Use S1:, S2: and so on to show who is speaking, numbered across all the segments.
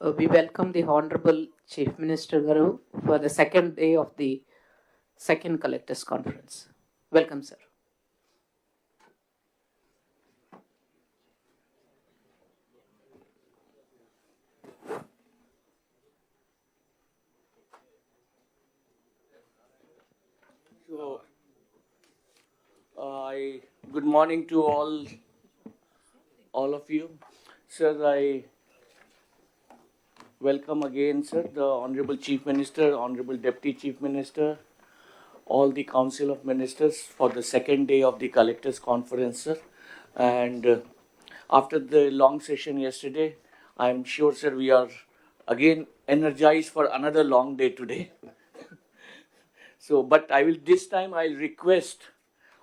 S1: We welcome the Honorable Chief Minister Garu for the second day of the second Collectors Conference. Welcome, sir.
S2: So, good morning to all of you. Sir, I welcome again, sir, the Honorable Chief Minister, Honorable Deputy Chief Minister, all the Council of Ministers for the second day of the Collectors Conference, sir. And after the long session yesterday, I'm sure, sir, we are again energized for another long day today. So, but this time I'll request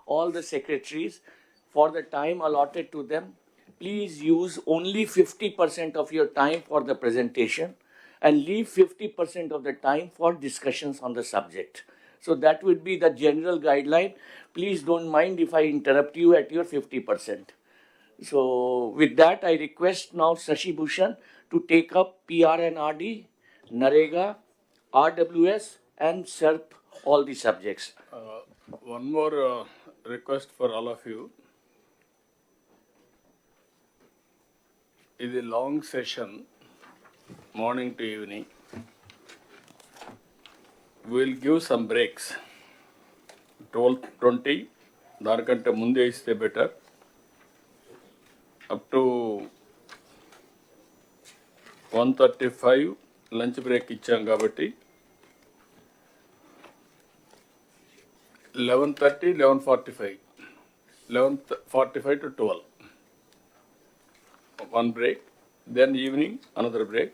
S2: all the secretaries, for the time allotted to them, please use only 50% of your time for the presentation and leave 50% of the time for discussions on the subject. So that would be the general guideline. Please don't mind if I interrupt you at your 50%. So with that, I request now Shashi Bhushan to take up PRNRD, NREGA, RWS and SERP, all the subjects.
S3: One more request for all of you. It's a long session, morning to evening. We'll give some breaks. 12:20, దానికంటే ముందే ఇస్తే better. Up to 1:35 lunch break ఇచ్చాం కాబట్టి 11:30, 11:45. 11:45 to 12. One break. Then evening, another break.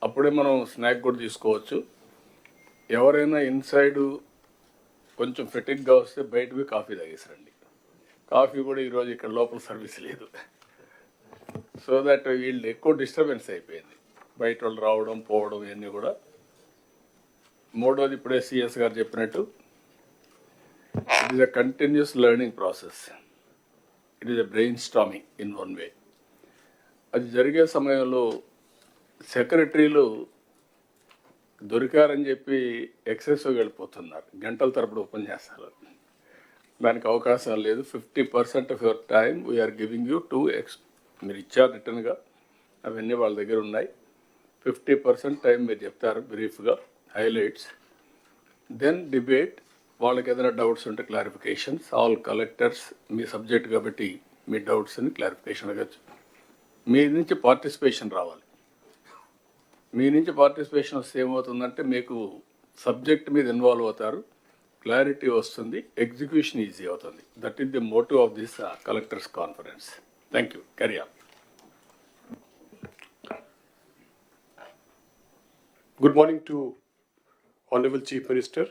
S3: అప్పుడే మనం snack కూడా తీసుకోవచ్చు. ఎవరైనా ఇన్సైడ్ కొంచెం ఫెటిక్గా వస్తే బయటకు కాఫీ తాగేసరండి. కాఫీ కూడా ఈరోజు ఇక్కడ లోపల సర్వీస్ లేదు. సో దట్ వీళ్ళు ఎక్కువ డిస్టర్బెన్స్ అయిపోయింది. బయట వాళ్ళు రావడం పోవడం ఇవన్నీ కూడా. మూడోది ఇప్పుడే సిఎస్ గారు చెప్పినట్టు it is a continuous learning process. It is a brain storming in one way. అది జరిగే సమయంలో సెక్రటరీలు దొరికారని చెప్పి ఎక్సెసివ్గా వెళ్ళిపోతున్నారు. గంటల తరపుడు ఉపన్యాసాలు. దానికి అవకాశం లేదు. 50% of your time we are giving you to మీరు ఇచ్చారు రిటర్న్గా, అవన్నీ వాళ్ళ దగ్గర ఉన్నాయి. 50% టైం మీరు చెప్తారు బ్రీఫ్గా, హైలైట్స్. దెన్ డిబేట్, వాళ్ళకి ఏదైనా డౌట్స్ ఉంటే క్లారిఫికేషన్స్. ఆల్ కలెక్టర్స్ మీ సబ్జెక్ట్ కాబట్టి మీ డౌట్స్ని క్లారిఫికేషన్ అడగచ్చు. మీ నుంచి పార్టిసిపేషన్ రావాలి. మీ నుంచి పార్టిసిపేషన్ వస్తే ఏమవుతుందంటే మీకు సబ్జెక్ట్ మీద ఇన్వాల్వ్ అవుతారు, క్లారిటీ వస్తుంది, ఎగ్జిక్యూషన్ ఈజీ అవుతుంది. That is the motive of this collectors conference. Thank you. Carry on.
S4: Good morning to Honorable Chief Minister,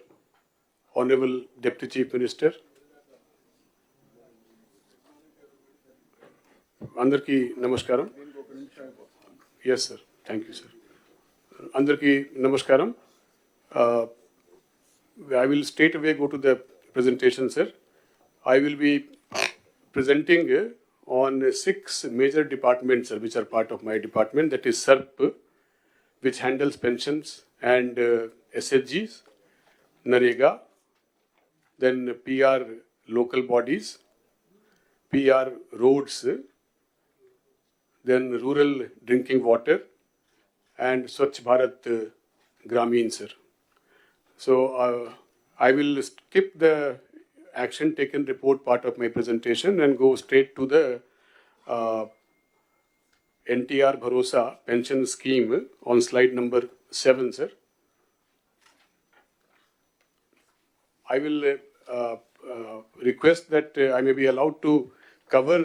S4: Honorable Deputy Chief Minister. Andarki namaskaram. Yes, sir. Thank you, sir. Andarki namaskaram. I will straight away go to the presentation, sir. I will be presenting on 6 major departments, sir, which are part of my department. That is SERP, which handles pensions and SHGs, NREGA, then PR local bodies, PR roads, then rural drinking water, and Swachh Bharat Gramin, sir. So I will skip the action taken report part of my presentation and go straight to the NTR Bharosa pension scheme on slide number 7, sir. I will request that I may be allowed to cover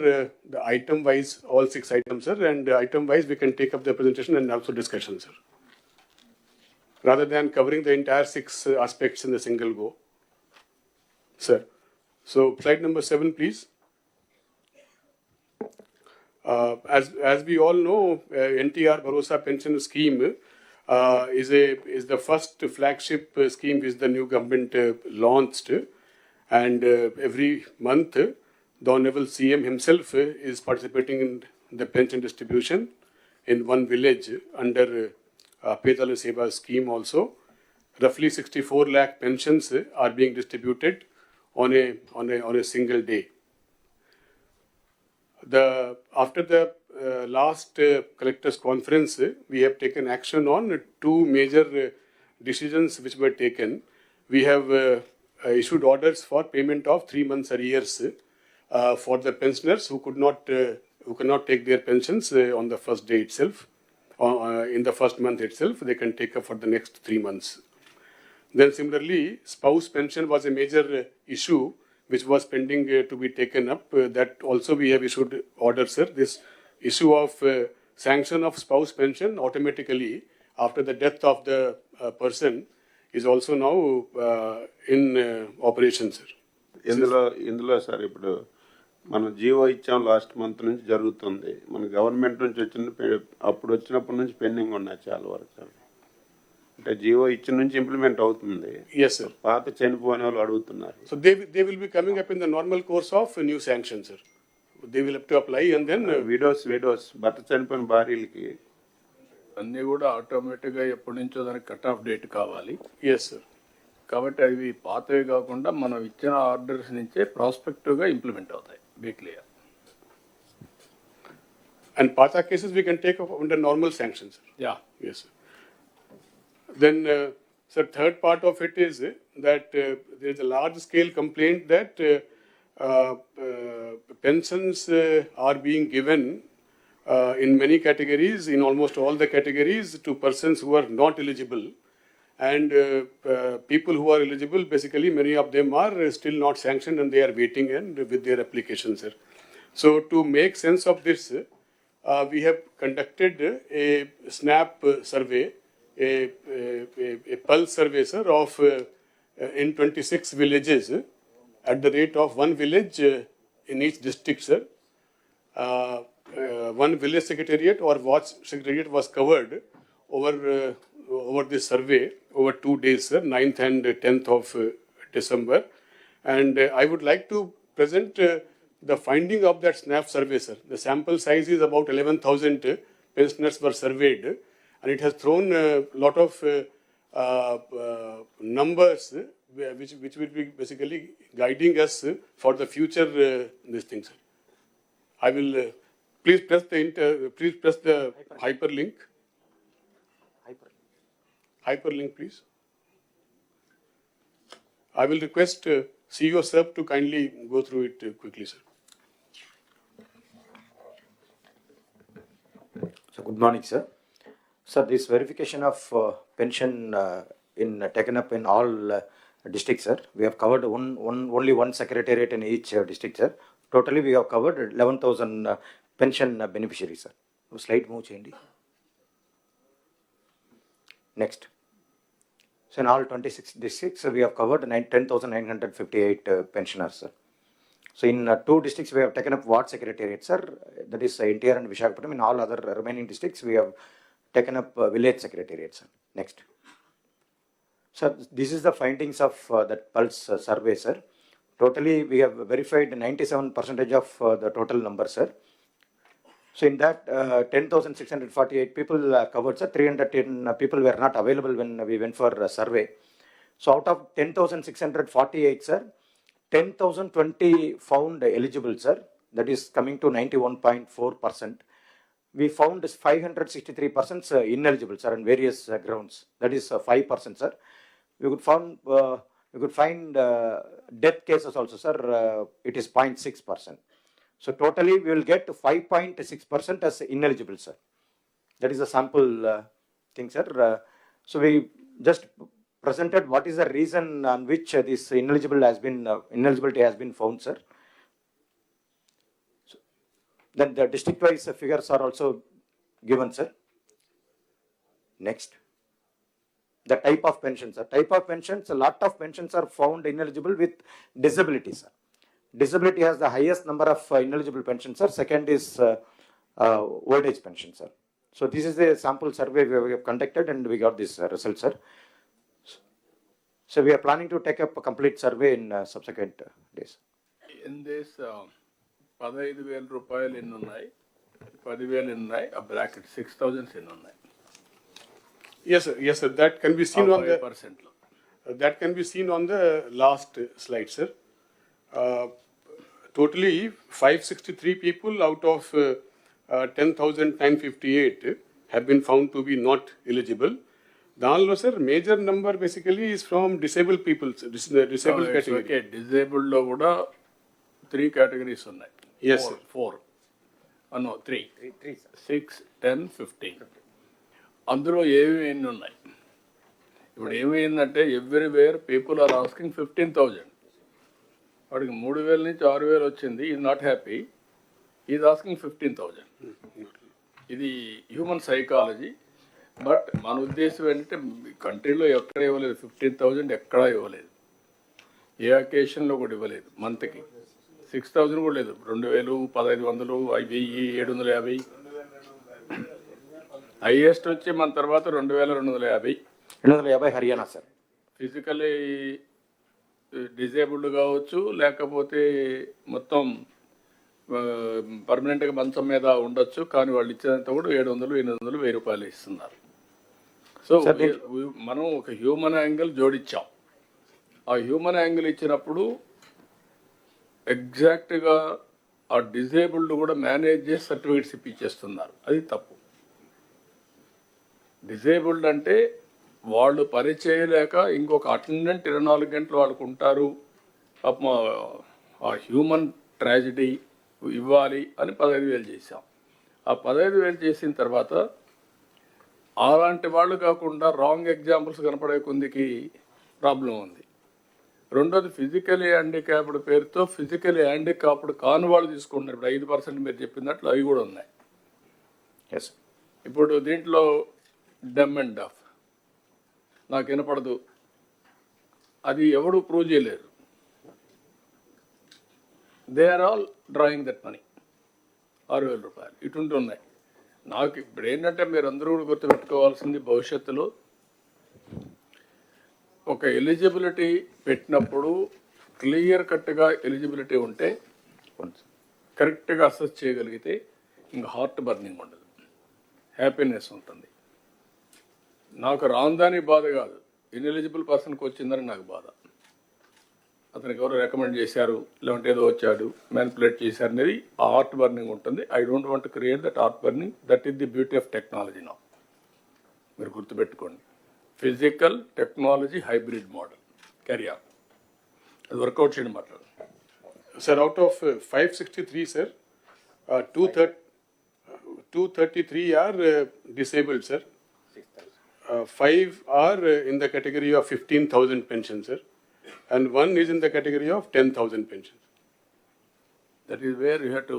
S4: the item-wise, all 6 items, sir, and item-wise we can take up the presentation and also discussion, sir, rather than covering the entire 6 aspects in a single go, sir. So slide number 7, please. As we all know, NTR Bharosa pension scheme is the first flagship scheme which the new government launched, and every month the Honorable CM himself is participating in the pension distribution in one village under Pedalu Seva scheme also. Roughly 64 lakh pensions are being distributed on a single day. After the last collectors conference, we have taken action on two major decisions which were taken. We have issued orders for payment of 3 months arrears for the pensioners who cannot take their pensions on the first day itself, in the first month itself. They can take up for the next 3 months. Then similarly, spouse pension was a major issue which was pending to be taken up. That also we have issued orders, sir. This issue of sanction of spouse pension automatically after the death of the person is also now in operation, sir.
S5: ఇందులో sir ఇప్పుడు మనం GO ఇచ్చాం last month నుంచి జరుగుతుంది. మన government నుంచి వచ్చినప్పటి నుంచి పెండింగ్ ఉన్నాయి చాలా వరకు సార్. అంటే జీవో ఇచ్చిన నుంచి ఇంప్లిమెంట్ అవుతుంది.
S4: Yes, sir.
S5: పాత చనిపోయిన వాళ్ళు అడుగుతున్నారు.
S4: So they will be coming up in the normal course of new sanctions, sir. They will have to apply and then
S5: widows భర్త చనిపోయిన భార్యలకి
S3: అన్నీ కూడా ఆటోమేటిక్గా ఎప్పటి నుంచో దానికి కట్ ఆఫ్ డేట్ కావాలి.
S4: yes, sir.
S3: కాబట్టి అవి పాతవి కాకుండా మనం ఇచ్చిన ఆర్డర్స్ నుంచే ప్రాస్పెక్టివ్గా ఇంప్లిమెంట్ అవుతాయి. Be clear.
S4: And Pata cases we can take up under normal sanctions, sir.
S3: Yeah.
S4: Yes, sir. Then, sir, third part of it is that there is a large scale complaint that pensions are being given in many categories, in almost all the categories, to persons who are not eligible. And people who are eligible, basically many of them are still not sanctioned and they are waiting and with their applications, sir. So to make sense of this, we have conducted a SNAP survey, a pulse survey, sir, of in 26 villages at the rate of one village in each district, sir. One village secretariat or watch secretariat was covered over this survey over 2 days, sir, 9th and 10th of December. And I would like to present the finding of that SNAP survey, sir. The sample size is about 11,000 pensioners were surveyed, and it has thrown a lot of numbers which will be basically guiding us for the future these things, sir. I will please press the hyperlink. Hyperlink, please. I will request CEO sir to kindly go through it quickly, sir.
S6: So good morning, sir. Sir, this verification of pension taken up in all districts, sir. We have covered only one secretariat in each district, sir. Totally, we have covered 11,000 pension beneficiaries, sir. Slide move cheyandi. Next. So in all 26 districts, we have covered 10,958 pensioners, sir. So in 2 districts, we have taken up ward secretariat, sir. That is NTR and Visakhapatnam. In all other remaining districts, we have taken up village secretariat, sir. Next. Sir, this is the findings of that pulse survey, sir. Totally, we have verified 97% of the total number, sir. So in that, 10,648 people covered, sir. 310 people were not available when we went for a survey. So out of 10,648, sir, 10,020 found eligible, sir. That is coming to 91.4%. We found 563 persons ineligible, sir, on various grounds. That is 5%, sir. We could find death cases also, sir. It is 0.6%. So totally we will get 5.6% as ineligible, sir. That is a sample thing, sir. So we just presented what is the reason on which this ineligibility has been found, sir. So then the district-wise figures are also given, sir. Next. The type of pensions, sir. Type of pensions, a lot of pensions are found ineligible with disability, sir. Disability has the highest number of ineligible pensions, sir. Second is old age pension, sir. So this is a sample survey we have conducted and we got this result, sir. So we are planning to take up a complete survey in subsequent days.
S3: In this 15,000 రూపాయలు ఎన్ని ఉన్నాయి? 10,000 ఉన్నాయి, ఆ bracket 6,000 ఎన్ని ఉన్నాయి?
S4: Yes, sir. Yes, sir. That can be seen on the
S3: 5%.
S4: that can be seen on the last slide, sir. Totally 563 people out of 10,958 have been found to be not eligible. Danlo, sir, major number basically is from disabled people, sir. Disabled category.
S3: Okay, డిజేబుల్డ్లో కూడా 3 categories ఉన్నాయి.
S4: Yes, sir.
S3: 4 no 3 6 10 15. అందులో ఏవి ఎన్ని ఉన్నాయి? ఇప్పుడు ఏమైందంటే everywhere people are asking 15,000. వాడికి 3,000 నుంచి 6,000 వచ్చింది, is not happy, is asking 15,000. ఇది హ్యూమన్ సైకాలజీ. బట్ మన ఉద్దేశం ఏంటంటే కంట్రీలో ఎక్కడ ఇవ్వలేదు 15,000, ఎక్కడా ఇవ్వలేదు, ఏ అకేషన్లో కూడా ఇవ్వలేదు. మంత్కి 6,000 కూడా లేదు, 2,000, 1,500, 1,000, 750. హైయెస్ట్ వచ్చి మన తర్వాత 2,250.
S6: 250 హర్యానా సార్.
S3: ఫిజికలీ డిజేబుల్డ్ కావచ్చు, లేకపోతే మొత్తం పర్మనెంట్గా మంచం మీద ఉండొచ్చు, కానీ వాళ్ళు ఇచ్చేదంతా కూడా 700, 800, 1,000 రూపాయలు ఇస్తున్నారు. సో మనం ఒక హ్యూమన్ యాంగిల్ జోడించాం. ఆ హ్యూమన్ యాంగిల్ ఇచ్చినప్పుడు ఎగ్జాక్ట్గా ఆ డిజేబుల్డ్ కూడా మేనేజ్ చేసి సర్టిఫికేట్స్ ఇప్పించేస్తున్నారు. అది తప్పు. డిజేబుల్డ్ అంటే వాళ్ళు పని చేయలేక ఇంకొక అటెండెంట్ 24 గంటలు వాళ్ళకు ఉంటారు, పాపం ఆ హ్యూమన్ ట్రాజడీ ఇవ్వాలి అని 15,000 చేశాం. ఆ 15,000 చేసిన తర్వాత అలాంటి వాళ్ళు కాకుండా రాంగ్ ఎగ్జాంపుల్స్ కనపడే కొందికి ప్రాబ్లం ఉంది. రెండోది ఫిజికలీ హ్యాండిక్యాప్డ్ పేరుతో ఫిజికలీ హ్యాండిక్యాప్డ్ కాని వాళ్ళు తీసుకుంటున్నారు. ఇప్పుడు 5% మీరు చెప్పినట్లు అవి కూడా ఉన్నాయి.
S6: ఎస్.
S3: ఇప్పుడు దీంట్లో డమ్ అండ్ డఫ్, నాకు వినపడదు, అది ఎవడు ప్రూవ్ చేయలేరు. They are all drawing that money, 6,000 రూపాయలు ఇటువంటి ఉన్నాయి. నాకు ఇప్పుడు ఏంటంటే మీరు అందరూ కూడా గుర్తుపెట్టుకోవాల్సింది, భవిష్యత్తులో ఒక ఎలిజిబిలిటీ పెట్టినప్పుడు క్లియర్ కట్గా ఎలిజిబిలిటీ ఉంటే, కరెక్ట్గా అసెస్ చేయగలిగితే ఇంకా హార్ట్ బర్నింగ్ ఉండదు, హ్యాపీనెస్ ఉంటుంది. నాకు రాందాని బాధ కాదు, ఇన్ఎలిజిబుల్ పర్సన్కి వచ్చిందని నాకు బాధ. అతనికి ఎవరు రికమెండ్ చేశారు, లేదంటే ఏదో వచ్చాడు మ్యానిపులేట్ చేశారు అనేది ఆ హార్ట్ బర్నింగ్ ఉంటుంది. I don't want to create that heart burning. That is the beauty of technology now. మీరు గుర్తుపెట్టుకోండి, physical technology hybrid model. Carry on, అది వర్కౌట్ చేయడం మాట్లాడు.
S4: Sir, out of 563, sir, 233 are disabled, sir. 5 are in the category of 15,000 pension, sir, and 1 is in the category of 10,000 pension.
S3: That is where you have to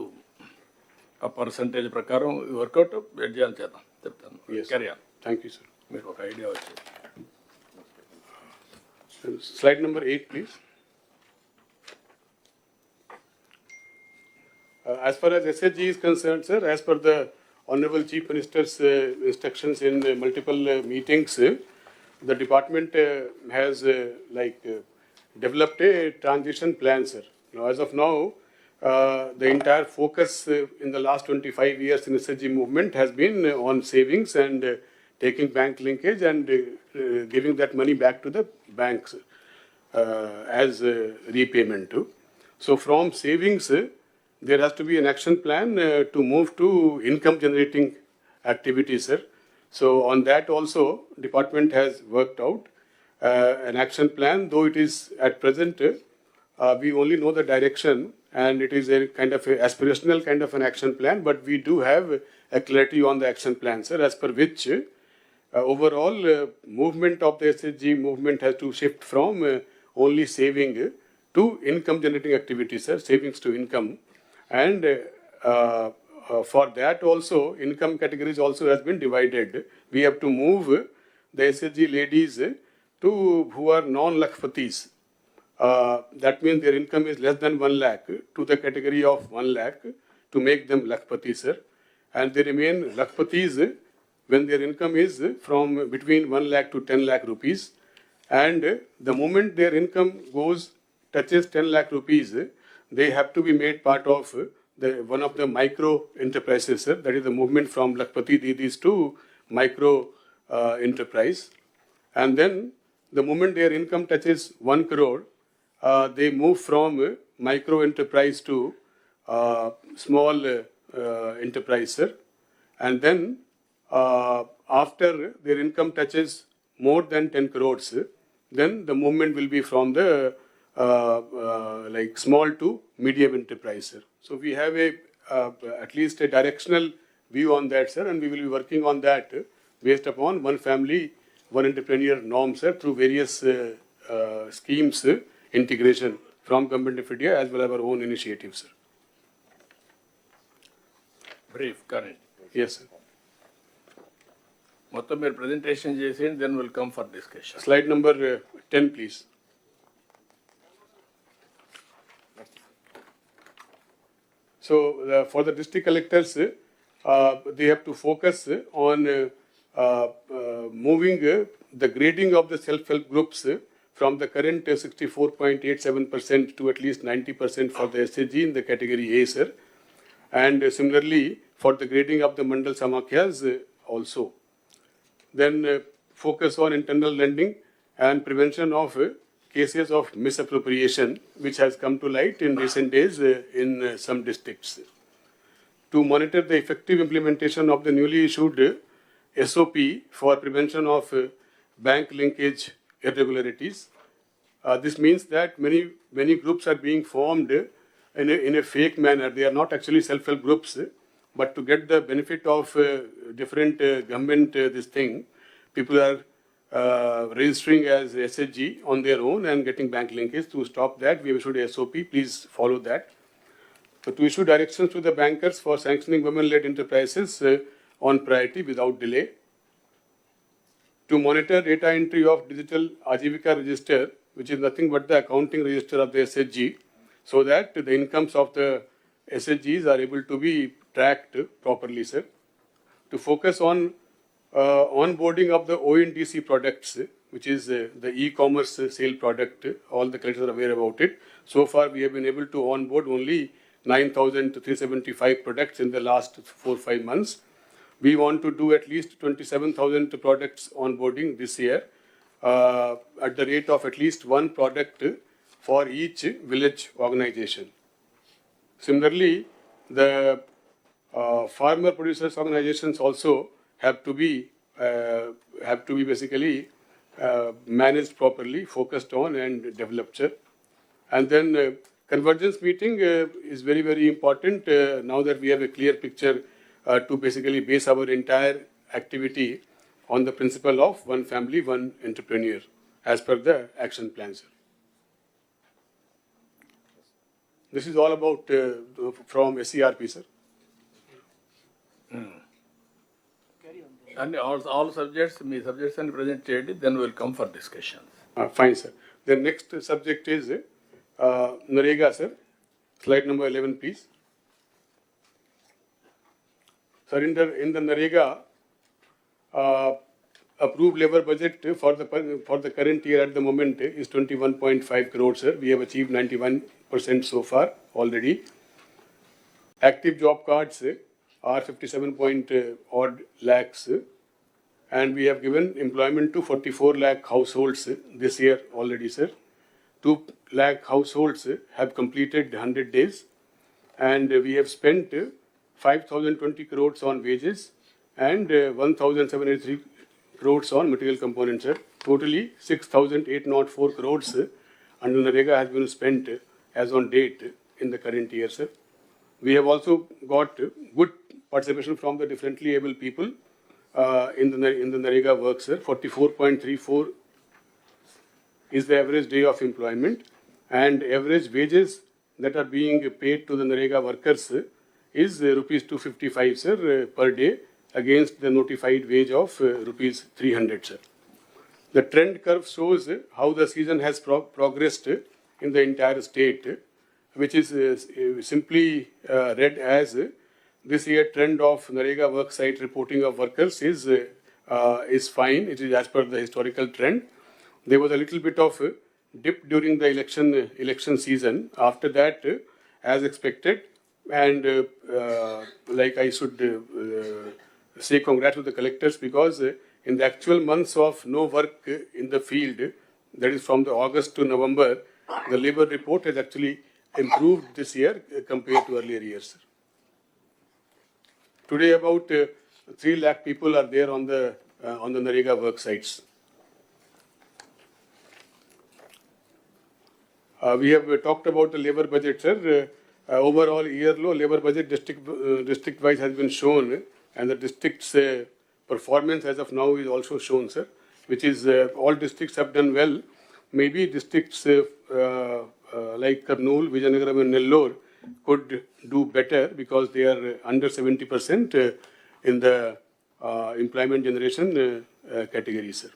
S3: ఆ percentage ప్రకారం work out చేయాలి, చేద్దాం, చెప్తాను.
S4: Yes.
S3: Carry on.
S4: Thank you, sir.
S3: మీకు ఒక idea వచ్చింది.
S4: Slide number 8, please. As far as SHG is concerned, sir, as per the Honorable Chief Minister's instructions in multiple meetings, the department has developed a transition plan, sir. Now, as of now, the entire focus in the last 25 years in SHG movement has been on savings and taking bank linkage and giving that money back to the banks as repayment too. So from savings, there has to be an action plan to move to income generating activities, sir. So on that also, department has worked out an action plan, though it is at present, we only know the direction and it is a kind of a aspirational kind of an action plan, but we do have a clarity on the action plan, sir, as per which overall movement of the SHG movement has to shift from only saving to income generating activities, sir, savings to income. And for that also, income categories also has been divided. We have to move the SHG ladies to who are non-lakhpatis. That means their income is less than 1 lakh to the category of 1 lakh to make them lakhpatis, sir. And they remain lakhpatis when their income is from between 1 lakh to 10 lakh rupees. And the moment their income touches 10 lakh rupees, they have to be made part of one of the micro enterprises, sir. That is the movement from Lakpati Didis to micro enterprise. And then the moment their income touches 1 crore, they move from micro enterprise to small enterprise, sir. And then after their income touches more than 10 crores, then the movement will be from the like small to medium enterprise, sir. So we have a at least a directional view on that, sir, and we will be working on that based upon one family, one entrepreneur norm, sir, through various schemes, integration from Government of India as well as our own initiatives, sir.
S3: Brief, current.
S4: Yes, sir.
S3: మొత్తం మీరు presentation చేసేయండి, then we'll come for discussion.
S4: Slide number 10, please. So for the district collectors, they have to focus on moving the grading of the self-help groups from the current 64.87% to at least 90% for the SHG in the category A, sir. And similarly for the grading of the Mandal Samakhyas also. Then focus on internal lending and prevention of cases of misappropriation, which has come to light in recent days in some districts. To monitor the effective implementation of the newly issued SOP for prevention of bank linkage irregularities. This means that many groups are being formed in a fake manner. They are not actually self-help groups, but to get the benefit of different government this thing, people are registering as SHG on their own and getting bank linkage. To stop that, we have issued a SOP. Please follow that. So to issue directions to the bankers for sanctioning women-led enterprises on priority without delay. To monitor data entry of digital Ajivika register, which is nothing but the accounting register of the SHG, so that the incomes of the SHGs are able to be tracked properly, sir. To focus on onboarding of the ONDC products, which is the e-commerce sale product. All the collectors are aware about it. So far, we have been able to onboard only 9,375 products in the last 4-5 months. We want to do at least 27,000 products onboarding this year at the rate of at least one product for each village organization. Similarly, the farmer producers organizations also have to be basically managed properly, focused on and developed, sir. And then convergence meeting is very, very important now that we have a clear picture to basically base our entire activity on the principle of one family, one entrepreneur as per the action plan, sir. This is all about from SCRP, sir.
S3: And all subjects, me subjects and present చేయండి, then we'll come for discussions.
S4: Fine, sir. The next subject is Narega, sir. Slide number 11, please. Sir, in the Narega, approved labor budget for the current year at the moment is 21.5 crores, sir. We have achieved 91% so far already. Active job cards are 57 lakhs, and we have given employment to 44 lakh households this year already, sir. 2 lakh households have completed 100 days, and we have spent 5,020 crores on wages and 1,783 crores on material components, sir. Totally 6,804 crores under Narega has been spent as on date in the current year, sir. We have also got good participation from the differently able people in the Narega work, sir. 44.34 is the average day of employment, and average wages that are being paid to the Narega workers is rupees 255, sir, per day against the notified wage of rupees 300, sir. The trend curve shows how the season has progressed in the entire state, which is simply read as this year trend of Narega work site reporting of workers is fine. It is as per the historical trend. There was a little bit of dip during the election season. After that, as expected, And like I should say congrats to the collectors because in the actual months of no work in the field, that is from the August to November, the labor report has actually improved this year compared to earlier years. Today, about 3 lakh people are there on the Narega work sites. We have talked about the labor budget, sir. Overall year low labor budget district wise has been shown, and the district's performance as of now is also shown, sir. Which is all districts have done well. Maybe districts like Kurnool, Vizianagaram, and Nellore could do better because they are under 70% in the employment generation category, sir.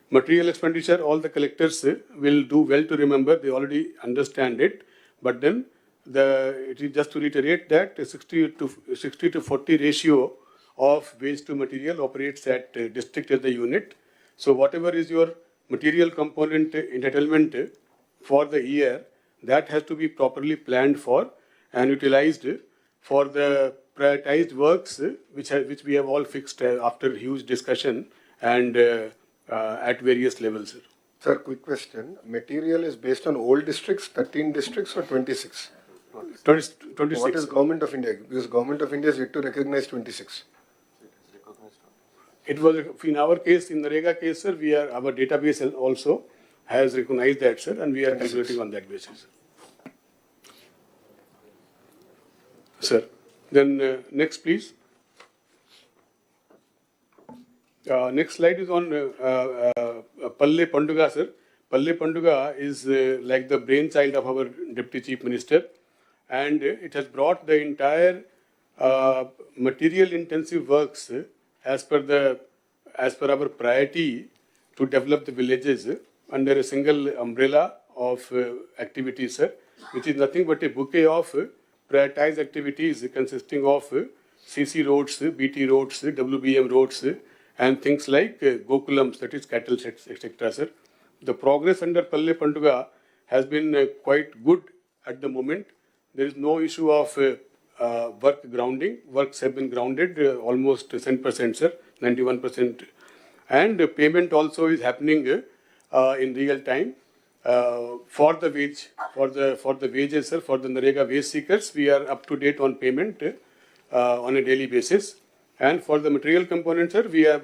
S4: Material expenditure, all the collectors will do well to remember, they already understand it. But then it is just to reiterate that 60 to 40 ratio of waste to material operates at district as the unit. So whatever is your material component entitlement for the year, that has to be properly planned for and utilized for the prioritized works which we have all fixed after huge discussion and at various levels.
S7: Sir, quick question. Material is based on old districts, 13 districts or 26?
S4: 26.
S7: What is Government of India? Because Government of India is yet to recognize 26.
S4: It was in our case, in the Narega case, sir, our database also has recognized that, sir, and we are calculating on that basis. Sir, then next, please. Next slide is on Palle Panduga, sir. Palle Panduga is like the brainchild of our Deputy Chief Minister, and it has brought the entire material intensive works as per our priority to develop the villages under a single umbrella of activities, sir, which is nothing but a bouquet of prioritized activities consisting of CC roads, BT roads, WBM roads, and things like Gokulams, that is cattle, etc., sir. The progress under Palle Panduga has been quite good at the moment. There is no issue of work grounding. Works have been grounded almost 10%, sir, 91%. And payment also is happening in real time. For the wages, sir, for the Narega wage seekers, we are up to date on payment on a daily basis. And for the material component, sir, we are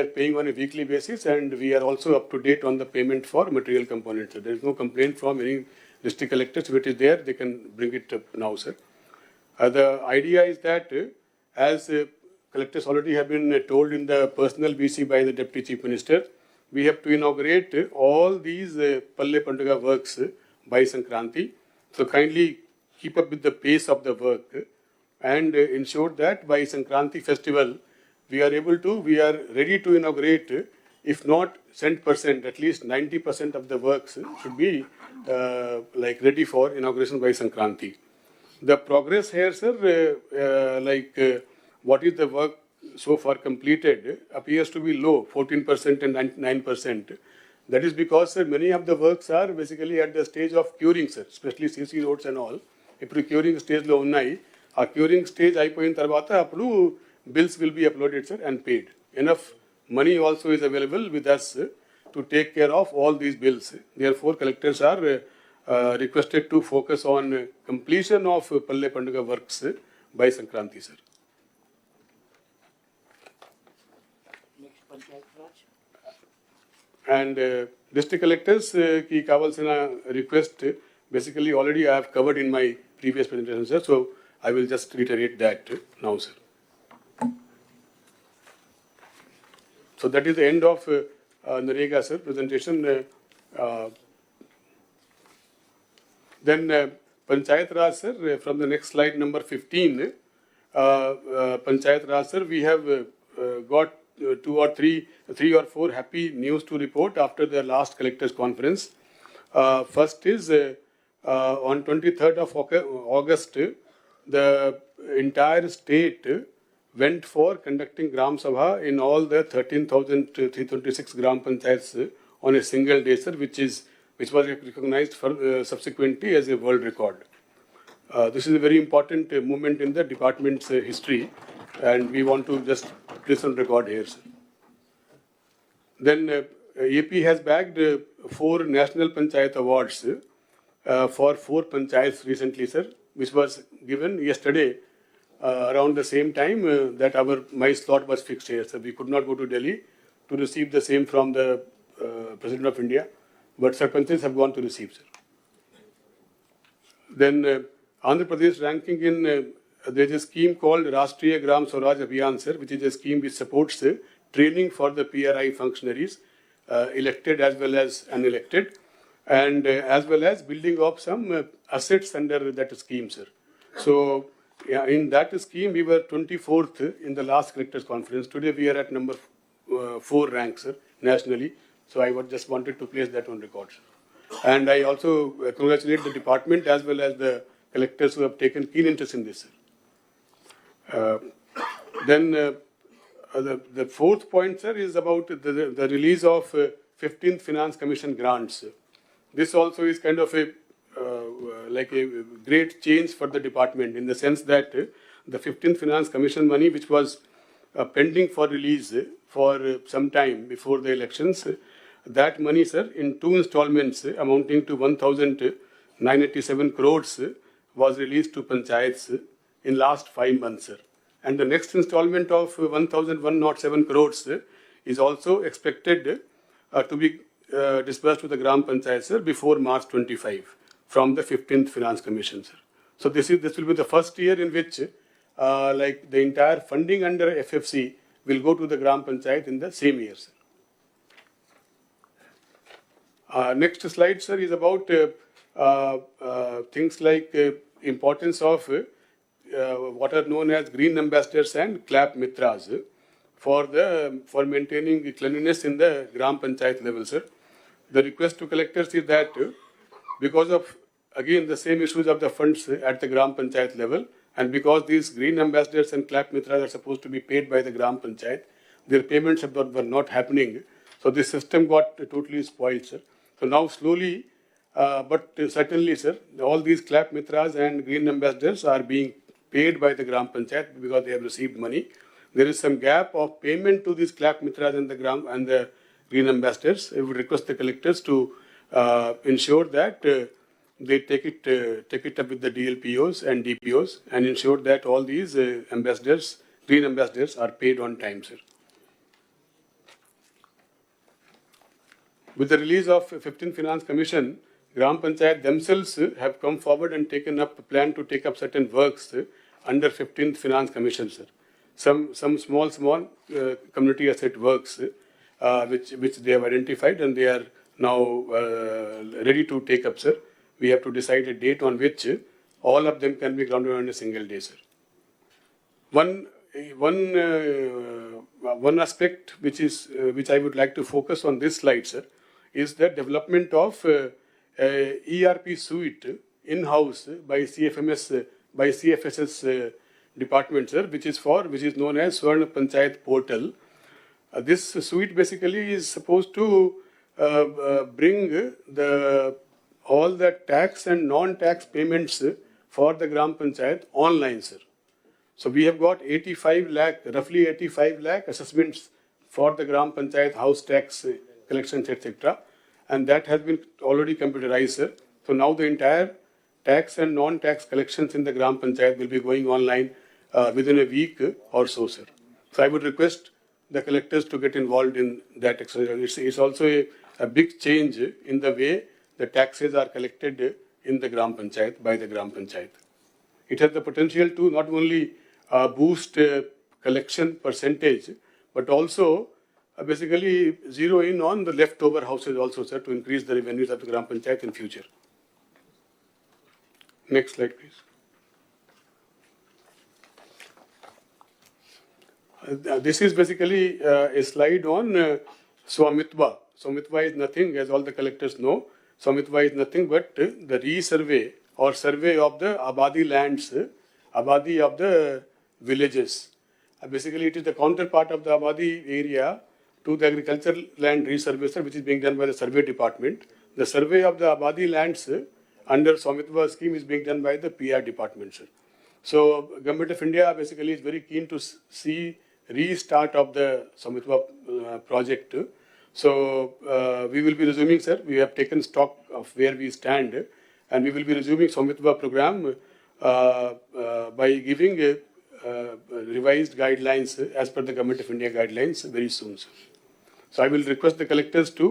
S4: paying on a weekly basis, and we are also up to date on the payment for material components. There is no complaint from any district collectors. If it is there, they can bring it up now, sir. The idea is that as collectors already have been told in the personal BC by the Deputy Chief Minister, we have to inaugurate all these Palle Panduga works by Sankranti. So kindly keep up with the pace of the work and ensure that by Sankranti festival, we are ready to inaugurate, if not 100%, at least 90% of the works should be ready for inauguration by Sankranti. The progress here, sir, what is the work so far completed appears to be low, 14% and 9%. That is because, sir, many of the works are basically at the stage of curing, sir, especially CC roads and all. If curing stage lo unnai, a curing stage అయిపోయిన తర్వాత అప్పుడు bills will be uploaded, sir, and paid. Enough money also is available with us to take care of all these bills. Therefore, collectors are requested to focus on completion of Palle Panduga works by Sankranti, sir. And district collectors ki kavalsina request basically already I have covered in my previous presentation, sir. So I will just reiterate that now, sir. So that is the end of Narega, sir, presentation. Then Panchayat Raj, sir, from the next slide, number 15. Panchayat Raj, sir, we have got three or four happy news to report after the last collectors conference. First is on 23rd of August, the entire state went for conducting Gram Sabha in all the 13,326 Gram Panchayats on a single day, sir, which was recognized subsequently as a world record. This is a very important moment in the department's history, and we want to just place on record here, sir. Then AP has bagged 4 National Panchayat Awards for 4 panchayats recently, sir, which was given yesterday around the same time that my slot was fixed here. So we could not go to Delhi to receive the same from the President of India, but sarpanches have gone to receive, sir. Then Andhra Pradesh ranking in, there is a scheme called Rashtriya Gram Swaraj Abhiyan, sir, which is a scheme which supports training for the PRI functionaries, elected as well as unelected, and as well as building up some assets under that scheme, sir. So yeah, in that scheme, we were 24th in the last collectors conference. Today we are at number 4 rank, sir, nationally. So I just wanted to place that on record, sir. And I also congratulate the department as well as the collectors who have taken keen interest in this, sir. Then the 4th point, sir, is about the release of 15th Finance Commission grants. This also is kind of like a great change for the department, in the sense that the 15th Finance Commission money, which was pending for release for some time before the elections, that money, sir, in 2 installments amounting to 1,987 crores was released to panchayats in last 5 months, sir. And the next installment of 1,107 crores is also expected to be disbursed to the Gram Panchayat, sir, before March 25 from the 15th Finance Commission, sir. So this will be the first year in which like the entire funding under FFC will go to the Gram Panchayat in the same year, sir. Next slide, sir, is about things like importance of what are known as green ambassadors and clap mitras for maintaining cleanliness in the Gram Panchayat level, sir. The request to collectors is that because of, again, the same issues of the funds at the Gram Panchayat level, and because these green ambassadors and clap mitras are supposed to be paid by the Gram Panchayat, their payments were not happening. So this system got totally spoiled, sir. So now slowly, but certainly, sir, all these clap mitras and green ambassadors are being paid by the Gram Panchayat because they have received money. There is some gap of payment to these clap mitras and the green ambassadors. I would request the collectors to ensure that they take it up with the DLPOs and DPOs and ensure that all these ambassadors, green ambassadors, are paid on time, sir. With the release of 15th Finance Commission, Gram Panchayat themselves have come forward and taken up a plan to take up certain works under 15th Finance Commission, sir. Some small community asset works which they have identified, and they are now ready to take up, sir. We have to decide a date on which all of them can be grounded on a single day, sir. One aspect which I would like to focus on this slide, sir, is the development of ERP suite in-house by CFS's department, sir, which is known as Swarna Panchayat Portal. This suite basically is supposed to bring all the tax and non-tax payments for the Gram Panchayat online, sir. So we have got roughly 85 lakh assessments for the Gram Panchayat house tax collections, etc. And that has been already computerized, sir. So now the entire tax and non-tax collections in the Gram Panchayat will be going online within a week or so, sir. So I would request the collectors to get involved in that exercise. It's also a big change in the way the taxes are collected in the Gram Panchayat by the Gram Panchayat. It has the potential to not only boost collection percentage, but also basically zero in on the leftover houses also, sir, to increase the revenues of the Gram Panchayat in future. Next slide, please. This is basically a slide on Swamitva. Swamitva is nothing, as all the collectors know. Swamitva is nothing but the resurvey or survey of the Abadi lands, Abadi of the villages. Basically, it is the counterpart of the Abadi area to the agricultural land resurvey, which is being done by the survey department. The survey of the Abadi lands under Swamitva scheme is being done by the PR department, sir. So Government of India basically is very keen to see restart of the Swamitva project. So we will be resuming, sir. We have taken stock of where we stand, and we will be resuming Swamitva program by giving revised guidelines as per the Government of India guidelines very soon, sir. So I will request the collectors to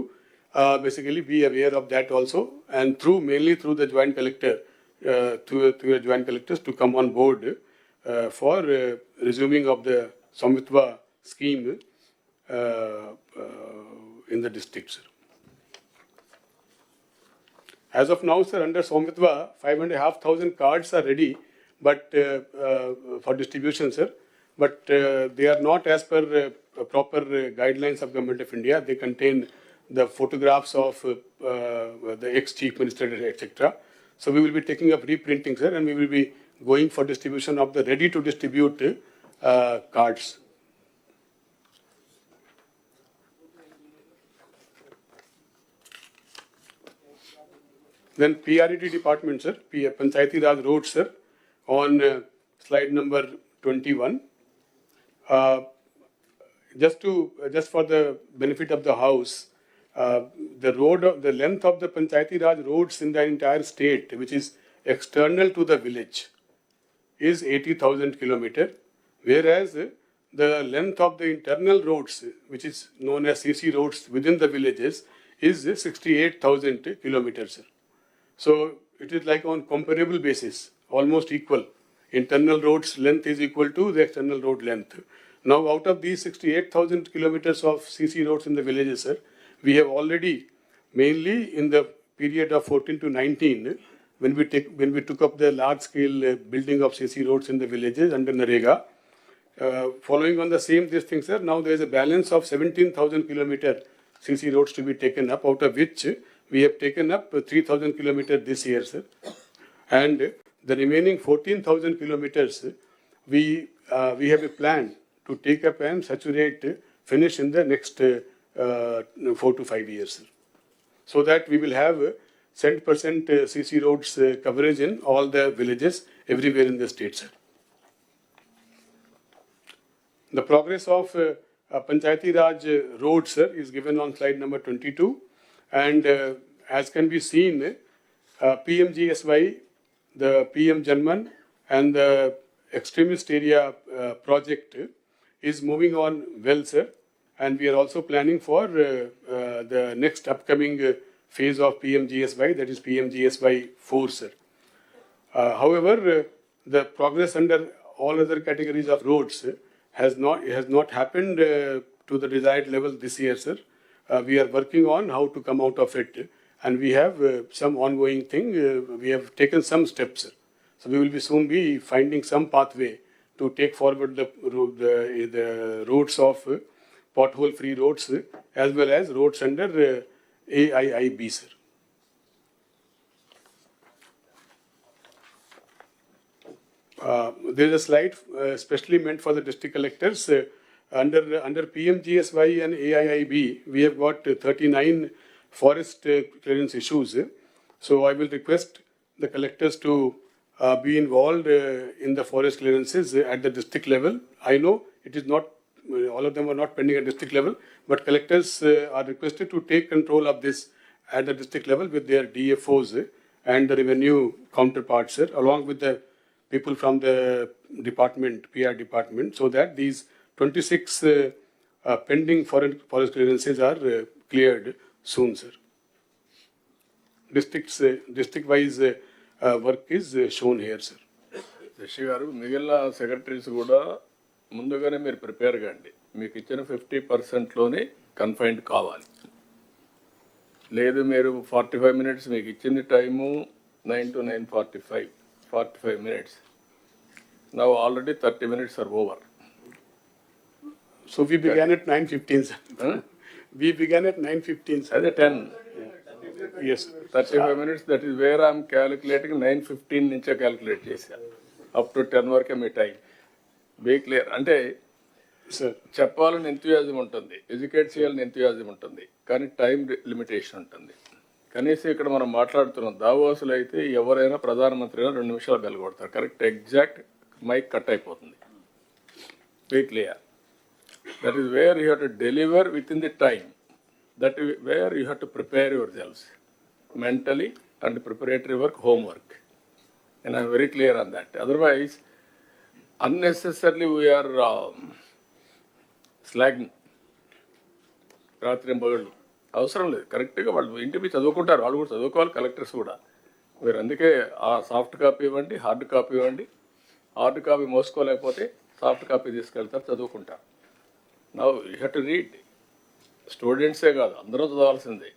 S4: basically be aware of that also, and mainly through the joint collector, to your joint collectors to come on board for resuming of the Swamitva scheme in the district, sir. As of now, sir, under Swamitva, 5,500 cards are ready, but for distribution, sir. But they are not as per proper guidelines of Government of India. They contain the photographs of the ex-chief minister, etc. So we will be taking up reprinting, sir, and we will be going for distribution of the ready-to-distribute cards. Then PRED department, sir, Panchayati Raj Road, sir, on slide number 21. Just for the benefit of the house, the length of the Panchayati Raj roads in the entire state, which is external to the village, is 80,000 kilometers, whereas the length of the internal roads, which is known as CC roads within the villages, is 68,000 kilometers, sir. So it is like on comparable basis, almost equal. Internal roads length is equal to the external road length. Now, out of these 68,000 kilometers of CC roads in the villages, sir, we have already, mainly in the period of 14 to 19, when we took up the large-scale building of CC roads in the villages under Narega, following on the same this thing, sir, now there is a balance of 17,000 kilometer CC roads to be taken up, out of which we have taken up 3,000 kilometers this year, sir. And the remaining 14,000 kilometers, we have a plan to take up and saturate, finish in the next 4 to 5 years, sir. So that we will have 100% CC roads coverage in all the villages everywhere in the state, sir. The progress of Panchayati Raj road, sir, is given on slide number 22. And as can be seen, PMGSY, the PM Janman, and the extremist area project is moving on well, sir. And we are also planning for the next upcoming phase of PMGSY, that is PMGSY 4, sir. However, the progress under all other categories of roads has not happened to the desired level this year, sir. We are working on how to come out of it, and we have some ongoing thing. We have taken some steps, sir. So we will be soon be finding some pathway to take forward the roads of pothole-free roads as well as roads under AIIB, sir. There is a slide specially meant for the district collectors. Under PMGSY and AIIB, we have got 39 forest clearance issues. So I will request the collectors to be involved in the forest clearances at the district level. I know it is not, all of them are not pending at district level, but collectors are requested to take control of this at the district level with their DFOs and the revenue counterparts, along with the people from the department, PR department, so that these 26 pending forest clearances are cleared soon, sir. District-wise work is shown here, sir.
S3: Shashi గారు మిగిలిన secretaries కూడా ముందుగానే మీరు prepare కండి. మీకు ఇచ్చిన 50%లోనే confined కావాలి. లేదు మీరు 45 minutes మీకు ఇచ్చింది time 9 to 9:45, 45 minutes. Now already 30 minutes are over.
S4: So we began at 9:15, sir. Huh? We began at 9:15, sir.
S3: That's 10.
S4: Yes.
S3: 35 minutes, that is where I'm calculating 9:15 నుంచే క్యాలిక్యులేట్ చేశాను. అప్ టు 10 వరకే మీ time. Be clear. అంటే
S4: sir
S3: చెప్పాలని enthusiasm ఉంటుంది, educate చేయాలని ఎంతూయాజం ఉంటుంది, కానీ టైం లిమిటేషన్ ఉంటుంది. కనీసం ఇక్కడ మనం మాట్లాడుతున్నాం దావోసులు అయితే ఎవరైనా ప్రధానమంత్రి అయినా 2 నిమిషాలు bell correct exact mic cut అయిపోతుంది. Very clear. That is where you have to deliver within the time. That is where you have to prepare yourselves mentally and preparatory work, homework. And I'm very clear on that. Otherwise, unnecessarily we are slagging. రాత్రి పగళ్ళు అవసరం లేదు. కరెక్ట్గా వాళ్ళు ఇంటికి చదువుకుంటారు, వాళ్ళు కూడా చదువుకోవాలి, కలెక్టర్స్ కూడా. మీరు అందుకే ఆ సాఫ్ట్ కాపీ ఇవ్వండి, హార్డ్ కాపీ ఇవ్వండి. హార్డ్ కాపీ మోసుకోలేకపోతే సాఫ్ట్ కాపీ తీసుకెళ్తారు, చదువుకుంటారు. Now you have to read. స్టూడెంట్సే కాదు, అందరూ చదవాల్సిందే.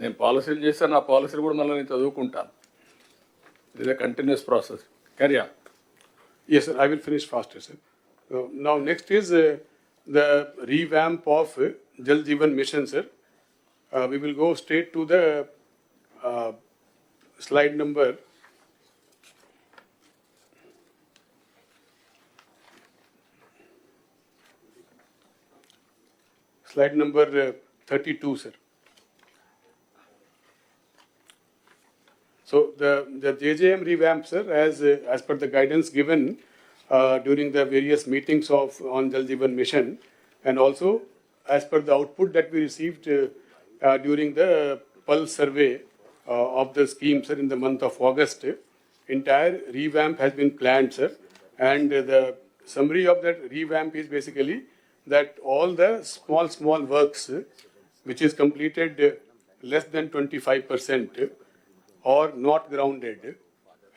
S3: నేను పాలసీలు చేశాను, ఆ పాలసీలు కూడా మళ్ళీ నేను చదువుకుంటాను. It is a continuous process. Carry on.
S4: Yes, sir. I will finish faster, sir. Now, next is the revamp of Jal Jeevan Mission, sir. We will go straight to the slide number. Slide number 32, sir. So the JJM revamp, sir, as per the guidance given during the various meetings on Jal Jeevan Mission, and also as per the output that we received during the pulse survey of the scheme, sir, in the month of August, entire revamp has been planned, sir, and the summary of that revamp is basically that all the small works which is completed less than 25% or not grounded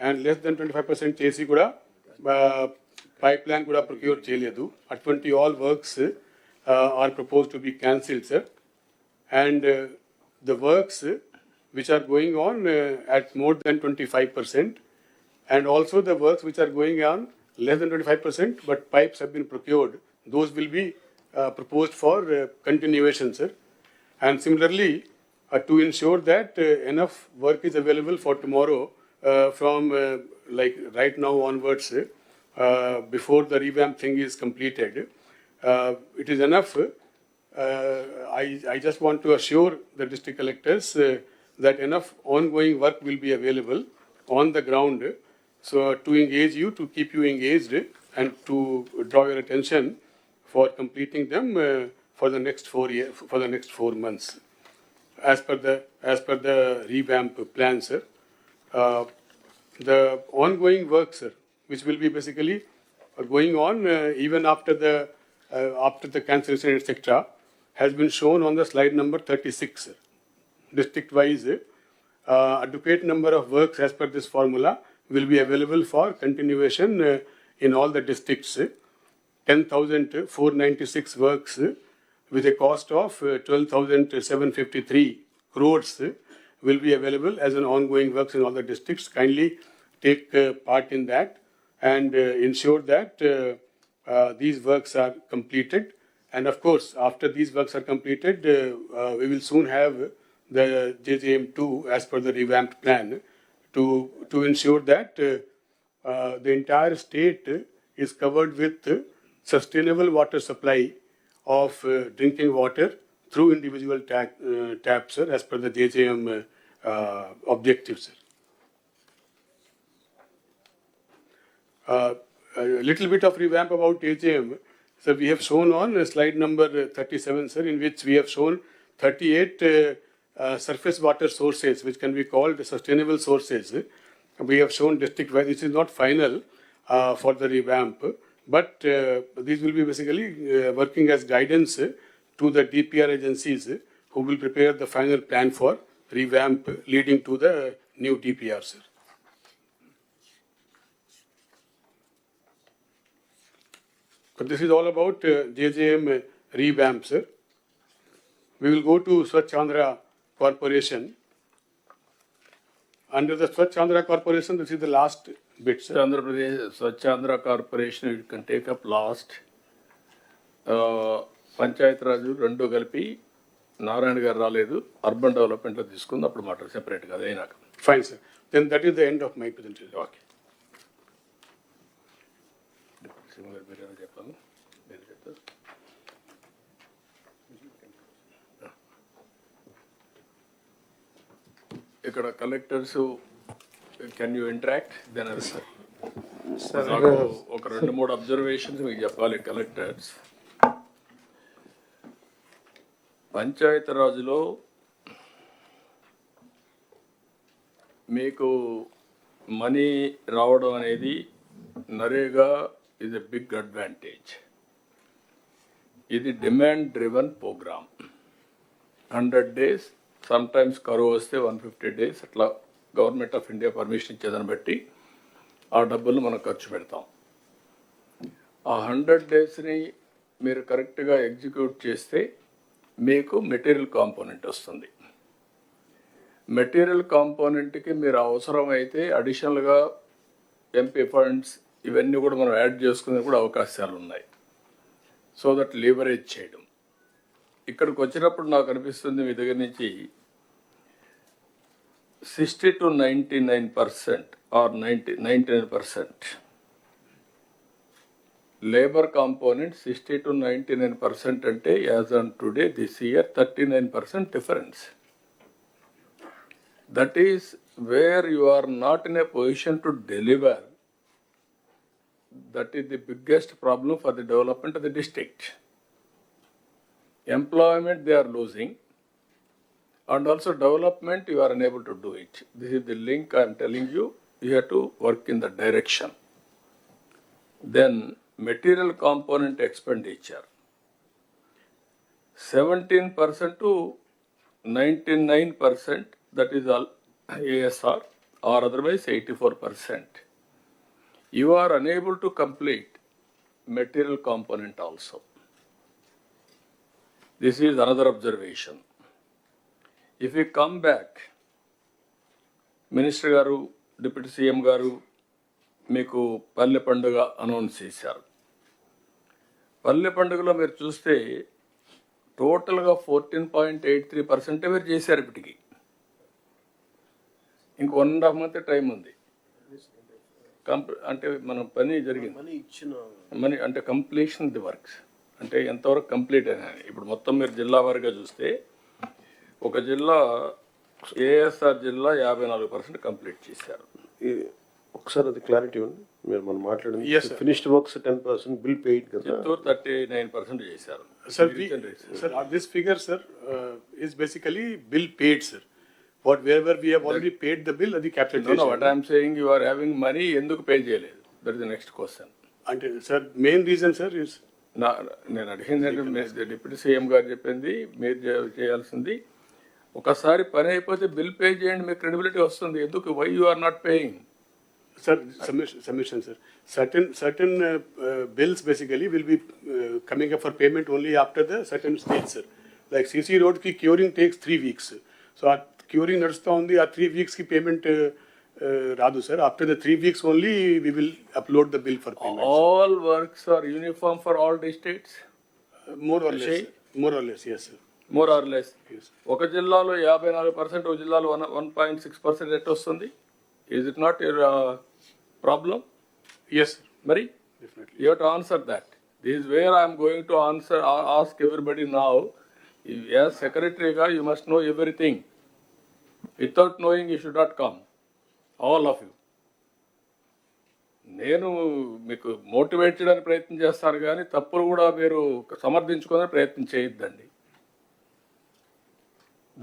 S4: and less than 25% చేసి కూడా pipeline కూడా procure చేయలేదు, అటువంటి all works are proposed to be cancelled, sir. And the works which are going on at more than 25% and also the works which are going on less than 25% but pipes have been procured, those will be proposed for continuation, sir. And similarly, to ensure that enough work is available for tomorrow from like right now onwards, before the revamp thing is completed, it is enough. I just want to assure the district collectors that enough ongoing work will be available on the ground, so to engage you, to keep you engaged and to draw your attention for completing them for the next 4 months, as per the revamp plan, sir. The ongoing work, sir, which will be basically going on even after the cancellation, etc., has been shown on the slide number 36, sir. District-wise, adequate number of works as per this formula will be available for continuation in all the districts. 10,496 works with a cost of 12,753 crores will be available as an ongoing works in all the districts. Kindly take part in that and ensure that these works are completed. And of course, after these works are completed, we will soon have the JJM2 as per the revamped plan to ensure that the entire state is covered with sustainable water supply of drinking water through individual taps, sir, as per the JJM objectives, sir. A little bit of revamp about JJM. So we have shown on slide number 37, sir, in which we have shown 38 surface water sources which can be called sustainable sources. We have shown district-wise. This is not final for the revamp, but these will be basically working as guidance to the DPR agencies who will prepare the final plan for revamp leading to the new DPR, sir. So this is all about JJM revamp, sir. We will go to Swachh Andhra Corporation. Under the Swachh Andhra Corporation, this is the last bit, sir.
S3: Andhra Pradesh, Swachh Andhra Corporation, you can take up last. Panchayat రాజు రెండు కలిపి నారాయణ గారు రాలేదు, urban డెవలప్మెంట్లో తీసుకుంది, అప్పుడు మాట సెపరేట్గా అది అయినాక.
S4: Fine, sir. Then that is the end of my presentation.
S3: Okay. చెప్పాను మీరు చెప్తారు. ఇక్కడ collectors can you interact then నాకు ఒక 2-3 అబ్జర్వేషన్స్ మీకు చెప్పాలి. కలెక్టర్స్ పంచాయతీరాజ్లో మీకు మనీ రావడం అనేది NREGA is a big advantage. ఇది demand driven programme. 100 days, sometimes కరువు వస్తే 150 days అట్లా గవర్నమెంట్ ఆఫ్ ఇండియా పర్మిషన్ ఇచ్చేదాన్ని బట్టి ఆ డబ్బులు మనం ఖర్చు పెడతాం. ఆ 100 daysని మీరు కరెక్ట్గా ఎగ్జిక్యూట్ చేస్తే మీకు మెటీరియల్ కాంపోనెంట్ వస్తుంది. మెటీరియల్ కాంపోనెంట్కి మీరు అవసరమైతే అడిషనల్గా ఎంపీ ఫండ్స్ ఇవన్నీ కూడా మనం యాడ్ చేసుకునే కూడా అవకాశాలు ఉన్నాయి. సో దట్ లీవరేజ్ చేయడం. ఇక్కడికి వచ్చినప్పుడు నాకు అనిపిస్తుంది మీ దగ్గర నుంచి 60 to 99% or 99% labour component 60 to 99% అంటే as on today this year 39% difference. That is where you are not in a position to deliver. That is the biggest problem for the development of the district. Employment they are losing, and also development you are unable to do it. This is the link I am telling you. You have to work in that direction. Then material component expenditure 17% to 99%, that is all ASR, or otherwise 84%. You are unable to complete material component also. This is another observation. If we come back, Minister Garu, Deputy CM Garu, మీకు పల్లె పండుగ announce చేశారు. పల్లె పండుగలో మీరు చూస్తే టోటల్గా 14.83% మీరు చేశారు. ఇప్పటికి ఇంక 1.5 month టైం ఉంది. అంటే మనం పని జరిగింది, మనీ అంటే కంప్లీషన్ ది వర్క్స్ అంటే ఎంతవరకు కంప్లీట్ అయినా. ఇప్పుడు మొత్తం మీరు జిల్లా వారిగా చూస్తే ఒక జిల్లా ఏఎస్ఆర్ జిల్లా 54% కంప్లీట్ చేశారు.
S8: ఒకసారి అది క్లారిటీ ఉంది. మీరు మనం మాట్లాడింది ఫినిష్డ్ వర్క్స్ 10%, బిల్ పెయిడ్ కదా,
S3: చిత్తూరు 39% చేశారు.
S4: Sir, this figure, sir, is basically bill paid, sir. Wherever we have already paid the bill, అది capitalization.
S3: No, what I am saying, you are having money, ఎందుకు pay చేయలేదు? That is the next question.
S4: అంటే sir main reason sir is
S3: నేను అడిగిందంటే deputy CM గారు చెప్పింది మీరు చేయాల్సింది, ఒకసారి పని అయిపోతే బిల్ పే చేయండి, మీకు క్రెడిబిలిటీ వస్తుంది. ఎందుకు why you are not paying?
S4: Sir, submission, sir. Certain bills basically will be coming up for payment only after the certain stage, sir. Like CC road ki curing takes 3 weeks. So our curing నడుస్తూ ఉంది, ఆ 3 weeks ki payment రాదు, sir. After the 3 weeks only we will upload the bill for payment.
S3: All works are uniform for all districts?
S4: More or less, yes, sir.
S3: More or less.
S4: Yes.
S3: ఒక జిల్లాలో 54%, ఒక జిల్లాలో 1.6% rate వస్తుంది. Is it not your problem?
S4: Yes, sir.
S3: Mari?
S4: Definitely.
S3: You have to answer that. This is where I am going to ask everybody now. As secretary, you must know everything. Without knowing, you should not come. All of you. నేను మీకు motivate చేయడానికి ప్రయత్నం చేస్తాను కానీ తప్పులు కూడా మీరు సమర్థించుకోవడానికి ప్రయత్నం చేయొద్దండి.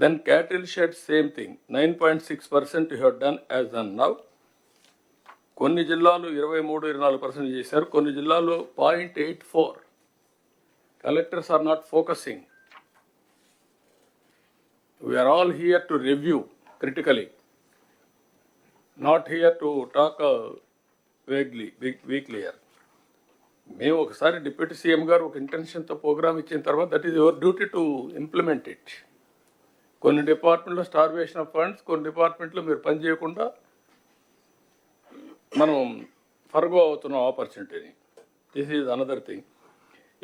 S3: Then cattle shed, same thing. 9.6% you have done as on now. కొన్ని జిల్లాలు 23-24% చేశారు, కొన్ని జిల్లాలు 0.84. Collectors are not focusing. We are all here to review critically, not here to talk vaguely, weakly here. మేము ఒకసారి డిప్యూటీ సీఎం గారు ఒక ఇంటెన్షన్తో programme ఇచ్చిన తర్వాత that is your duty to implement it. కొన్ని డిపార్ట్మెంట్లో స్టార్వేషన్ ఆఫ్ ఫండ్స్, కొన్ని డిపార్ట్మెంట్లో మీరు పని చేయకుండా మనం ఫర్గో అవుతున్నాం ఆపర్చునిటీని. This is another thing.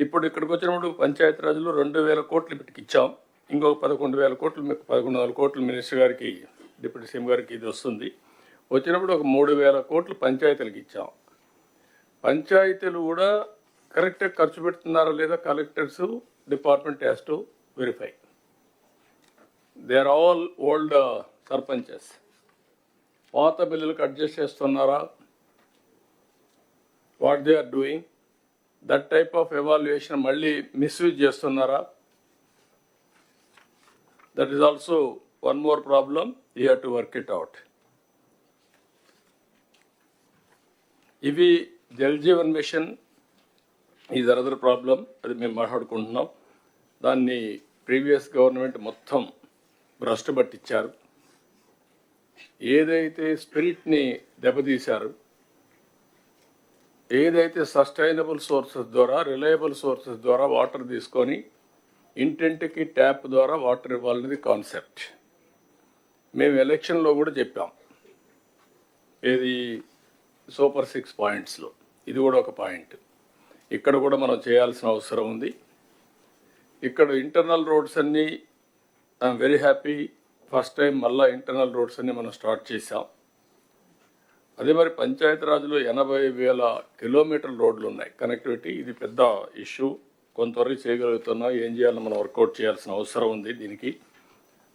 S3: ఇప్పుడు ఇక్కడికి వచ్చినప్పుడు పంచాయతీరాజ్లో 2,000 కోట్లు ఇప్పటికి ఇచ్చాం. ఇంకొక 11,000 కోట్లు, 11,000 కోట్లు మినిస్టర్ గారికి, డిప్యూటీ సీఎం గారికి ఇది వస్తుంది. వచ్చినప్పుడు ఒక 3,000 కోట్లు పంచాయతీలకు ఇచ్చాం. పంచాయతీలు కూడా కరెక్ట్గా ఖర్చు పెడుతున్నారా లేదా collectors department has to verify. They are all old sarpanches పాత బిల్లులకు అడ్జస్ట్ చేస్తున్నారా, what they are doing, that type of evaluation మళ్ళీ మిస్యూజ్ చేస్తున్నారా? That is also one more problem, you have to work it out. ఇవి Jal Jeevan mission is another problem, అది మేము మాట్లాడుకుంటున్నాం. దాన్ని ప్రీవియస్ గవర్నమెంట్ మొత్తం భ్రష్టు పట్టించారు. ఏదైతే స్పిరిట్ని దెబ్బతీశారు, ఏదైతే సస్టైనబుల్ సోర్సెస్ ద్వారా, రిలయబుల్ సోర్సెస్ ద్వారా వాటర్ తీసుకొని ఇంటింటికి ట్యాప్ ద్వారా వాటర్ ఇవ్వాలనేది కాన్సెప్ట్. మేము ఎలక్షన్లో కూడా చెప్పాం, ఏది సూపర్ 6 పాయింట్స్లో ఇది కూడా ఒక పాయింట్. ఇక్కడ కూడా మనం చేయాల్సిన అవసరం ఉంది. ఇక్కడ ఇంటర్నల్ రోడ్స్ అన్నీ I'm very happy, first time మళ్ళీ ఇంటర్నల్ రోడ్స్ అన్నీ మనం స్టార్ట్ చేసాం. అదే మరి పంచాయతీరాజ్లో 80,000 కిలోమీటర్ల రోడ్లు ఉన్నాయి కనెక్టివిటీ. ఇది పెద్ద ఇష్యూ, కొంతవరకు చేయగలుగుతున్నాం. ఏం చేయాలో మనం వర్కౌట్ చేయాల్సిన అవసరం ఉంది. దీనికి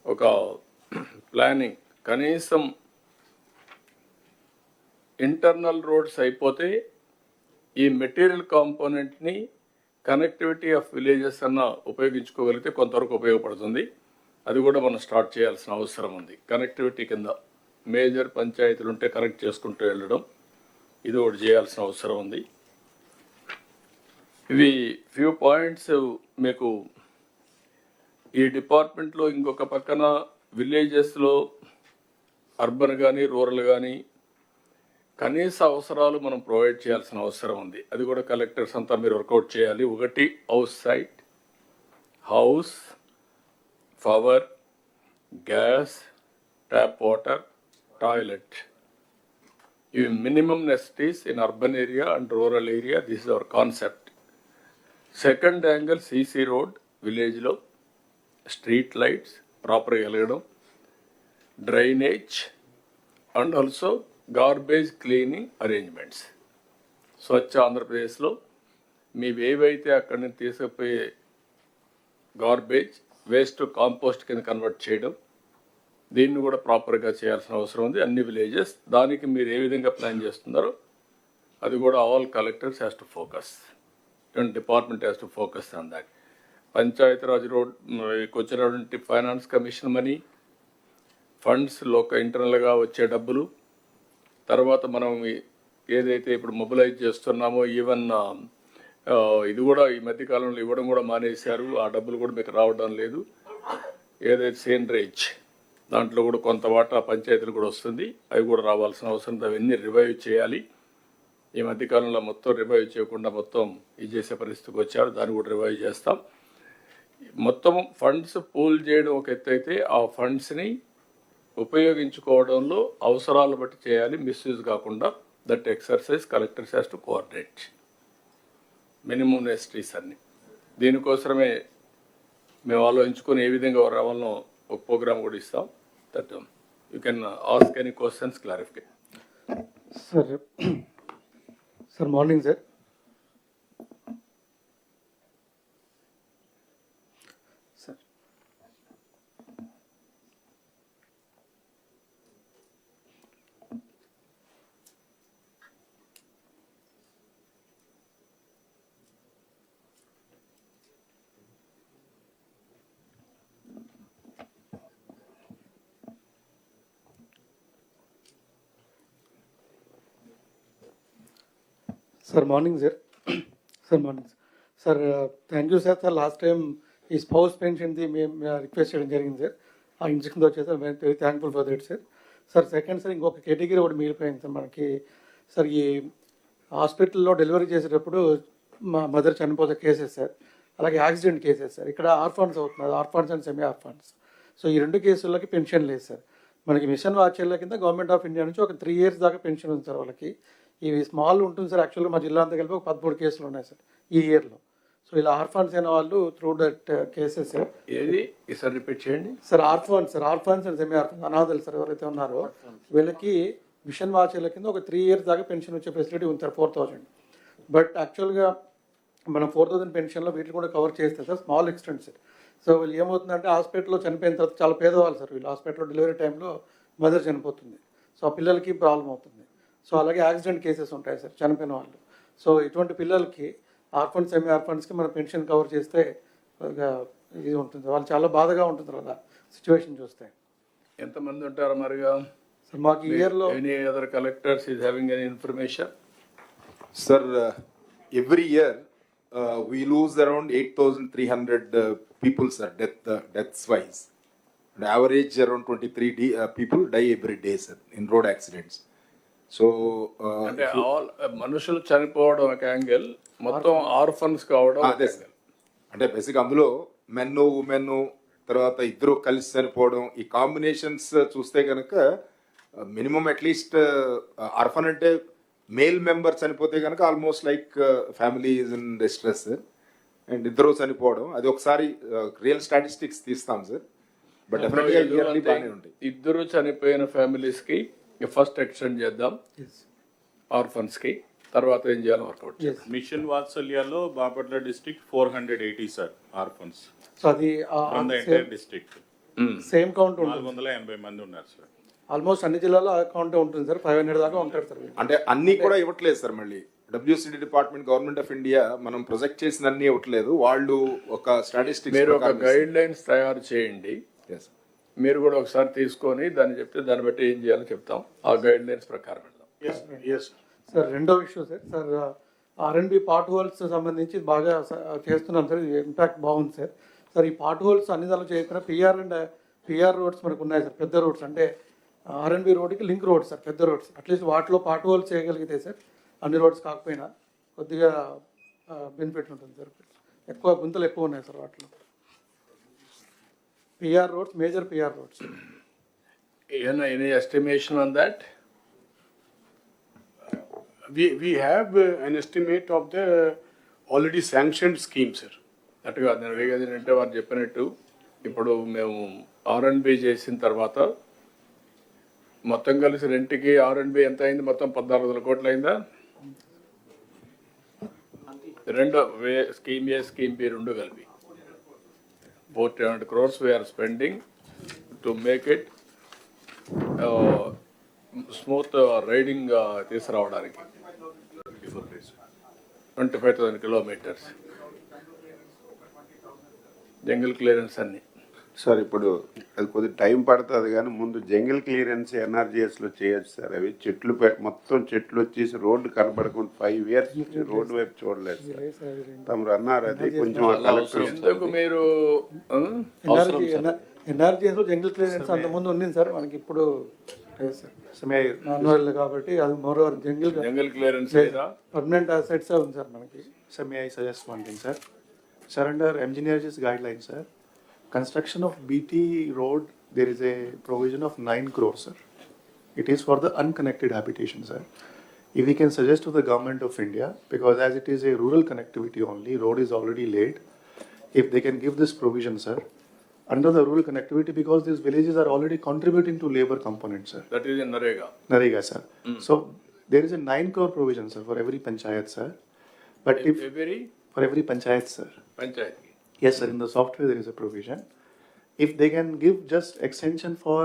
S3: ఒక ప్లానింగ్, కనీసం ఇంటర్నల్ రోడ్స్ అయిపోతే ఈ మెటీరియల్ కాంపోనెంట్ని కనెక్టివిటీ ఆఫ్ విలేజెస్ అన్న ఉపయోగించుకోగలిగితే కొంతవరకు ఉపయోగపడుతుంది. అది కూడా మనం స్టార్ట్ చేయాల్సిన అవసరం ఉంది. కనెక్టివిటీ కింద మేజర్ పంచాయతీలు ఉంటే కనెక్ట్ చేసుకుంటూ వెళ్ళడం, ఇది ఒకటి చేయాల్సిన అవసరం ఉంది. ఇవి ఫ్యూ పాయింట్స్ మీకు ఈ డిపార్ట్మెంట్లో. ఇంకొక పక్కన విలేజెస్లో అర్బన్ కానీ రూరల్ కానీ కనీస అవసరాలు మనం ప్రొవైడ్ చేయాల్సిన అవసరం ఉంది. అది కూడా కలెక్టర్స్ అంతా మీరు వర్కౌట్ చేయాలి. ఒకటి house site, house, power, gas, tap water, toilet. ఇవి minimum necessities in urban area and rural area. This is our concept. Second angle CC road విలేజ్లో, స్ట్రీట్ లైట్స్ ప్రాపర్గా వెలగడం, drainage and also garbage cleaning arrangements. Swachh ఆంధ్రప్రదేశ్లో మీవేవైతే అక్కడి నుంచి తీసుకుపోయే garbage waste compost కింద కన్వర్ట్ చేయడం, దీన్ని కూడా ప్రాపర్గా చేయాల్సిన అవసరం ఉంది అన్ని విలేజెస్. దానికి మీరు ఏ విధంగా ప్లాన్ చేస్తున్నారో అది కూడా all collectors has to focus, department has to focus on that. Panchayati Raj road వచ్చినటువంటి ఫైనాన్స్ కమిషన్ మనీ, ఫండ్స్ ఇంటర్నల్గా వచ్చే డబ్బులు, తర్వాత మనం ఏదైతే ఇప్పుడు మొబిలైజ్ చేస్తున్నామో, ఈవెన్ ఇది కూడా ఈ మధ్యకాలంలో ఇవ్వడం కూడా మానేశారు. ఆ డబ్బులు కూడా మీకు రావడం లేదు. ఏదైతే సేంద్రేజ్ దాంట్లో కూడా కొంత వాటా పంచాయతీలు కూడా వస్తుంది, అవి కూడా రావాల్సిన అవసరం. అవన్నీ రివైవ్ చేయాలి. ఈ మధ్యకాలంలో మొత్తం రివైవ్ చేయకుండా మొత్తం ఇది చేసే పరిస్థితికి వచ్చారు. దాన్ని కూడా రివైవ్ చేస్తాం. మొత్తం ఫండ్స్ పూల్ చేయడం ఒక ఎత్తు అయితే, ఆ ఫండ్స్ని ఉపయోగించుకోవడంలో అవసరాలు బట్టి చేయాలి, మిస్యూజ్ కాకుండా. That exercise collectors has to coordinate. Minimum నెసిటీస్ అన్ని దీనికోసమే మేము ఆలోచించుకొని ఏ విధంగా రావాలనో ఒక ప్రోగ్రామ్ కూడా ఇస్తాం. That you can ask any questions, clarification.
S9: Sir morning sir. Sir morning sir. Sir morning sir. Thank you sir. Sir last time ఈ స్పౌస్ పెన్షన్ది మేము రిక్వెస్ట్ చేయడం జరిగింది సార్. ఆ ఇన్స్ట్రక్షన్తో వచ్చేసి sir very thankful for that sir. Sir second sir ఇంకొక category ఒకటి మిగిలిపోయింది sir మనకి. సార్ ఈ హాస్పిటల్లో డెలివరీ చేసేటప్పుడు మా మదర్ చనిపోతే కేసెస్ సార్, అలాగే యాక్సిడెంట్ కేసెస్ సార్. ఇక్కడ ఆర్ఫాన్స్ అవుతున్నారు, orphans and semi orphans. So ఈ రెండు కేసుల్లోకి పెన్షన్ లేదు సార్. మనకి మిషన్ వాచర్ల కింద గవర్నమెంట్ ఆఫ్ ఇండియా నుంచి ఒక 3 years దాకా పెన్షన్ ఉంది సార్ వాళ్ళకి. ఇవి స్మాల్ ఉంటుంది సార్. యాక్చువల్గా మా జిల్లా అంతా కలిపి ఒక 13 కేసులు ఉన్నాయి సార్ ఈ ఇయర్లో. సో ఇలా ఆర్ఫాన్స్ అయిన వాళ్ళు త్రూ దట్ కేసెస్ సార్.
S3: ఏది ఈసారి రిపీట్ చేయండి
S9: sir. Orphans sir, orphans and semi orphans అనాథలు సార్ ఎవరైతే ఉన్నారో వీళ్ళకి మిషన్ వాచర్ల కింద ఒక 3 years దాకా పెన్షన్ వచ్చే ఫెసిలిటీ ఉంది సార్, 4,000. బట్ యాక్చువల్గా మనం 4,000 పెన్షన్లో వీటిని కూడా కవర్ చేస్తే sir small extent sir. So వీళ్ళు ఏమవుతుందంటే హాస్పిటల్లో చనిపోయిన తర్వాత చాలా పేదవాళ్ళు సార్ వీళ్ళు, హాస్పిటల్లో డెలివరీ టైంలో మదర్ చనిపోతుంది, సో ఆ పిల్లలకి ప్రాబ్లం అవుతుంది. సో అలాగే యాక్సిడెంట్ కేసెస్ ఉంటాయి సార్ చనిపోయిన వాళ్ళు. సో ఇటువంటి పిల్లలకి ఆర్ఫన్స్ సెమీ ఆర్ఫన్స్కి మనం పెన్షన్ కవర్ చేస్తే ఇది ఉంటుంది, వాళ్ళు చాలా బాధగా ఉంటుంది అలా సిచ్యువేషన్ చూస్తే.
S3: ఎంతమంది ఉంటారు మరిగా?
S9: సార్ మాకు ఇయర్లో
S3: any other collectors is having any information?
S10: Sir, every year we lose around 8,300 people, sir, deaths wise. On average, around 23 people die every day, sir, in road accidents. So,
S3: అంటే all మనుషులు చనిపోవడం ఒక angle, మొత్తం orphans కావడం
S10: అదే sir. అంటే basic అందులో men women తర్వాత ఇద్దరు కలిసి చనిపోవడం, ఈ కాంబినేషన్స్ చూస్తే కనుక మినిమం అట్లీస్ట్ ఆర్ఫన్ అంటే మేల్ మెంబర్ చనిపోతే కనుక almost like family is in distress, and ఇద్దరు చనిపోవడం అది ఒకసారి రియల్ స్టాటిస్టిక్స్ తీస్తాం సార్. బట్ డెఫినెట్గా ఇయర్లీ బాగానే ఉంటాయి.
S3: ఇద్దరు చనిపోయిన ఫ్యామిలీస్కి ఫస్ట్ ఎక్స్టెండ్ చేద్దాం, ఆర్ఫన్స్కి తర్వాత ఏం చేయాలి వర్కౌట్.
S11: మిషన్ వాత్సల్యాలో Bapatla district 480 sir orphans.
S9: So అది
S11: డిస్ట్రిక్ట్
S9: సేమ్ కౌంట్ ఉంటుంది,
S11: 480 మంది ఉన్నారు సార్.
S9: ఆల్మోస్ట్ అన్ని జిల్లాలో అకౌంట్ ఉంటుంది సార్, 500 దాకా ఉంటారు సార్.
S10: అంటే అన్ని కూడా ఇవ్వట్లేదు సార్. మళ్ళీ WCD department, government of India మనం ప్రొజెక్ట్ చేసిన అన్ని ఇవ్వట్లేదు. వాళ్ళు ఒక స్టాటిస్టిక్స్
S3: మీరు ఒక గైడ్ లైన్స్ తయారు చేయండి, మీరు కూడా ఒకసారి తీసుకొని దాన్ని చెప్తే దాన్ని బట్టి ఏం చేయాలో చెప్తాం, ఆ గైడ్ లైన్స్ ప్రకారం వెళ్దాం.
S9: సార్ రెండో విషయం సార్ R&B పార్ట్ హోల్స్ సంబంధించి బాగా చేస్తున్నాం సార్, ఇంపాక్ట్ బాగుంది సార్. సార్ ఈ పార్ట్ హోల్స్ అన్ని దానిలో చేయకుండా PR రోడ్స్ మనకు ఉన్నాయి సార్, పెద్ద రోడ్స్ అంటే R&B రోడ్కి లింక్ రోడ్స్ సార్, పెద్ద రోడ్స్. అట్లీస్ట్ వాటిలో పార్ట్ హోల్స్ చేయగలిగితే సార్, అన్ని రోడ్స్ కాకపోయినా కొద్దిగా బెనిఫిట్ ఉంటుంది సార్. ఎక్కువ గుంతలు ఎక్కువ ఉన్నాయి సార్ వాటిలో. PR roads, major PR roads.
S3: Any estimation on that?
S4: We have an estimate of the already sanctioned scheme, sir.
S3: అట్టుగా నేను వేగేదంటే వారు చెప్పినట్టు ఇప్పుడు మేము R&B చేసిన తర్వాత మొత్తం కలిసి రెంట్కి R&B ఎంత అయింది? మొత్తం 14,000 కోట్లు అయిందా? రెండో స్కీమ్ ఏ స్కీమ్ బి రెండు కలిపి 400 crores we are spending to make it smooth riding తీసుకురావడానికి 25,000 kilometers జంగిల్ క్లియరెన్స్ అన్ని.
S5: సార్ ఇప్పుడు అది కొద్దిగా టైం పడుతుంది కానీ ముందు జంగిల్ క్లియరెన్స్ NRGSలో చేయొచ్చు సార్. అవి చెట్లు మొత్తం చెట్లు వచ్చేసి రోడ్డు కనబడకుండా 5 years రోడ్డు వైపు చూడలేదు సార్. తమరు అన్నారు అది కొంచెం
S3: ఎందుకు మీరు
S9: NRGSలో జంగిల్ క్లియరెన్స్ అంతకుముందు ఉంది సార్, మనకి ఇప్పుడు కాబట్టి అది moreover
S3: jungle clearance
S9: permanent assets ఉంది సార్ మనకి.
S12: So may I suggest one thing, sir? Sir, under engineers' guidelines, sir, construction of BT road, there is a provision of 9 crores, sir. It is for the unconnected habitation, sir. If we can suggest to the government of India, because as it is a rural connectivity only, road is already laid, if they can give this provision, sir, under the rural connectivity, because these villages are already contributing to labor component, sir.
S3: That is in Narega.
S12: Narega, sir. So there is a 9 crore provision, sir, for every panchayat, sir. But if for every panchayat, sir.
S3: Panchayat.
S12: Yes, sir. In the software there is a provision. If they can give just extension for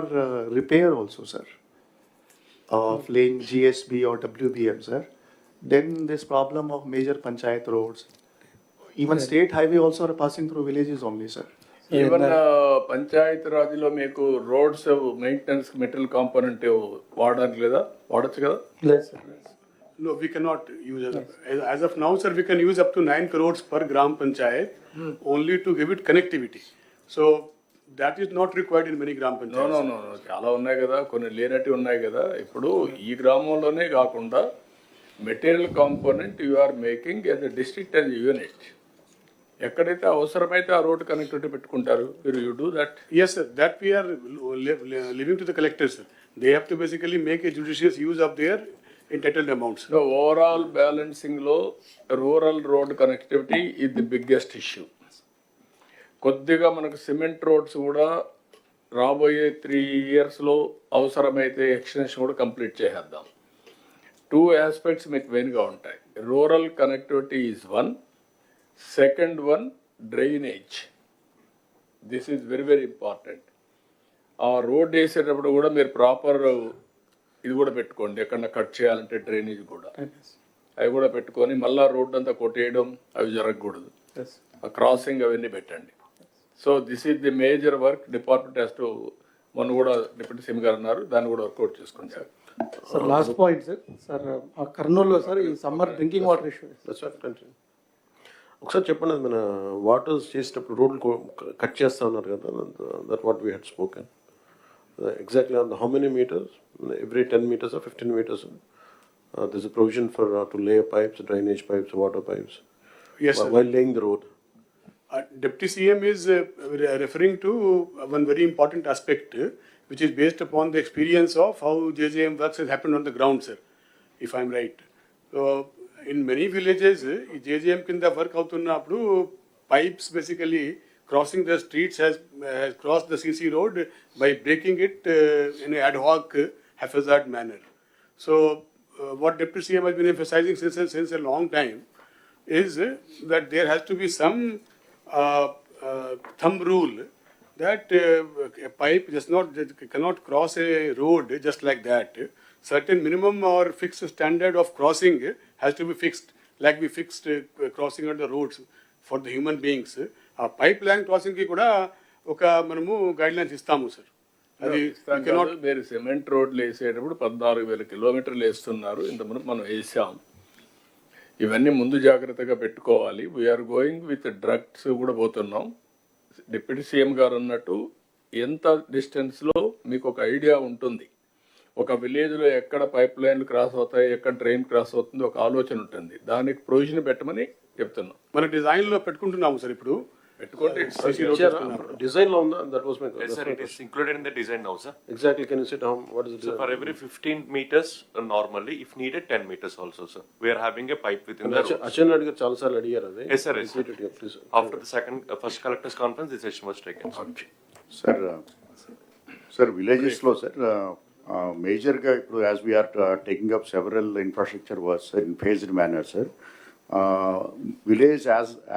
S12: repair also, sir, of laying GSB or WBM, sir, then this problem of major panchayat roads, even state highway also are passing through villages only, sir.
S3: Even panchayat రాజ్లో మీకు roads maintenance material component వాడడానికి లేదా? వాడచ్చు కదా?
S9: లేదు sir.
S4: No, we cannot use as of now, sir. We can use up to 9 crores per gram panchayat only to give it connectivity. So that is not required in many gram panchayats.
S3: No. చాలా ఉన్నాయి కదా, కొన్ని లేనట్టు ఉన్నాయి కదా. ఇప్పుడు ఈ గ్రామంలోనే కాకుండా material component you are making as a district and unit. ఎక్కడైతే అవసరమైతే ఆ రోడ్ కనెక్టివిటీ పెట్టుకుంటారు. You do that?
S4: Yes, sir. That we are leaving to the collectors, sir. They have to basically make a judicious use of their entitled amounts.
S3: So overall balancing లో rural road connectivity is the biggest issue. కొద్దిగా మనకు cement roads కూడా రాబోయే 3 yearsలో అవసరమైతే extension కూడా complete చేసేద్దాం. 2 aspects మీకు మెయిన్గా ఉంటాయి. Rural connectivity is one, second one drainage. This is very very important. ఆ రోడ్ వేసేటప్పుడు కూడా మీరు ప్రాపర్ ఇది కూడా పెట్టుకోండి, ఎక్కడన్నా కట్ చేయాలంటే డ్రైనేజ్ కూడా అవి కూడా పెట్టుకొని మళ్ళీ రోడ్ అంతా కొట్టేయడం అవి జరగకూడదు. ఆ క్రాసింగ్ అవన్నీ పెట్టండి. So this is the major work department has to, మొన్న కూడా డిప్యూటీ సీఎం గారు అన్నారు, దాన్ని కూడా వర్కౌట్ చేసుకోండి sir.
S9: Sir last point sir కర్నూలులో సార్ ఈ సమ్మర్ డ్రింకింగ్ వాటర్ ఇష్యూ
S8: ఒకసారి చెప్పండి, అది మన వాటర్ చేసేటప్పుడు రోడ్లు కట్ చేస్తా ఉన్నారు కదా, that what we had spoken exactly on how many metres, every 10 meters or 15 meters there's a provision for to lay pipes, drainage pipes, water pipes.
S4: Yes, sir.
S8: While laying the road.
S4: Deputy CM is referring to one very important aspect, which is based upon the experience of how JJM works has happened on the ground, sir, if I'm right. So, in many villages, JJM kinda work avutunnappudu pipes basically crossing the streets has crossed the CC road by breaking it in an ad hoc haphazard manner. So, what Deputy CM has been emphasizing since a long time is that there has to be some thumb rule that a pipe cannot cross a road just like that. Certain minimum or fixed standard of crossing has to be fixed, like we fixed crossing on the roads for the human beings. A pipeline crossing ki kuda oka manamu guidelines istamu, sir. అది
S3: మీరు cement రోడ్లు వేసేటప్పుడు 14,000 kilometers వేస్తున్నారు, ఇంతకుముందు మనం వేసాం. ఇవన్నీ ముందు జాగ్రత్తగా పెట్టుకోవాలి. వీఆర్ గోయింగ్ విత్ డ్రగ్స్ కూడా పోతున్నాం. డిప్యూటీ సీఎం గారు అన్నట్టు ఎంత డిస్టెన్స్లో మీకు ఒక ఐడియా ఉంటుంది. ఒక విలేజ్లో ఎక్కడ పైప్ లైన్లు క్రాస్ అవుతాయి, ఎక్కడ డ్రైన్ క్రాస్ అవుతుంది, ఒక ఆలోచన ఉంటుంది. దానికి ప్రొవిజన్ పెట్టమని చెప్తున్నాం.
S4: మన డిజైన్లో పెట్టుకుంటున్నాము సార్ ఇప్పుడు.
S8: Design law, that was my question.
S13: Yes, sir, it is included in the design now, sir.
S8: Exactly, can you say what is the design?
S13: So for every 15 meters normally, if needed 10 meters also, sir. We are having a pipe within the road.
S8: Achan Reddy garu chaala saarlu adigaru ade.
S13: Yes, sir. Yes, sir. After the first collectors conference, this decision was taken.
S14: Sir, villages lo sir, major ga ippudu as we are taking up several infrastructure works in phased manner, sir. Village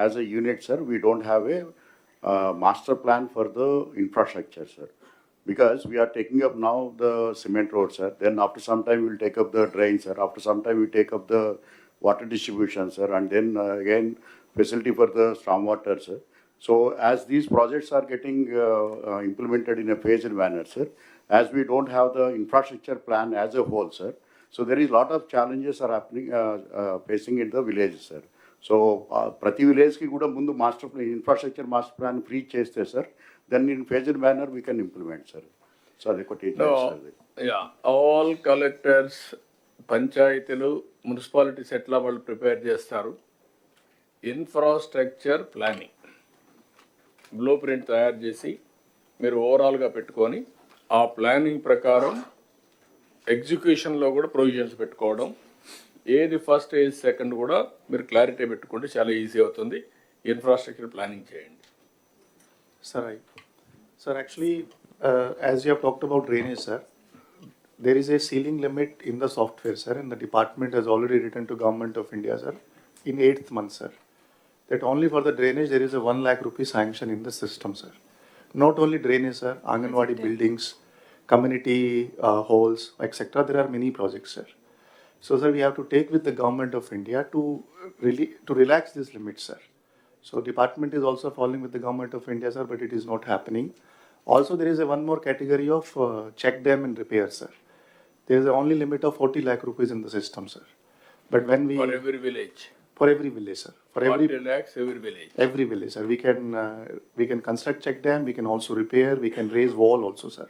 S14: as a unit, sir, we don't have a master plan for the infrastructure, sir, because we are taking up now the cement road, sir. Then after some time we'll take up the drains, sir. After some time we take up the water distribution, sir, and then again facility for the stormwater, sir. So as these projects are getting implemented in a phased manner, sir, as we don't have the infrastructure plan as a whole, sir. So there is a lot of challenges are happening, facing in the villages, sir. So prati village ki kuda mundu master plan, infrastructure master plan free cheste, sir. Then in phased manner we can implement, sir. So adekoti
S3: all collectors, పంచాయతీలు, municipalities ఎట్లా వాళ్ళు prepare చేస్తారు, infrastructure planning blue print తయారు చేసి మీరు ఓవరాల్గా పెట్టుకొని ఆ ప్లానింగ్ ప్రకారం ఎగ్జిక్యూషన్లో కూడా ప్రొవిజన్స్ పెట్టుకోవడం, ఏది ఫస్ట్ ఏది సెకండ్ కూడా మీరు క్లారిటీ పెట్టుకుంటే చాలా ఈజీ అవుతుంది. ఇన్ఫ్రాస్ట్రక్చర్ ప్లానింగ్ చేయండి.
S12: Sir, actually, as you have talked about drainage, sir, there is a ceiling limit in the software, sir, and the department has already written to Government of India, sir, in 8th month, sir, that only for the drainage there is a 1 lakh rupee sanction in the system, sir. Not only drainage, sir, Anganwadi buildings, community halls, etc. There are many projects, sir. So, sir, we have to take with the Government of India to relax this limit, sir. So, department is also following with the Government of India, sir, but it is not happening. Also, there is a one more category of check dam and repair, sir. There is a only limit of 40 lakh rupees in the system, sir. But when we
S3: For every village,
S12: sir, for
S3: 40 lakhs every village.
S12: Every village, sir. We can construct check dam, we can also repair, we can raise wall also, sir.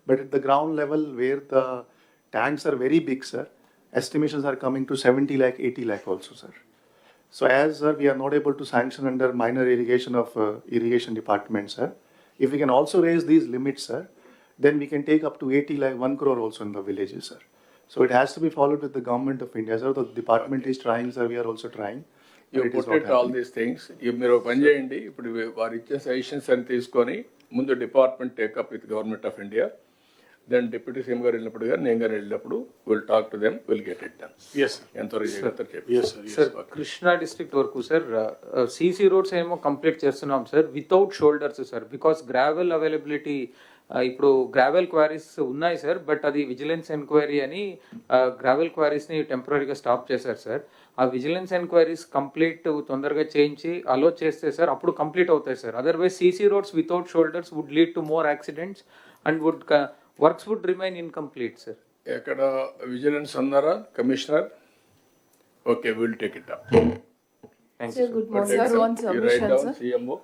S12: But at the ground level where the tanks are very big, sir, estimations are coming to 70 lakh, 80 lakh also, sir. So as we are not able to sanction under minor irrigation of irrigation department, sir, if we can also raise these limits, sir, then we can take up to 80 lakh, 1 crore also in the villages, sir. So it has to be followed with the Government of India, sir. The department is trying, sir, we are also trying.
S3: You put it all these things. మీరు ఒక పని చేయండి, ఇప్పుడు వారు ఇచ్చే suggestions అని తీసుకొని ముందు department take up with government of India. Then deputy CM గారు వెళ్ళినప్పుడు కానీ నేను కానీ వెళ్ళినప్పుడు will talk to them, will get it done.
S4: Yes, sir.
S3: ఎంతవరకు చేయగలుగుతారు చెప్పి.
S4: Yes, sir.
S15: Sir Krishna district వరకు సార్ సీసీ రోడ్స్ ఏమో కంప్లీట్ చేస్తున్నాం sir without shoulders sir, because gravel availability ఇప్పుడు గ్రావెల్ క్వారీస్ ఉన్నాయి సార్, బట్ అది విజిలెన్స్ ఎంక్వైరీ అని గ్రావెల్ క్వారీస్ని టెంపరీగా స్టాప్ చేశారు సార్. ఆ విజిలెన్స్ ఎంక్వైరీస్ కంప్లీట్ తొందరగా చేయించి అలో చేస్తే సార్ అప్పుడు కంప్లీట్ అవుతాయి sir. Otherwise CC roads without shoulders would lead to more accidents and works would remain incomplete sir.
S3: ఎక్కడ విజిలెన్స్ అన్నారా commissioner? Okay, will take it up.
S16: Sir, good morning. Sir, one submission, sir.
S3: CMO,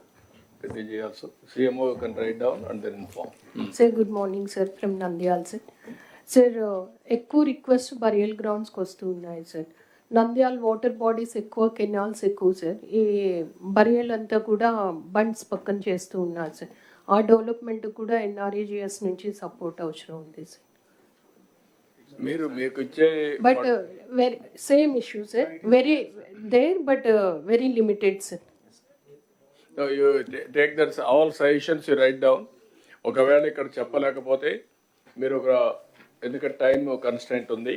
S3: also. CMO can write down and then inform.
S16: Sir, good morning, sir, from Nandyal, sir. Sir, ఎక్కువ request burial గ్రౌండ్స్కి వస్తూ ఉన్నాయి sir. Nandyal water bodies ఎక్కువ, canals ఎక్కువ sir. ఈ burial అంతా కూడా bunds పక్కన చేస్తూ ఉన్నారు సార్. ఆ డెవలప్మెంట్ కూడా NREGS నుంచి సపోర్ట్ అవసరం ఉంది సార్.
S3: మీకు ఇచ్చే
S16: but very same issue sir, very there but very limited sir.
S3: You take that all suggestions you write down. ఒకవేళ ఇక్కడ చెప్పలేకపోతే మీరు ఎందుకంటే టైం కన్స్టెంట్ ఉంది,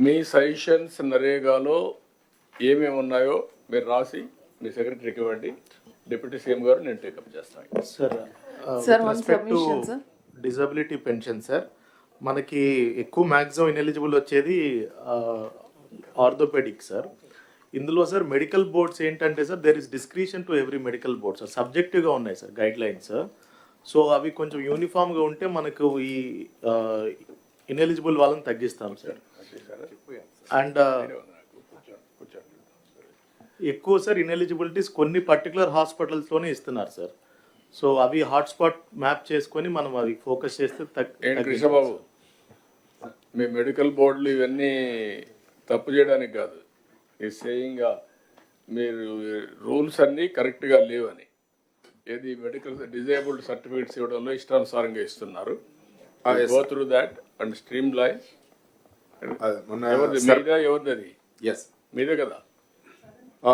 S3: మీ సజెషన్స్ నరేగాలో ఏమేమి ఉన్నాయో మీరు రాసి మీ సెక్రటరీకి ఇవ్వండి. డిప్యూటీ సీఎం గారు నేను టేకప్ చేస్తాను.
S16: Sir one submission sir.
S12: Disability pension sir, మనకి ఎక్కువ మ్యాక్సిమం ఇనెలిజిబుల్ వచ్చేది ఆర్థోపెడిక్ సార్. ఇందులో సార్ మెడికల్ బోర్డ్స్ ఏంటంటే sir there is discretion to every medical board sir, సబ్జెక్టివ్గా ఉన్నాయి సార్ గైడ్ లైన్స్. సో అవి కొంచెం యూనిఫామ్గా ఉంటే మనకు ఈ ఇనెలిజిబుల్ వాళ్ళని తగ్గిస్తాం సార్. అండ్ ఎక్కువ సార్ ఇనెలిజిబిలిటీస్ కొన్ని పర్టికులర్ హాస్పిటల్స్లోనే ఇస్తున్నారు సార్. సో అవి హాట్స్పాట్ మ్యాప్ చేసుకొని మనం అవి ఫోకస్ చేస్తే
S3: కృష్ణబాబు, మీ మెడికల్ బోర్డులు ఇవన్నీ తప్పు చేయడానికి కాదు, ఈ సేయింగ్ మీరు రూల్స్ అన్నీ కరెక్ట్గా లేవని. ఏది మెడికల్ డిజేబుల్డ్ సర్టిఫికేట్స్ ఇవ్వడంలో ఇష్టానుసారంగా ఇస్తున్నారు. Go through that and stream line. ఎవరిది? మీదే కదా.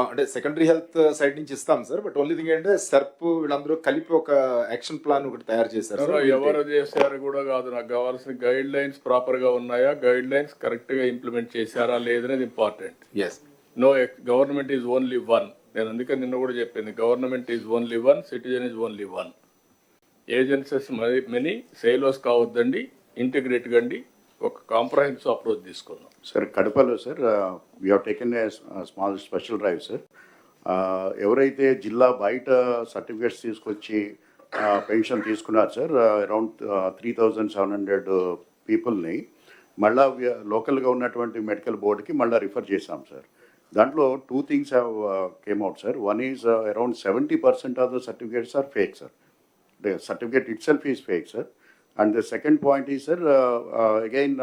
S10: అంటే సెకండరీ హెల్త్ సైడ్ నుంచి ఇస్తాం సార్, బట్ ఓన్లీ థింగ్ ఏంటంటే సర్ప్ వీళ్ళందరూ కలిపి ఒక యాక్షన్ ప్లాన్ ఒకటి తయారు చేశారు.
S3: ఎవరు చేశారు కూడా కాదు, నాకు కావాల్సిన గైడ్ లైన్స్ ప్రాపర్ గా ఉన్నాయా, గైడ్ లైన్స్ కరెక్ట్ గా ఇంప్లిమెంట్ చేశారా లేదనేది important. No government is only one. నేను అందుకని నిన్న కూడా చెప్పింది, government is only one, citizen is only one. Agencies many, silos కావద్దండి, ఇంటిగ్రేట్ కండి, ఒక కాంప్రహెన్సివ్ అప్రోచ్ తీసుకుందాం.
S14: సార్ కడపలో sir we have taken a small special drive sir. ఎవరైతే జిల్లా బయట సర్టిఫికేట్స్ తీసుకొచ్చి పెన్షన్ తీసుకున్నారు సార్, అరౌండ్ 3,700 పీపుల్ని మళ్ళా లోకల్గా ఉన్నటువంటి మెడికల్ బోర్డుకి మళ్ళీ రిఫర్ చేశాం సార్. దాంట్లో 2 things have came out sir. One is around 70% of the certificates are fake sir. The certificate itself is fake sir. And the second point is sir, again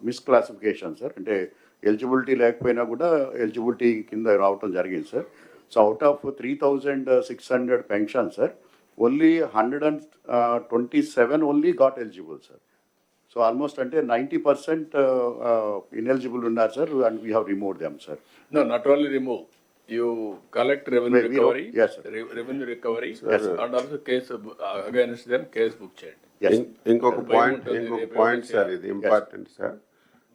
S14: misclassification sir. అంటే eligibility లేకపోయినా కూడా eligibility కింద రావటం జరిగింది sir. So out of 3,600 pension sir, only 127 only got eligible sir. So almost అంటే 90% ineligible ఉన్నారు sir, and we have remove them sir.
S3: No, not only remove. You collect revenue recovery,
S14: yes, sir.
S3: Revenue recovery,
S14: yes,
S3: and also case against them, case book change.
S5: ఇంకొక point sir, ఇది important sir.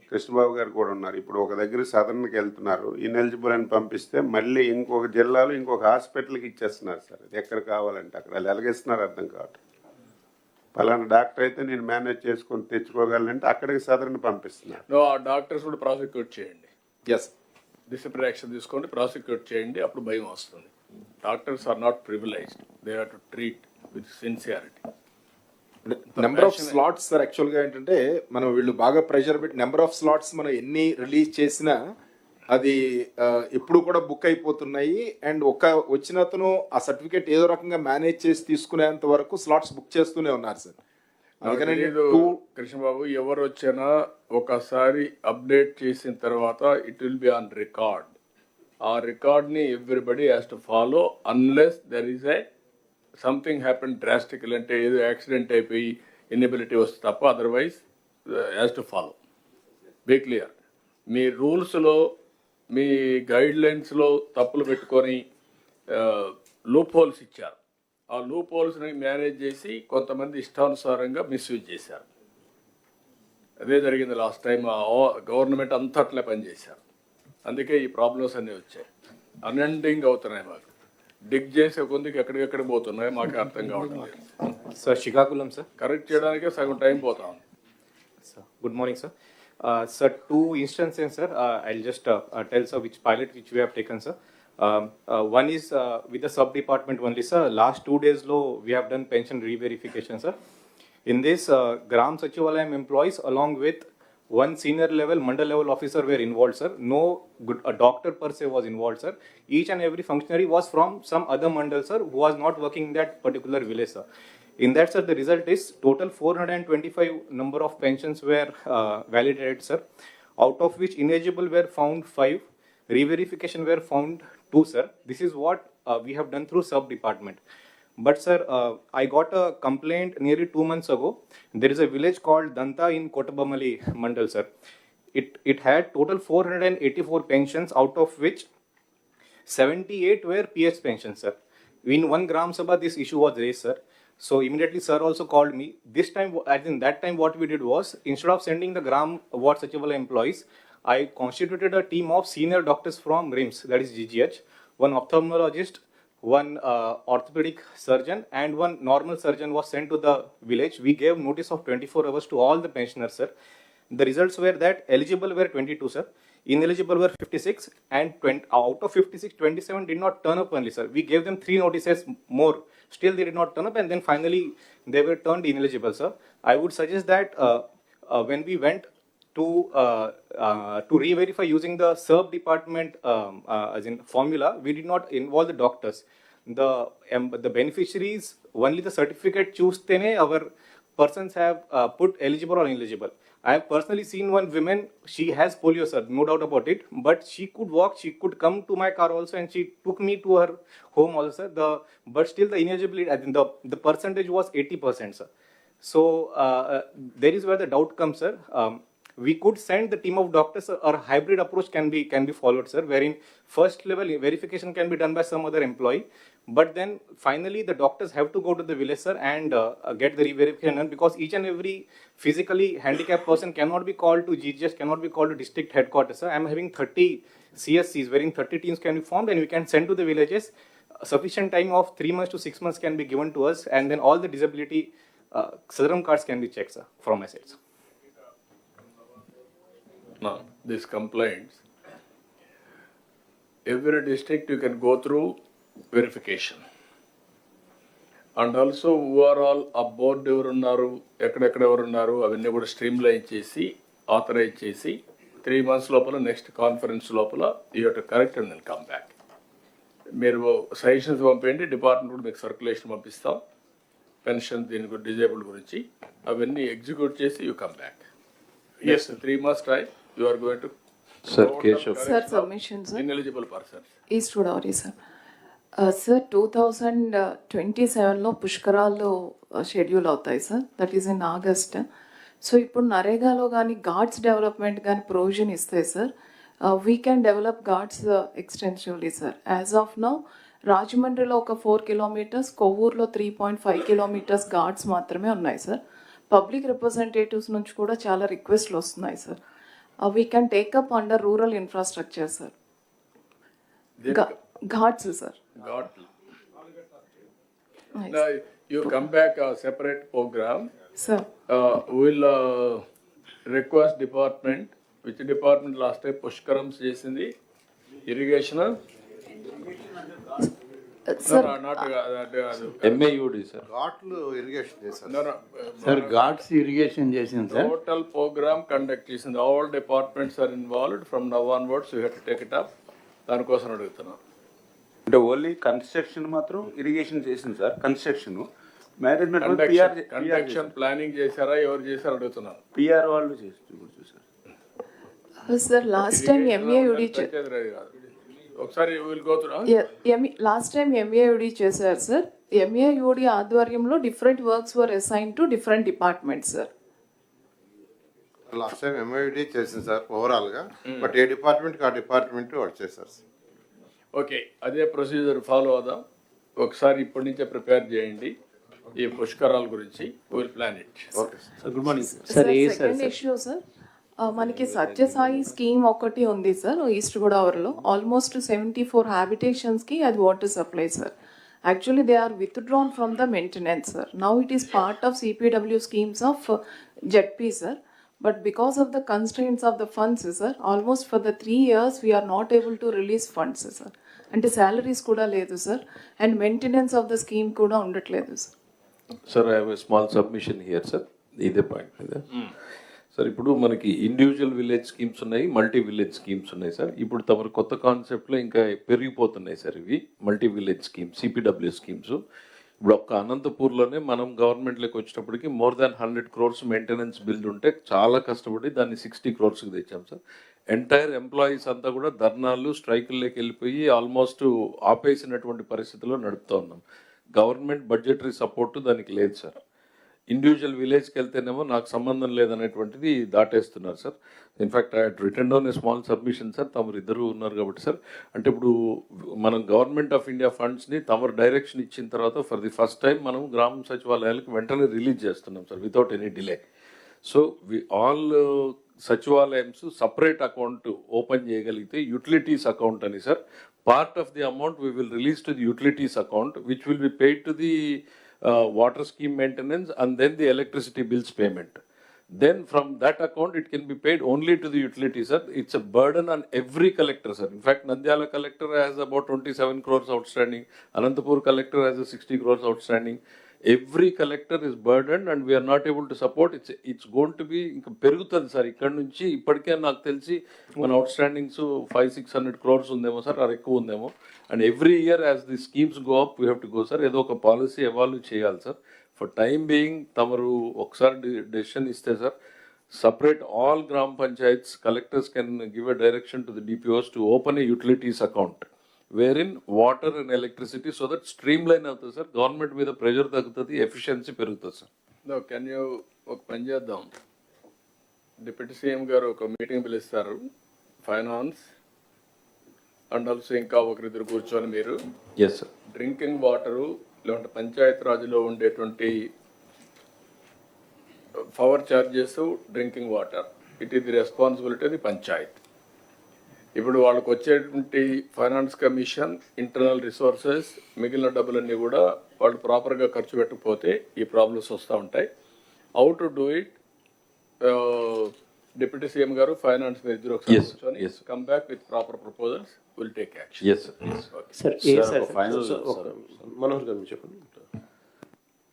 S5: Krishnababu గారు కూడా ఉన్నారు. ఇప్పుడు ఒక దగ్గర సదర్న్కి వెళ్తున్నారు, ineligible అని పంపిస్తే మళ్ళీ ఇంకొక జిల్లాలో ఇంకొక హాస్పిటల్కి ఇచ్చేస్తున్నారు సార్. అది ఎక్కడ కావాలంటే అక్కడ వాళ్ళు ఎలాగేస్తున్నారు అర్థం కావట్లేదు. పలానా డాక్టర్ అయితే నేను మేనేజ్ చేసుకొని తెచ్చుకోగలనంటే అక్కడికి సదర్ని పంపిస్తున్నారు.
S3: ఆ డాక్టర్స్ కూడా ప్రాసిక్యూట్ చేయండి. డిసిప్లినరీ యాక్షన్ తీసుకోండి, ప్రాసిక్యూట్ చేయండి, అప్పుడు భయం వస్తుంది. Doctors are not privileged, they have to treat with sincerity.
S10: Number of slots sir యాక్చువల్గా ఏంటంటే మనం వీళ్ళు బాగా ప్రెషర్ పెట్టి నెంబర్ ఆఫ్ స్లాట్స్ మనం ఎన్ని రిలీజ్ చేసినా అది ఎప్పుడు కూడా బుక్ అయిపోతున్నాయి. అండ్ వచ్చిన అతను ఆ సర్టిఫికేట్ ఏదో రకంగా మేనేజ్ చేసి తీసుకునేంత వరకు స్లాట్స్ బుక్ చేస్తూనే ఉన్నారు సార్.
S3: కృష్ణబాబు, ఎవరు వచ్చినా ఒకసారి అప్డేట్ చేసిన తర్వాత it will be on record. ఆ రికార్డ్ని everybody has to follow unless there is a something happen drastical, అంటే ఏదో యాక్సిడెంట్ అయిపోయి ఇన్ఎబిలిటీ వస్తే తప్ప otherwise has to follow. Be clear. మీ రూల్స్లో మీ గైడ్ లైన్స్లో తప్పులు పెట్టుకొని లూప్ హోల్స్ ఇచ్చారు. ఆ లూప్ హోల్స్ని మేనేజ్ చేసి కొంతమంది ఇష్టానుసారంగా మిస్యూజ్ చేశారు. అదే జరిగింది లాస్ట్ టైం. గవర్నమెంట్ అంతట్లే పనిచేశారు. అందుకే ఈ ప్రాబ్లమ్స్ అన్నీ వచ్చాయి. అన్ఎండింగ్ అవుతున్నాయి. మాకు డిగ్ చేసే కొందికి ఎక్కడికెక్కడ పోతున్నాయి మాకు అర్థం కావడం లేదు.
S17: Sir, Shikakulam, sir.
S3: కరెక్ట్ చేయడానికే సగం టైం పోతా ఉంది.
S17: Sir, good morning, sir. Sir, two instances, sir. I'll just tell, sir, which pilot which we have taken, sir. One is with the sub department only, sir. Last 2 days low, we have done pension re-verification, sir. In this, Gram Sachivalayam employees along with one senior level, mandal level officer were involved, sir. No a doctor per se was involved, sir. Each and every functionary was from some other mandal, sir, who was not working in that particular village, sir. In that, sir, the result is total 425 number of pensions were validated, sir. Out of which ineligible were found 5, re-verification were found 2, sir. This is what we have done through sub department. But sir, I got a complaint nearly 2 months ago. There is a village called Danta in Kotabamali Mandal, sir. It had total 484 pensions, out of which 78 were PS pensions, sir. In one Gram Sabha, this issue was raised, sir. So immediately, sir also called me. This time, as in that time, what we did was, instead of sending the Gram Ward Sachivala employees, I constituted a team of senior doctors from RIMS, that is GGH, one ophthalmologist, one orthopedic surgeon, and one normal surgeon was sent to the village. We gave notice of 24 hours to all the pensioners, sir. The results were that eligible were 22, sir. Ineligible were 56, and out of 56, 27 did not turn up only, sir. We gave them 3 notices more. Still, they did not turn up, and then finally, they were turned ineligible, sir. I would suggest that when we went to re-verify using the sub department as in formula, we did not involve the doctors. The beneficiaries, only the certificate choose our persons have put eligible or ineligible. I have personally seen one woman, she has polio, sir, no doubt about it, but she could walk, she could come to my car also, and she took me to her home also, sir. But still the ineligibility, I think the percentage was 80%, sir. So there is where the doubt comes, sir. We could send the team of doctors, or hybrid approach can be followed, sir, wherein first level verification can be done by some other employee, but then finally the doctors have to go to the village, sir, and get the re-verification done, because each and every physically handicapped person cannot be called to GGS, cannot be called to district headquarters, sir. I am having 30 CSCs, wherein 30 teams can be formed, and we can send to the villages. Sufficient time of 3 months to 6 months can be given to us, and then all the disability Sadram cards can be checked, sir, from my side, sir.
S3: Now, these complaints, every district you can go through verification. And also, overall, a board ఎవరున్నారు, ఎక్కడెక్కడ ఎవరున్నారు, అవన్నీ కూడా stream line చేసి authorise చేసి 3 months లోపల next conference లోపల you have to correct and then come back. మీరు సజెషన్స్ పంపేయండి, డిపార్ట్మెంట్ కూడా మీకు సర్క్యులేషన్ పంపిస్తాం, పెన్షన్ దీని డిజేబుల్ గురించి అవన్నీ ఎగ్జిక్యూట్ చేసి you come back. Yes, 3 months time. You are going to
S18: Sir, Keshav.
S19: Sir, submission, sir.
S3: Ineligible persons.
S19: East Godavari, sir. Sir, 2027 లో పుష్కరాలు షెడ్యూల్ అవుతాయి, sir. That is in August. So ఇప్పుడు నరేగాలో కానీ guards development కానీ provision ఇస్తాయి, sir. We can develop guards extensively, sir. As of now రాజమండ్రిలో ఒక 4 kilometers, కొవ్వూరులో 3.5 kilometers guards మాత్రమే ఉన్నాయి, సార్. పబ్లిక్ రిప్రజెంటేటివ్స్ నుంచి కూడా చాలా రిక్వెస్ట్లు వస్తున్నాయి, sir. We can take up under rural infrastructure, sir. Ghats, sir.
S3: Now, you come back a separate program.
S19: Sir.
S3: We'll request department. Which department last time Pushkarams చేసింది? Irrigation?
S19: Sir.
S18: MAUD, sir.
S10: ఘాట్లు irrigation చేశారు.
S3: No.
S18: Sir, Ghats irrigation చేసింది, sir.
S3: Total program conduct చేసింది. All departments are involved. From now onwards, you have to take it up. దానికోసం అడుగుతున్నాను.
S20: అంటే only construction మాత్రం irrigation చేసింది, sir. Construction management
S3: conduction planning చేశారా, ఎవరు చేశారు అడుగుతున్నాను.
S20: పిఆర్ వాళ్ళు చూసారు.
S19: సార్, లాస్ట్ టైం ఎంఏయుడి
S3: ఒకసారి will go through.
S19: Last time MAUD చేశారు, సార్. ఎంఏయుడి ఆధ్వర్యంలో different works were assign to different departments, sir.
S10: Last time MID చేసింది, సార్, ఓవరాల్గా. బట్ ఏ డిపార్ట్మెంట్కి ఆ డిపార్ట్మెంట్ వాళ్ళు చేశారు, సార్.
S3: ఓకే, అదే ప్రొసీజర్ ఫాలో అవుదాం. ఒకసారి ఇప్పటి నుంచే ప్రిపేర్ చేయండి ఈ పుష్కరాల గురించి, will plan it.
S8: Okay sir, good morning
S19: sir. Second issue sir, మనకి సత్యసాయి స్కీమ్ ఒకటి ఉంది సార్ ఈస్ట్ గోదావరిలో. ఆల్మోస్ట్ 74 హ్యాబిటేషన్స్కి అది water supply sir. Actually, they are withdrawn from the maintenance, sir. Now it is part of CPW schemes of ZP, sir. But because of the constraints of the funds, sir, almost for the 3 years, we are not able to release funds, sir. And the salaries kuda ledu, sir. And maintenance of the scheme kuda undatledu, sir.
S18: Sir, I have a small submission here, sir. ఇదే point మీద sir, ఇప్పుడు మనకి individual village schemes ఉన్నాయి, multi village schemes ఉన్నాయి sir. ఇప్పుడు తమరు కొత్త కాన్సెప్ట్లో ఇంకా పెరిగిపోతున్నాయి సార్ ఇవి multi village schemes, CPW schemes. ఇప్పుడు ఒక్క అనంతపూర్లోనే మనం గవర్నమెంట్లోకి వచ్చేటప్పటికి more than 100 crores maintenance bill ఉంటే చాలా కష్టపడి దాన్ని 60 crores తెచ్చాం సార్. ఎంటైర్ ఎంప్లాయీస్ అంతా కూడా ధర్నాలు, స్ట్రైకుల్లోకి వెళ్ళిపోయి ఆల్మోస్ట్ ఆపేసినటువంటి పరిస్థితిలో నడుపుతూ ఉన్నాం. గవర్నమెంట్ బడ్జెటరీ సపోర్టు దానికి లేదు సార్. ఇండివిజువల్ విలేజ్కి వెళ్తేనేమో నాకు సంబంధం లేదనేటువంటిది దాటేస్తున్నారు sir. In fact I return down a small submission sir. తమరు ఇద్దరు ఉన్నారు కాబట్టి సార్, అంటే ఇప్పుడు మనం గవర్నమెంట్ ఆఫ్ ఇండియా ఫండ్స్ని తమరు డైరెక్షన్ ఇచ్చిన తర్వాత ఫర్ ది ఫస్ట్ టైం మనం గ్రామ సచివాలయాలకు వెంటనే రిలీజ్ చేస్తున్నాం sir, without any delay. So all Sachivalayams separate account open చేయగలిగితే యూటిలిటీస్ అకౌంట్ అని sir, part of the amount we will release to the utilities account which will be paid to the water scheme maintenance and then the electricity bills payment. Then from that account it can be paid only to the utility, sir. It's a burden on every collector, sir. In fact, Nandyala collector has about 27 crores outstanding. Anantapur collector has a 60 crores outstanding. Every collector is burdened and we are not able to support. It's going to be ఇంకా పెరుగుతుంది sir. ఇక్కడ నుంచి ఇప్పటికే నాకు తెలిసి మన అవుట్స్టాండింగ్స్ 500-600 crores ఉందేమో sir, అది ఎక్కువ ఉందేమో. And every year as the schemes go up we have to go sir. ఏదో ఒక పాలసీ ఎవాల్వ్ చేయాలి సార్. ఫర్ టైమ్ బీయింగ్ తమరు ఒకసారి డెసిషన్ ఇస్తే sir, separate all gram panchayats, collectors can give a direction to the DPOs to open a utilities account wherein water and electricity, so that streamline అవుతుంది sir. Government మీద pressure తగ్గుతుంది, efficiency పెరుగుతుంది sir.
S3: Can you ఒక పని చేద్దాం, deputy CM గారు ఒక meeting పిలుస్తారు, ఫైనాన్స్ అండ్ ఆల్సో ఇంకా ఒకరిద్దరు కూర్చొని మీరు
S18: ఎస్ సార్
S3: డ్రింకింగ్ వాటరు లేదంటే పంచాయత్ రాజులో ఉండేటువంటి power charges, drinking water, it is the responsibility of the Panchayat. ఇప్పుడు వాళ్ళకు వచ్చేటువంటి ఫైనాన్స్ కమిషన్, ఇంటర్నల్ రిసోర్సెస్, మిగిలిన డబ్బులన్నీ కూడా వాళ్ళు ప్రాపర్గా ఖర్చు పెట్టకపోతే ఈ ప్రాబ్లమ్స్ వస్తూ ఉంటాయి. How to do it, deputy CM గారు ఫైనాన్స్ మీద ఇద్దరు ఒకసారి కూర్చొని come back with proper proposals, will take action.
S8: Manohar గారు చెప్పండి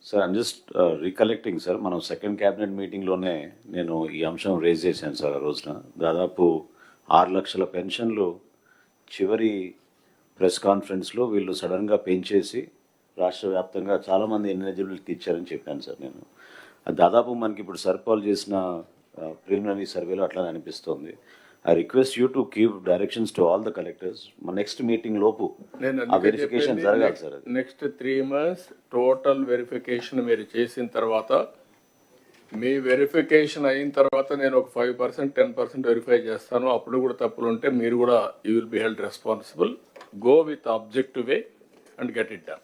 S21: sir. I'm just recollecting sir, మనం సెకండ్ క్యాబినెట్ మీటింగ్లోనే నేను ఈ అంశం రేజ్ చేశాను సార్. ఆ రోజున దాదాపు 6 లక్షల పెన్షన్లు చివరి ప్రెస్ కాన్ఫరెన్స్లో వీళ్ళు సడన్గా పెంచేసి రాష్ట్ర వ్యాప్తంగా చాలామంది ఎలిజిబిలిటీకి ఇచ్చారని చెప్పాను సార్ నేను. అది దాదాపు మనకి ఇప్పుడు సర్పాల్ చేసిన ప్రిలిమినరీ సర్వేలో అట్లా అనిపిస్తుంది. I request you to give directions to all the collectors. Next meeting లోపు ఆ వెరిఫికేషన్ జరగాలి sir.
S3: Next 3 months total verification మీరు చేసిన తర్వాత, మీ వెరిఫికేషన్ అయిన తర్వాత నేను ఒక 5%, 10% వెరిఫై చేస్తాను. అప్పుడు కూడా తప్పులు ఉంటే మీరు కూడా you will be held responsible. Go with objective way and get it done.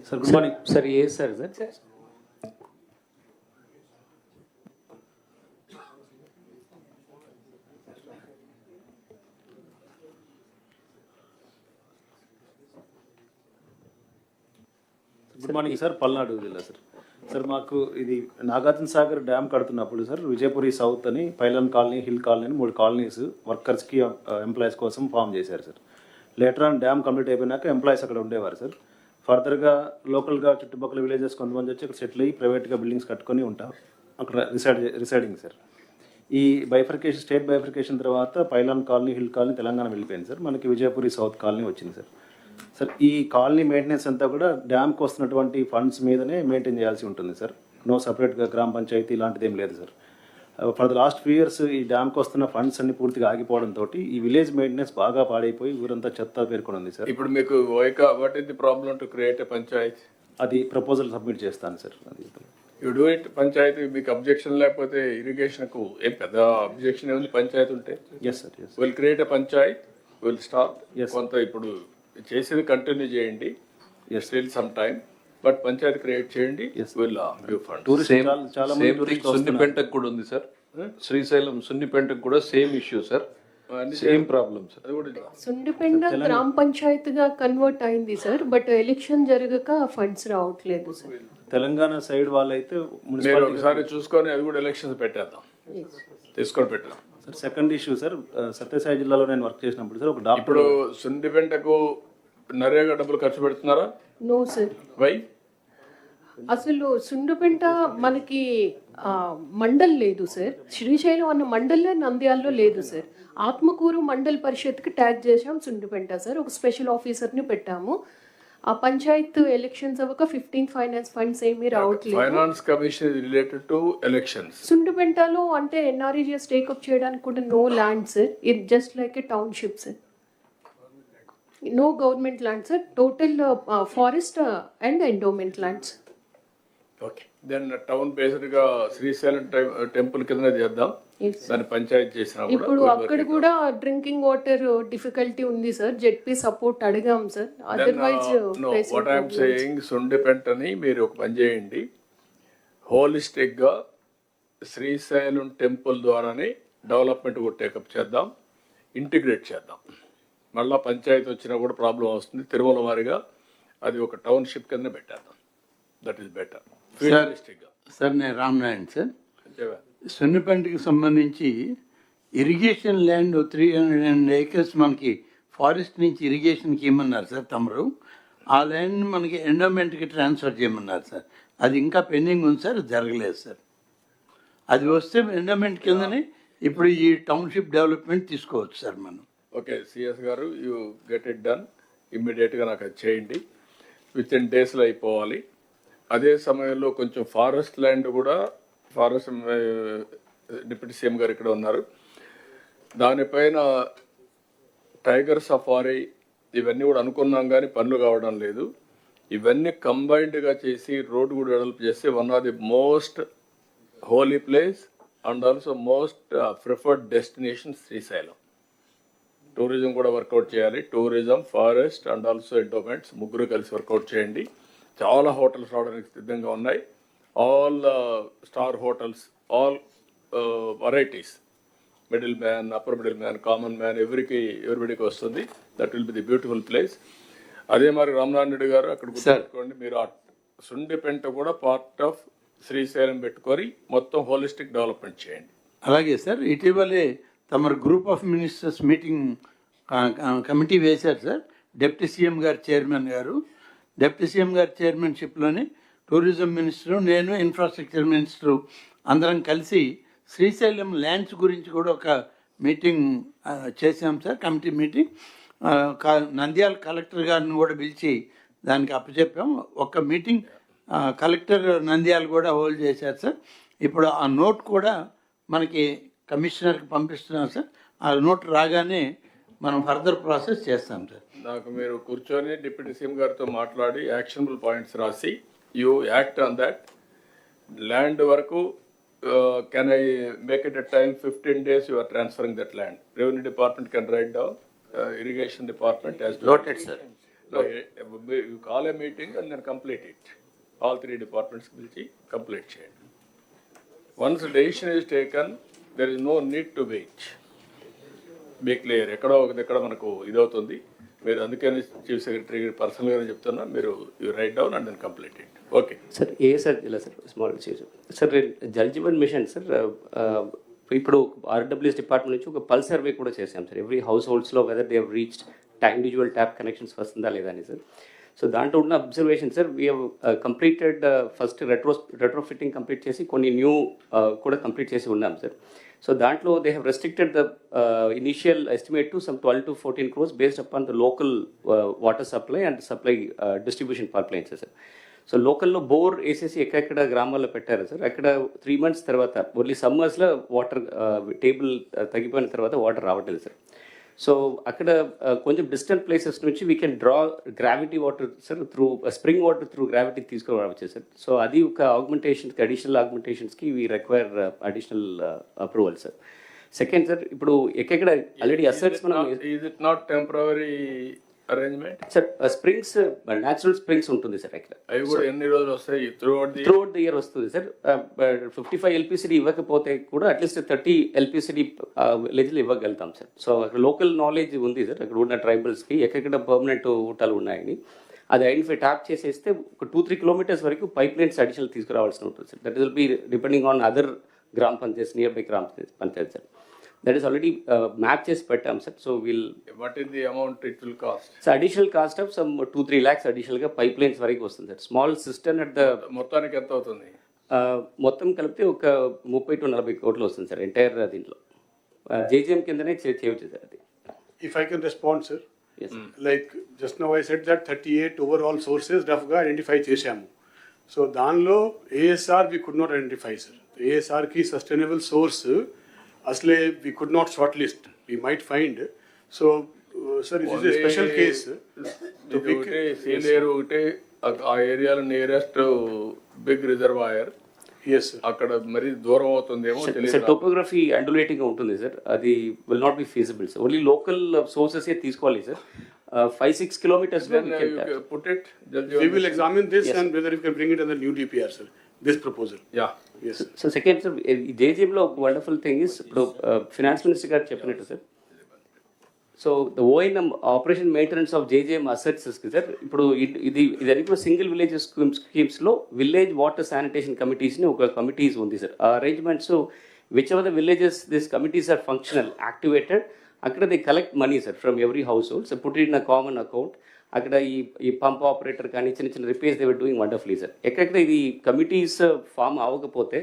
S22: Sir good morning sir. ఏ sir sir good morning sir. Palnadu జిల్లా సార్. సార్ మాకు ఇది నాగార్జున సాగర్ డ్యామ్ కడుతున్నప్పుడు సార్ విజయపురి సౌత్ అని, పైలన్ కాలనీ, హిల్ కాలనీ అని 3 colonies వర్కర్స్కి employees కోసం form చేశారు sir. Later on dam complete అయిపోయినాక ఎంప్లాయీస్ అక్కడ ఉండేవారు సార్. ఫర్దర్గా లోకల్గా చుట్టుపక్కల విలేజెస్ కొంతమంది వచ్చి అక్కడ సెటిల్ అయ్యి ప్రైవేట్గా బిల్డింగ్స్ కట్టుకొని ఉంటారు, అక్కడ రిసైడింగ్ సార్. ఈ బైఫర్కేషన్, స్టేట్ బైఫర్కేషన్ తర్వాత pylon colony, hill colony Telangana వెళ్ళిపోయింది సార్. మనకి విజయపురి సౌత్ కాలనీ వచ్చింది సార్. సార్ ఈ కాలనీ మెయింటెనెన్స్ అంతా కూడా డ్యామ్కి వస్తున్నటువంటి ఫండ్స్ మీదనే మెయింటైన్ చేయాల్సి ఉంటుంది సార్. నో సపరేట్గా గ్రామ పంచాయతీ ఇలాంటిది ఏం లేదు sir. For the last 2 years ఈ డ్యామ్కి వస్తున్న ఫండ్స్ అన్ని పూర్తిగా ఆగిపోవడంతో ఈ విలేజ్ మెయింటెనెన్స్ బాగా పాడైపోయి ఊరంతా చెత్త పేర్కొని ఉంది సార్.
S3: ఇప్పుడు మీకు what is the problem to create a Panchayat?
S22: అది ప్రపోజల్ సబ్మిట్ చేస్తాను సార్. అది
S3: యూ డూ ఇట్ పంచాయతీ, మీకు అబ్జెక్షన్ లేకపోతే ఇరిగేషన్కు ఏం పెద్ద అబ్జెక్షన్ ఏముంది పంచాయతీ ఉంటే?
S22: Yes sir, yes.
S3: Will create a panchayat, will start కొంత ఇప్పుడు చేసేది కంటిన్యూ చేయండి, స్టిల్ సమ్ టైమ్, బట్ పంచాయతీ క్రియేట్ చేయండి, విల్ గివ్ ఫండ్.
S18: సున్నిపెంటకు కూడా ఉంది సార్, శ్రీశైలం సున్నిపెంటకు కూడా same issue sir, same problem sir.
S16: Sundipenta గ్రామ పంచాయతీగా కన్వర్ట్ అయింది సార్, బట్ ఎలక్షన్ జరగక ఫండ్స్ రావట్లేదు సార్.
S22: తెలంగాణ సైడ్ వాళ్ళైతే
S3: మీరు ఒకసారి చూసుకొని అది కూడా ఎలక్షన్స్ పెట్టేద్దాం, తీసుకొని పెట్టాం
S22: sir. Second issue sir, Satyasai జిల్లాలో నేను వర్క్ చేసినప్పుడు సార్, ఒక డాక్టర్
S3: ఇప్పుడు సుండిపెంటకు నరేగా డబ్బులు ఖర్చు పెడుతున్నారా?
S16: No sir.
S3: వై?
S16: అసలు సుండుపెంట మనకి మండల్ లేదు సార్. శ్రీశైలం అన్న మండలే నంద్యాలలో లేదు సార్. ఆత్మకూరు మండల్ పరిషత్కి ట్యాగ్ చేసాం సుండుపెంట సార్. ఒక స్పెషల్ ఆఫీసర్ని పెట్టాము. ఆ పంచాయత్ ఎలక్షన్స్ అవ్వక 15 ఫైనాన్స్ ఫండ్స్ ఏమీ రావట్లేదు.
S3: Finance commission related to elections.
S16: సుండుపెంటలో అంటే ఎన్ఆర్ఈజీఎస్ టేకప్ చేయడానికి కూడా no land sir. It just like a township sir. No government land sir. Total forest and endowment lands.
S3: Okay, then town బేస్డ్గా Srisailam temple కింద చేద్దాం, దాన్ని పంచాయతీ చేసిన.
S16: ఇప్పుడు అక్కడ కూడా డ్రింకింగ్ వాటర్ డిఫికల్టీ ఉంది సార్. జెడ్పీ సపోర్ట్ అడిగాం sir. Otherwise
S3: what I'm saying, సుండిపెంటని మీరు ఒక పని చేయండి, హోలిస్టిక్గా శ్రీశైలం టెంపుల్ ద్వారానే డెవలప్మెంట్ కూడా టేకప్ చేద్దాం, ఇంటిగ్రేట్ చేద్దాం. మళ్ళీ పంచాయతీ వచ్చినా కూడా ప్రాబ్లం వస్తుంది. తిరుమల వారిగా అది ఒక టౌన్షిప్ కింద పెట్టేద్దాం. That is better.
S1: సార్ నేను రామనారాయణ సార్. సున్నిపెంటకి సంబంధించి ఇరిగేషన్ ల్యాండ్ 300 acres మనకి ఫారెస్ట్ నుంచి ఇరిగేషన్కి ఇమ్మన్నారు సార్ తమరు. ఆ ల్యాండ్ మనకి ఎండోమెంట్కి ట్రాన్స్ఫర్ చేయమన్నారు సార్. అది ఇంకా పెండింగ్ ఉంది సార్, జరగలేదు సార్. అది వస్తే ఎండోమెంట్ కిందనే ఇప్పుడు ఈ టౌన్షిప్ డెవలప్మెంట్ తీసుకోవచ్చు సార్ మనం.
S3: ఓకే సిఎస్ గారు, యూ గెట్ ఇట్ డన్ ఇమ్మీడియట్గా. నాకు అది చేయండి, విత్ ఇన్ డేస్లో అయిపోవాలి. అదే సమయంలో కొంచెం ఫారెస్ట్ ల్యాండ్ కూడా, ఫారెస్ట్ డిప్యూటీ సీఎం గారు ఇక్కడ ఉన్నారు, దానిపైన టైగర్ సఫారీ ఇవన్నీ కూడా అనుకున్నాం కానీ పనులు కావడం లేదు. ఇవన్నీ కంబైన్డ్గా చేసి రోడ్డు కూడా డెవలప్ చేస్తే one of the most holy place and also most preferred destination Srisailam. Tourism కూడా వర్కౌట్ చేయాలి. Tourism, forest and also endowments ముగ్గురు కలిసి వర్కౌట్ చేయండి. చాలా హోటల్స్ రావడానికి సిద్ధంగా ఉన్నాయి. All star hotels, all varieties, middle man, upper middle man, common man, ఎవరిబడికి వస్తుంది. That will be the beautiful place. అదే మరి రామనారాయణ రెడ్డి గారు అక్కడ గుర్తుపెట్టుకోండి, మీరు సుండిపెంట కూడా పార్ట్ ఆఫ్ శ్రీశైలం పెట్టుకొని మొత్తం హోలిస్టిక్ డెవలప్మెంట్ చేయండి.
S1: అలాగే సార్, ఇటీవలే తమరు group of ministers meeting committee వేశారు సార్. డిప్యూటీ సీఎం గారు చైర్మన్ గారు, డిప్యూటీ సీఎం గారి చైర్మన్షిప్లోనే టూరిజం మినిస్టరు, నేను ఇన్ఫ్రాస్ట్రక్చర్ మినిస్టరు అందరం కలిసి శ్రీశైలం ల్యాండ్స్ గురించి కూడా ఒక మీటింగ్ చేశాం sir, committee meeting. Nandyal collector గారిని కూడా పిలిచి దానికి అప్పచెప్పాం. ఒక మీటింగ్ కలెక్టర్ నంద్యాల కూడా హోల్డ్ చేశారు సార్. ఇప్పుడు ఆ నోట్ కూడా మనకి కమిషనర్కి పంపిస్తున్నారు సార్. ఆ నోట్ రాగానే మనం ఫర్దర్ ప్రాసెస్ చేస్తాం సార్.
S3: నాకు మీరు కూర్చొని డిప్యూటీ సీఎం గారితో మాట్లాడి యాక్షనబుల్ పాయింట్స్ రాసి you act on that. Land వరకు can I make it a time 15 days you are transferring that land. Revenue department can write down, irrigation department has to.
S21: Noted, sir.
S3: No, you call a meeting and then complete it. All 3 departments will complete చేయండి. Once a decision is taken, there is no need to wait. Be clear. ఎక్కడ మనకు ఇదవుతుంది. మీరు అందుకని chief secretary పర్సనల్గానే చెప్తున్నా, మీరు you write down and then complete it. Okay
S2: sir. Sir ఇలా sir small sir Jal Jeevan mission sir, ఇప్పుడు ఆర్డబ్ల్యూఎస్ డిపార్ట్మెంట్ నుంచి ఒక పల్స్ సర్వే కూడా చేశాం సార్. ఎవ్రీ హౌస్ హోల్డ్స్లో whether they have reached individual tap connections వస్తుందా లేదా అని సార్. సో దాంట్లో ఉన్న observation sir, we have completed first retrofitting complete చేసి కొన్ని న్యూ కూడా కంప్లీట్ చేసి ఉన్నాం సార్. సో దాంట్లో they have restricted the initial estimate to some 12 to 14 crores based upon the local water supply and supply distribution pipelines sir. So లోకల్లో bore వేసేసి ఎక్కడెక్కడ గ్రామాల్లో పెట్టారు సార్. అక్కడ 3 months తర్వాత ఓన్లీ సమ్మర్స్లో వాటర్ టేబుల్ తగ్గిపోయిన తర్వాత వాటర్ రావట్లేదు సార్. సో అక్కడ కొంచెం డిస్టెంట్ ప్లేసెస్ నుంచి we can draw gravity water sir through spring water through gravity తీసుకురావచ్చు సార్. సో అది ఒక ఆగ్మెంటేషన్స్కి అడిషనల్ ఆగ్మెంటేషన్స్కి we require additional approval sir. Second sir, ఇప్పుడు ఎక్కడ ఆల్రెడీ అసెట్స్ మనం
S3: is it not temporary arrangement
S2: sir springs natural springs ఉంటుంది sir అక్కడ.
S3: అవి కూడా ఎన్ని రోజులు వస్తాయి? త్రూఅవుట్
S2: ద ఇయర్ వస్తుంది సార్. 55 ఎల్పిసిడి ఇవ్వకపోతే కూడా అట్లీస్ట్ 30 ఎల్పిసిడి విలేజ్లు ఇవ్వగలుగుతాం సార్. సో అక్కడ లోకల్ నాలెడ్జ్ ఉంది సార్, అక్కడ ఉన్న ట్రైబల్స్కి ఎక్కడ పర్మనెంట్ ఊటాలు ఉన్నాయని అది ఐడెంటిఫై ట్యాప్ చేసేస్తే ఒక 2-3 కిలోమీటర్స్ వరకు పైప్ లైన్స్ అడిషనల్ తీసుకురావాల్సి ఉంటుంది sir. That will B depending on other గ్రామ పంచాయత్ నియర్ బై గ్రామ Panchayat sir. That is already map చేసి పెట్టాం sir. So will
S3: what is the amount it will cost?
S2: So additional cost of some 2-3 lakhs అడిషనల్గా pipe lines వరకు వస్తుంది sir. Small system at the
S3: మొత్తానికి ఎంత అవుతుంది?
S2: మొత్తం కలిపితే ఒక 30 to 40 కోట్లు వస్తుంది సార్ ఎంటైర్ దీంట్లో. జేజీఎం కిందనే చేయవచ్చు సార్ అది.
S4: If I can respond, sir. Yes. Like just now I said that 38 overall sources రఫ్గా ఐడెంటిఫై చేశాము. సో దానిలో ASR we could not identify, sir. ASR కి సస్టైనబుల్ సోర్స్ అసలే we could not shortlist. We might find. So, sir, this is a special case.
S3: Senior ఒకటే ఆ ఏరియాలో nearest big reservoir.
S4: Yes, sir.
S3: అక్కడ మరి దూరం అవుతుందేమో తెలియదు.
S2: సార్ టోపోగ్రఫీ అండులేటింగ్ ఉంటుంది సార్, అది will not be feasible sir. Only local sources తీసుకోవాలి sir. 5-6 kilometers
S3: put it.
S4: We will examine this and whether we can bring it under new DPR, sir. This proposal.
S3: Yeah.
S4: Yes.
S2: So second sir, జేజీఎంలో ఒక wonderful thing is ఇప్పుడు finance minister గారు చెప్పినట్టు sir. So the ఓఎన్ఎం operation maintenance of JGM assets sir. ఇప్పుడు ఇది కూడా single village స్కీమ్స్లో విలేజ్ వాటర్ శానిటేషన్ కమిటీస్ని ఒక కమిటీస్ ఉంది సార్. ఆ arrangements whichever the villages this committees are functional activated, అక్కడ they collect money sir from every household. So put in a common account. అక్కడ ఈ pump operator కానీ చిన్న repairs they were doing wonderfully sir. ఎక్కడెక్కడ ఇది committees form అవ్వకపోతే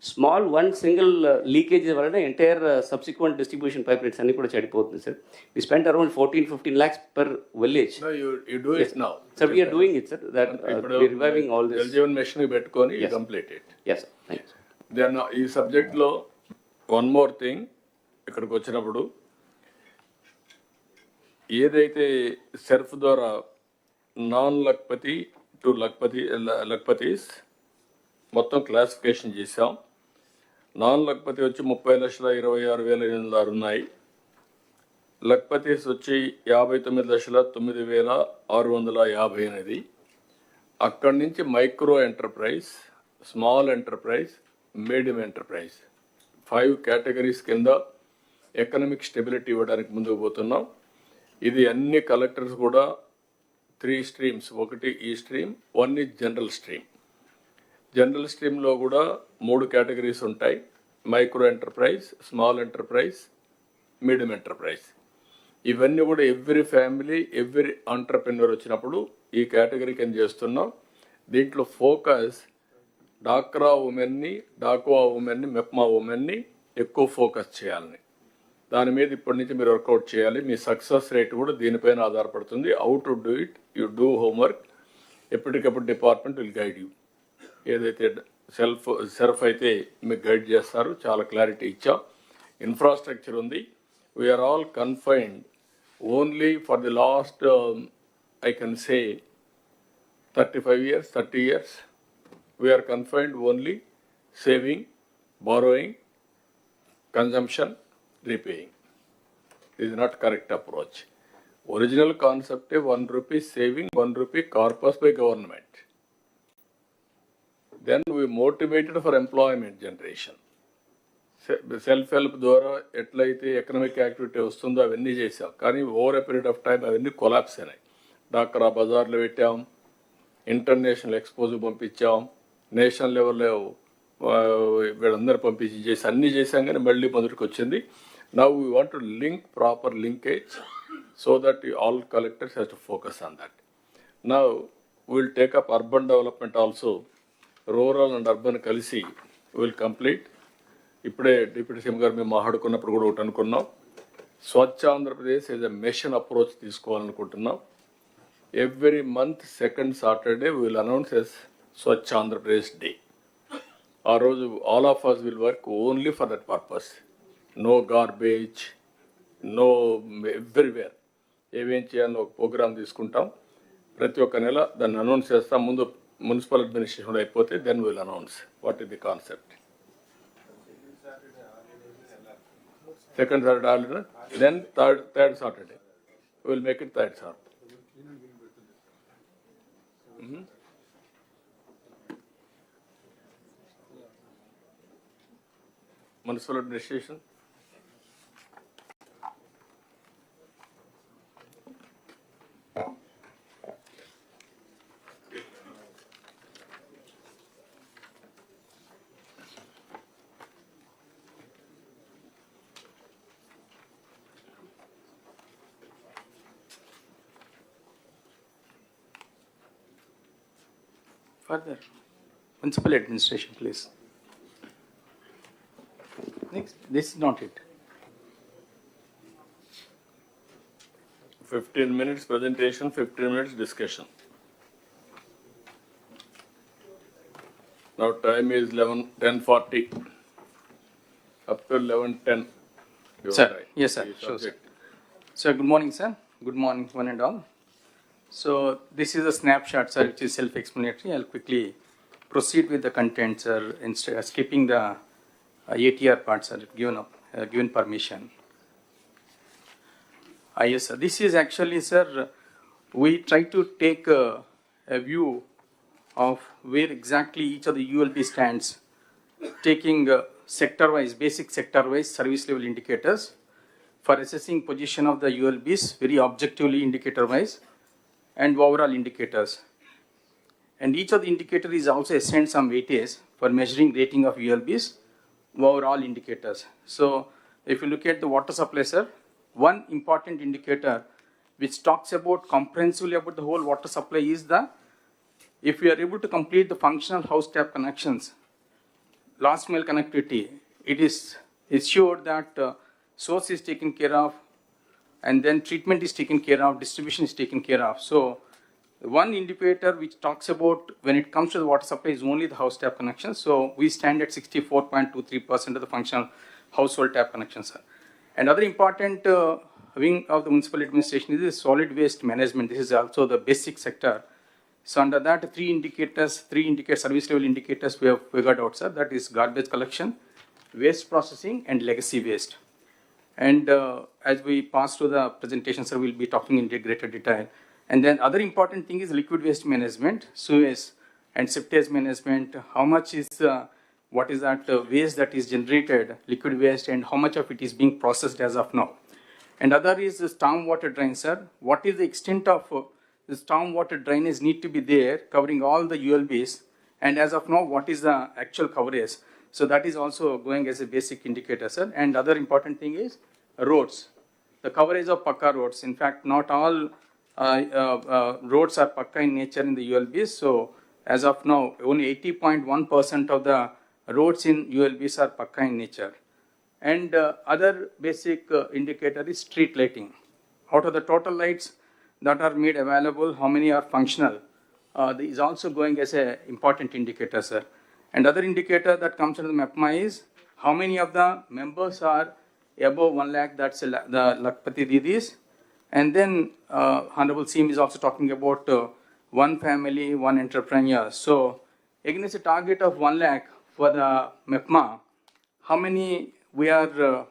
S2: small single leakage వలన entire subsequent distribution pipe lines అన్ని కూడా చెడిపోతుంది sir. We spend around 14-15 lakhs per village.
S3: No, you do it now.
S2: Sir, we are doing it, sir. That we are reviving all this.
S3: Jal mission పెట్టుకొని complete it.
S2: Yes, sir. Thank you, sir.
S3: Then ఈ సబ్జెక్ట్లో one more thing, ఇక్కడికి వచ్చినప్పుడు ఏదైతే సెర్ఫ్ ద్వారా non Lakhpati to లక్పతీస్ మొత్తం classification చేసాం. Non Lakhpati వచ్చి 30,26,806 ఉన్నాయి. లక్పతీస్ వచ్చి 59,09,658. అక్కడి నుంచి micro enterprise, small enterprise, medium enterprise 5 categories కింద ఎకనామిక్ స్టెబిలిటీ ఇవ్వడానికి ముందుకు పోతున్నాం. ఇది అన్ని కలెక్టర్స్ కూడా 3 streams, ఒకటి ఈ stream, 1 is general stream. General స్ట్రీమ్లో కూడా 3 కేటగిరీస్ ఉంటాయి: micro enterprise, small enterprise, medium enterprise. ఇవన్నీ కూడా ఎవ్రీ ఫ్యామిలీ, ఎవ్రీ ఎంటర్ప్రెన్యూర్ వచ్చినప్పుడు ఈ కేటగిరీ కింద చేస్తున్నాం. దీంట్లో ఫోకస్ డాక్రా ఉమెన్ని, డాక్వా ఉమెన్ని, మెప్మా ఉమెన్ని ఎక్కువ ఫోకస్ చేయాలని, దాని మీద ఇప్పటి నుంచి మీరు వర్కౌట్ చేయాలి. మీ సక్సెస్ రేట్ కూడా దీనిపైన ఆధారపడుతుంది. How to do it, you do homework. ఎప్పటికప్పుడు డిపార్ట్మెంట్ విల్ గైడ్ యూ. ఏదైతే సెర్ఫ్ అయితే మీకు గైడ్ చేస్తారు. చాలా క్లారిటీ ఇచ్చాం. ఇన్ఫ్రాస్ట్రక్చర్ ఉంది. We're all confined only for the last I can say 35 years, 30 years. We are confined only saving, borrowing, consumption, repaying. This is not correct approach. Original concept is 1 rupee saving, 1 rupee corpus by government. Then we motivated for employment generation. Self-help ద్వారా ఎట్లయితే economic activity వస్తుందో అవన్నీ చేసాం. కానీ over a period of time అవన్నీ collapse అయినాయి. డాక్రా బజార్లో పెట్టాం, ఇంటర్నేషనల్ ఎక్స్పోజ్ పంపించాం, నేషనల్ లెవెల్లో వీళ్ళందరూ పంపించి చేసి అన్నీ చేసాం, కానీ మళ్ళీ మొదటికి వచ్చింది. Now we want to link proper linkage so that all collectors has to focus on that. Now will take up urban development also. Rural and urban కలిసి విల్ కంప్లీట్. ఇప్పుడే డిప్యూటీ సీఎం గారు మేము మాట్లాడుకున్నప్పుడు కూడా ఒకటి అనుకున్నాం, Swachh Andhra Pradesh as a mission approach తీసుకోవాలనుకుంటున్నాం. Every month second Saturday will announce as Swachh Andhra Pradesh day. ఆ రోజు all of us will work only for that purpose. No garbage, no everywhere ఏమేం చేయాలని ఒక ప్రోగ్రామ్ తీసుకుంటాం. ప్రతి ఒక్క నెల దాన్ని అనౌన్స్ చేస్తాం. ముందు మున్సిపల్ అడ్మినిస్ట్రేషన్ అయిపోతే then will announce what is the concept. Second Saturday holiday, then third Saturday will make it third Saturday. Municipal administration.
S6: Further, municipal administration, please. Next, this is not it.
S3: 15 minutes presentation, 15 minutes discussion. Now time is 10:40. Up to 11:10.
S6: Sir, yes, sir. Sure, sir. So, good morning, sir. Good morning, one and all. So, this is a snapshot, sir, which is self-explanatory. I'll quickly proceed with the content, sir, instead of skipping the ATR part, sir, given permission. Yes, sir. This is actually, sir, we try to take a view of where exactly each of the ULB stands, taking sector-wise, basic sector-wise service level indicators for assessing position of the ULBs, very objectively indicator-wise, and overall indicators. And each of the indicator is also assigned some weightage for measuring rating of ULBs, overall indicators. So if you look at the water supply, sir, one important indicator which talks about comprehensively about the whole water supply is if we are able to complete the functional house tap connections, last mile connectivity, it is sure that source is taken care of, and then treatment is taken care of, distribution is taken care of. So one indicator which talks about when it comes to the water supply is only the house tap connections. So we stand at 64.23% of the functional household tap connections, sir. Another important wing of the municipal administration is the solid waste management. This is also the basic sector. So under that, three service level indicators we have figured out, sir. That is garbage collection, waste processing, and legacy waste. And as we pass through the presentation, sir, we'll be talking in greater detail. And then other important thing is liquid waste management, sewage and septage management. How much is what is that waste that is generated, liquid waste, and how much of it is being processed as of now. And other is the stormwater drain, sir. What is the extent of the stormwater drainage need to be there, covering all the ULBs, and as of now, what is the actual coverage? So that is also going as a basic indicator, sir. And other important thing is roads, the coverage of Pakka roads. In fact, not all roads are Pakka in nature in the ULBs. So as of now, only 80.1% of the roads in ULBs are Pakka in nature. And other basic indicator is street lighting. Out of the total lights that are made available, how many are functional? This is also going as an important indicator, sir. And other indicator that comes into the MAPMA is how many of the members are above 1 lakh, that's the Lakpati Didis. And then Honorable CM is also talking about one family, one entrepreneur. So against a target of 1 lakh for the MAPMA, how many we are,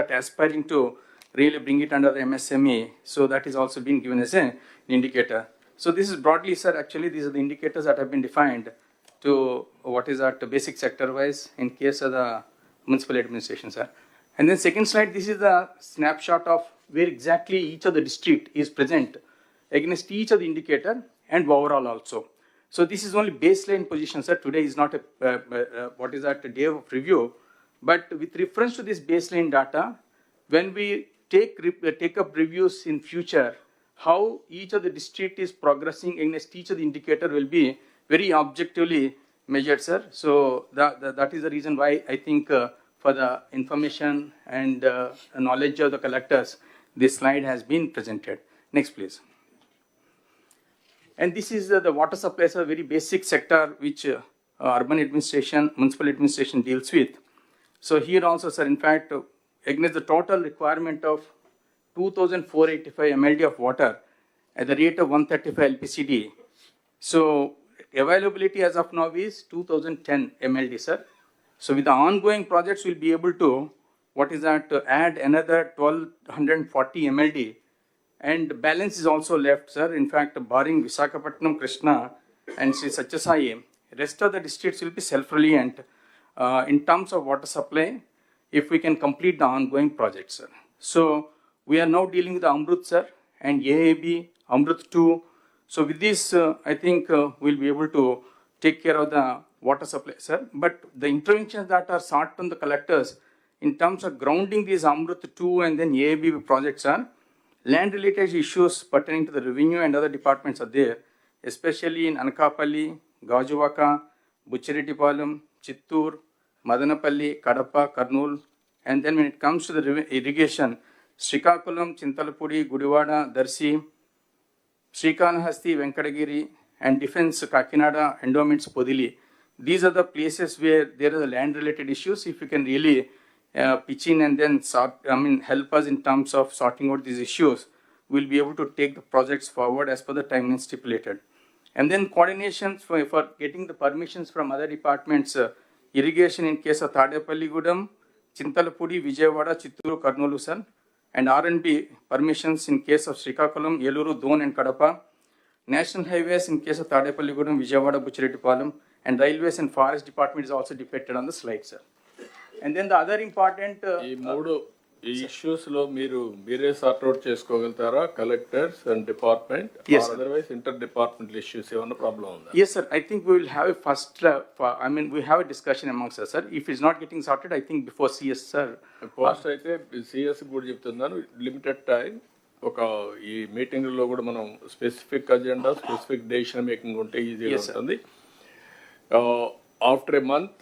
S6: aspiring to really bring it under the MSME? So that is also being given as an indicator. So this is broadly, sir, actually these are the indicators that have been defined to basic sector wise in case of the municipal administration, sir. And then second slide, this is the snapshot of where exactly each of the district is present against each of the indicator and overall also. So this is only baseline position, sir. Today is not a day of review, but with reference to this baseline data, when we take up reviews in future, how each of the district is progressing against each of the indicator will be very objectively measured, sir. So that is the reason why I think for the information and knowledge of the collectors, this slide has been presented. Next, please. And this is the water supply, a very basic sector which urban administration, municipal administration deals with. So here also, sir, in fact, against the total requirement of 2,485 MLD of water at the rate of 135 LPCD. So availability as of now is 2,010 MLD, sir. So with the ongoing projects, we'll be able to, add another 1,240 MLD. And balance is also left, sir. In fact, barring Visakhapatnam, Krishna, and Sri Satyasai, rest of the districts will be self-reliant in terms of water supply if we can complete the ongoing projects, sir. So we are now dealing with the Amrut, sir, and AAB, Amrut 2. So with this, I think we'll be able to take care of the water supply, sir. But the interventions that are sought from the collectors in terms of grounding these Amrut 2 and then AAB projects are land-related issues pertaining to the revenue and other departments are there, especially in Anakapalli, Gajuvaka, Buchiretipalam, Chittur, Madanapalli, Kadapa, Kurnool. And then when it comes to the irrigation, Srikakulam, Chintalapudi, Gudivada, Darsi, Srikanahasti, Venkatagiri, and Defense, Kakinada, Endowments, Podili. These are the places where there are land-related issues. If you can really pitch in and then help us in terms of sorting out these issues, we'll be able to take the projects forward as per the timeline stipulated. And then coordinations for getting the permissions from other departments, irrigation in case of Tadepalli Gudam, Chintalapudi, Vijayawada, Chitturu, Kurnool, sir, and R&B permissions in case of Srikakulam, Yeluru, Don, and Kadapa, national highways in case of Tadepalli Gudam, Vijayawada, Buchiretipalam, and railways and forest department is also depicted on the slide, sir. And then the other important
S3: issues lo mere sort out cheskogaltara, collectors and department,
S6: yes,
S3: or otherwise interdepartmental issues evana problem unda?
S6: Yes, sir. I think we will have a we have a discussion amongst us, sir. If it's not getting sorted, I think before CS, sir.
S3: Post అయితే CS కూడా చెప్తున్నాను, limited time ఒక ఈ meeting లో కూడా మనం specific agenda, specific decision making ఉంటే ఈజీగా ఉంటుంది. ఆఫ్టర్ ఏ మంత్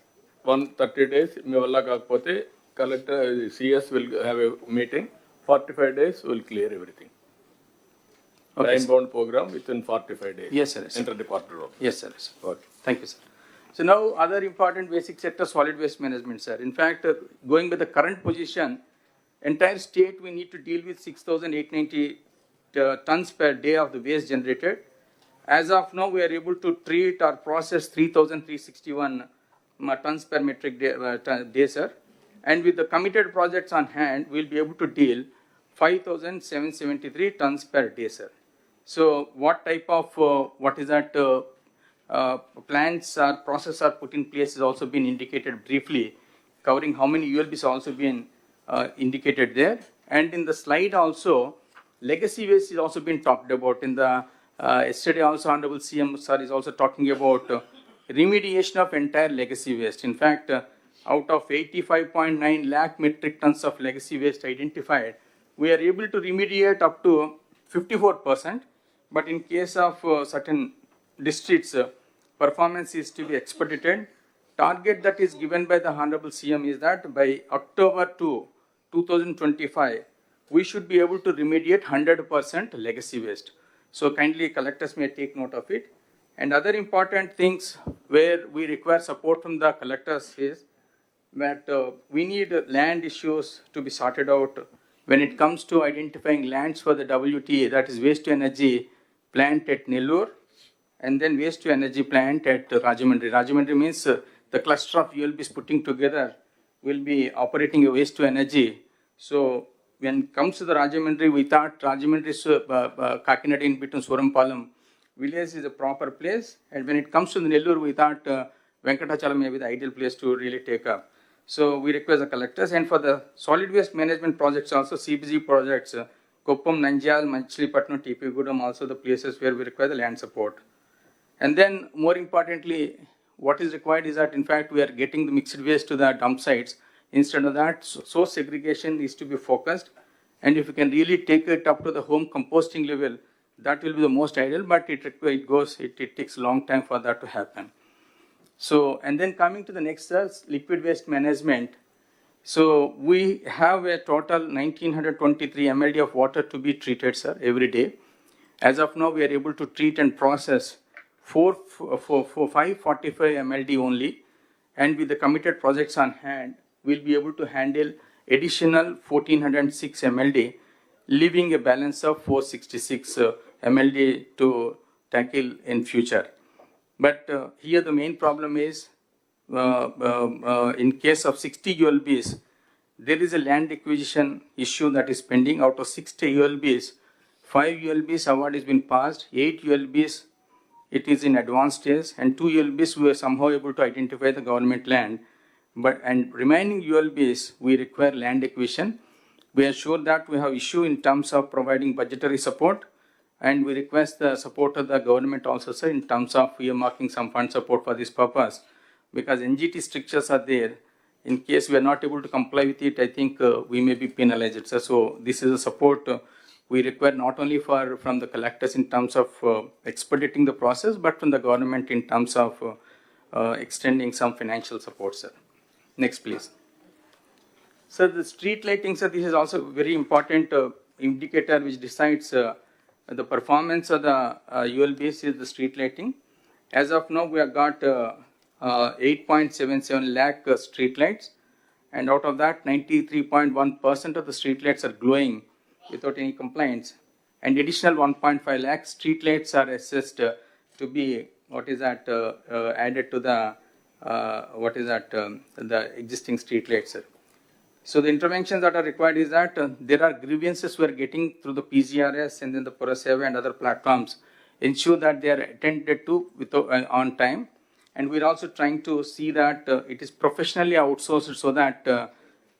S3: 130 days మీ వల్ల కాకపోతే collector CS will have a meeting. 45 days will clear everything. Okay, time bound program within 45 days.
S6: Yes, sir.
S3: Interdepartmental.
S6: Yes, sir. Okay. Thank you, sir. So now other important basic sector, solid waste management, sir. In fact, going with the current position, entire state we need to deal with 6,890 tons per day of the waste generated. As of now, we are able to treat or process 3,361 tons per metric day, sir. And with the committed projects on hand, we'll be able to deal 5,773 tons per day, sir. So what type of, plants or process are put in place has also been indicated briefly, covering how many ULBs also been indicated there. And in the slide also, legacy waste is also been talked about. In the yesterday also, Honorable CM sir is also talking about remediation of entire legacy waste. In fact, out of 85.9 lakh metric tons of legacy waste identified, we are able to remediate up to 54%. But in case of certain districts, performance is to be expedited. Target that is given by the Honorable CM is that by October 2025, we should be able to remediate 100% legacy waste. So kindly collectors may take note of it. And other important things where we require support from the collectors is that we need land issues to be sorted out when it comes to identifying lands for the WTA, that is waste to energy plant at Nellore, and then waste to energy plant at Rajahmundry. Rajahmundry means the cluster of ULBs putting together will be operating a waste to energy. So when it comes to the Rajahmundry, we thought Rajahmundry, Kakinada in between Surampalam village is a proper place. And when it comes to the Nellore, we thought Venkatachalam may be the ideal place to really take up. So we request the collectors. And for the solid waste management projects also, CBG projects, Koppam, Nanjal, Machilipatnam, TP Gudam, also the places where we require the land support. And then more importantly, what is required is that in fact we are getting the mixed waste to the dump sites. Instead of that, source segregation is to be focused. And if you can really take it up to the home composting level, that will be the most ideal, but it takes a long time for that to happen. So, and then coming to the next, liquid waste management. So we have a total 1,923 MLD of water to be treated, sir, every day. As of now, we are able to treat and process 545 MLD only. And with the committed projects on hand, we'll be able to handle additional 1,406 MLD, leaving a balance of 466 MLD to tackle in future. But here the main problem is, in case of 60 ULBs, there is a land acquisition issue that is pending. Out of 60 ULBs, 5 ULBs award has been passed, 8 ULBs it is in advanced stage, and 2 ULBs we were somehow able to identify the government land. And remaining ULBs, we require land acquisition. We are sure that we have issue in terms of providing budgetary support, and we request the support of the government also, sir, in terms of earmarking some fund support for this purpose, because NGT strictures are there. In case we are not able to comply with it, I think we may be penalized, sir. So this is a support we require not only from the collectors in terms of expediting the process, but from the government in terms of extending some financial support, sir. Next, please. So the street lighting, sir, this is also a very important indicator which decides the performance of the ULBs is the street lighting. As of now, we have got 8.77 lakh street lights, and out of that, 93.1% of the street lights are glowing without any complaints, and additional 1.5 lakh street lights are assessed to be added to the the existing street lights, sir. So the interventions that are required is that there are grievances we are getting through the PGRS and then the Puraseva and other platforms. Ensure that they are attended to on time, and we are also trying to see that it is professionally outsourced so that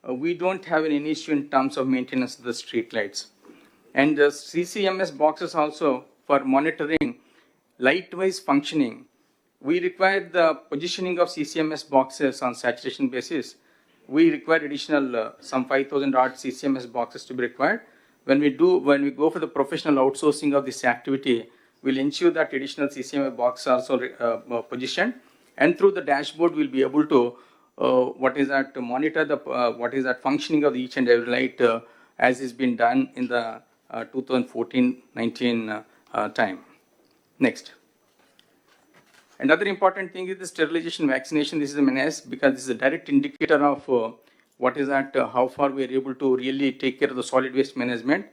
S6: we don't have any issue in terms of maintenance of the street lights. And the CCMS boxes also for monitoring light-wise functioning. We require the positioning of CCMS boxes on saturation basis. We require additional some 5,000 odd CCMS boxes to be required. When we go for the professional outsourcing of this activity, we'll ensure that additional CCMS boxes are also positioned, and through the dashboard we'll be able to monitor the functioning of each and every light as is been done in the 2014-19 time. Next. Another important thing is the sterilization vaccination. This is a menace because this is a direct indicator of how far we are able to really take care of the solid waste management.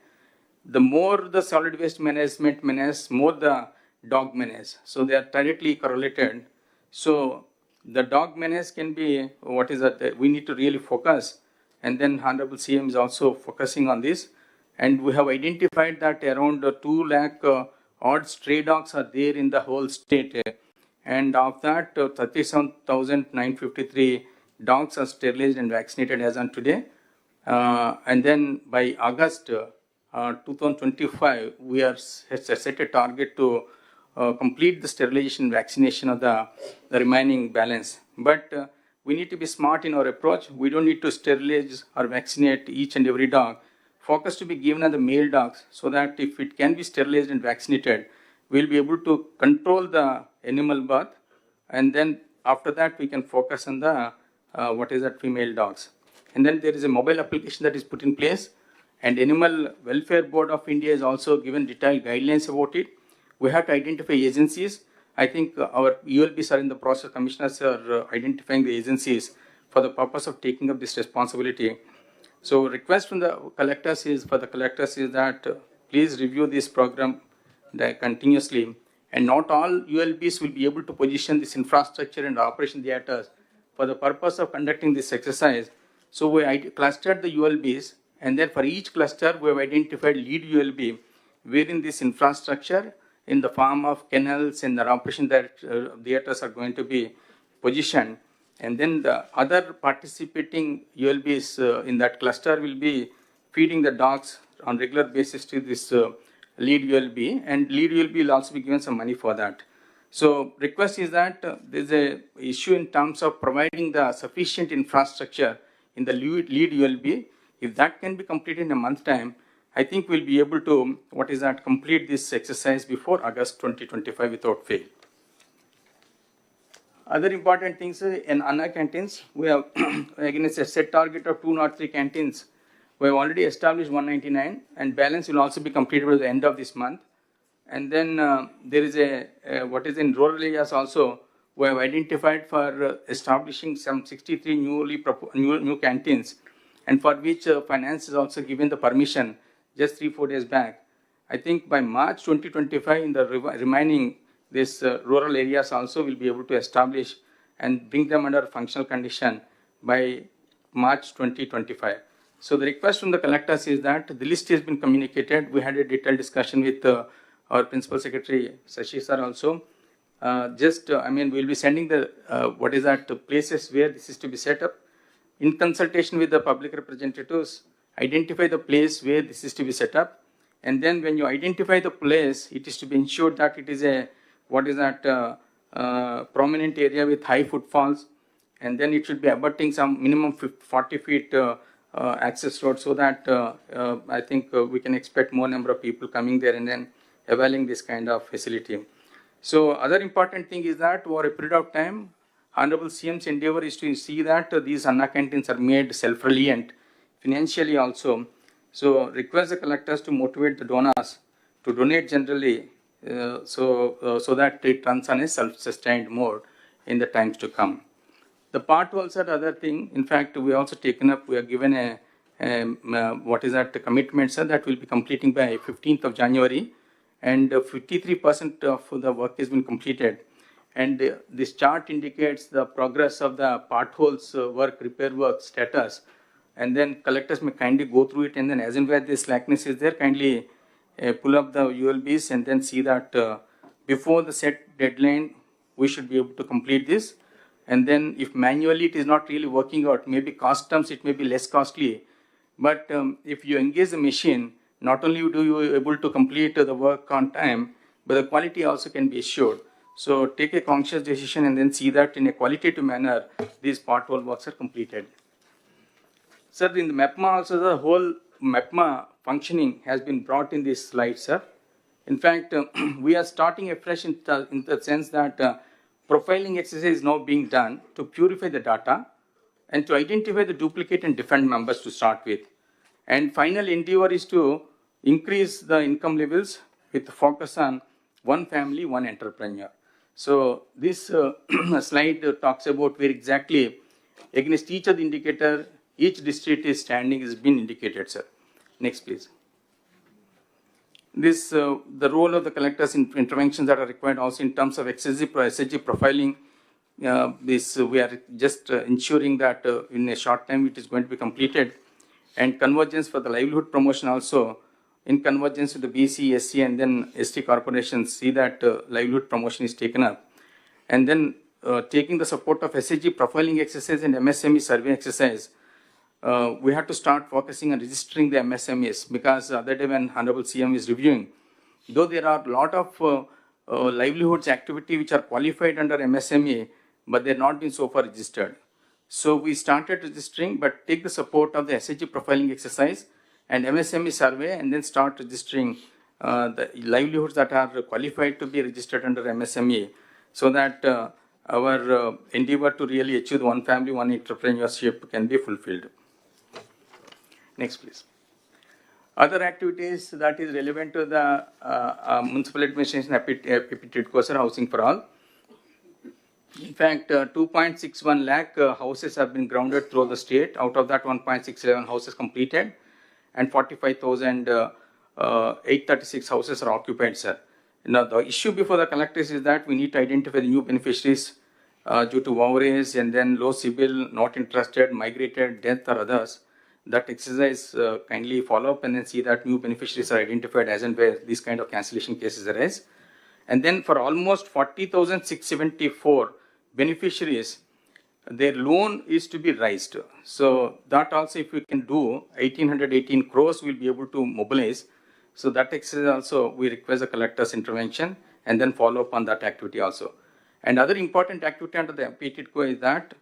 S6: The more the solid waste management menace, more the dog menace. So they are directly correlated. So the dog menace can be we need to really focus, and then Honorable CM is also focusing on this. And we have identified that around 2 lakh odd stray dogs are there in the whole state. And of that, 37,953 dogs are sterilized and vaccinated as on today. And then by August 2025, we are set a target to complete the sterilization vaccination of the remaining balance. But we need to be smart in our approach. We don't need to sterilize or vaccinate each and every dog. Focus to be given on the male dogs so that if it can be sterilized and vaccinated, we'll be able to control the animal birth, and then after that we can focus on the female dogs. And then there is a mobile application that is put in place, and Animal Welfare Board of India is also given detailed guidelines about it. We have to identify agencies. I think our ULBs are in the process. Commissioners are identifying the agencies for the purpose of taking up this responsibility. So request from the collectors is that please review this program continuously, and not all ULBs will be able to position this infrastructure and operation theaters for the purpose of conducting this exercise. So we clustered the ULBs, and then for each cluster we have identified lead ULB wherein this infrastructure in the form of kennels and the operation theaters are going to be positioned. And then the other participating ULBs in that cluster will be feeding the dogs on regular basis to this lead ULB, and lead ULB will also be given some money for that. So request is that there is a issue in terms of providing the sufficient infrastructure in the lead ULB. If that can be completed in a month time, I think we'll be able to complete this exercise before August 2025 without fail. Other important things in Anna canteens, we have against a set target of 203 canteens. We have already established 199, and balance will also be completed by the end of this month. And then there is in rural areas also, we have identified for establishing some 63 new canteens, and for which finance is also given the permission. just 3-4 days back. I think by March 2025, in the remaining these rural areas also will be able to establish and bring them under functional condition by March 2025. So the request from the collectors is that the list has been communicated. We had a detailed discussion with our Principal Secretary, Sashi sir also. We'll be sending the, places where this is to be set up. In consultation with the public representatives, identify the place where this is to be set up. And then when you identify the place, it is to be ensured that it is a, prominent area with high footfalls. And then it should be abutting some minimum 40 feet access road, so that we can expect more number of people coming there and then availing this kind of facility. So other important thing is that over a period of time, Honorable CM's endeavor is to see that these Anna canteens are made self-reliant financially also. So request the collectors to motivate the donors to donate generally, so that it runs on a self-sustained mode in the times to come. The part also the other thing, in fact, we also taken up, we are given a commitment, sir, that will be completing by 15th of January, and 53% of the work has been completed. And this chart indicates the progress of the potholes work, repair work status. And then collectors may kindly go through it, and then as and where this slackness is there, kindly pull up the ULBs and then see that before the set deadline, we should be able to complete this. And then if manually it is not really working out, maybe cost terms, it may be less costly. But if you engage the machine, not only do you able to complete the work on time, but the quality also can be assured. So take a conscious decision and then see that in a qualitative manner, these pothole works are completed. Sir, in the MEPMA also, the whole MEPMA functioning has been brought in this slide, sir. In fact, we are starting afresh in the sense that profiling exercise is now being done to purify the data and to identify the duplicate and defend members to start with. And final endeavor is to increase the income levels with focus on one family, one entrepreneur. So this slide talks about where exactly against each of the indicator, each district is standing is been indicated, sir. Next, please. This, the role of the collectors in interventions that are required also in terms of SHG profiling. We are just ensuring that in a short time it is going to be completed. And convergence for the livelihood promotion also, in convergence with the BC, SC, and then ST corporations, see that livelihood promotion is taken up. And then taking the support of SHG profiling exercise and MSME survey exercise, we have to start focusing on registering the MSMEs, because the other day when Honorable CM is reviewing, though there are a lot of livelihoods activity which are qualified under MSME, but they have not been so far registered. So we started registering, but take the support of the SHG profiling exercise and MSME survey, and then start registering the livelihoods that are qualified to be registered under MSME, so that our endeavor to really achieve one family, one entrepreneurship can be fulfilled. Next, please. Other activities that is relevant to the municipal administration Epitidco housing for all. In fact, 2.61 lakh houses have been grounded through the state. Out of that, 1.611 houses completed, and 45,836 houses are occupied, sir. Now, the issue before the collectors is that we need to identify the new beneficiaries due to overage and then low CIBIL, not interested, migrated, death, or others. That exercise kindly follow up and then see that new beneficiaries are identified as and where these kind of cancellation cases arise. And then for almost 40,674 beneficiaries, their loan is to be raised. So that also, if we can do, 1,818 crores we'll be able to mobilize. So that exercise also, we request the collector's intervention and then follow up on that activity also. And other important activity under the PTIDCO is that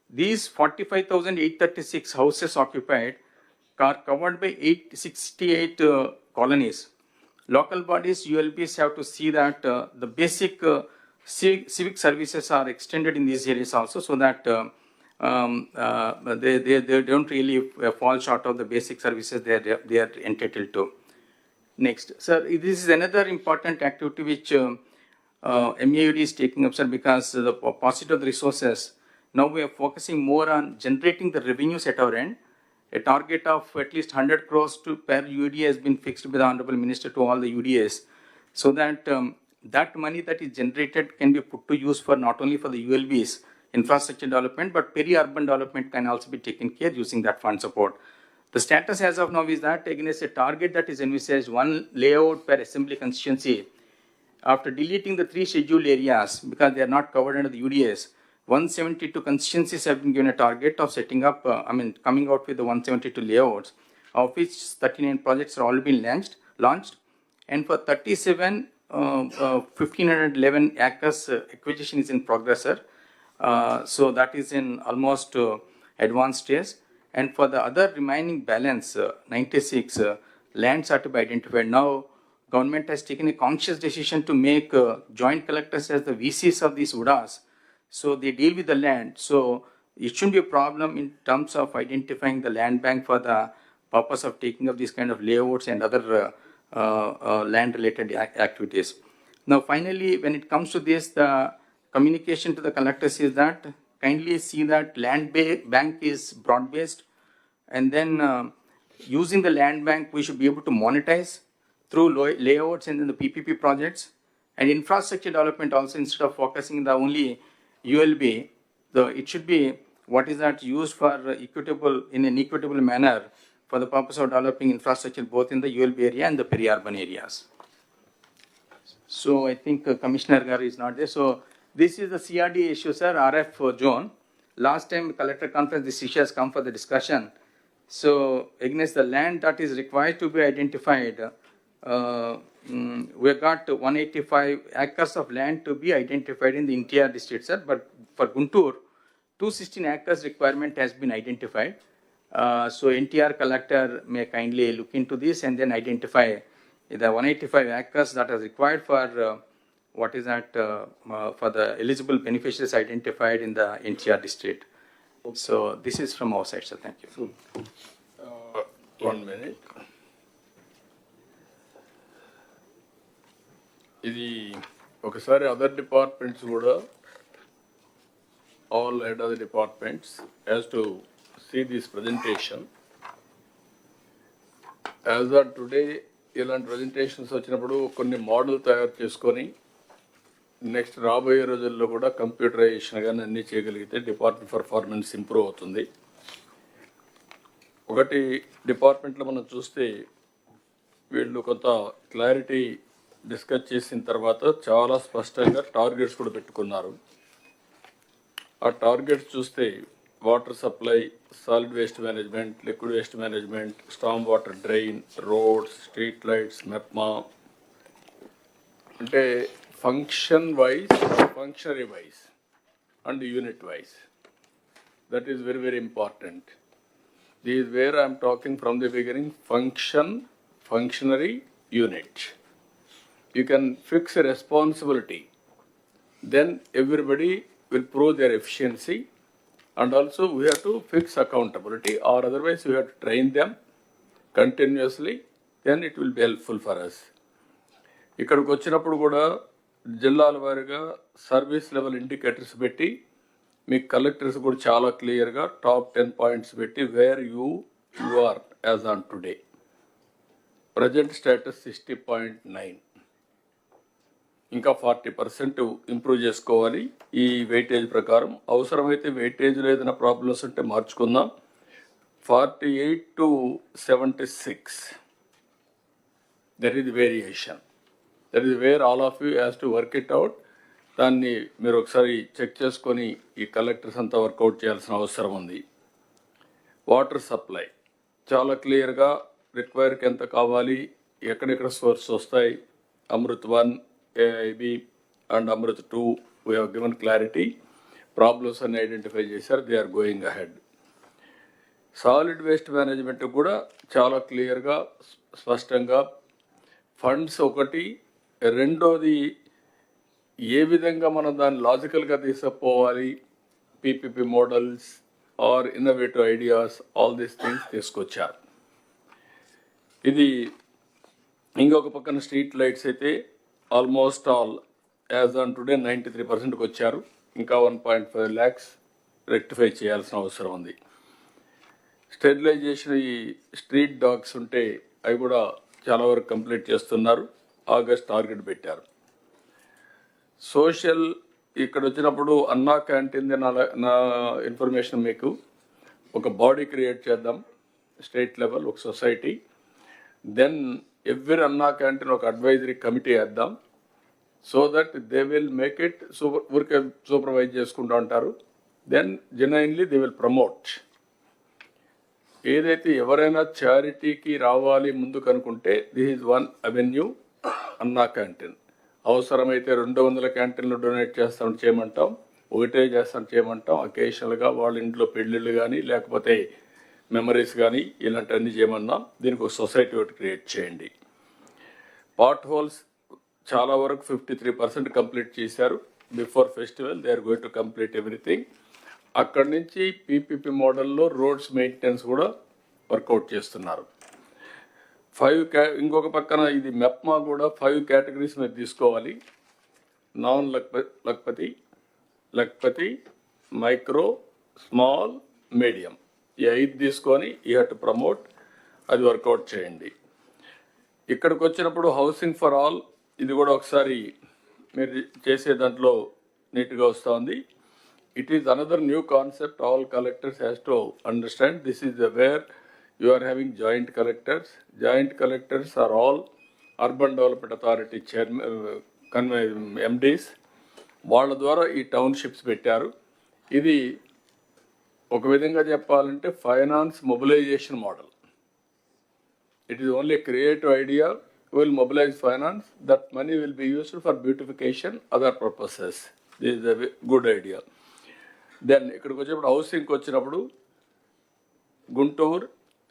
S6: these 45,836 houses occupied are covered by 868 colonies. Local bodies, ULBs have to see that the basic civic services are extended in these areas also, so that they don't really fall short of the basic services they are entitled to. Next, sir, this is another important activity which MAUD is taking up, sir, because the paucity of the resources. Now we are focusing more on generating the revenues at our end, a target of at least 100 crores per UDA has been fixed by the Honorable Minister to all the UDAs, so that that money that is generated can be put to use for not only for the ULBs infrastructure development, but peri-urban development can also be taken care using that fund support. The status as of now is that against a target that is envisaged, one layout per assembly constituency, after deleting the 3 scheduled areas because they are not covered under the UDAs, 172 constituencies have been given a target of setting up, coming out with the 172 layouts, of which 39 projects are already been launched. And for 37, 1,511 acres acquisition is in progress, sir. So that is in almost advanced stage. And for the other remaining balance, 96 lands are to be identified. Now, government has taken a conscious decision to make joint collectors as the VCs of these UDAs. So they deal with the land. So it shouldn't be a problem in terms of identifying the land bank for the purpose of taking up these kind of layouts and other land related activities. Now, finally, when it comes to this, the communication to the collectors is that kindly see that land bank is broad based, and then using the land bank, we should be able to monetize through layouts and then the PPP projects and infrastructure development also. Instead of focusing on the only ULB, it should be what is that used for equitable in an equitable manner for the purpose of developing infrastructure both in the ULB area and the peri-urban areas. So I think Commissioner Garu is not there. So this is the CRD issue, sir, RF zone. Last time collector conference, this issue has come for the discussion. So against the land that is required to be identified, we got 185 acres of land to be identified in the entire district, sir. But for Guntur, 216 acres requirement has been identified. So NTR collector may kindly look into this and then identify the 185 acres that are required for what is that for the eligible beneficiaries identified in the NTR district. So this is from our side, sir. Thank you.
S3: 1 minute. ఇది ఒకసారి other departments కూడా all head of the departments has to see this presentation. As of today, ఇలాంటి presentations వచ్చినప్పుడు కొన్ని model తయారు చేసుకొని next రాబోయే రోజుల్లో కూడా కంప్యూటరైజేషన్ కానీ అన్నీ చేయగలిగితే డిపార్ట్మెంట్ పర్ఫార్మెన్స్ ఇంప్రూవ్ అవుతుంది. ఒకటి డిపార్ట్మెంట్లో మనం చూస్తే వీళ్ళు కొంత క్లారిటీ డిస్కస్ చేసిన తర్వాత చాలా స్పష్టంగా టార్గెట్స్ కూడా పెట్టుకున్నారు. ఆ టార్గెట్స్ చూస్తే water supply, solid waste management, liquid waste management, storm water drain, roads, street lights, MEPMA, అంటే function wise, functionary wise and unit wise. That is very, very important. This is where I am talking from the beginning, function, functionary, unit. You can fix a responsibility. Then everybody will prove their efficiency. And also we have to fix accountability, or otherwise we have to train them continuously. Then it will be helpful for us. ఇక్కడికి వచ్చినప్పుడు కూడా జిల్లాల వారీగా service level indicators పెట్టి మీ collectors కూడా చాలా క్లియర్గా top 10 points పెట్టి where you are as on today. Present status 60.9, ఇంకా 40% ఇంప్రూవ్ చేసుకోవాలి ఈ వెయిటేజ్ ప్రకారం. అవసరమైతే వెయిటేజ్లో ఏదైనా ప్రాబ్లమ్స్ ఉంటే మార్చుకుందాం. 48 to 76, that is variation. That is wear all of you has to work it out. దాన్ని మీరు ఒకసారి చెక్ చేసుకొని ఈ కలెక్టర్స్ అంతా వర్కౌట్ చేయాల్సిన అవసరం ఉంది. వాటర్ సప్లై చాలా క్లియర్గా రిక్వైర్కి ఎంత కావాలి, ఎక్కడెక్కడ సోర్స్ వస్తాయి. Amrut 1, AIB and Amrut 2 we have given clarity. Problems అన్ని ఐడెంటిఫై చేశారు, they are going ahead. Solid waste management కూడా చాలా క్లియర్గా స్పష్టంగా ఫండ్స్ ఒకటి, రెండోది ఏ విధంగా మనం దాన్ని లాజికల్గా తీసుకుపోవాలి, PPP models or innovative ideas, all these things తీసుకొచ్చారు. ఇది ఇంకొక పక్కన స్ట్రీట్ లైట్స్ అయితే almost all as on today 93%కి వచ్చారు. ఇంకా 1.5 lakhs రెక్టిఫై చేయాల్సిన అవసరం ఉంది. స్టెరిలైజేషన్ ఈ స్ట్రీట్ డాగ్స్ ఉంటే అవి కూడా చాలా వరకు కంప్లీట్ చేస్తున్నారు. ఆగస్ట్ టార్గెట్ పెట్టారు. సోషల్ ఇక్కడ వచ్చినప్పుడు అన్నా క్యాంటీన్ నా ఇన్ఫర్మేషన్ మీకు ఒక బాడీ క్రియేట్ చేద్దాం స్టేట్ లెవెల్, ఒక society. Then every Anna canteen ఒక అడ్వైజరీ కమిటీ వేద్దాం. So that they will make it ఊరికే సూపర్వైజ్ చేసుకుంటూ ఉంటారు. Then genuinely they will promote. ఏదైతే ఎవరైనా చారిటీకి రావాలి ముందుకు అనుకుంటే this is one avenue Anna canteen. అవసరమైతే 200 క్యాంటీన్లు డొనేట్ చేస్తాం చేయమంటాం, ఒకటే చేస్తాం చేయమంటాం. అకేషనల్గా వాళ్ళ ఇంట్లో పెళ్ళిళ్ళు కానీ లేకపోతే మెమరీస్ కానీ ఇలాంటివన్నీ చేయమన్నాం. దీనికి ఒక సొసైటీ ఒకటి క్రియేట్ చేయండి. పాట్ హోల్స్ చాలా వరకు 53% కంప్లీట్ చేశారు. Before festival they are going to complete everything. అక్కడి నుంచి పీపీపీ మోడల్లో రోడ్స్ మెయింటెనెన్స్ కూడా వర్కౌట్ చేస్తున్నారు. 5 ఇంకొక పక్కన ఇది మెప్మా కూడా 5 కేటగిరీస్ మీద తీసుకోవాలి. Non Lakhpati, micro, small, medium, ఈ 5 తీసుకొని యూ హ్యావ్ టు ప్రమోట్. అది వర్కౌట్ చేయండి. ఇక్కడికి వచ్చినప్పుడు హౌసింగ్ ఫర్ ఆల్ ఇది కూడా ఒకసారి మీరు చేసే దాంట్లో నీట్గా వస్తుంది. It is another new concept. All collectors has to understand this is where you are having joint collectors. Joint collectors are all urban development authority MDs. వాళ్ళ ద్వారా ఈ టౌన్షిప్స్ పెట్టారు. ఇది ఒక విధంగా చెప్పాలంటే finance mobilisation model. It is only a creative idea. We will mobilize finance. That money will be used for beautification, other purposes. This is a good idea. Then ఇక్కడికి వచ్చేప్పుడు హౌసింగ్కి వచ్చినప్పుడు గుంటూరు,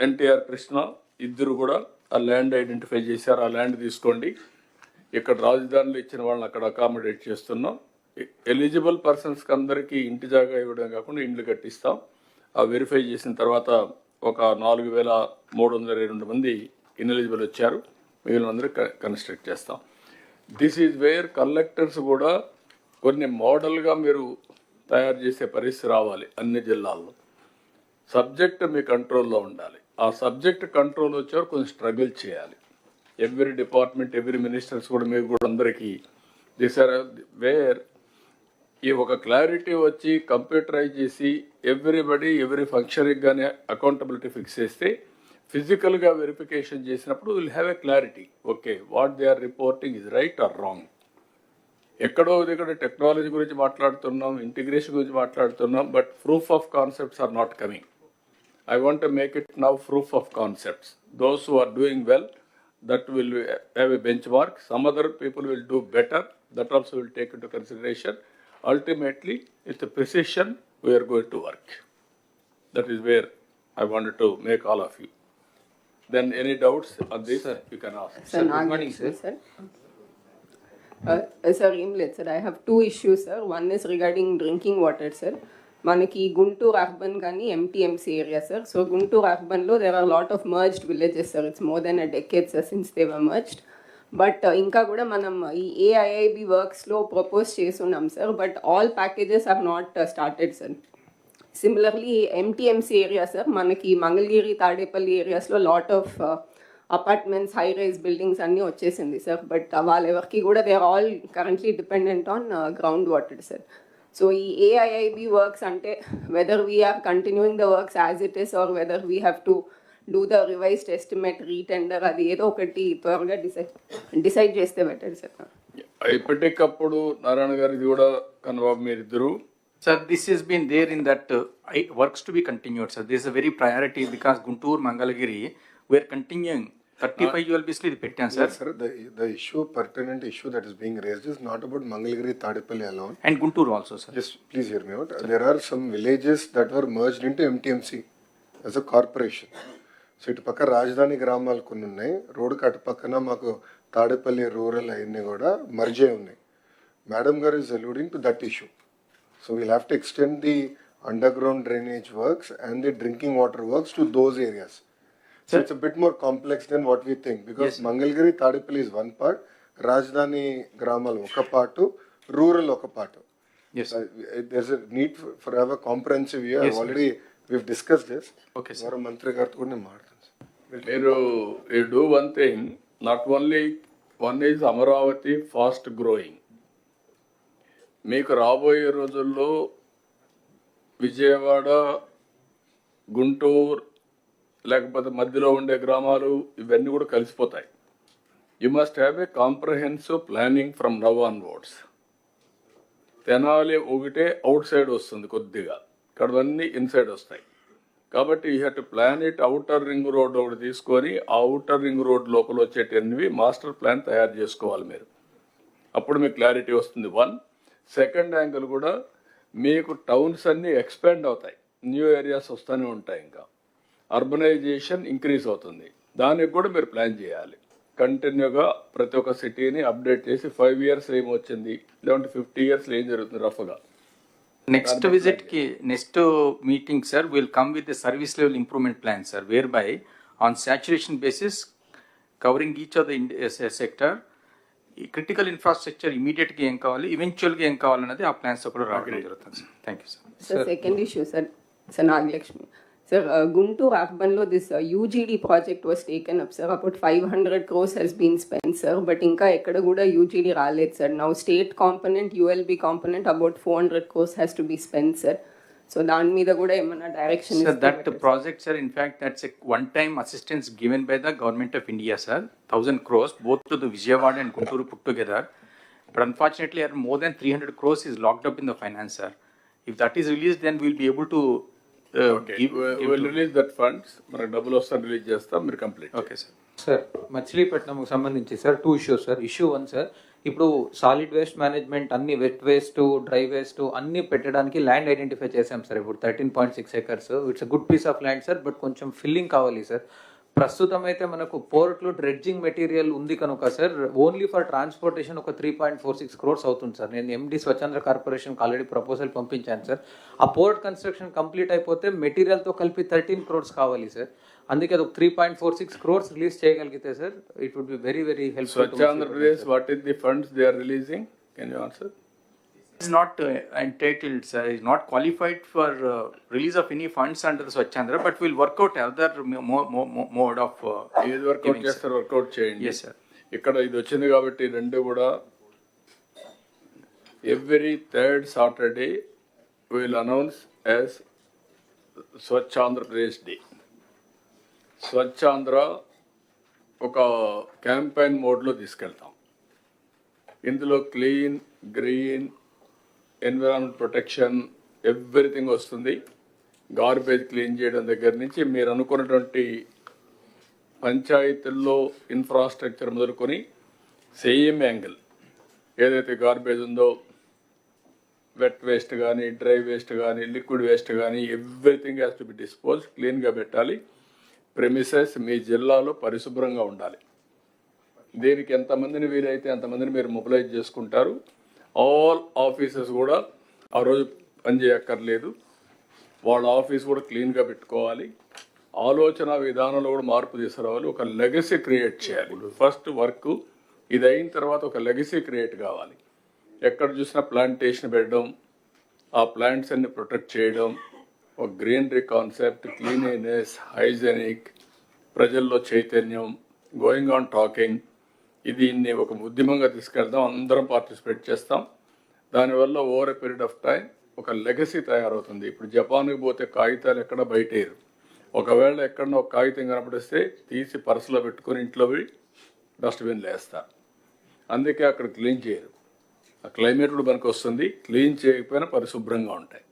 S3: ఎన్టీఆర్, కృష్ణ ఇద్దరు కూడా ఆ ల్యాండ్ ఐడెంటిఫై చేశారు. ఆ ల్యాండ్ తీసుకోండి. ఇక్కడ రాజధానిలో ఇచ్చిన వాళ్ళని అక్కడ అకామిడేట్ చేస్తున్నాం. ఎలిజిబుల్ పర్సన్స్కి అందరికీ ఇంటి జాగా ఇవ్వడం కాకుండా ఇండ్లు కట్టిస్తాం. ఆ వెరిఫై చేసిన తర్వాత ఒక 4,322 మంది ఇన్ఎలిజిబుల్ వచ్చారు. మిగిలిన అందరూ కన్స్ట్రక్ట్ చేస్తాం. దిస్ ఈజ్ వేర్ కలెక్టర్స్ కూడా కొన్ని మోడల్గా మీరు తయారు చేసే పరిస్థితి రావాలి అన్ని జిల్లాల్లో. సబ్జెక్ట్ మీ కంట్రోల్లో ఉండాలి. ఆ సబ్జెక్ట్ కంట్రోల్ వచ్చేవారు కొంచెం స్ట్రగుల్ చేయాలి. ఎవ్రీ డిపార్ట్మెంట్, ఎవ్రీ మినిస్టర్స్ కూడా మీకు కూడా అందరికీ దిస్ ఆర్ వేర్ ఈ ఒక క్లారిటీ వచ్చి కంప్యూటరైజ్ చేసి ఎవ్రీ ఫంక్షన్కి కానీ అకౌంటబిలిటీ ఫిక్స్ చేస్తే ఫిజికల్గా వెరిఫికేషన్ చేసినప్పుడు will have a clarity. Okay, what they are reporting is right or wrong. ఎక్కడో ఇక్కడ టెక్నాలజీ గురించి మాట్లాడుతున్నాం, ఇంటిగ్రేషన్ గురించి మాట్లాడుతున్నాం, but proof of concepts are not coming. I want to make it now proof of concepts. Those who are doing well, that will have a benchmark. Some other people will do better. That also will take into consideration. Ultimately, it's the precision we are going to work. That is where I wanted to make all of you. Then any doubts on this, sir, you can ask.
S7: Sir, good morning, sir. Sir, sir, I have two issues, sir. One is regarding drinking water, sir. మనకి Guntur urban కానీ MTMC area sir. So Guntur అర్బన్లో there are lot of merged villages sir. It's more than a decade sir since they were merged. But ఇంకా కూడా మనం ఈ AIIB వర్క్స్లో propose చేస్తున్నాం sir. But all packages are not started sir. Similarly MTMC area sir, మనకి మంగళగిరి, తాడేపల్లి ఏరియాస్లో lot of apartments, high rise buildings అన్నీ వచ్చేసింది సార్. బట్ వాళ్ళెవరికి కూడా they are all currently dependent on ground water sir. So AIIB works ante whether we are continuing the works as it is or whether we have to do the revised estimate retender adi edo okati tvarga decide cheste better sir.
S3: ఇప్పటికప్పుడు నారాయణ గారు ఇది కూడా కనబాబు మీరిద్దరు.
S6: Sir, this has been there in that works to be continued, sir. This is a very priority because Guntur, Mangalagiri, we are continuing. 35 ULBs ఇది పెట్టాం sir.
S11: Sir, the pertinent issue that is being raised is not about Mangalagiri, Tadipalli alone.
S6: And Guntur also, sir.
S11: Just please hear me out. Sir. There are some villages that were merged into MTMC as a corporation. So ఇటు పక్క రాజధాని గ్రామాలు కొన్ని ఉన్నాయి, రోడ్డుకి అటు పక్కన మాకు తాడేపల్లి రూరల్ అవన్నీ కూడా మర్జ్ అయి ఉన్నాయి. మేడం గారు is alluding to that issue. So we'll have to extend the underground drainage works and the drinking water works to those areas. So it's a bit more complex than what we think because yes, Mangalagiri, Tadipalli is one part, Rajdhani Gramal oka part, rural oka part.
S6: Yes.
S11: There's a need for have a comprehensive view. Yes, I've already we've discussed this.
S6: Okay, sir.
S11: గౌరవ మంత్రి గారితో కూడా నేను మాట్లాడతాను sir.
S3: మీరు you do one thing, not only one is Amaravati fast growing. మీకు రాబోయే రోజుల్లో విజయవాడ, గుంటూరు, లేకపోతే మధ్యలో ఉండే గ్రామాలు ఇవన్నీ కూడా కలిసిపోతాయి. You must have a comprehensive planning from now onwards. Tenali ఒకటే అవుట్ సైడ్ వస్తుంది కొద్దిగా, ఇక్కడవన్నీ ఇన్సైడ్ వస్తాయి. కాబట్టి you have to plan it. Outer ring road ఒకటి తీసుకొని ఆ అవుటర్ రింగ్ రోడ్ లోపల వచ్చేటవి మాస్టర్ ప్లాన్ తయారు చేసుకోవాలి మీరు. అప్పుడు మీకు క్లారిటీ వస్తుంది. వన్. సెకండ్ యాంగిల్ కూడా మీకు టౌన్స్ అన్నీ ఎక్స్పాండ్ అవుతాయి, న్యూ ఏరియాస్ వస్తూనే ఉంటాయి, ఇంకా అర్బనైజేషన్ ఇంక్రీజ్ అవుతుంది. దానికి కూడా మీరు ప్లాన్ చేయాలి. కంటిన్యూగా ప్రతి ఒక్క సిటీని అప్డేట్ చేసి 5 years ఏమొచ్చింది, లేదంటే 50 years ఏం జరుగుతుంది రఫ్గా.
S6: Next visit ki, next meeting, sir, will come with the service level improvement plan, sir, whereby on saturation basis, covering each of the sector, critical infrastructure immediate ki em kavali, eventual ki em kavali anadi aa plans okoro raagam jarugutundi, sir. Thank you, sir.
S7: Sir, second issue, sir. Sir, Naglakshmi. Sir, Guntur Arbanlo, this UGD project was taken up, sir. About 500 crores has been spent, sir. But inka ekkada kuda UGD raలేదు, sir. Now state component, ULB component, about 400 crores has to be spent, sir. So దాని మీద కూడా ఏమైనా direction
S6: Sir, that project, sir, in fact, that's a one-time assistance given by the government of India, sir. 1,000 crores, both to the Vijayawada and Guntur put together. But unfortunately, more than 300 crores is locked up in the finance, sir. If that is released, then we'll be able to
S3: will release that funds. మనకు డబ్బులు వస్తాను release చేస్తాం, మీరు complete.
S6: Okay sir.
S15: Sir, మచిలీపట్నంకు సంబంధించి sir 2 issues sir. Issue 1 sir, ఇప్పుడు solid waste management అన్ని wet waste, dry waste అన్ని పెట్టడానికి ల్యాండ్ ఐడెంటిఫై చేశాం సార్. ఇప్పుడు 13.6 acres. It's a good piece of land sir, but కొంచెం ఫిల్లింగ్ కావాలి సార్. ప్రస్తుతం అయితే మనకు పోర్ట్లో డ్రెడ్జింగ్ మెటీరియల్ ఉంది కనుక సార్, ఓన్లీ ఫర్ ట్రాన్స్పోర్టేషన్ ఒక 3.46 crores అవుతుంది సార్. నేను ఎండి స్వచ్ఛంద్ర కార్పొరేషన్కి ఆల్రెడీ ప్రపోజల్ పంపించాను సార్. ఆ పోర్ట్ కన్స్ట్రక్షన్ కంప్లీట్ అయిపోతే మెటీరియల్తో కలిపి 13 crores కావాలి సార్. అందుకే అది ఒక 3.46 crores రిలీజ్ చేయగలిగితే sir, it would be very very helpful.
S3: Swachh Andhra Pradesh, what is the funds they are releasing? Can you answer?
S6: Is not entitled, sir, is not qualified for release of any funds under the Swachhandra, but we'll work out other mode of
S3: ఏది work out చేస్తారు, work out చేయండి.
S6: Yes, sir.
S3: ఇక్కడ ఇది వచ్చింది కాబట్టి రెండు కూడా every 3rd Saturday will announce as Swachh Andhra Pradesh day. Swachhandhra ఒక క్యాంపెయిన్ మోడ్లో తీసుకెళ్తాం. ఇందులో clean, green, environment protection, everything వస్తుంది. గార్బేజ్ క్లీన్ చేయడం దగ్గర నుంచి మీరు అనుకున్నటువంటి పంచాయతీల్లో ఇన్ఫ్రాస్ట్రక్చర్ మొదలుకొని సేమ్ యాంగిల్ ఏదైతే గార్బేజ్ ఉందో, వెట్ వేస్ట్ కానీ, డ్రై వేస్ట్ కానీ, లిక్విడ్ వేస్ట్ కానీ, everything has to be dispose. క్లీన్గా పెట్టాలి. ప్రెమిసెస్ మీ జిల్లాలో పరిశుభ్రంగా ఉండాలి. దీనికి ఎంతమందిని వీలైతే అంతమందిని మీరు మొబిలైజ్ చేసుకుంటారు. ఆల్ ఆఫీసెస్ కూడా ఆ రోజు పనిచేయక్కర్లేదు, వాళ్ళ ఆఫీస్ కూడా క్లీన్గా పెట్టుకోవాలి. ఆలోచన విధానంలో కూడా మార్పు తీసుకురావాలి. ఒక లెగసీ క్రియేట్ చేయాలి. ఫస్ట్ వర్క్ ఇది అయిన తర్వాత ఒక లెగసీ క్రియేట్ కావాలి. ఎక్కడ చూసినా ప్లాంటేషన్ పెట్టడం, ఆ ప్లాంట్స్ అన్ని ప్రొటెక్ట్ చేయడం, ఒక గ్రీనరీ కాన్సెప్ట్, క్లీనినెస్, హైజెనిక్, ప్రజల్లో చైతన్యం, గోయింగ్ ఆన్ టాకింగ్, దీన్ని ఒక ఉద్యమంగా తీసుకెళ్దాం. అందరం పార్టిసిపేట్ చేస్తాం. దానివల్ల over a period of time ఒక లెగసీ తయారవుతుంది. ఇప్పుడు జపాన్కి పోతే కాగితాలు ఎక్కడ బయటేరు. ఒకవేళ ఎక్కడన్నా ఒక కాగితం కనపడిస్తే తీసి పర్సులో పెట్టుకొని ఇంట్లో పోయి డస్ట్బిన్లో వేస్తారు. అందుకే అక్కడ క్లీన్ చేయరు. ఆ క్లైమేట్ కూడా మనకు వస్తుంది. క్లీన్ చేయకపోయినా పరిశుభ్రంగా ఉంటాయి.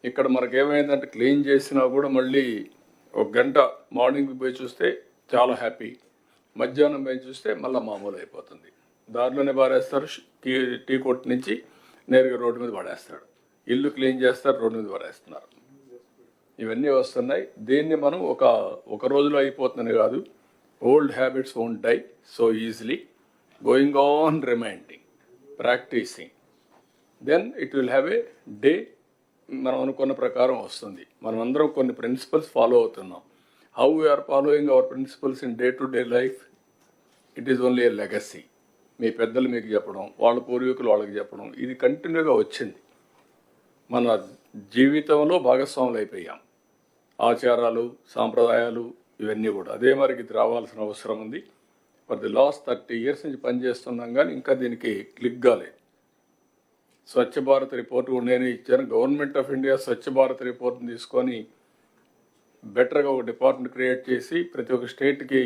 S3: ఇక్కడ మనకేమైందంటే క్లీన్ చేసినా కూడా మళ్ళీ 1 గంట మార్నింగ్ పోయి చూస్తే చాలా హ్యాపీ, మధ్యాహ్నం పోయి చూస్తే మళ్ళీ మామూలు అయిపోతుంది. దారిలోనే పారేస్తారు. టీ కొట్టు నుంచి నేరుగా రోడ్డు మీద పడేస్తాడు. ఇల్లు క్లీన్ చేస్తారు, రోడ్డు మీద పడేస్తున్నారు. ఇవన్నీ వస్తున్నాయి. దీన్ని మనం ఒక రోజులో అయిపోతుందని కాదు. Old habits won't die so easily. Going on reminding, practising, then it will have a day. మనం అనుకున్న ప్రకారం వస్తుంది. మనం అందరం కొన్ని ప్రిన్సిపల్స్ ఫాలో అవుతున్నాం. How we are following our principles in day to day life, it is only a legacy. మీ పెద్దలు మీకు చెప్పడం, వాళ్ళ పూర్వీకులు వాళ్ళకి చెప్పడం, ఇది కంటిన్యూగా వచ్చింది. మన జీవితంలో భాగస్వాములు అయిపోయాం. ఆచారాలు, సాంప్రదాయాలు ఇవన్నీ కూడా అదే మరికి ఇది రావాల్సిన అవసరం ఉంది. ఫర్ ది లాస్ట్ 30 years నుంచి పనిచేస్తున్నాం కానీ ఇంకా దీనికి క్లిక్ కాలేదు. స్వచ్ఛ భారత్ రిపోర్ట్ కూడా నేను ఇచ్చాను. Government of India Swachh Bharat రిపోర్ట్ని తీసుకొని బెటర్గా ఒక డిపార్ట్మెంట్ క్రియేట్ చేసి ప్రతి ఒక్క స్టేట్కి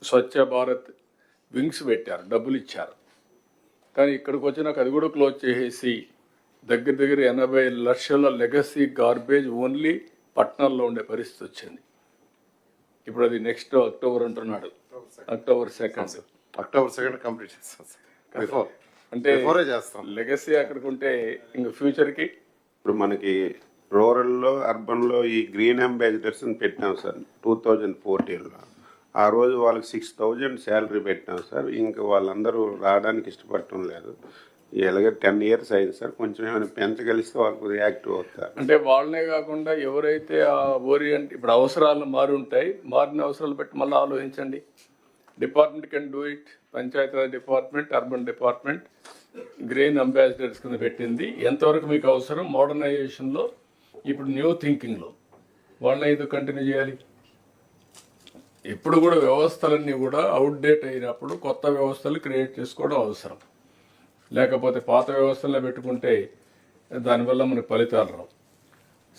S3: స్వచ్ఛ భారత్ వింగ్స్ పెట్టారు, డబ్బులు ఇచ్చారు. కానీ ఇక్కడికి వచ్చినాక అది కూడా క్లోజ్ చేసేసి దగ్గర దగ్గర 80 లక్షల లెగసీ గార్బేజ్ ఓన్లీ పట్టణాల్లో ఉండే పరిస్థితి వచ్చింది. ఇప్పుడు అది నెక్స్ట్ అక్టోబర్ అంటున్నాడు, October 2nd.
S8: October 2nd complete చేస్తాం సార్.
S3: అంటే
S8: చేస్తాం.
S3: లెగసీ అక్కడికి ఉంటే ఇంక ఫ్యూచర్కి
S5: ఇప్పుడు మనకి రూరల్లో అర్బన్లో ఈ గ్రీన్ అంబాసిడర్స్ అని పెట్టాం సార్ 2014లో. ఆ రోజు వాళ్ళకి 6,000 శాలరీ పెట్టాం సార్. ఇంకా వాళ్ళందరూ రావడానికి ఇష్టపడటం లేదు. ఎలాగ 10 years అయింది సార్. కొంచెం ఏమైనా పెంచగలిస్తే వాళ్ళకు యాక్టివ్ అవుతారు.
S3: అంటే వాళ్ళనే కాకుండా ఎవరైతే ఆ ఓరియంట్ ఇప్పుడు అవసరాలు మారుంటాయి, మారిన అవసరాలు బట్టి మళ్ళీ ఆలోచించండి. Department can do it. Panchayati Raj department, urban department green ambassadors కింద పెట్టింది. ఎంతవరకు మీకు అవసరం మోడర్నైజేషన్లో, ఇప్పుడు న్యూ థింకింగ్లో వాళ్ళని ఎందుకు కంటిన్యూ చేయాలి? ఇప్పుడు కూడా వ్యవస్థలన్నీ కూడా అవుట్డేట్ అయినప్పుడు కొత్త వ్యవస్థలు క్రియేట్ చేసుకోవడం అవసరం. లేకపోతే పాత వ్యవస్థల్లో పెట్టుకుంటే దానివల్ల మనకు ఫలితాలు రావు.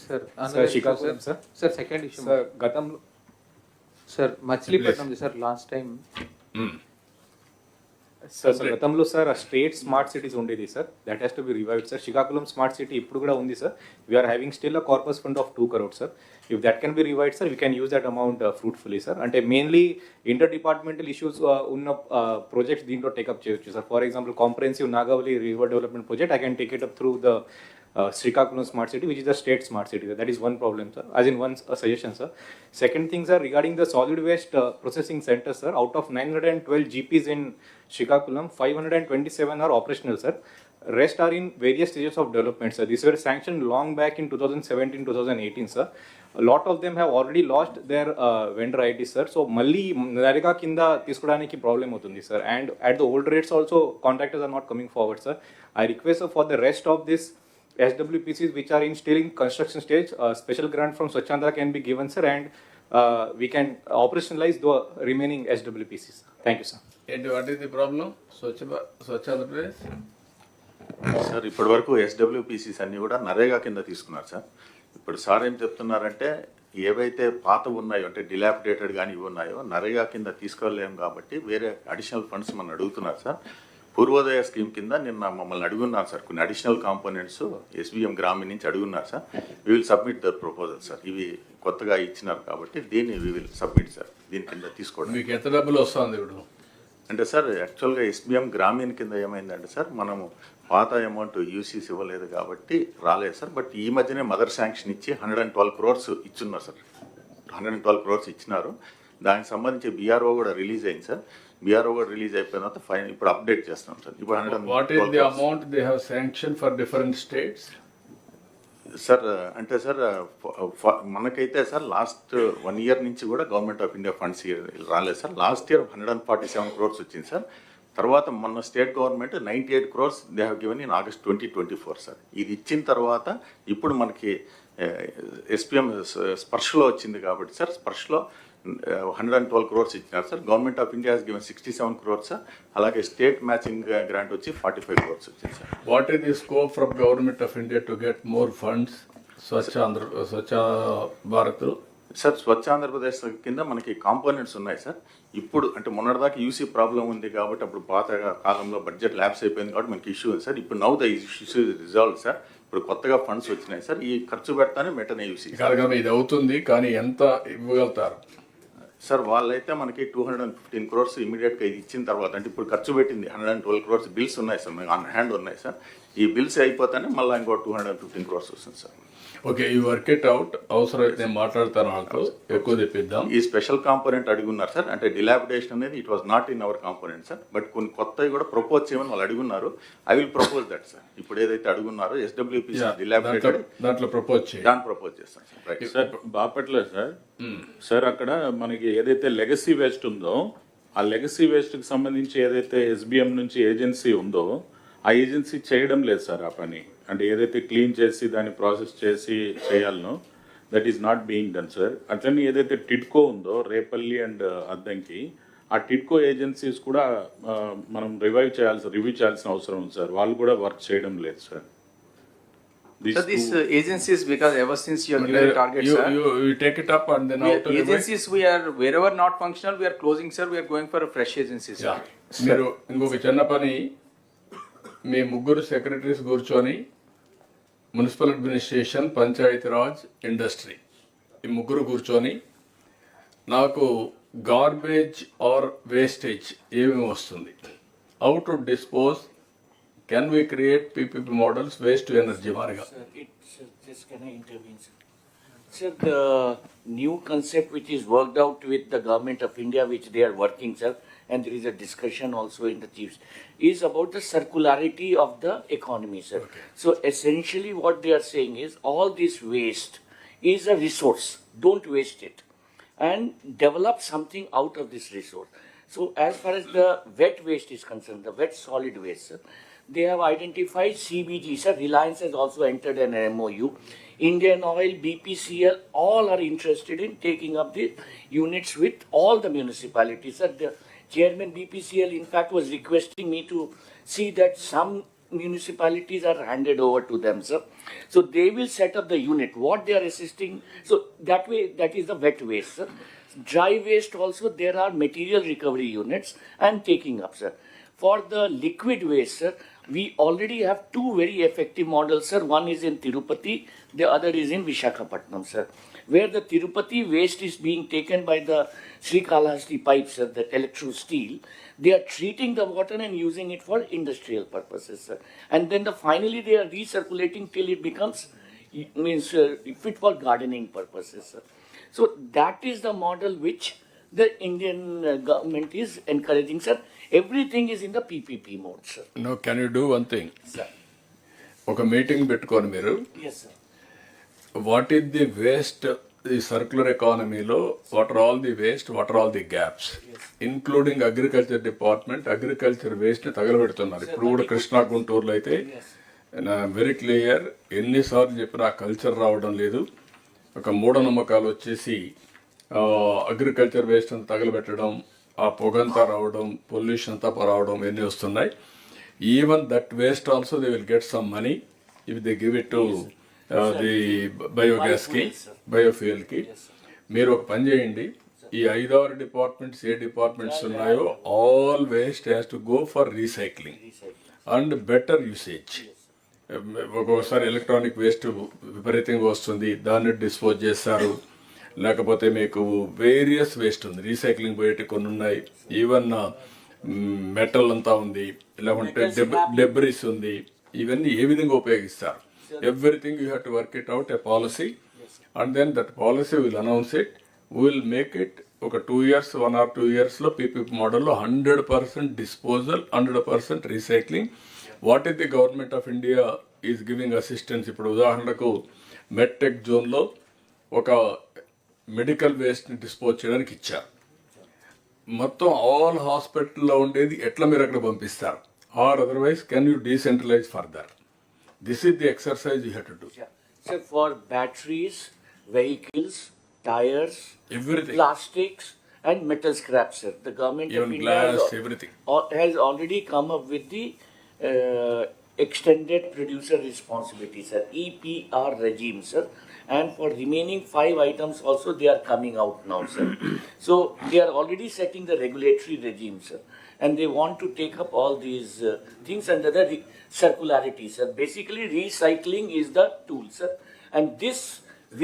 S15: సార్ సెకండ్ ఇష్యూ
S17: సార్ గతంలో
S15: sir Machilipatnam sir last time
S17: sir గతంలో సార్ స్టేట్ స్మార్ట్ సిటీస్ ఉండేది sir, that has to be revived sir. Srikakulam smart city ఇప్పుడు కూడా ఉంది sir. We are having still a corpus fund of 2 crores sir. If that can be revived sir, we can use that amount fruitfully sir. అంటే mainly inter departmental issues ఉన్న projects దీంట్లో take up చేయొచ్చు sir. For example comprehensive Nagavali river development project, I can take it up through the Srikakulam smart city, which is the state smart city. That is one problem, sir. As in one suggestion, sir. Second thing, sir, regarding the solid waste processing centers, sir. Out of 912 GPs in Srikakulam, 527 are operational, sir. Rest are in various stages of development, sir. These were sanctioned long back in 2017-2018, sir. A lot of them have already lost their vendor IDs, sir. So, malli Narega kinda తీసుకోవడానికి problem అవుతుంది, sir. And at the old rates also, contractors are not coming forward, sir. I request, sir, for the rest of this SWPCs which are in still in construction stage, special grant from Swachhandra can be given, sir, and we can operationalize the remaining SWPCs. Thank you, sir.
S3: And what is the problem? Swachhandra Pradesh?
S9: Sir ఇప్పటి వరకు ఎస్డబ్ల్యూపీసీస్ అన్నీ కూడా నరేగా కింద తీసుకున్నారు sir. ఇప్పుడు sir ఏం చెప్తున్నారంటే ఏవైతే పాత ఉన్నాయో అంటే డిలాపిడేటెడ్ కానీ ఇవి ఉన్నాయో నరేగా కింద తీసుకోలేము కాబట్టి వేరే అడిషనల్ ఫండ్స్ మనం అడుగుతున్నారు సార్. పూర్వోదయ స్కీమ్ కింద నిన్న మమ్మల్ని అడుగున్నారు సార్, కొన్ని అడిషనల్ కాంపోనెంట్స్ SBM గ్రామీణ నుంచి అడుగున్నారు sir. We will submit the proposal sir. ఇవి కొత్తగా ఇచ్చినారు కాబట్టి దీన్ని వీ విల్ సబ్మిట్ సార్. దీని కింద తీసుకోవడం.
S3: మీకు ఎంత డబ్బులు వస్తుంది ఇప్పుడు?
S9: అంటే సార్ యాక్చువల్గా SBM గ్రామీణ కింద ఏమైందంటే సార్ మనము పాత అమౌంట్ యూసీస్ ఇవ్వలేదు కాబట్టి రాలేదు సార్. బట్ ఈ మధ్యనే మదర్ శాంక్షన్ ఇచ్చి 112 crores ఇచ్చున్నారు సార్. 112 crores ఇచ్చినారు. దానికి సంబంధించి BRO కూడా రిలీజ్ అయింది సార్. BRO కూడా రిలీజ్ అయిపోయిన తర్వాత ఫైన్ ఇప్పుడు అప్డేట్ చేస్తున్నాం సార్. ఇప్పుడు
S3: what is the amount they have sanction for different states?
S9: Sir అంటే సార్ మనకైతే సార్ లాస్ట్ 1 year నుంచి కూడా గవర్నమెంట్ ఆఫ్ ఇండియా ఫండ్స్ రాలేదు సార్. లాస్ట్ ఇయర్ 147 crores వచ్చింది సార్. తర్వాత మొన్న state government 98 crores they have given in August 2024 sir. ఇది ఇచ్చిన తర్వాత ఇప్పుడు మనకి SPM స్పర్శలో వచ్చింది కాబట్టి సార్ స్పర్శలో 112 crores ఇచ్చినారు sir. Government of India given 67 crores sir. అలాగే స్టేట్ మ్యాచింగ్ గ్రాంట్ వచ్చి 45 crores వచ్చింది sir.
S3: What is the scope from government of India to get more funds Swachh Bharat?
S9: Sir Swachh Andhra Pradesh కింద మనకి కాంపోనెంట్స్ ఉన్నాయి సార్. ఇప్పుడు అంటే మొన్నటిదాకా యూసీ ప్రాబ్లం ఉంది కాబట్టి అప్పుడు పాత కాలంలో బడ్జెట్ ల్యాబ్స్ అయిపోయింది కాబట్టి మనకి ఇష్యూ ఉంది సార్. ఇప్పుడు now the issue resolve sir. ఇప్పుడు కొత్తగా ఫండ్స్ వచ్చినాయి సార్. ఈ ఖర్చు పెడతానే వెంటనే యూసీ
S3: ఇది అవుతుంది కానీ ఎంత ఇవ్వగలుగుతారు
S9: సార్? వాళ్ళైతే మనకి 215 crores ఇమీడియట్గా ఇది ఇచ్చిన తర్వాత అంటే ఇప్పుడు ఖర్చు పెట్టింది 112 crores బిల్స్ ఉన్నాయి సార్, మనకి ఆన్ హ్యాండ్ ఉన్నాయి సార్. ఈ బిల్స్ అయిపోతానే మళ్ళీ ఇంకో 215 crores వస్తుంది సార్.
S3: ఓకే, ఈ వర్క్ ఇట్ అవుట్. అవసరమైతే నేను మాట్లాడతాను, వాళ్ళతో ఎక్కువ తెప్పిద్దాం.
S9: ఈ స్పెషల్ కాంపోనెంట్ అడుగున్నారు సార్. అంటే డిలాపిడేషన్ అనేది it was not in our component sir. But కొన్ని కొత్తవి కూడా ప్రపోజ్ చేయమని వాళ్ళు అడుగున్నారు. I will propose that sir. ఇప్పుడు ఏదైతే అడుగున్నారో SWPC డిలాపిడేటెడ్
S3: దాంట్లో ప్రపోజ్ చేయాలి,
S9: దాన్ని ప్రపోజ్ చేస్తాను sir. Right
S18: sir. Bapatla sir sir అక్కడ మనకి ఏదైతే లెగసీ వేస్ట్ ఉందో ఆ లెగసీ వేస్ట్కి సంబంధించి ఏదైతే SBM నుంచి ఏజెన్సీ ఉందో ఆ ఏజెన్సీ చేయడం లేదు సార్ ఆ పని.
S12: అంటే ఏదైతే క్లీన్ చేసి దాన్ని ప్రాసెస్ చేసి చేయాలనో that is not being done sir. అట్లనే ఏదైతే టిడ్కో ఉందో రేపల్లి అండ్ అద్దంకి, ఆ టిడ్కో ఏజెన్సీస్ కూడా మనం రివ్యూ చేయాల్సిన అవసరం ఉంది సార్. వాళ్ళు కూడా వర్క్ చేయడం లేదు sir.
S6: So these agencies, because ever since you are given a target, sir,
S3: you take it up and then out
S6: agencies we are wherever not functional, we are closing, sir. We are going for a fresh agency, sir.
S3: మీరు ఇంకొక చిన్న పని, మీ ముగ్గురు secretaries కూర్చొని municipal administration, Panchayati Raj, industry ఈ ముగ్గురు కూర్చొని నాకు గార్బేజ్ ఆర్ వేస్టేజ్ ఏమేమి వస్తుంది, how to dispose, can we create PPP models, waste to energy marga?
S13: Sir, just can I intervene, sir? Sir, the new concept which is worked out with the government of India, which they are working, sir, and there is a discussion also in the chiefs, is about the circularity of the economy, sir. Okay. So essentially what they are saying is all this waste is a resource. Don't waste it and develop something out of this resource. So as far as the wet waste is concerned, the wet solid waste, sir, they have identified CBG, sir. Reliance has also entered an MOU. Indian Oil, BPCL, all are interested in taking up the units with all the municipalities. Sir, the chairman BPCL, in fact, was requesting me to see that some municipalities are handed over to them, sir. So they will set up the unit. What they are assisting, so that way, that is the wet waste, sir. Dry waste also, there are material recovery units and taking up, sir. For the liquid waste, sir, we already have two very effective models, sir. One is in Tirupati, the other is in Visakhapatnam, sir. Where the Tirupati waste is being taken by the Srikalahasti pipes, sir, the electro steel, they are treating the water and using it for industrial purposes, sir. And then finally they are recirculating till it becomes fit for gardening purposes, sir. So that is the model which the Indian government is encouraging, sir. Everything is in the PPP mode, sir.
S3: No, can you do one thing?
S13: Sir.
S3: ఒక meeting పెట్టుకోండి మీరు.
S13: Yes, sir.
S3: What is the waste, ఈ circular ఎకానమీలో what are all the waste, what are all the gaps, including agriculture department. Agriculture waste తగలబెడుతున్నారు. ఇప్పుడు కూడా కృష్ణా గుంటూరులో అయితే వెరీ క్లియర్, ఎన్నిసార్లు చెప్పినా ఆ కల్చర్ రావడం లేదు. ఒక మూఢనమ్మకాలు వచ్చేసి అగ్రికల్చర్ వేస్ట్ అంతా తగలబెట్టడం, ఆ పొగంతా రావడం, పొల్యూషన్ అంతా రావడం, ఇవన్నీ వస్తున్నాయి. Even that waste also they will get some money if they give it to the బయోగ్యాస్కి, బయోఫ్యూయల్కి. మీరు ఒక పని చేయండి, ఈ 5-6 డిపార్ట్మెంట్స్ ఏ డిపార్ట్మెంట్స్ ఉన్నాయో all waste has to go for recycling and better usage. ఒక్కొక్కసారి ఎలక్ట్రానిక్ వేస్ట్ విపరీతంగా వస్తుంది, దాన్ని డిస్పోజ్ చేస్తారు. లేకపోతే మీకు వేరియస్ వేస్ట్ ఉంది, రీసైక్లింగ్ పోయేటి కొన్ని ఉన్నాయి, ఈవెన్ మెటల్ అంతా ఉంది, లేకుంటే డెబ్రిస్ ఉంది. ఇవన్నీ ఏ విధంగా ఉపయోగిస్తారు? Everything you have to work it out, a policy, and then that policy will announce it, will make it. ఒక 2 years, 1 or 2 yearsలో PPP మోడల్లో 100% disposal, 100% recycling. What is the government of India is giving assistance? ఇప్పుడు ఉదాహరణకు medtech జోన్లో ఒక medical వేస్ట్ని dispose చేయడానికి ఇచ్చారు. మొత్తం all హాస్పిటల్లో ఉండేది ఎట్లా మీరు అక్కడ పంపిస్తారు? Or otherwise can you decentralise further? This is the exercise you have to do.
S13: Sir, for batteries, vehicles, tires,
S3: everything,
S13: plastics and metal scrap, sir, the government
S3: even
S13: of India
S3: glass, everything
S13: has already come up with the extended producer responsibility, sir, EPR regime, sir. And for remaining 5 items also they are coming out now, sir. So they are already setting the regulatory regime, sir, and they want to take up all these things under the circularity, sir. Basically recycling is the tool, sir, and this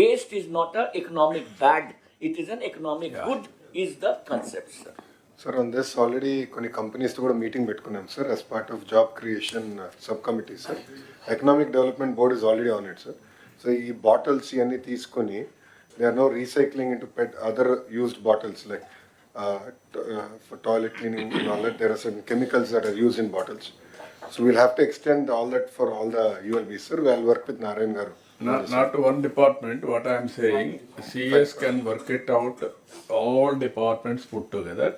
S13: waste is not an economic bad, it is an economic good is the concept, sir.
S11: Sir, on this already కొన్ని companies తో కూడా meeting పెట్టుకున్నాం sir, as part of job creation subcommittee, sir. Economic Development Board is already on it, sir. So ఈ bottles ఇవన్నీ తీసుకొని they are no recycling into other used bottles like for toilet cleaning and all that. There are some chemicals that are used in bottles. So we'll have to extend all that for all the ULBs, sir. We'll work with Narayan garu.
S3: Not one department. What I am saying, CS can work it out, all departments put together.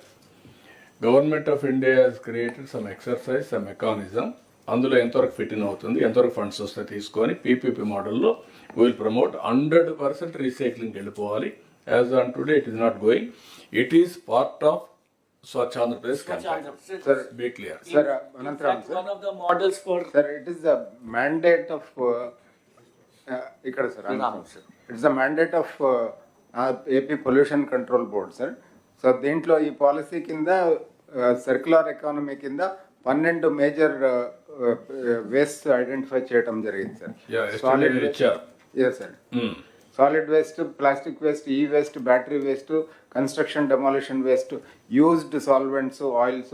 S3: Government of India has created some exercise, some mechanism. అందులో ఎంతవరకు fit in అవుతుంది, ఎంతవరకు funds వస్తాయి తీసుకొని PPP మోడల్లో will promote 100% recycling వెళ్ళిపోవాలి. As on today it is not going. It is part of Swachh Andhra Pradesh campaign.
S14: Sir,
S3: be clear.
S14: Sir, Anantram, sir.
S13: One of the models for.
S14: Sir, it is the mandate of. Ikkada, sir. It's the mandate of AP Pollution Control Board, sir. So, దీంట్లో ఈ policy కింద circular economy కింద 12 major waste identify చేయడం జరిగింది sir.
S3: Solid waste.
S14: Yes, sir. Solid waste, plastic waste, e-waste, battery waste, construction demolition waste, used solvents, oils,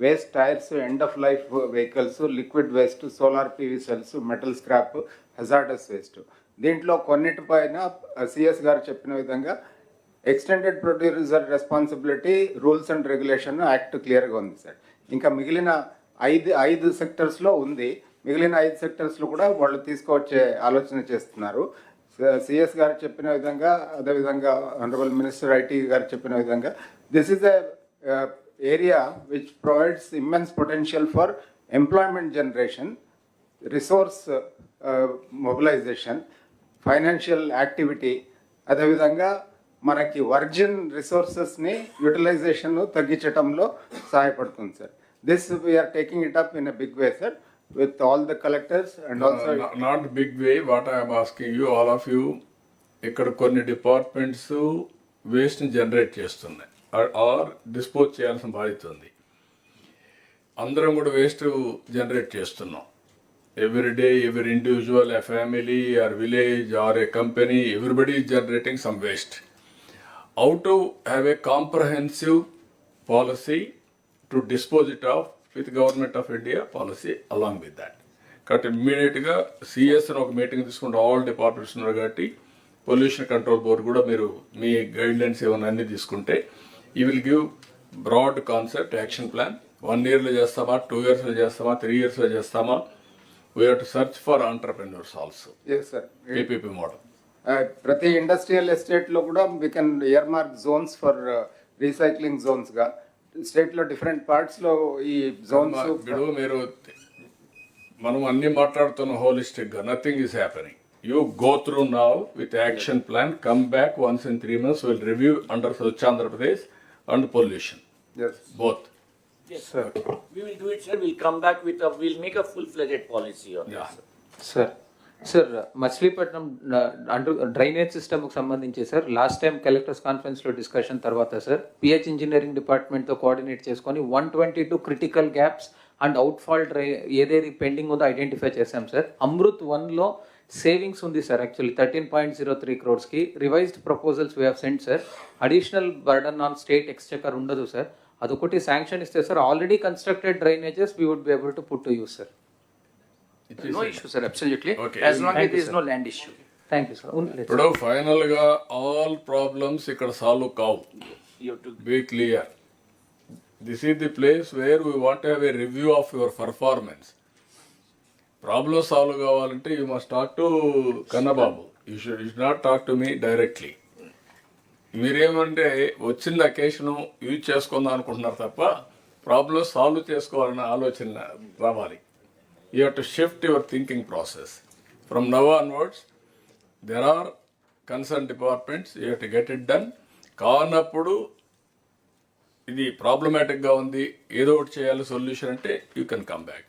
S14: waste tires, end of life vehicles, liquid waste, solar PV cells, metal scrap, hazardous waste. దీంట్లో కొన్నిటిపైన CS గారు చెప్పిన విధంగా extended producer responsibility rules and regulation act క్లియర్గా ఉంది sir. ఇంకా మిగిలిన ఐదు సెక్టర్స్లో ఉంది. మిగిలిన 5 సెక్టర్స్లో కూడా వాళ్ళు తీసుకువచ్చే ఆలోచన చేస్తున్నారు. సిఎస్ గారు చెప్పిన విధంగా, అదేవిధంగా ఆనరబుల్ మినిస్టర్ ఐటీ గారు చెప్పిన విధంగా, this is a area which provides immense potential for employment generation, resource mobilisation, financial activity, అదేవిధంగా మనకి వర్జిన్ రిసోర్సెస్ని యూటిలైజేషన్ తగ్గించడంలో సహాయపడుతుంది sir. This we're taking it up in a big way sir, with all the collectors and also
S3: not big way. What I am asking you, all of you, ఇక్కడ కొన్ని departments waste ని generate చేస్తున్నాయి or dispose చేయాల్సిన బాధ్యత ఉంది. అందరం కూడా waste generate చేస్తున్నాం. Every day, every individual, a family or village or a company, everybody is generating some waste. How to have a comprehensive policy to dispose it off with Government of India policy along with that. కాబట్టి ఇమ్మీడియట్గా CS ఒక meeting తీసుకుంటే all departments ఉన్నారు కాబట్టి pollution control board కూడా మీరు మీ guide lines ఏమైనా అన్నీ తీసుకుంటే you will give broad concept action plan. 1 yearలో చేస్తామా, 2 yearsలో చేస్తామా, 3 yearsలో చేస్తామా? We have to search for entrepreneurs also.
S14: Yes sir.
S3: PPP model
S14: ప్రతి ఇండస్ట్రియల్ ఎస్టేట్లో కూడా we can earmark zones for recycling జోన్స్గా. స్టేట్లో డిఫరెంట్ పార్ట్స్లో ఈ జోన్స్.
S3: ఇప్పుడు మీరు మనం అన్ని మాట్లాడుతున్న హోలిస్టిక్గా, nothing is happening. You go through now with action plan, come back once in 3 months, will review under Swachh Andhra Pradesh and pollution. Both.
S13: Yes, sir. We will do it, sir. We'll come back with we'll make a full-fledged policy on this.
S15: Sir Machilipatnam drainage సిస్టమ్కి సంబంధించి sir last time collectors కాన్ఫరెన్స్లో discussion తర్వాత sir PH engineering డిపార్ట్మెంట్తో coordinate చేసుకొని 122 critical gaps and outfall ఏదేది pending ఉందో identify చేశాం sir. Amrut 1లో సేవింగ్స్ ఉంది sir actually 13.03 crores. Revised proposals we have sent sir. Additional burden on state exchequer ఉండదు సార్. అదొకటి శాంక్షన్ ఇస్తే sir already constructed drainages we would be able to put to use sir.
S13: No issue, sir. Absolutely. Okay. As long as there is no land issue.
S15: Thank you, sir.
S3: ఇప్పుడు ఫైనల్గా all problems ఇక్కడ solve కావు. Be clear. This is the place where we want have a review of your performance. Problem solve కావాలంటే you must talk to Kannababu. You should not talk to me directly. మీరేమంటే వచ్చిన occasion use చేసుకుందాం అనుకుంటున్నారు తప్ప problem solve చేసుకోవాలన్న ఆలోచన రావాలి. You have to shift your thinking process. From now onwards, there are concerned departments, you have to get it done. కానప్పుడు ఇది ప్రాబ్లమాటిక్గా ఉంది, ఏదో ఒకటి చేయాలి సొల్యూషన్ అంటే you can come back.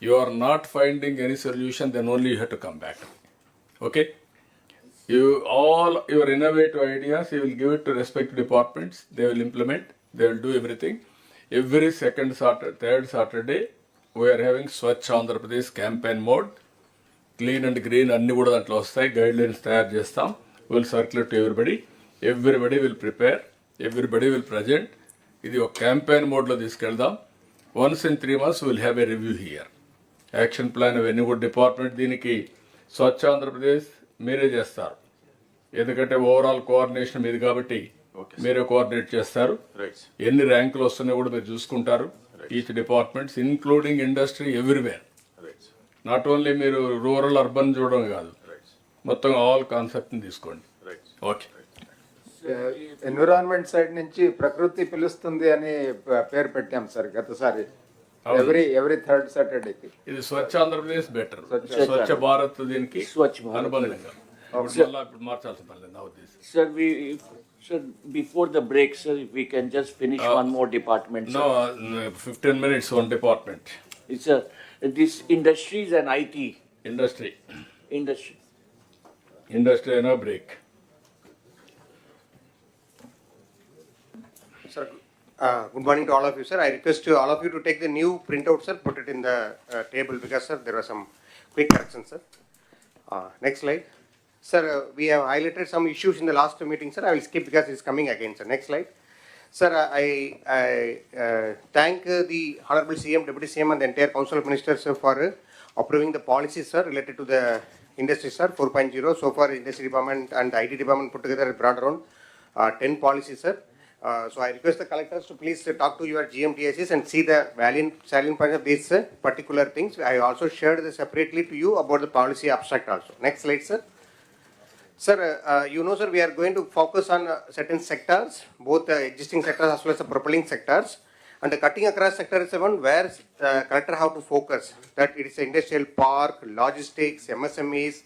S3: You are not finding any solution, then only you have to come back. Okay? You all your innovative ideas, you will give it to respective departments, they will implement, they will do everything. Every third Saturday, we are having Swachh Andhra Pradesh campaign mode. Clean and green అన్ని కూడా దాంట్లో వస్తాయి. Guidelines తయారు చేస్తాం. Will circulate to everybody will prepare, everybody will present. ఇది ఒక campaign మోడ్లో తీసుకెళ్దాం. Once in 3 months will have a review here. Action plan అవన్నీ కూడా డిపార్ట్మెంట్ దీనికి స్వచ్ఛ ఆంధ్రప్రదేశ్ మీరే చేస్తారు. ఎందుకంటే ఓవరాల్ కోఆర్డినేషన్ మీది కాబట్టి మీరే కోఆర్డినేట్ చేస్తారు. ఎన్ని ర్యాంకులు వస్తున్నాయో కూడా మీరు చూసుకుంటారు. Each departments including industry everywhere. Not only మీరు రూరల్ అర్బన్ చూడడం కాదు, మొత్తం ఆల్ కాన్సెప్ట్ని తీసుకోండి. ఓకే.
S14: ఎన్విరాన్మెంట్ సైడ్ నుంచి ప్రకృతి పిలుస్తుంది అని పేరు పెట్టాం సార్ గతసారి. every third Saturday.
S3: ఇది స్వచ్ఛ ఆంధ్రప్రదేశ్ బెటర్,
S14: Swachh
S3: స్వచ్ఛ భారత్ దీనికి
S13: Swachh Bharat.
S3: అనుబంధంగా ఇప్పుడు మళ్ళీ ఇప్పుడు మార్చాల్సిన పని లేదు నా ఉద్దేశం.
S13: Sir, sir, before the break, sir, if we can just finish one more department.
S3: No,
S13: Sir.
S3: 15 minutes one department.
S13: It's this industries and IT.
S3: Industry.
S13: Industry
S3: and a break.
S10: Sir, good morning to all of you, sir. I request all of you to take the new printout, sir, put it in the table because, sir, there was some quick corrections, sir. Next slide. Sir, we have highlighted some issues in the last meeting, sir. I will skip because it's coming again, sir. Next slide. Sir, I thank the Honorable CM, Deputy CM and the entire Council of Ministers, sir, for approving the policies, sir, related to the industry, sir, 4.0. So far, Industry Department and IT Department put together brought around 10 policies, sir. So I request the collectors to please talk to your GMTSs and see the salient point of these particular things. I also shared this separately to you about the policy abstract also. Next slide, sir. Sir, you know, sir, we are going to focus on certain sectors, both existing sectors as well as the propelling sectors. And the cutting across sector is the one where collector have to focus. That it is industrial park, logistics, MSMEs,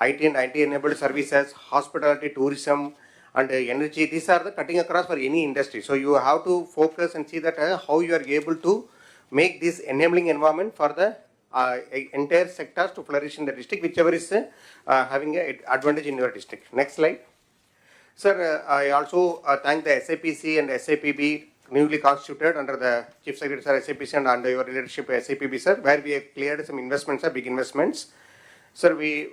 S10: IT and IT-enabled services, hospitality, tourism, and energy. These are the cutting across for any industry. So you have to focus and see that how you are able to make this enabling environment for the entire sectors to flourish in the district, whichever is having an advantage in your district. Next slide. Sir, I also thank the SAPC and SAPB newly constituted under the Chief Secretary, sir, SAPC and under your leadership, SAPB, sir, where we have cleared some investments, sir, big investments. Sir, we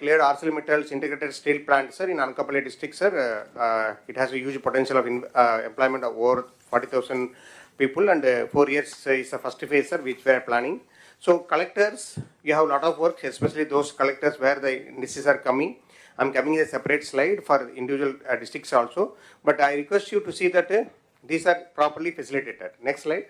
S10: cleared ArcelorMittal's integrated steel plant, sir, in Anakapalli district, sir. It has a huge potential of employment of over 40,000 people, and 4 years is the first phase, sir, which we are planning. So collectors, you have a lot of work, especially those collectors where the indices are coming. I'm coming in a separate slide for individual districts also, but I request you to see that these are properly facilitated. Next slide.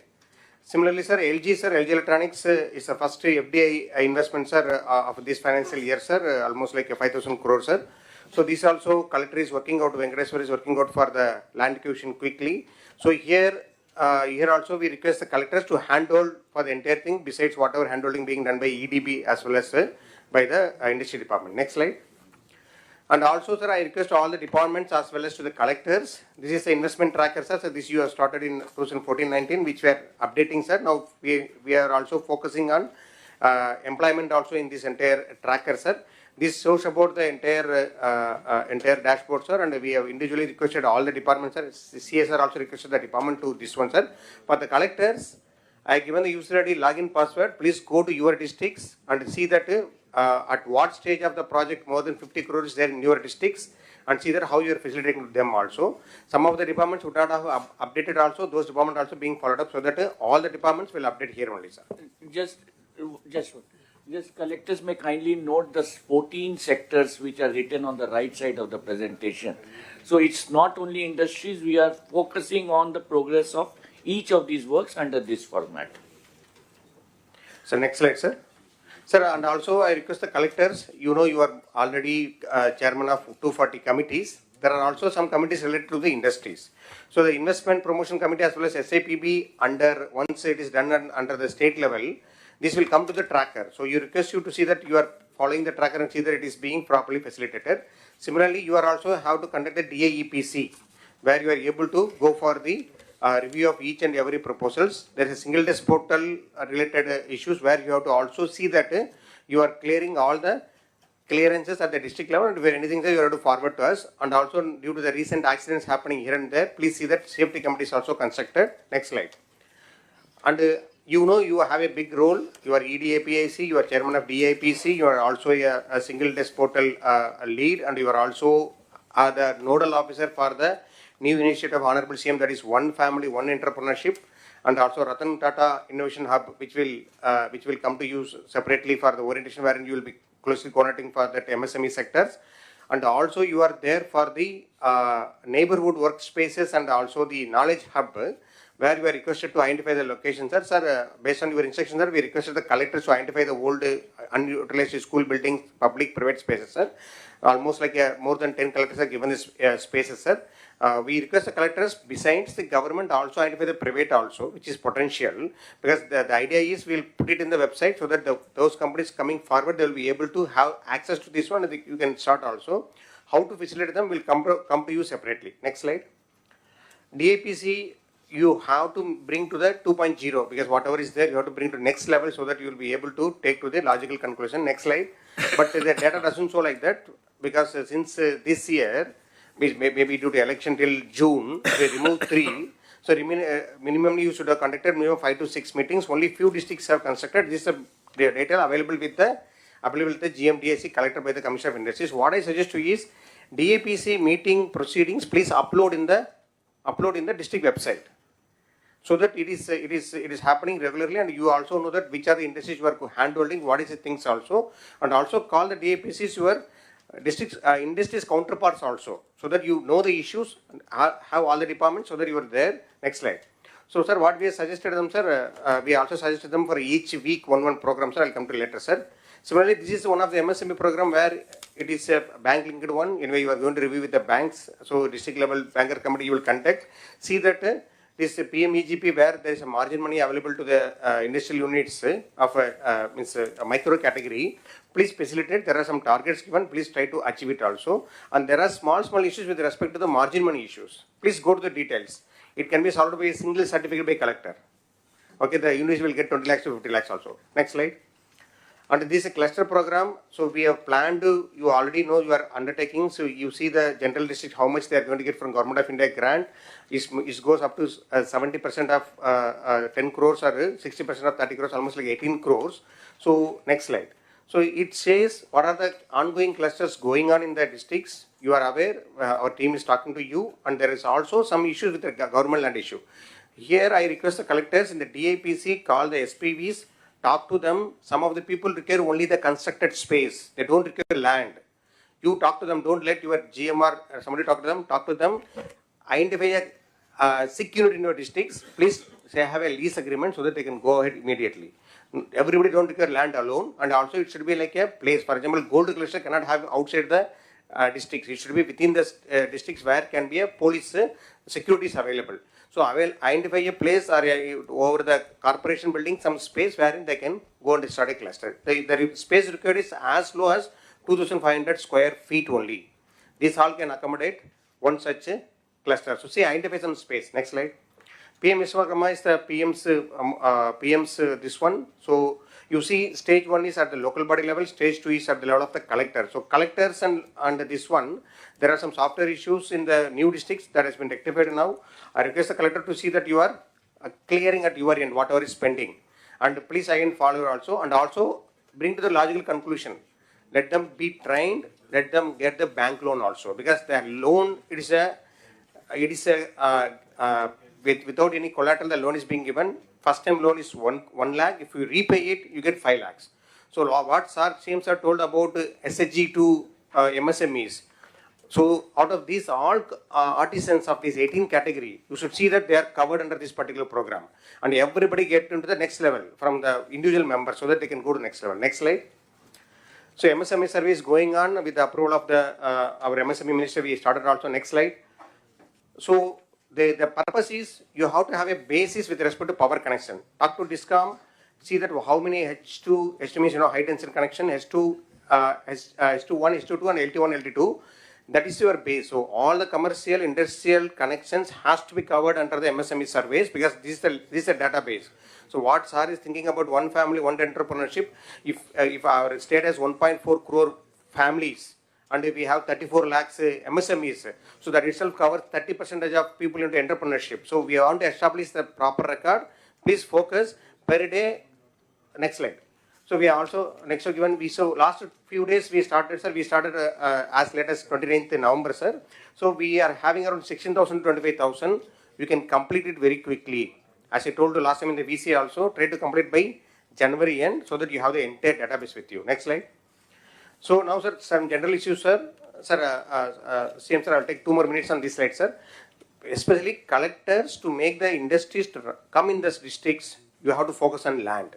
S10: Similarly, sir, LG, sir, LG Electronics is the first FDI investment, sir, of this financial year, sir, almost like 5,000 crores, sir. So this also collector is working out, Venkateswar is working out for the land acquisition quickly. So here also we request the collectors to handhold for the entire thing besides whatever handholding being done by EDB as well as by the industry department. Next slide. And also, sir, I request all the departments as well as to the collectors. This is the investment tracker, sir. So this you have started in 2014-19, which we are updating, sir. Now we are also focusing on employment also in this entire tracker, sir. This shows about the entire dashboard, sir, and we have individually requested all the departments, sir. CSR also requested the department to this one, sir. For the collectors, I have given the user ID login password. Please go to your districts and see that at what stage of the project more than 50 crores is there in your districts, and see that how you are facilitating them also. Some of the departments would not have updated also, those departments also being followed up, so that all the departments will update here only, sir.
S13: Just collectors may kindly note the 14 sectors which are written on the right side of the presentation. So it's not only industries, we are focusing on the progress of each of these works under this format.
S10: So next slide, sir. Sir, and also I request the collectors, you know you are already chairman of 240 committees. There are also some committees related to the industries. So the investment promotion committee as well as SAPB, once it is done under the state level, this will come to the tracker. So you request you to see that you are following the tracker and see that it is being properly facilitated. Similarly, you are also have to conduct the DAEPC, where you are able to go for the review of each and every proposals. There is a single desk portal related issues where you have to also see that you are clearing all the clearances at the district level, and where anything there you have to forward to us. And also due to the recent accidents happening here and there, please see that safety committee is also constructed. Next slide. And you know you have a big role. You are EDAPIC, you are chairman of DIPC, you are also a single desk portal lead, and you are also the nodal officer for the new initiative of Honorable CM, that is one family, one entrepreneurship, and also Ratan Tata Innovation Hub, which will come to use separately for the orientation, wherein you will be closely coordinating for that MSME sectors. And also you are there for the neighborhood workspaces and also the knowledge hub, where you are requested to identify the location, sir. Sir, based on your instructions, sir, we requested the collectors to identify the old unutilized school buildings, public, private spaces, sir. Almost like more than 10 collectors are given this spaces, sir. We request the collectors, besides the government, also identify the private also, which is potential, because the idea is we'll put it in the website so that those companies coming forward, they'll be able to have access to this one, and you can start also. How to facilitate them will come to you separately. Next slide. DAPC, you have to bring to the 2.0, because whatever is there, you have to bring to next level so that you will be able to take to the logical conclusion. Next slide. But the data doesn't show like that, because since this year, maybe due to election till June, they removed 3. So minimally you should have conducted minimum 5 to 6 meetings. Only few districts have constructed. This is the data available with the GMDAC collected by the Commissioner of Industries. What I suggest to you is DAPC meeting proceedings, please upload in the district website, so that it is happening regularly, and you also know that which are the industries you are handholding, what is the things also, and also call the DAPCs your districts industries counterparts also, so that you know the issues and have all the departments, so that you are there. Next slide. So sir, what we have suggested them, sir, we also suggested them for each week one program, sir. I'll come to later, sir. Similarly, this is one of the MSME program where it is a bank linked one. Anyway, you are going to review with the banks. So district level banker committee you will contact. See that this PMEGP, where there is a margin money available to the industrial units of a micro category, please facilitate. There are some targets given. Please try to achieve it also. And there are small issues with respect to the margin money issues. Please go to the details. It can be solved by a single certificate by collector. Okay, the units will get 20 lakhs to 50 lakhs also. Next slide. And this is a cluster program. So we have planned to, you already know you are undertaking. So you see the general district, how much they are going to get from Government of India grant. It goes up to 70% of 10 crores or 60% of 30 crores, almost like 18 crores. So next slide. So it says what are the ongoing clusters going on in the districts. You are aware, our team is talking to you, and there is also some issues with the government land issue. Here I request the collectors in the DAPC call the SPVs, talk to them. Some of the people require only the constructed space. They don't require land. You talk to them. Don't let your GMR somebody talk to them. Identify a sick unit in your districts. Please say have a lease agreement so that they can go ahead immediately. Everybody don't require land alone, and also it should be like a place. For example, gold cluster cannot have outside the districts. It should be within the districts where can be a police securities available. So I will identify a place or over the corporation building some space wherein they can go and start a cluster. The space required is as low as 2,500 square feet only. This all can accommodate one such cluster. So see, identify some space. Next slide. PM Vishwakarma is the PM's this one. So you see stage 1 is at the local body level, stage 2 is at the level of the collector. So collectors and this one, there are some software issues in the new districts that has been rectified now. I request the collector to see that you are clearing at your end whatever is pending. And please again follow also, and also bring to the logical conclusion. Let them be trained, let them get the bank loan also, because the loan, without any collateral, the loan is being given. First time loan is 1 lakh. If you repay it, you get 5 lakhs. So what CMs are told about SHG to MSMEs. So out of these all artisans of this 18 category, you should see that they are covered under this particular program. And everybody get into the next level from the individual members so that they can go to next level. Next slide. So MSME survey is going on with the approval of our MSME minister. We started also. Next slide. So the purpose is you have to have a basis with respect to power connection. Talk to DISCOM, see that how many H2 means high density connection, H2, H21, H2 and LT1, LT2. That is your base. So all the commercial, industrial connections has to be covered under the MSME surveys, because this is a database. So what SAR is thinking about one family, one entrepreneurship. If our state has 1.4 crore families, and we have 34 lakhs MSMEs, so that itself covers 30% of people into entrepreneurship. So we want to establish the proper record. Please focus per day. Next slide. So we also next given so last few days we started, sir. We started as late as 29th November, sir. So we are having around 16,000 to 25,000. You can complete it very quickly. As I told you last time in the VC also, try to complete by January end so that you have the entire database with you. Next slide. So now, sir, some general issues, sir. Sir, CM sir, I'll take 2 more minutes on this slide, sir. especially collectors, to make the industries to come in the districts, you have to focus on land.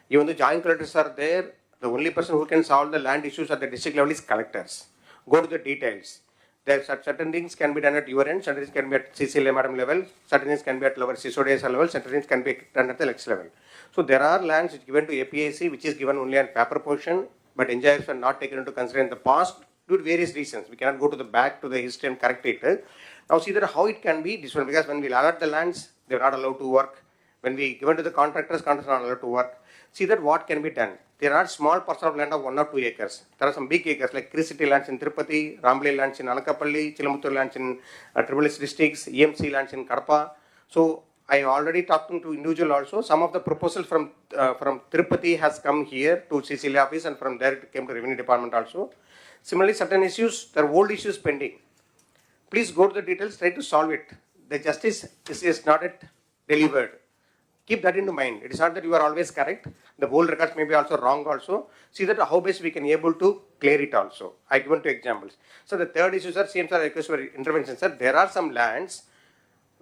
S10: Even the joint collectors are there, the only person who can solve the land issues at the district level is collectors. Go to the details. There are certain things can be done at your end, certain things can be at CCLA madam level, certain things can be at lower CSODS level, certain things can be done at the next level. So there are lands which given to APIC, which is given only on paper portion, but engineers are not taken into consideration in the past due to various reasons. We cannot go to the back to the history and correct it. Now see that how it can be different, because when we allot the lands, they are not allowed to work. When we given to the contractors, contractors are not allowed to work. See that what can be done. There are small parcels of land of 1 or 2 acres. There are some big acres like Kris City lands in Tirupati, Ramble lands in Anakapalli, Chilamuttur lands in Tribal districts, EMC lands in Kadapa. So I already talking to individual also. Some of the proposals from Tirupati has come here to CCLA office, and from there it came to Revenue Department also. Similarly, certain issues, there are old issues pending. Please go to the details, try to solve it. The justice is not yet delivered. Keep that into mind. It is not that you are always correct. The whole records may be also wrong also. See that how best we can able to clear it also. I given 2 examples. So the third issue, sir, same sir, request for intervention, sir. There are some lands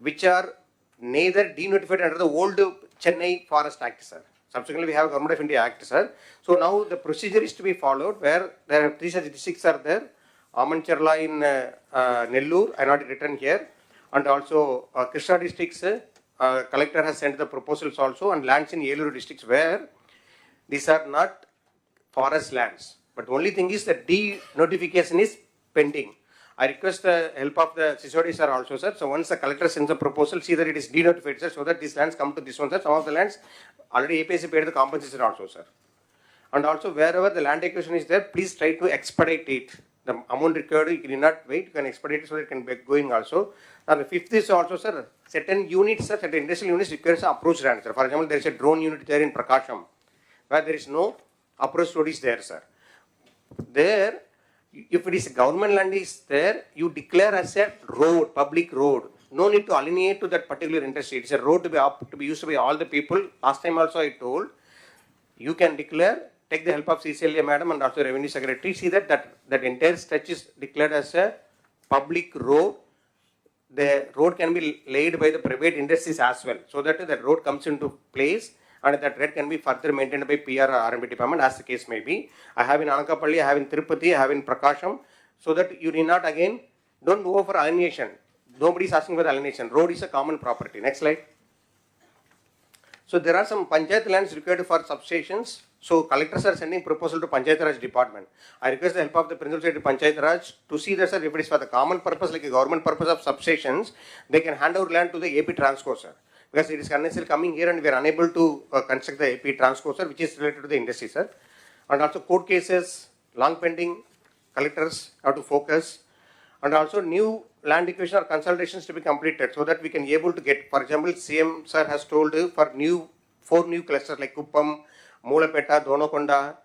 S10: which are neither denotified under the old Chennai Forest Act, sir. Subsequently, we have Government of India Act, sir. So now the procedure is to be followed where there are 3 such districts are there. Amancherla in Nellore, I not written here, and also Krishna districts. Collector has sent the proposals also, and lands in Yelloor districts where these are not forest lands. But the only thing is that denotification is pending. I request the help of the CSOD sir also, sir. So once the collector sends a proposal, see that it is denotified, sir, so that these lands come to this one, sir. Some of the lands already APC paid the compensation also, sir. And also wherever the land acquisition is there, please try to expedite it. The amount required, you cannot wait, you can expedite it so that it can be going also. And the fifth is also, sir, certain units, sir, certain industrial units requires approach land, sir. For example, there is a drone unit there in Prakasham, where there is no approach road is there, sir. There, if it is government land is there, you declare as a road, public road. No need to alienate to that particular industry. It's a road to be used by all the people. Last time also I told, you can declare, take the help of CCLA madam and also Revenue Secretary, see that entire stretch is declared as a public road. The road can be laid by the private industries as well, so that the road comes into place, and that road can be further maintained by PR or R&B department as the case may be. I have in Anakapalli, I have in Tirupati, I have in Prakasham, so that you need not again, don't go for alienation. Nobody is asking for the alienation. Road is a common property. Next slide. So there are some Panchayat lands required for substations. So collectors are sending proposal to Panchayat Raj department. I request the help of the Principal Secretary Panchayat Raj to see that, sir, if it is for the common purpose, like a government purpose of substations, they can hand over land to the AP Transco, sir. Because it is unnecessarily coming here and we are unable to construct the AP Transco, sir, which is related to the industry, sir. And also court cases, long pending, collectors have to focus. And also new land acquisition or consultations to be completed so that we can be able to get, for example, CM sir has told for 4 new clusters like Kuppam, Moolapeta, Donakonda.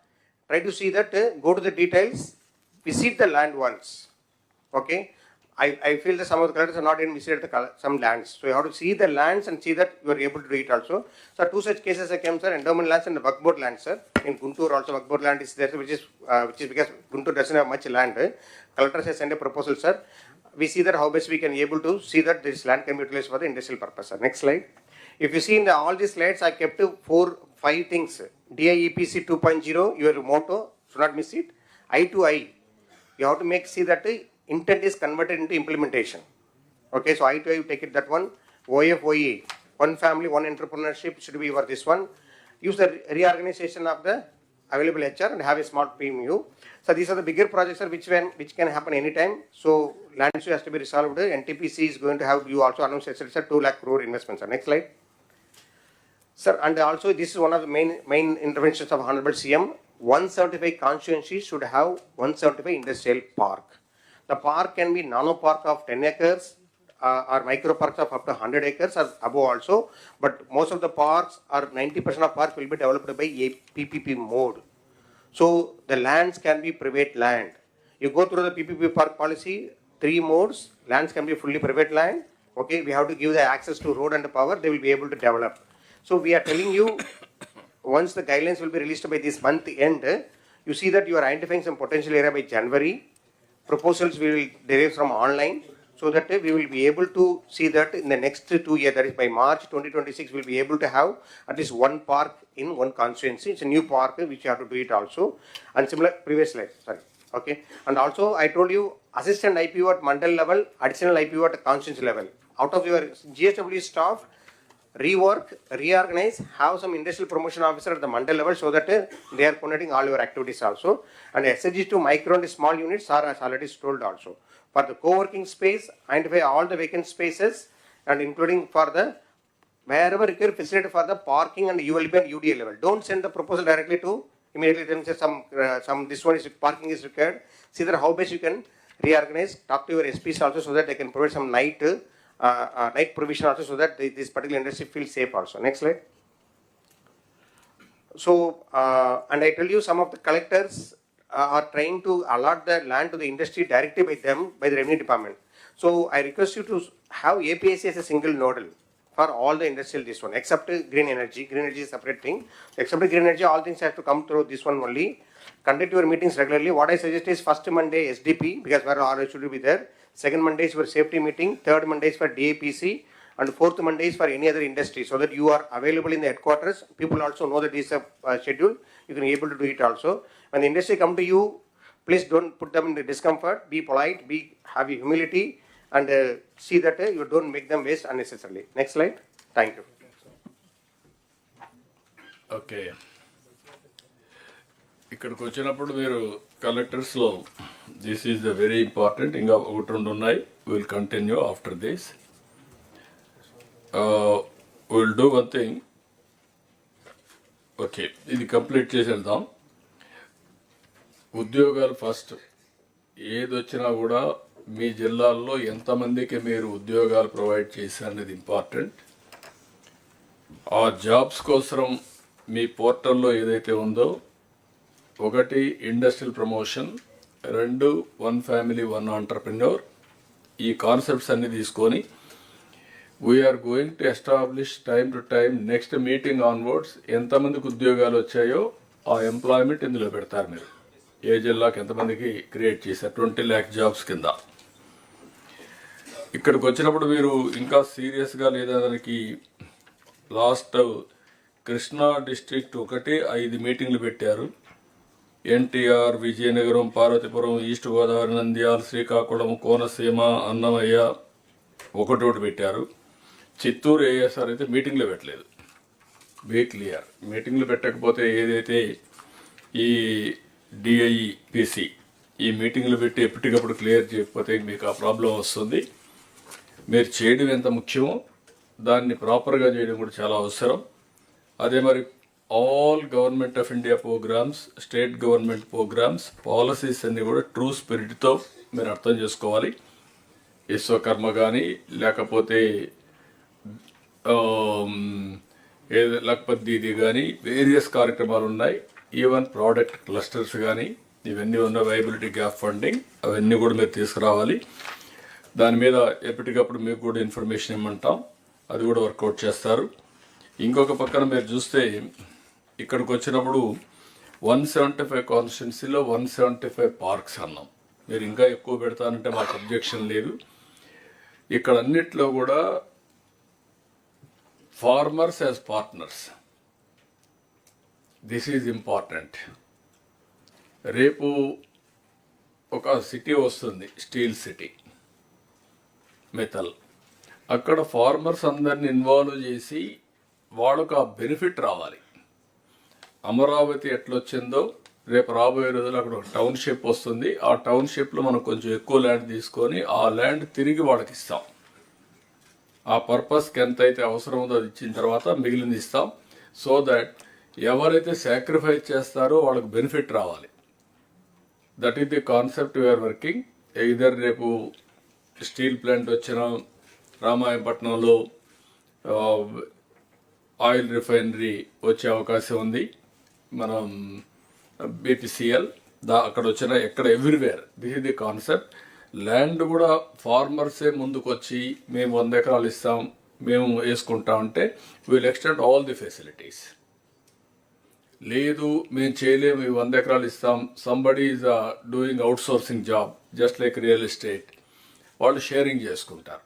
S10: Try to see that, go to the details, visit the land once. Okay? I feel that some of the collectors are not even visited some lands. So you have to see the lands and see that you are able to do it also. So 2 such cases I came, sir, endowment lands and the Waqf board land, sir. In Guntur also Waqf board land is there, which is because Guntur doesn't have much land. Collectors has sent a proposal, sir. We see that how best we can be able to see that this land can be utilized for the industrial purpose, sir. Next slide. If you see in all these slides, I kept 4-5 things. DIEPC 2.0, your motto, should not miss it. I to I. You have to see that intent is converted into implementation. Okay, so I to I, you take it that one. OFOE, one family, one entrepreneurship should be for this one. Use the reorganization of the available HR and have a smart PMU. So these are the bigger projects, sir, which can happen anytime. So land issue has to be resolved. NTPC is going to have, you also announced, it's a 2 lakh crore investment, sir. Next slide. Sir, and also this is one of the main interventions of Honorable CM. 175 constituencies should have 175 industrial park. The park can be nano park of 10 acres or micro parks of up to 100 acres or above also. But most of the parks or 90% of parks will be developed by a PPP mode. So the lands can be private land. You go through the PPP park policy, 3 modes. Lands can be fully private land. Okay, we have to give the access to road and power. They will be able to develop. So we are telling you, once the guidelines will be released by this month end, you see that you are identifying some potential area by January. Proposals will derive from online. So so that we will be able to see that in the next 2 years, that is by March 2026, we'll be able to have at least one park in one constituency. It's a new park which you have to do it also. And similar, previous slide, sorry. Okay. And also I told you assistant IPO at mandal level, additional IPO at constituency level. Out of your GSW staff, rework, reorganize, have some industrial promotion officer at the mandal level so that they are coordinating all your activities also. And SSG to micro and small units are as already told also. For the co-working space, identify all the vacant spaces and including for the wherever required facility for the parking and ULB and UDA level. Don't send the proposal directly to immediately then say some this one is parking is required. See that how best you can reorganize. Talk to your SPs also so that they can provide some night provision also so that this particular industry feels safe also. Next slide. So and I tell you some of the collectors are trying to allot the land to the industry directly by them by the revenue department. So I request you to have APIC as a single nodal for all the industrial this one except green energy. Green energy is a separate thing. Except green energy, all things have to come through this one only. Conduct your meetings regularly. What I suggest is first Monday SDP because where all should be there. Second Monday is for safety meeting. Third Monday is for DAPC. And fourth Monday is for any other industry so that you are available in the headquarters. People also know that this is a schedule. You can be able to do it also. When the industry come to you, please don't put them in the discomfort. Be polite, have humility and see that you don't make them waste unnecessarily. Next slide. Thank you.
S3: Okay, ఇక్కడికి వచ్చినప్పుడు మీరు కలెక్టర్స్లో this is the very important. ఇంకా ఒకటి రెండు ఉన్నాయి. Will continue after this. Will do one thing. Okay, ఇది complete చేసేద్దాం. ఉద్యోగాలు ఫస్ట్. ఏది వచ్చినా కూడా మీ జిల్లాల్లో ఎంతమందికి మీరు ఉద్యోగాలు ప్రొవైడ్ చేశారనేది ఇంపార్టెంట్. ఆ జాబ్స్ కోసం మీ పోర్టల్లో ఏదైతే ఉందో, ఒకటి ఇండస్ట్రియల్ ప్రమోషన్, రెండు వన్ ఫ్యామిలీ వన్ ఆంటర్ప్రెన్యూర్, ఈ కాన్సెప్ట్స్ అన్ని తీసుకొని we're going to establish time to time next meeting onwards ఎంతమందికి ఉద్యోగాలు వచ్చాయో ఆ ఎంప్లాయ్మెంట్ ఇందులో పెడతారు. మీరు ఏ జిల్లాకి ఎంతమందికి క్రియేట్ చేశారు 20 lakh జాబ్స్ కింద. ఇక్కడికి వచ్చినప్పుడు మీరు ఇంకా సీరియస్గా లేదా దానికి లాస్ట్ కృష్ణా డిస్ట్రిక్ట్ ఒకటి 5 మీటింగ్లు పెట్టారు. ఎన్టీఆర్, విజయనగరం, పార్వతీపురం, ఈస్ట్ గోదావరి, నంద్యాల, శ్రీకాకుళం, కోనసీమ, అన్నమయ్య ఒకటోటి పెట్టారు. చిత్తూరు ఏఎస్ఆర్ అయితే మీటింగ్లో పెట్టలేదు. Be clear. మీటింగ్లు పెట్టకపోతే ఏదైతే ఈ డిఐపిసి ఈ మీటింగ్లు పెట్టి ఎప్పటికప్పుడు క్లియర్ చేయకపోతే మీకు ఆ ప్రాబ్లం వస్తుంది. మీరు చేయడం ఎంత ముఖ్యమో దాన్ని ప్రాపర్గా చేయడం కూడా చాలా అవసరం. అదే మరి all government of India programmes, state government programmes, policies అన్నీ కూడా ట్రూ స్పిరిట్తో మీరు అర్థం చేసుకోవాలి. విశ్వకర్మ కానీ లేకపోతే లక్పత్ దీది కానీ వేరియస్ కార్యక్రమాలు ఉన్నాయి. ఈవెన్ ప్రోడక్ట్ క్లస్టర్స్ కానీ ఇవన్నీ ఉన్న వైబిలిటీ గ్యాప్ ఫండింగ్ అవన్నీ కూడా మీరు తీసుకురావాలి. దాని మీద ఎప్పటికప్పుడు మీకు కూడా ఇన్ఫర్మేషన్ ఇమ్మంటాం. అది కూడా వర్కౌట్ చేస్తారు. ఇంకొక పక్కన మీరు చూస్తే ఇక్కడికి వచ్చినప్పుడు 175 కాన్స్టిట్యున్సీలో 175 పార్క్స్ అన్నాం. మీరు ఇంకా ఎక్కువ పెడతానంటే మాకు అబ్జెక్షన్ లేదు. ఇక్కడ అన్నిట్లో కూడా farmers as partners, this is important. రేపు ఒక సిటీ వస్తుంది, స్టీల్ సిటీ, మెటల్. అక్కడ ఫార్మర్స్ అందరిని ఇన్వాల్వ్ చేసి వాళ్ళకు ఆ బెనిఫిట్ రావాలి. అమరావతి ఎట్లొచ్చిందో రేపు రాబోయే రోజుల్లో అక్కడ ఒక టౌన్షిప్ వస్తుంది. ఆ టౌన్షిప్లో మనం కొంచెం ఎక్కువ ల్యాండ్ తీసుకొని ఆ ల్యాండ్ తిరిగి వాళ్ళకి ఇస్తాం. ఆ పర్పస్కి ఎంతైతే అవసరం ఉందో అది ఇచ్చిన తర్వాత మిగిలింది ఇస్తాం. సో దట్ ఎవరైతే సాక్రిఫైస్ చేస్తారో వాళ్ళకి బెనిఫిట్ రావాలి. That is the concept we're working. ఇదర్ రేపు స్టీల్ ప్లాంట్ వచ్చిన రామాయపట్నంలో ఆయిల్ రిఫైనరీ వచ్చే అవకాశం ఉంది. మనం బీపీసీఎల్ అక్కడ వచ్చిన ఎక్కడ everywhere this is the concept. Land కూడా ఫార్మర్సే ముందుకు వచ్చి మేము 100 ఎకరాలు ఇస్తాం, మేము వేసుకుంటామంటే will extend all the facilities. లేదు మేము చేయలేము, 100 ఎకరాలు ఇస్తాం, somebody is doing outsourcing job just like real estate, వాళ్ళు షేరింగ్ చేసుకుంటారు.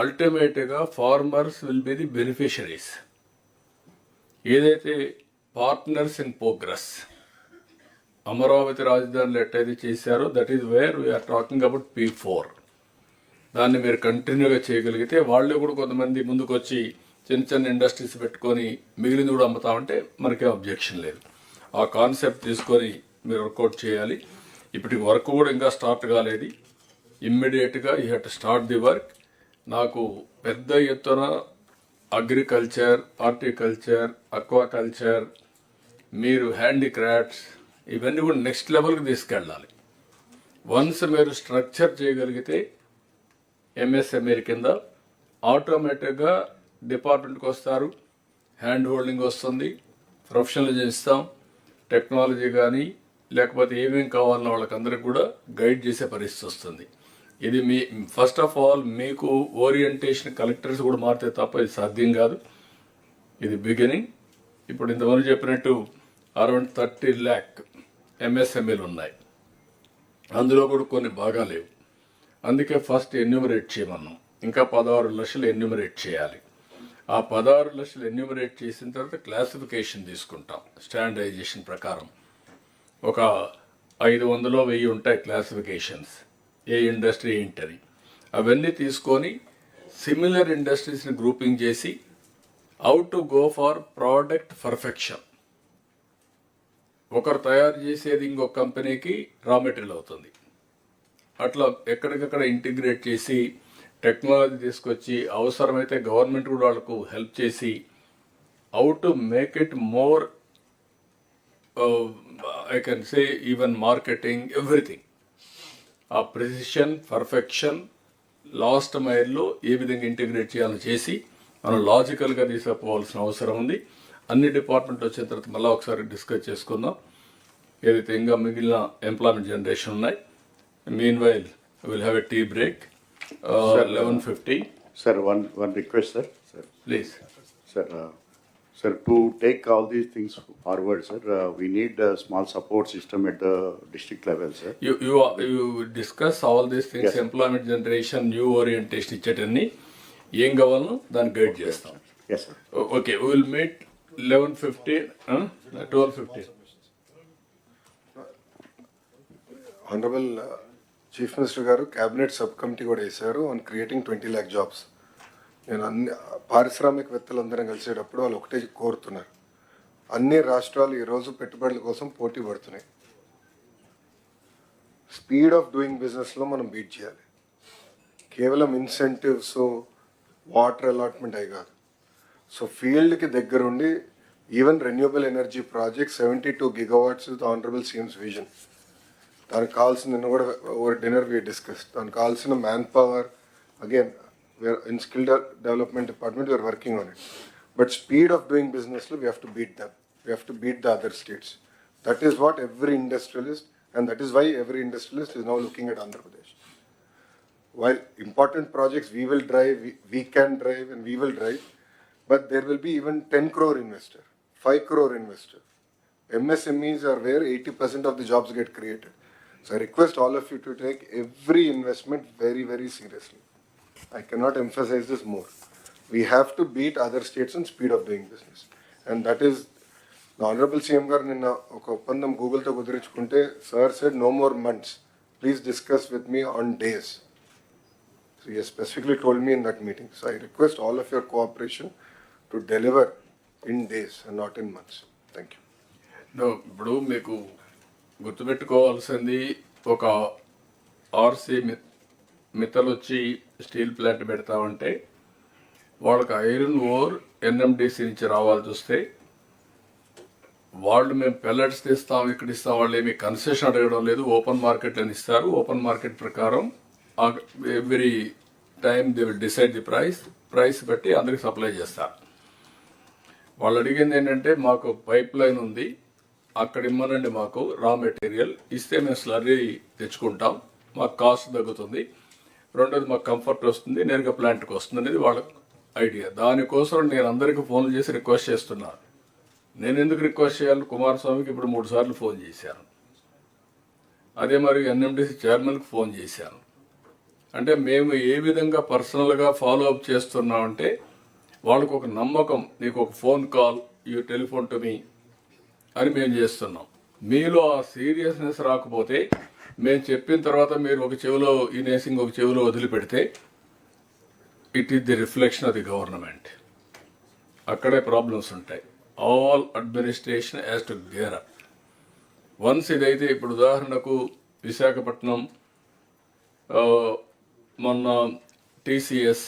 S3: అల్టిమేట్గా farmers will be the beneficiaries. ఏదైతే పార్ట్నర్స్ ఇన్ ప్రోగ్రెస్ అమరావతి రాజధానిలో ఎట్టయితే చేశారో that is where we are talking about P4. దాన్ని మీరు కంటిన్యూగా చేయగలిగితే వాళ్ళే కూడా కొంతమంది ముందుకు వచ్చి చిన్న చిన్న ఇండస్ట్రీస్ పెట్టుకొని మిగిలింది కూడా అమ్ముతామంటే మనకేం అబ్జెక్షన్ లేదు. ఆ కాన్సెప్ట్ తీసుకొని మీరు వర్కౌట్ చేయాలి. ఇప్పటికి వర్క్ కూడా ఇంకా స్టార్ట్ కాలేదు. ఇమ్మీడియట్గా you have to start the work. నాకు పెద్ద ఎత్తున అగ్రికల్చర్, హార్టికల్చర్, అక్వాకల్చర్, మీరు హ్యాండీక్రాఫ్ట్స్ ఇవన్నీ కూడా నెక్స్ట్ లెవెల్కి తీసుకెళ్ళాలి. వన్స్ మీరు స్ట్రక్చర్ చేయగలిగితే MSME కింద ఆటోమేటిక్గా డిపార్ట్మెంట్కి వస్తారు, హ్యాండ్ హోల్డింగ్ వస్తుంది, ప్రొఫెషనల్ ఇస్తాం, టెక్నాలజీ కానీ లేకపోతే ఏమేం కావాలన్న వాళ్ళకందరికి కూడా గైడ్ చేసే పరిస్థితి వస్తుంది. ఇది మీ ఫస్ట్ ఆఫ్ ఆల్ మీకు ఓరియంటేషన్ కలెక్టర్స్ కూడా మారితే తప్ప ఇది సాధ్యం కాదు. ఇది బిగినింగ్. ఇప్పుడు ఇంతమంది చెప్పినట్టు అరౌండ్ 30 lakh MSMEలు ఉన్నాయి. అందులో కూడా కొన్ని బాగా లేవు. అందుకే ఫస్ట్ ఎన్యూమరేట్ చేయమన్నాం. ఇంకా 16 లక్షలు ఎన్యూమరేట్ చేయాలి. ఆ 16 లక్షలు ఎన్యూమరేట్ చేసిన తర్వాత క్లాసిఫికేషన్ తీసుకుంటాం. స్టాండర్డైజేషన్ ప్రకారం ఒక 500-1000 ఉంటాయి క్లాసిఫికేషన్స్, ఏ ఇండస్ట్రీ ఏంటని. అవన్నీ తీసుకొని సిమిలర్ ఇండస్ట్రీస్ని గ్రూపింగ్ చేసి how to go for product perfection. ఒకరు తయారు చేసేది ఇంకొక కంపెనీకి రా మెటీరియల్ అవుతుంది. అట్లా ఎక్కడికక్కడ ఇంటిగ్రేట్ చేసి టెక్నాలజీ తీసుకొచ్చి అవసరమైతే గవర్నమెంట్ కూడా వాళ్ళకు హెల్ప్ చేసి how to make it more I can say even marketing everything. ఆ ప్రిసిషన్, పర్ఫెక్షన్ లాస్ట్ మైల్లో ఏ విధంగా ఇంటిగ్రేట్ చేయాలని చేసి మనం లాజికల్గా తీసుకుపోవాల్సిన అవసరం ఉంది. అన్ని డిపార్ట్మెంట్ వచ్చిన తర్వాత మళ్ళీ ఒకసారి డిస్కస్ చేసుకుందాం. ఏదైతే ఇంకా మిగిలిన ఎంప్లాయ్మెంట్ జనరేషన్ ఉన్నాయి. Meanwhile, we'll have a tea break. 11:50.
S19: Sir, one request, sir.
S3: Please.
S19: Sir, to take all these things forward, sir, we need a small support system at the district level, sir.
S3: You discuss all these things,
S19: Yes.
S3: employment generation, new orientation ఇచ్చేటన్ని ఏం కావాలో దాన్ని guide చేస్తాం.
S19: Yes, sir.
S3: Okay, we will meet 11:50, 12:50.
S11: Honorable Chief Minister గారు cabinet sub committee కూడా వేశారు on creating 20 lakh jobs. నేను అన్ని పారిశ్రామికవేత్తలందరం కలిసేటప్పుడు వాళ్ళు ఒకటే కోరుతున్నారు, అన్ని రాష్ట్రాలు ఈరోజు పెట్టుబడుల కోసం పోటీ పడుతున్నాయి. స్పీడ్ ఆఫ్ డూయింగ్ బిజినెస్లో మనం బీట్ చేయాలి. కేవలం ఇన్సెంటివ్స్, వాటర్ అలాట్మెంట్ అయి కాదు. సో ఫీల్డ్కి దగ్గరుండి even renewable energy project 72 gigawatts the honourable CMs vision. దానికి కావాల్సిన నిన్న కూడా ఓవర్ డిన్నర్ వి డిస్కస్. దానికి కావాల్సిన man power again we are in skill development department we are working on it. But speed of doing బిజినెస్లో we have to beat them. We have to beat the other states. That is what every industrialist and that is why every industrialist is now looking at Andhra Pradesh. While important projects we will drive, we can drive and we will drive, but there will be even 10 crore investor, 5 crore investor. MSMEs are where 80% of the jobs get created. So I request all of you to take every investment very, very seriously. I cannot emphasize this more. We have to beat other states in speed of doing business. And that is, the Honorable CM garu ninna oka oppandam Google to kudirichukunte, sir said no more months. Please discuss with me on days. So he has specifically told me in that meeting. So I request all of your cooperation to deliver in days and not in months. Thank you.
S3: No, ఇప్పుడు మీకు గుర్తుపెట్టుకోవాల్సింది ఒక RC మిత్తలు వచ్చి steel plant పెడతామంటే వాళ్ళకి iron ore NMDC నుంచి రావాల్సి వస్తే వాళ్ళు మేము పెల్లెట్స్ ఇస్తాం, ఇక్కడ ఇస్తాం, వాళ్ళు ఏమి కన్సెషన్ అడగడం లేదు. ఓపెన్ మార్కెట్ అని ఇస్తారు. ఓపెన్ మార్కెట్ ప్రకారం every time they will decide the price బట్టి అందరికి సప్లై చేస్తారు. వాళ్ళు అడిగింది ఏంటంటే మాకు పైప్ లైన్ ఉంది, అక్కడ ఇమ్మనండి, మాకు రా మెటీరియల్ ఇస్తే మేము స్లర్రీ తెచ్చుకుంటాం, మాకు కాస్ట్ తగ్గుతుంది, రెండోది మాకు కంఫర్ట్ వస్తుంది, నేరుగా ప్లాంట్కి వస్తుంది అనేది వాళ్ళ ఐడియా. దానికోసం నేను అందరికీ ఫోన్లు చేసి రిక్వెస్ట్ చేస్తున్నాను. నేను ఎందుకు రిక్వెస్ట్ చేయాలి? కుమారస్వామికి ఇప్పుడు 3 సార్లు ఫోన్ చేశాను. అదే మరి ఎన్ఎండిసి చైర్మన్కి ఫోన్ చేశాను. అంటే మేము ఏ విధంగా పర్సనల్గా ఫాలో అప్ చేస్తున్నామంటే వాళ్ళకు ఒక నమ్మకం, నీకు ఒక phone call, you telephone to me అని మేము చేస్తున్నాం. మీలో ఆ సీరియస్నెస్ రాకపోతే, మేము చెప్పిన తర్వాత మీరు ఒక చెవిలో వినేసి ఇంకొక చెవిలో వదిలిపెడితే, it is the reflection of the government. అక్కడే ప్రాబ్లమ్స్ ఉంటాయి. All administration has to gear up. Once ఇదైతే, ఇప్పుడు ఉదాహరణకు విశాఖపట్నం మొన్న టీసీఎస్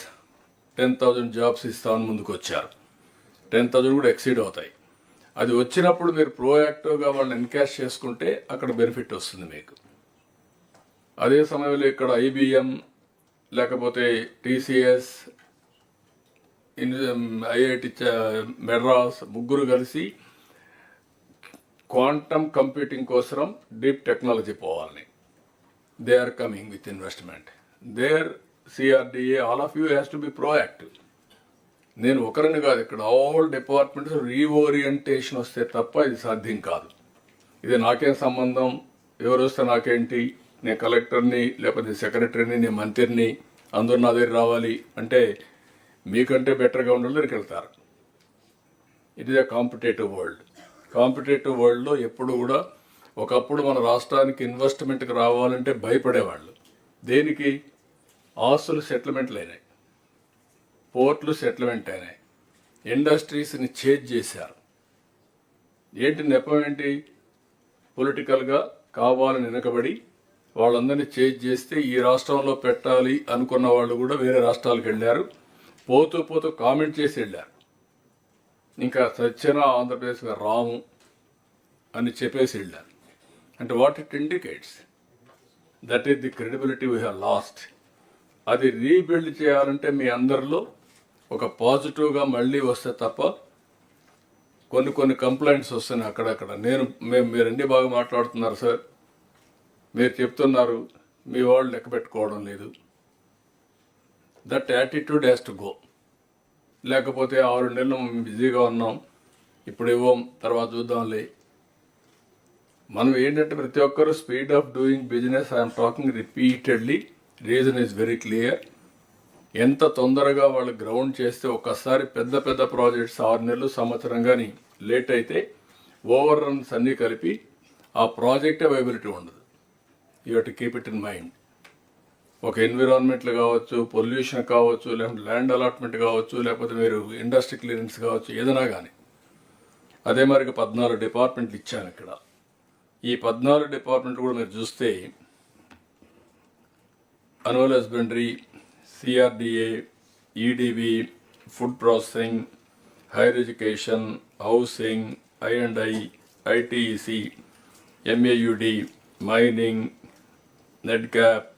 S3: 10,000 జాబ్స్ ఇస్తామని ముందుకు వచ్చారు. 10,000 కూడా ఎక్సీడ్ అవుతాయి. అది వచ్చినప్పుడు మీరు ప్రోయాక్టివ్గా వాళ్ళని ఎన్కాష్ చేసుకుంటే అక్కడ బెనిఫిట్ వస్తుంది మీకు. అదే సమయంలో ఇక్కడ ఐబిఎం లేకపోతే టీసీఎస్, ఐఐటి మెడ్రాస్ ముగ్గురు కలిసి క్వాంటమ్ కంప్యూటింగ్ కోసం డీప్ టెక్నాలజీ పోవాలని. They are coming with investment. There CRDA, all of you has to be proactive. నేను ఒకరిని కాదు, ఇక్కడ ఆల్ డిపార్ట్మెంట్స్ రీఓరియంటేషన్ వస్తే తప్ప ఇది సాధ్యం కాదు. ఇది నాకేం సంబంధం, ఎవరు వస్తే నాకేంటి, నేను కలెక్టర్ని లేకపోతే సెక్రటరీని, నేను మంత్రిని, అందరూ నా దగ్గర రావాలి అంటే మీకంటే బెటర్గా ఉండే దగ్గరికి వెళ్తారు. It is a competitive world. Competitive వరల్డ్లో ఎప్పుడు కూడా, ఒకప్పుడు మన రాష్ట్రానికి ఇన్వెస్ట్మెంట్కి రావాలంటే భయపడేవాళ్ళు. దేనికి? ఆస్తులు సెటిల్మెంట్లు అయినాయి, పోర్ట్లు సెటిల్మెంట్ అయినాయి, ఇండస్ట్రీస్ని చేంజ్ చేశారు. ఏంటి నెపం ఏంటి? పొలిటికల్గా కావాలని వెనకబడి వాళ్ళందరినీ చేంజ్ చేస్తే ఈ రాష్ట్రంలో పెట్టాలి అనుకున్న వాళ్ళు కూడా వేరే రాష్ట్రాలకు వెళ్ళారు. పోతూ పోతూ కామెంట్ చేసి వెళ్ళారు. ఇంకా సత్యన ఆంధ్రప్రదేశ్గా రాము అని చెప్పేసి వెళ్ళారు. అంటే what it indicates? That is the credibility we have lost. అది రీబిల్డ్ చేయాలంటే మీ అందరిలో ఒక పాజిటివ్గా మళ్ళీ వస్తే తప్ప, కొన్ని కంప్లైంట్స్ వస్తున్నాయి అక్కడక్కడ. మీరు అన్ని బాగా మాట్లాడుతున్నారు సార్, మీరు చెప్తున్నారు, మీ వాళ్ళు లెక్క పెట్టుకోవడం లేదు. That attitude has to go. లేకపోతే 6 నెలలు బిజీగా ఉన్నాం, ఇప్పుడు ఇవ్వం, తర్వాత చూద్దాంలే. మనం ఏంటంటే ప్రతి ఒక్కరు speed of doing business, I'm talking repeatedly, reason is very clear. ఎంత తొందరగా వాళ్ళు గ్రౌండ్ చేస్తే, ఒక్కసారి పెద్ద పెద్ద ప్రాజెక్ట్స్ 6 నెలలు సంవత్సరం కానీ లేట్ అయితే ఓవర్ రన్స్ అన్నీ కలిపి ఆ ప్రాజెక్టే అవైలబిలిటీ ఉండదు. You have to keep it in mind. ఒక ఎన్విరాన్మెంట్లు కావచ్చు, పొల్యూషన్ కావచ్చు, లేకపోతే ల్యాండ్ అలాట్మెంట్ కావచ్చు, లేకపోతే మీరు ఇండస్ట్రీ క్లియరెన్స్ కావచ్చు, ఏదైనా కానీ. అదే మరికి 14 డిపార్ట్మెంట్లు ఇచ్చాను ఇక్కడ. ఈ 14 డిపార్ట్మెంట్లు కూడా మీరు చూస్తే, animal husbandry, CRDA, EDB, food processing, higher education, housing, ఐ&ఐ, ITEC, MAUD, mining, NEDCAP,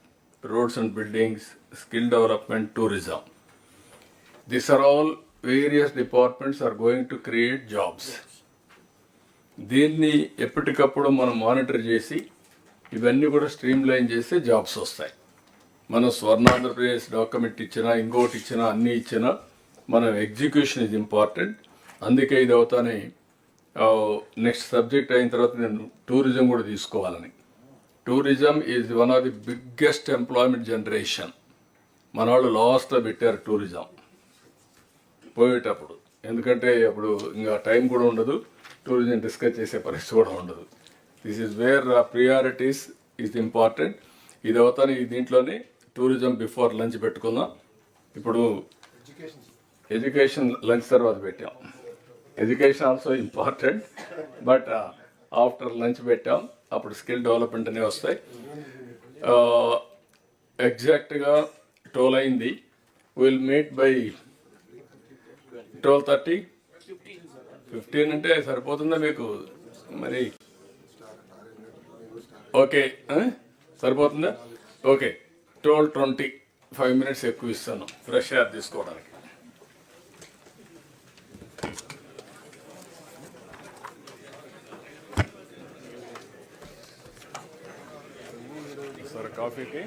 S3: roads and buildings, skill development, tourism. These are all various departments are going to create jobs. దీన్ని ఎప్పటికప్పుడు మనం మానిటర్ చేసి ఇవన్నీ కూడా స్ట్రీమ్లైన్ చేస్తే జాబ్స్ వస్తాయి. మనం స్వర్ణాంధ్రప్రదేశ్ డాక్యుమెంట్ ఇచ్చినా, ఇంకోటి ఇచ్చినా, అన్నీ ఇచ్చినా, మనం ఎగ్జిక్యూషన్ ఇస్ ఇంపార్టెంట్. అందుకే ఇది అవుతానే నెక్స్ట్ సబ్జెక్ట్ అయిన తర్వాత నేను టూరిజం కూడా తీసుకోవాలని. Tourism is one of the biggest employment generation. మన వాళ్ళు లాస్ట్లో పెట్టారు టూరిజం పోయేటప్పుడు. ఎందుకంటే అప్పుడు ఇంకా టైం కూడా ఉండదు, టూరిజం డిస్కస్ చేసే పరిస్థితి కూడా ఉండదు. This is wear priorities is important. ఇది అవుతానే ఈ దీంట్లోనే టూరిజం బిఫోర్ లంచ్ పెట్టుకుందాం. ఇప్పుడు ఎడ్యుకేషన్ లంచ్ తర్వాత పెట్టాం. Education also important, but after lunch పెట్టాం. అప్పుడు స్కిల్ డెవలప్మెంట్ అనేవి వస్తాయి. ఎగ్జాక్ట్గా 12 అయింది. Will meet by 12:30. 15 అంటే సరిపోతుందా మీకు? మరి ఓకే, సరిపోతుందా? ఓకే, 12:20, 5 minutes ఎక్కువ ఇస్తాను ఫ్రెష్ ఎయిర్ తీసుకోవడానికి. సరే, కాఫీకి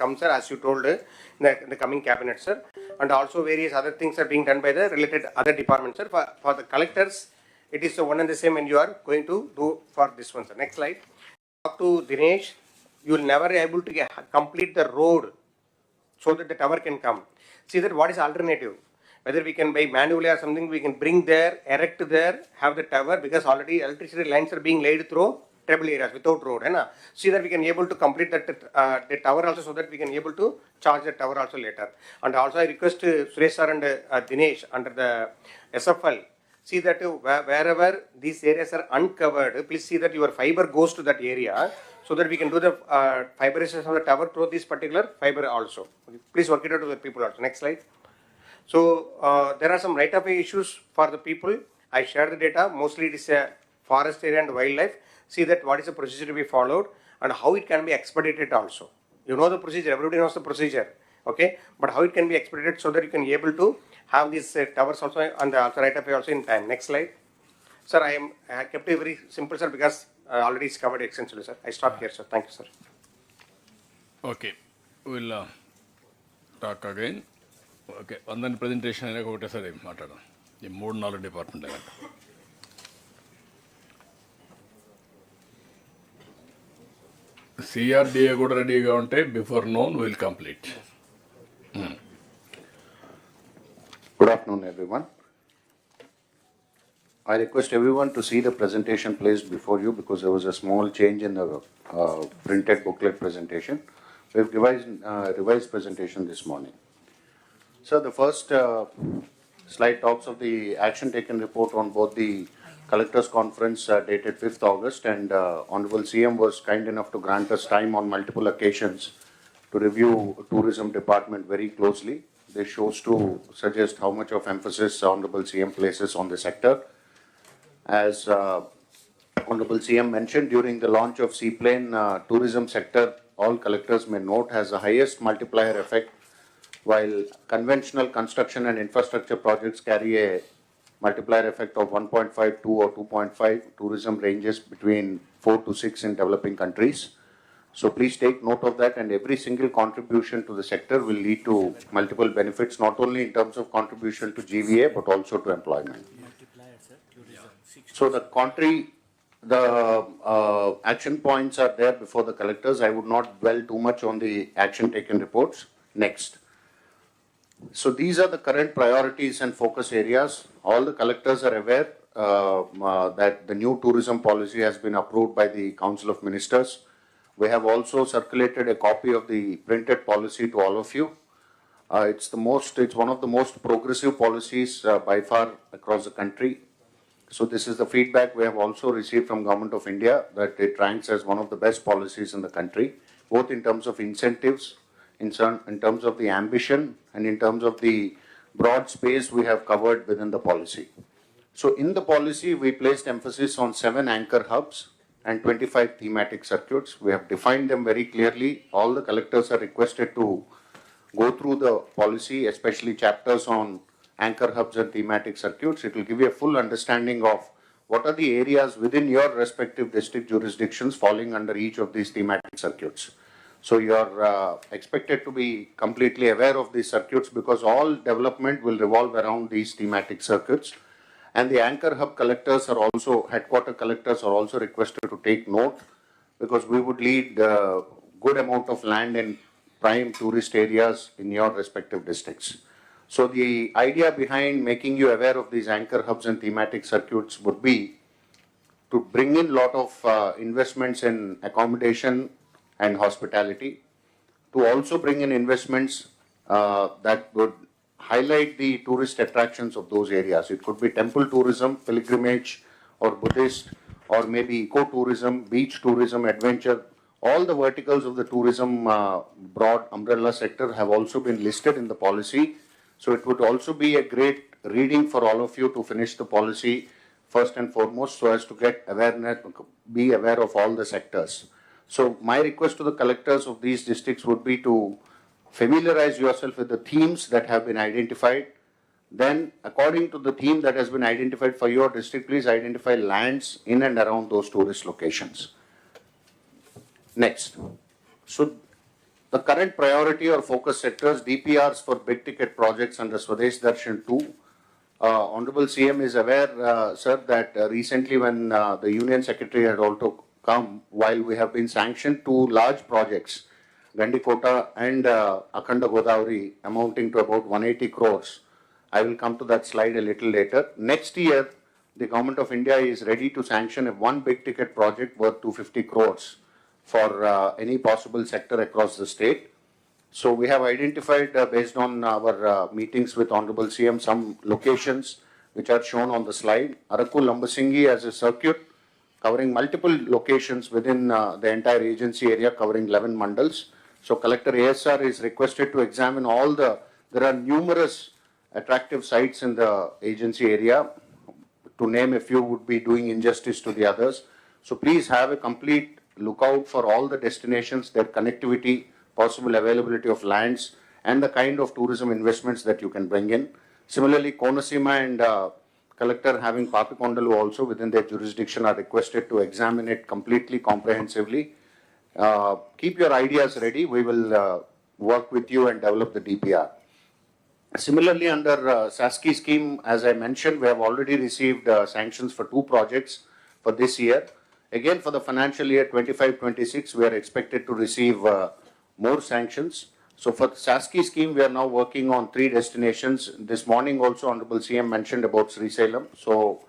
S10: come, sir, as you told in the coming cabinet, sir. And also various other things are being done by the related other departments, sir. For the collectors, it is the one and the same when you are going to do for this one, sir. Next slide. Talk to Dinesh. You will never be able to complete the road so that the tower can come. See that what is alternative? Whether we can by manually or something, we can bring there, erect there, have the tower, because already electricity lines are being laid through tribal areas without road. See that we can able to complete that the tower also, so that we can able to charge the tower also later. And also I request Suresh sir and Dinesh under the SFL, see that wherever these areas are uncovered, please see that your fiber goes to that area, so that we can do the fiberization of the tower through this particular fiber also. Please work it out to the people also. Next slide. So there are some right-of-way issues for the people. I shared the data. Mostly it is a forest area and wildlife. See that what is the procedure to be followed and how it can be expedited also. You know the procedure. Everybody knows the procedure. Okay, but how it can be expedited so that you can be able to have these towers also and the right-of-way also in time. Next slide. Sir, I kept it very simple, sir, because already it's covered extensively, sir. I stop here, sir. Thank you, sir.
S3: Okay, we'll talk again. Okay అందరిని presentation అయినా ఒకటేసారి మాట్లాడదాం ఈ 3-4 department అయినా. CRDA కూడా రెడీగా ఉంటే before known will complete.
S19: Good afternoon, everyone. I request everyone to see the presentation placed before you, because there was a small change in the printed booklet presentation. We have revised presentation this morning. So the first slide talks of the action taken report on both the collectors conference dated 5th August, and Honorable CM was kind enough to grant us time on multiple occasions to review tourism department very closely. This shows to suggest how much of emphasis Honorable CM places on the sector. As Honorable CM mentioned, during the launch of Seaplane, tourism sector, all collectors may note, has the highest multiplier effect, while conventional construction and infrastructure projects carry a multiplier effect of 1.5, 2 or 2.5. Tourism ranges between 4 to 6 in developing countries. So please take note of that, and every single contribution to the sector will lead to multiple benefits, not only in terms of contribution to GVA, but also to employment. So the action points are there before the collectors. I would not dwell too much on the action taken reports. Next. So these are the current priorities and focus areas. All the collectors are aware that the new tourism policy has been approved by the Council of Ministers. We have also circulated a copy of the printed policy to all of you. It's one of the most progressive policies by far across the country. So this is the feedback we have also received from Government of India, that it ranks as one of the best policies in the country, both in terms of incentives, in terms of the ambition, and in terms of the broad space we have covered within the policy. So in the policy, we placed emphasis on 7 anchor hubs and 25 thematic circuits. We have defined them very clearly. All the collectors are requested to go through the policy, especially chapters on anchor hubs and thematic circuits. It will give you a full understanding of what are the areas within your respective district jurisdictions falling under each of these thematic circuits. So you are expected to be completely aware of these circuits, because all development will revolve around these thematic circuits. And the anchor hub collectors are also, headquarter collectors are also requested to take note, because we would lead a good amount of land in prime tourist areas in your respective districts. So the idea behind making you aware of these anchor hubs and thematic circuits would be to bring in a lot of investments in accommodation and hospitality, to also bring in investments that would highlight the tourist attractions of those areas. It could be temple tourism, pilgrimage, or Buddhist, or maybe eco-tourism, beach tourism, adventure. All the verticals of the tourism broad umbrella sector have also been listed in the policy. So it would also be a great reading for all of you to finish the policy first and foremost, so as to get awareness, be aware of all the sectors. So my request to the collectors of these districts would be to familiarize yourself with the themes that have been identified. Then, according to the theme that has been identified for your district, please identify lands in and around those tourist locations. Next. So The current priority or focus sectors, DPRs for big ticket projects under Swadesh Darshan 2. Honorable CM is aware, sir, that recently when the Union Secretary had also come, while we have been sanctioned 2 large projects, Gandikota and Akhanda Godavari, amounting to about 180 crores. I will come to that slide a little later. Next year, the Government of India is ready to sanction one big ticket project worth 250 crores for any possible sector across the state. So we have identified, based on our meetings with Honorable CM, some locations which are shown on the slide. Araku Lambasingi as a circuit covering multiple locations within the entire agency area, covering 11 mandals. So Collector ASR is requested to examine there are numerous attractive sites in the agency area. To name a few would be doing injustice to the others. So please have a complete lookout for all the destinations, their connectivity, possible availability of lands, and the kind of tourism investments that you can bring in. Similarly, Konasima and Collector having Papikondalu also within their jurisdiction are requested to examine it completely, comprehensively. Keep your ideas ready. We will work with you and develop the DPR. Similarly, under SASKI scheme, as I mentioned, we have already received sanctions for 2 projects for this year. Again, for the financial year 25-26, we are expected to receive more sanctions. So for the SASKI scheme, we are now working on 3 destinations. This morning also, Honorable CM mentioned about Sri Salem. So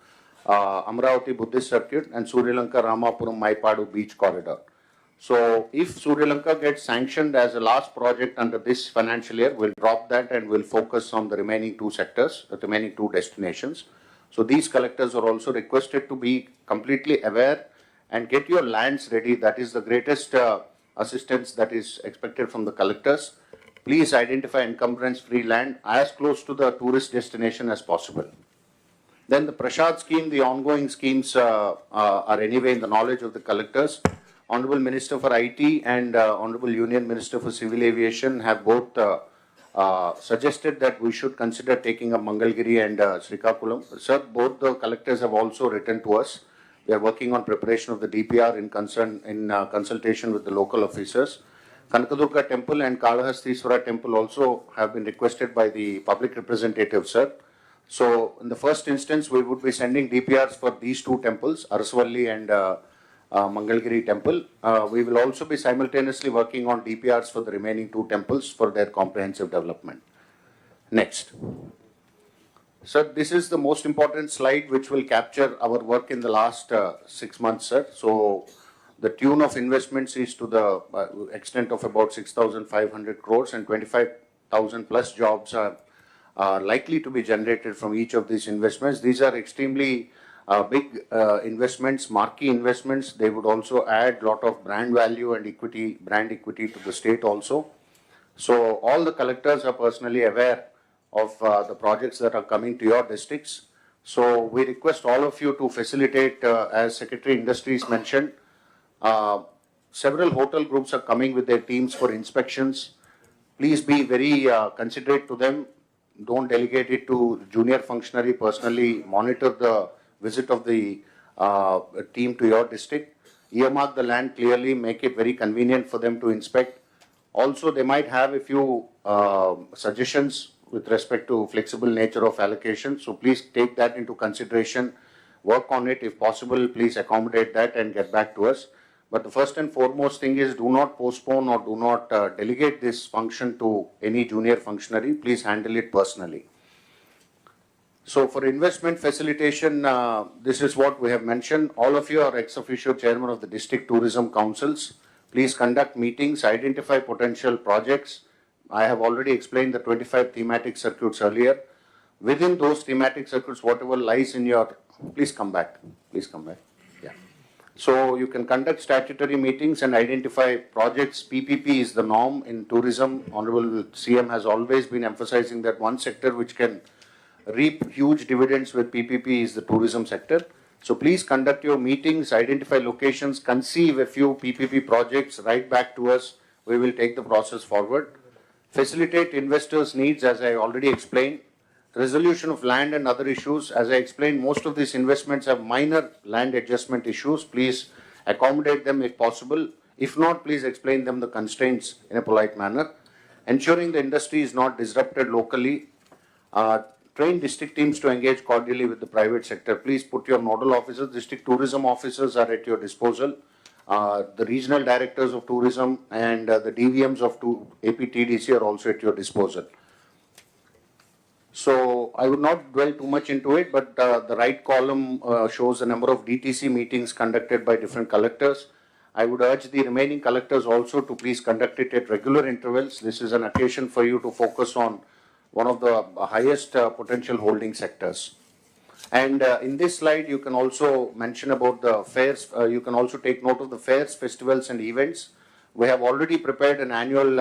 S19: Amravati Buddhist Circuit and Sri Lanka Ramapuram Maipadu Beach Corridor. So if Sri Lanka gets sanctioned as a last project under this financial year, we'll drop that and we'll focus on the remaining 2 sectors, the remaining 2 destinations. So these collectors are also requested to be completely aware and get your lands ready. That is the greatest assistance that is expected from the collectors. Please identify encumbrance-free land as close to the tourist destination as possible. Then the Prashad scheme, the ongoing schemes are anyway in the knowledge of the collectors. Honorable Minister for IT and Honorable Union Minister for Civil Aviation have both suggested that we should consider taking up Mangalgiri and Srikakulam. Sir, both the collectors have also written to us. We are working on preparation of the DPR in consultation with the local officers. Kanakadurga Temple and Kalahastiswara Temple also have been requested by the public representative, sir. So in the first instance, we would be sending DPRs for these 2 temples, Arasvalli and Mangalgiri Temple. We will also be simultaneously working on DPRs for the remaining 2 temples for their comprehensive development. Next. Sir, this is the most important slide which will capture our work in the last 6 months, sir. So the tune of investments is to the extent of about 6,500 crores and 25,000 plus jobs are likely to be generated from each of these investments. These are extremely big investments, marquee investments. They would also add a lot of brand value and equity, brand equity to the state also. So all the collectors are personally aware of the projects that are coming to your districts. So we request all of you to facilitate, as Secretary Industries mentioned, several hotel groups are coming with their teams for inspections. Please be very considerate to them. Don't delegate it to junior functionary. Personally monitor the visit of the team to your district. Earmark the land clearly, make it very convenient for them to inspect. Also, they might have a few suggestions with respect to flexible nature of allocation. So please take that into consideration, work on it. If possible, please accommodate that and get back to us. But the first and foremost thing is do not postpone or do not delegate this function to any junior functionary. Please handle it personally. So for investment facilitation, this is what we have mentioned. All of you are ex officio chairman of the district tourism councils. Please conduct meetings, identify potential projects. I have already explained the 25 thematic circuits earlier. Within those thematic circuits, whatever lies in your, please come back. Please come back. Yeah. So you can conduct statutory meetings and identify projects. PPP is the norm in tourism. Honorable CM has always been emphasizing that one sector which can reap huge dividends with PPP is the tourism sector. So please conduct your meetings, identify locations, conceive a few PPP projects, write back to us. We will take the process forward. Facilitate investors' needs, as I already explained. Resolution of land and other issues. As I explained, most of these investments have minor land adjustment issues. Please accommodate them if possible. If not, please explain them the constraints in a polite manner. Ensuring the industry is not disrupted locally. Train district teams to engage cordially with the private sector. Please put your nodal officers, district tourism officers are at your disposal. The regional directors of tourism and the DVMs of APTDC are also at your disposal. So I would not dwell too much into it, but the right column shows the number of DTC meetings conducted by different collectors. I would urge the remaining collectors also to please conduct it at regular intervals. This is an occasion for you to focus on one of the highest potential holding sectors. And in this slide, you can also mention about the fairs. You can also take note of the fairs, festivals, and events. We have already prepared an annual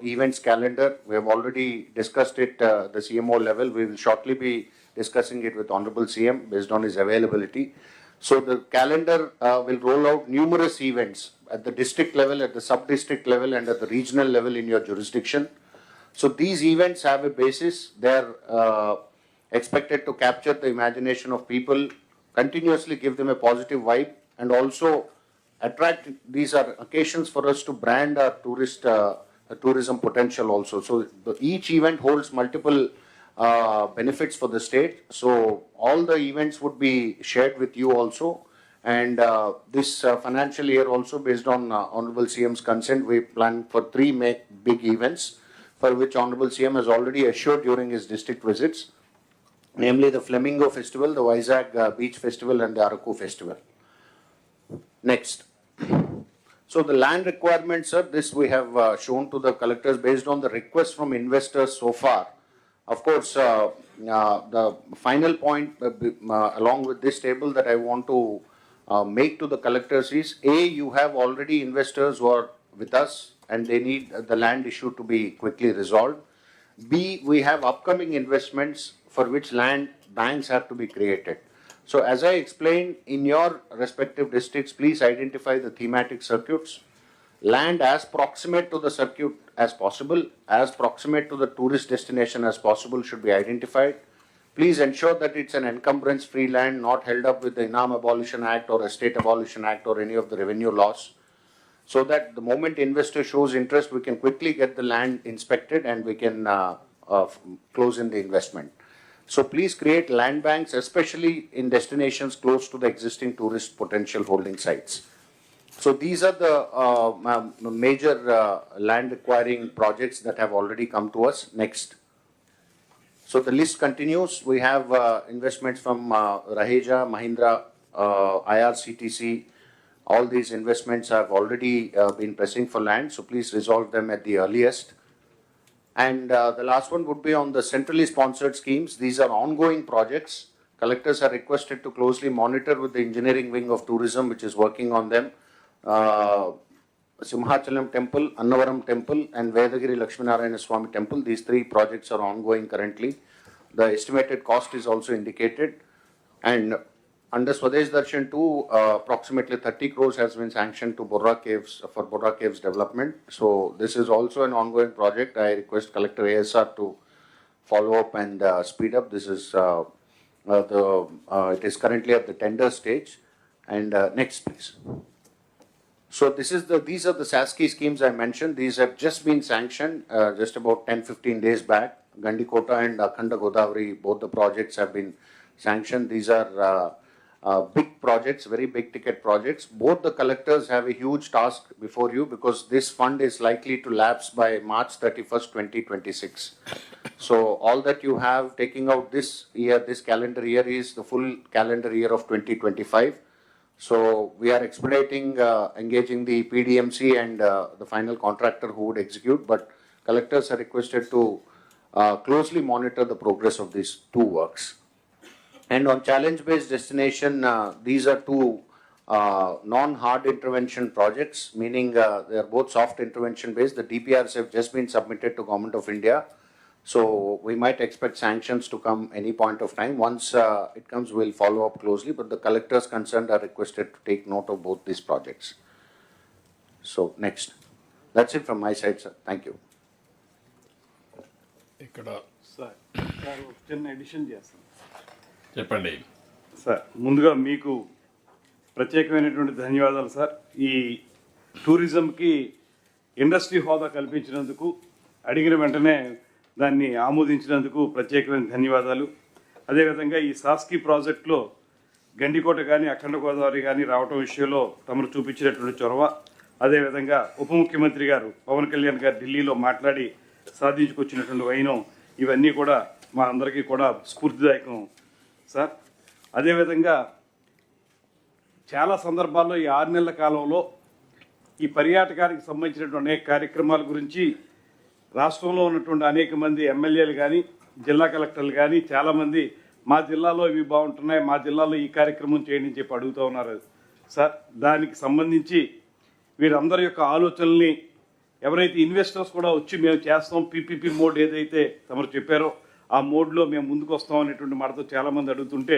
S19: events calendar. We have already discussed it the CMO level. We will shortly be discussing it with Honorable CM based on his availability. So the calendar will roll out numerous events at the district level, at the sub-district level, and at the regional level in your jurisdiction. So these events have a basis. They are expected to capture the imagination of people, continuously give them a positive vibe, and also attract. These are occasions for us to brand our tourism potential also. So each event holds multiple benefits for the state. So all the events would be shared with you also. And this financial year also, based on Honorable CM's consent, we plan for 3 big events, for which Honorable CM has already assured during his district visits, namely the Flamingo Festival, the Vizag Beach Festival, and the Araku Festival. Next. So the land requirements, sir, this we have shown to the collectors based on the request from investors so far. Of course, the final point along with this table that I want to make to the collectors is, A, you have already investors who are with us and they need the land issue to be quickly resolved. B, we have upcoming investments for which land banks have to be created. So as I explained, in your respective districts, please identify the thematic circuits. Land as proximate to the circuit as possible, as proximate to the tourist destination as possible should be identified. Please ensure that it's an encumbrance-free land, not held up with the Inam Abolition Act or Estate Abolition Act or any of the revenue laws, so that the moment investor shows interest, we can quickly get the land inspected and we can close in the investment. So please create land banks, especially in destinations close to the existing tourist potential holding sites. So these are the major land acquiring projects that have already come to us. Next. So the list continues. We have investments from Raheja, Mahindra, IRCTC. All these investments have already been pressing for land. So please resolve them at the earliest. And the last one would be on the centrally sponsored schemes. These are ongoing projects. Collectors are requested to closely monitor with the engineering wing of tourism, which is working on them. Simhachalam Temple, Annavaram Temple, and Vedagiri Lakshminarayana Swami Temple. These 3 projects are ongoing currently. The estimated cost is also indicated. And under Swadesh Darshan 2, approximately 30 crores has been sanctioned to Borra Caves for Borra Caves development. So this is also an ongoing project. I request Collector ASR to follow up and speed up. This is it is currently at the tender stage. And next, please. So these are the SASKI schemes I mentioned. These have just been sanctioned just about 10-15 days back. Gandikota and Akhanda Godavari, both the projects have been sanctioned. These are big projects, very big ticket projects. Both the collectors have a huge task before you because this fund is likely to lapse by March 31st, 2026. So all that you have taking out this year, this calendar year, is the full calendar year of 2025. So we are expediting, engaging the PDMC and the final contractor who would execute, but collectors are requested to closely monitor the progress of these 2 works. And on challenge-based destination, these are 2 non-hard intervention projects, meaning they are both soft intervention-based. The DPRs have just been submitted to Government of India. So we might expect sanctions to come any point of time. Once it comes, we'll follow up closely, but the collectors concerned are requested to take note of both these projects. So next. That's it from my side, sir. Thank you.
S20: Sir చిన్న edition చేస్తాను.
S3: చెప్పండి
S20: sir ముందుగా మీకు ప్రత్యేకమైనటువంటి ధన్యవాదాలు sir. ఈ టూరిజంకి industry హోదా కల్పించినందుకు, అడిగిన వెంటనే దాన్ని ఆమోదించినందుకు ప్రత్యేకమైన ధన్యవాదాలు. అదేవిధంగా ఈ సాస్కీ ప్రాజెక్టులో గండికోట కానీ అఖండ గోదావరి కానీ రావటం విషయంలో తమరు చూపించినటువంటి చొరవ, అదేవిధంగా ఉప ముఖ్యమంత్రి గారు పవన్ కళ్యాణ్ గారు ఢిల్లీలో మాట్లాడి సాధించుకొచ్చినటువంటి వైనం, ఇవన్నీ కూడా మా అందరికీ కూడా స్ఫూర్తిదాయకం సార్. అదేవిధంగా చాలా సందర్భాల్లో ఈ 6 నెలల కాలంలో ఈ పర్యాటకానికి సంబంధించినటువంటి అనేక కార్యక్రమాల గురించి రాష్ట్రంలో ఉన్నటువంటి అనేక మంది ఎమ్మెల్యేలు కానీ జిల్లా కలెక్టర్లు కానీ చాలామంది మా జిల్లాలో ఇవి బాగుంటున్నాయి, మా జిల్లాలో ఈ కార్యక్రమం చేయండి అని చెప్పి అడుగుతూ ఉన్నారు సార్. దానికి సంబంధించి వీరందరి యొక్క ఆలోచనల్ని ఎవరైతే ఇన్వెస్టర్స్ కూడా వచ్చి మేము చేస్తాం, పీపీపీ మోడ్ ఏదైతే తమరు చెప్పారో ఆ మోడ్లో మేము ముందుకు వస్తాం అనేటువంటి మాటతో చాలామంది అడుగుతుంటే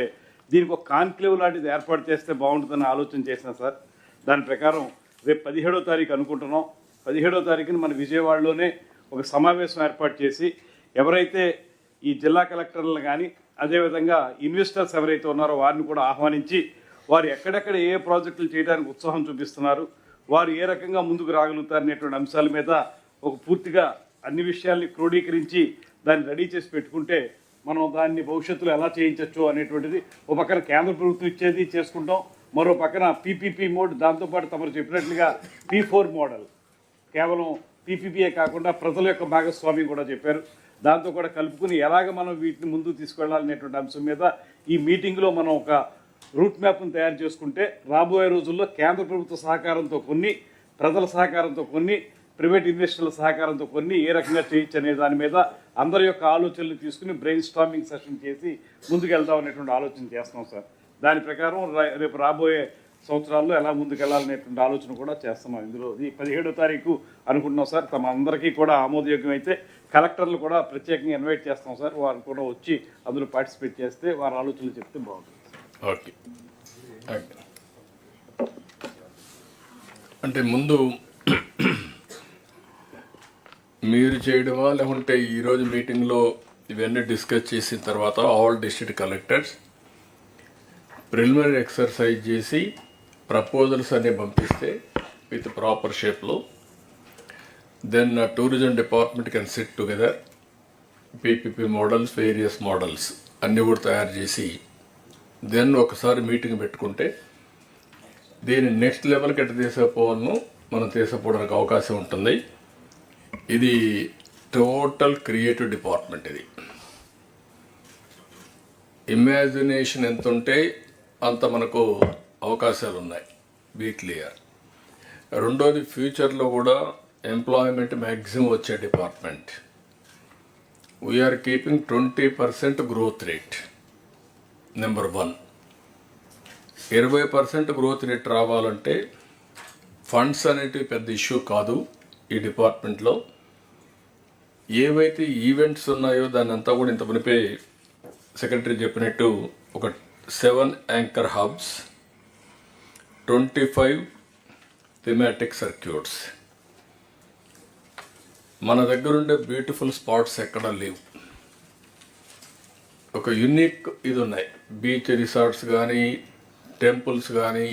S20: దీనికి ఒక కాన్క్లేవ్ లాంటిది ఏర్పాటు చేస్తే బాగుంటుందని ఆలోచన చేసిన సార్. దాని ప్రకారం రేపు 17వ తారీఖు అనుకుంటున్నాం. 17వ తారీఖున మన విజయవాడలోనే ఒక సమావేశం ఏర్పాటు చేసి ఎవరైతే ఈ జిల్లా కలెక్టర్లను కానీ అదేవిధంగా ఇన్వెస్టర్స్ ఎవరైతే ఉన్నారో వారిని కూడా ఆహ్వానించి వారు ఎక్కడెక్కడ ఏ ప్రాజెక్టులు చేయడానికి ఉత్సాహం చూపిస్తున్నారు, వారు ఏ రకంగా ముందుకు రాగలుగుతారనేటువంటి అంశాల మీద ఒక పూర్తిగా అన్ని విషయాల్ని క్రోడీకరించి దాన్ని రెడీ చేసి పెట్టుకుంటే మనం దాన్ని భవిష్యత్తులో ఎలా చేయించవచ్చు అనేటువంటిది ఒక పక్కన కేంద్ర ప్రభుత్వం ఇచ్చేది చేసుకుంటాం, మరో పక్కన పీపీపీ మోడ్, దాంతోపాటు తమరు చెప్పినట్లుగా P4 మోడల్, కేవలం పీపీపీఏ కాకుండా ప్రజల యొక్క భాగస్వామ్యం కూడా చెప్పారు, దాంతో కూడా కలుపుకుని ఎలాగ మనం వీటిని ముందుకు తీసుకెళ్లాలనేటువంటి అంశం మీద ఈ మీటింగ్లో మనం ఒక రూట్ మ్యాప్ను తయారు చేసుకుంటే రాబోయే రోజుల్లో కేంద్ర ప్రభుత్వ సహకారంతో కొన్ని, ప్రజల సహకారంతో కొన్ని, ప్రైవేట్ ఇన్వెస్టర్ల సహకారంతో కొన్ని ఏ రకంగా చేయొచ్చు అనే దాని మీద అందరి యొక్క ఆలోచనలు తీసుకుని బ్రెయిన్ స్టార్మింగ్ సెషన్ చేసి ముందుకు వెళ్దాం అనేటువంటి ఆలోచన చేస్తున్నాం సార్. దాని ప్రకారం రేపు రాబోయే సంవత్సరాల్లో ఎలా ముందుకు వెళ్ళాలనేటువంటి ఆలోచన కూడా చేస్తున్నాం. ఇందులో ఈ 17వ తారీఖు అనుకుంటున్నాం సార్. తమ అందరికీ కూడా ఆమోదయోగ్యం అయితే కలెక్టర్లు కూడా ప్రత్యేకంగా ఇన్వైట్ చేస్తాం సార్. వారు కూడా వచ్చి అందులో పార్టిసిపేట్ చేస్తే వారి ఆలోచనలు చెప్తే బాగుంటుంది.
S3: ఓకే, అంటే ముందు మీరు చేయడమా లేకుంటే ఈరోజు మీటింగ్లో ఇవన్నీ డిస్కస్ చేసిన తర్వాత all district collectors preliminary exercise చేసి ప్రపోజల్స్ అన్నీ పంపిస్తే విత్ ప్రాపర్ షేప్లో, then tourism department can sit together, PPP models, various models అన్నీ కూడా తయారు చేసి దెన్ ఒకసారి మీటింగ్ పెట్టుకుంటే దీన్ని నెక్స్ట్ లెవెల్కి ఎట్లా తీసుకుపోవాలను మనం తీసుకుపోవడానికి అవకాశం ఉంటుంది. ఇది టోటల్ క్రియేటివ్ డిపార్ట్మెంట్. ఇది ఇమాజినేషన్ ఎంత ఉంటే అంత మనకు అవకాశాలు ఉన్నాయి, బీ క్లియర్. రెండోది ఫ్యూచర్లో కూడా ఎంప్లాయ్మెంట్ మ్యాక్సిమం వచ్చే department. We're keeping 20% growth rate. Number 1. 20% growth rate రావాలంటే ఫండ్స్ అనేటివి పెద్ద ఇష్యూ కాదు. ఈ డిపార్ట్మెంట్లో ఏవైతే ఈవెంట్స్ ఉన్నాయో దాన్ని అంతా కూడా ఇంత మునిపే సెక్రటరీ చెప్పినట్టు ఒక 7 యాంకర్ హబ్స్, 25 థీమాటిక్ సర్క్యూట్స్. మన దగ్గర ఉండే బ్యూటిఫుల్ స్పాట్స్ ఎక్కడ లేవు. ఒక యూనిక్ ఇది ఉన్నాయి, బీచ్ రిసార్ట్స్ కానీ, టెంపుల్స్ కానీ,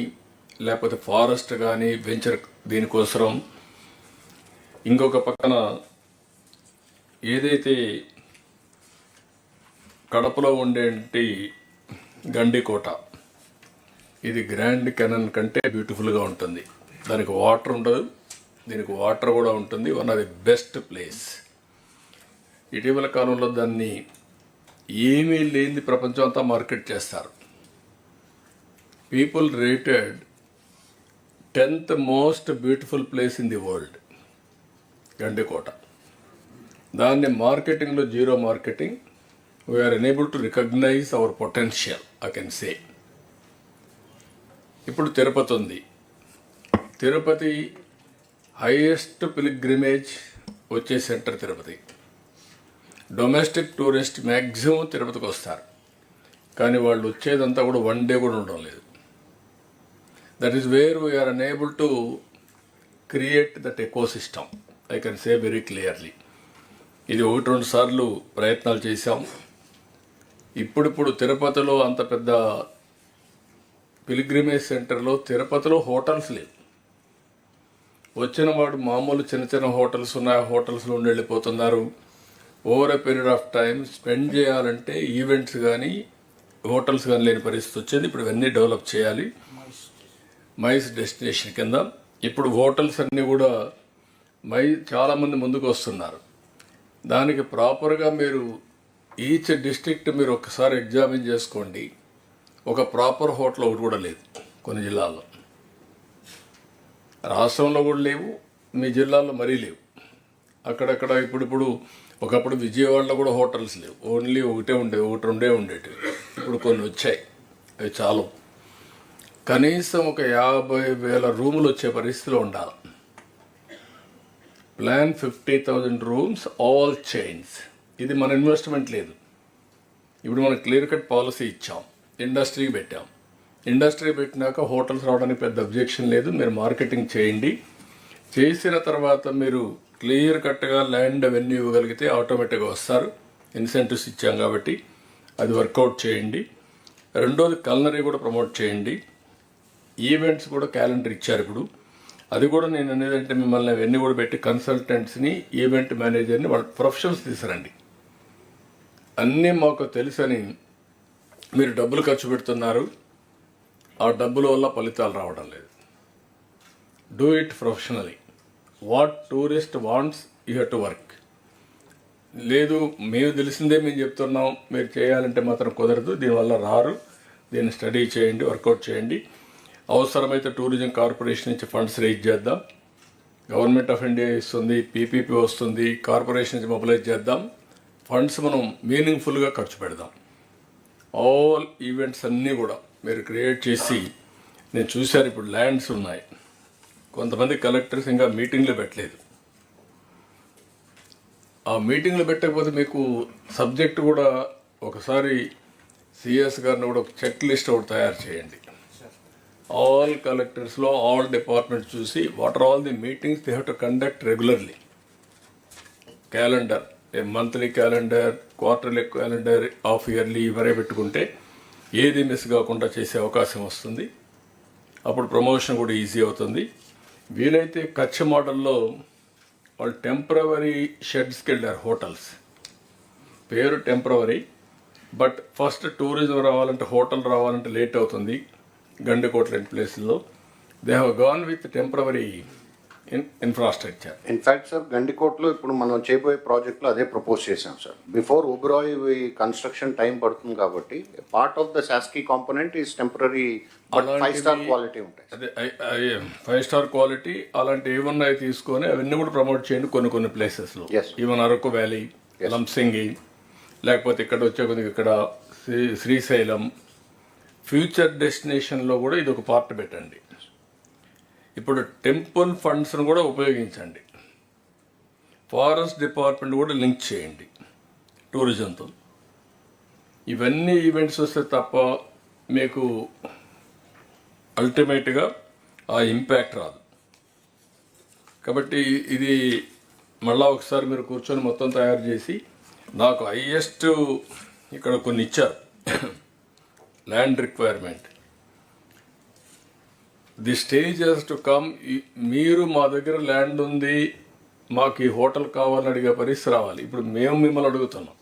S3: లేకపోతే ఫారెస్ట్ కానీ వెంచర్ దీనికోసం. ఇంకొక పక్కన ఏదైతే కడపలో ఉండేటి గండికోట, ఇది గ్రాండ్ కెనన్ కంటే బ్యూటిఫుల్గా ఉంటుంది. దానికి వాటర్ ఉండదు, దీనికి వాటర్ కూడా ఉంటుంది. One of the best place. ఇటీవల కాలంలో దాన్ని ఏమీ లేని ప్రపంచం అంతా మార్కెట్ చేస్తారు. People rated 10th most beautiful place in the world Gandikota. దాన్ని మార్కెటింగ్లో zero marketing. We are enable to recognise our potential, I can say. ఇప్పుడు తిరుపతి ఉంది. తిరుపతి హైయెస్ట్ పిలిగ్రిమేజ్ వచ్చే centre Tirupati. Domestic tourist maximum తిరుపతికి వస్తారు, కానీ వాళ్ళు వచ్చేదంతా కూడా 1 డే కూడా ఉండడం లేదు. That is where we are unable to create that ecosystem, I can say very clearly. ఇది 1-2 సార్లు ప్రయత్నాలు చేశాం. ఇప్పుడిప్పుడు తిరుపతిలో అంత పెద్ద పిలిగ్రిమేజ్ సెంటర్లో తిరుపతిలో హోటల్స్ లేవు. వచ్చిన వాడు మామూలు చిన్న చిన్న హోటల్స్ ఉన్నాయి, ఆ హోటల్స్లో ఉండి వెళ్ళిపోతున్నారు. Over a period of time spend చేయాలంటే ఈవెంట్స్ కానీ హోటల్స్ కానీ లేని పరిస్థితి వచ్చింది. ఇప్పుడు ఇవన్నీ డెవలప్ చేయాలి మైస్ డెస్టినేషన్ కింద. ఇప్పుడు హోటల్స్ అన్నీ కూడా చాలామంది ముందుకు వస్తున్నారు. దానికి ప్రాపర్గా మీరు ఈచ్ డిస్ట్రిక్ట్ మీరు ఒకసారి ఎగ్జామిన్ చేసుకోండి. ఒక ప్రాపర్ హోటల్ ఒకటి కూడా లేదు కొన్ని జిల్లాల్లో. రాష్ట్రంలో కూడా లేవు, మీ జిల్లాలో మరీ లేవు. అక్కడక్కడ ఇప్పుడు ఒకప్పుడు విజయవాడలో కూడా హోటల్స్ లేవు, ఓన్లీ ఒకటి రెండే ఉండేటివి. ఇప్పుడు కొన్ని వచ్చాయి, అవి చాలు. కనీసం ఒక 50,000 రూములు వచ్చే పరిస్థితిలో ఉండాలి. Plan 50,000 rooms, all chains. ఇది మన ఇన్వెస్ట్మెంట్ లేదు. ఇప్పుడు మనం క్లియర్ కట్ పాలసీ ఇచ్చాం, ఇండస్ట్రీకి పెట్టాం. ఇండస్ట్రీ పెట్టినాక హోటల్స్ రావడానికి పెద్ద అబ్జెక్షన్ లేదు. మీరు మార్కెటింగ్ చేయండి. చేసిన తర్వాత మీరు క్లియర్ కట్గా ల్యాండ్ అవన్నీ ఇవ్వగలిగితే ఆటోమేటిక్గా వస్తారు. ఇన్సెంటివ్స్ ఇచ్చాం కాబట్టి అది వర్కౌట్ చేయండి. రెండోది కల్నరీ కూడా ప్రమోట్ చేయండి. ఈవెంట్స్ కూడా క్యాలెండర్ ఇచ్చారు ఇప్పుడు. అది కూడా నేను అనేదంటే మిమ్మల్ని అవన్నీ కూడా పెట్టి కన్సల్టెంట్స్ని, ఈవెంట్ మేనేజర్ని, వాళ్ళ ప్రొఫెషనల్స్ తీసుకురండి. అన్నీ మాకు తెలుసని మీరు డబ్బులు ఖర్చు పెడుతున్నారు, ఆ డబ్బుల వల్ల ఫలితాలు రావడం లేదు. Do it professionally. What tourist wants you have to work. లేదు మేము తెలిసిందే మేము చెప్తున్నాం, మీరు చేయాలంటే మాత్రం కుదరదు, దీనివల్ల రారు. దీన్ని స్టడీ చేయండి, వర్కౌట్ చేయండి. అవసరమైతే టూరిజం కార్పొరేషన్ నుంచి ఫండ్స్ రేజ్ చేద్దాం. గవర్నమెంట్ ఆఫ్ ఇండియా ఇస్తుంది, పీపీపీ వస్తుంది, కార్పొరేషన్ నుంచి మొబిలైజ్ చేద్దాం. ఫండ్స్ మనం మీనింగ్ఫుల్గా ఖర్చు పెడదాం. ఆల్ ఈవెంట్స్ అన్నీ కూడా మీరు క్రియేట్ చేసి, నేను చూశాను ఇప్పుడు ల్యాండ్స్ ఉన్నాయి. కొంతమంది కలెక్టర్స్ ఇంకా మీటింగ్లు పెట్టలేదు. ఆ మీటింగ్లు పెట్టకపోతే మీకు సబ్జెక్ట్ కూడా ఒకసారి సిఎస్ గారిని కూడా ఒక చెక్ లిస్ట్ ఒకటి తయారు చేయండి. ఆల్ కలెక్టర్స్లో ఆల్ డిపార్ట్మెంట్స్ చూసి what are all the meetings they have to conduct regularly. Calendar, monthly calendar, quarterly calendar, half yearly ఇవరే పెట్టుకుంటే ఏది మిస్ కాకుండా చేసే అవకాశం వస్తుంది. అప్పుడు ప్రమోషన్ కూడా ఈజీ అవుతుంది. వీలైతే కచ్ మోడల్లో వాళ్ళు టెంపరవరీ షెడ్స్కి వెళ్ళారు. హోటల్స్ పేరు టెంపరవరీ, బట్ ఫస్ట్ టూరిజం రావాలంటే, హోటల్ రావాలంటే లేట్ అవుతుంది. గండికోట లాంటి ప్లేసుల్లో they have gone with temporary infrastructure.
S19: In fact sir, గండికోటలో ఇప్పుడు మనం చేయబోయే ప్రాజెక్ట్లో అదే ప్రపోజ్ చేసాం sir. Before Oberoi construction time పడుతుంది కాబట్టి part of the SASCI component is temporary, 5 star quality ఉంటాయి.
S3: అదే 5 స్టార్ క్వాలిటీ అలాంటి ఏమున్నాయి తీసుకొని అవన్నీ కూడా ప్రమోట్ చేయండి కొన్ని ప్లేసెస్లో. ఈవెన్ అరకు వ్యాలీ, లంసింగి, లేకపోతే ఇక్కడ వచ్చే కొద్దిగా ఇక్కడ శ్రీశైలం. ఫ్యూచర్ డెస్టినేషన్లో కూడా ఇది ఒక పార్ట్ పెట్టండి. ఇప్పుడు టెంపుల్ ఫండ్స్ను కూడా ఉపయోగించండి. ఫారెస్ట్ డిపార్ట్మెంట్ కూడా లింక్ చేయండి టూరిజంతో. ఇవన్నీ ఈవెంట్స్ వస్తే తప్ప మీకు అల్టిమేట్గా ఆ ఇంపాక్ట్ రాదు. కాబట్టి ఇది మళ్ళా ఒకసారి మీరు కూర్చొని మొత్తం తయారు చేసి, నాకు హైయెస్ట్ ఇక్కడ కొన్ని ఇచ్చారు land requirement. The stage has to come. మీరు మా దగ్గర ల్యాండ్ ఉంది, మాకు ఈ హోటల్ కావాలని అడిగే పరిస్థితి రావాలి. ఇప్పుడు మేము మిమ్మల్ని అడుగుతున్నాం,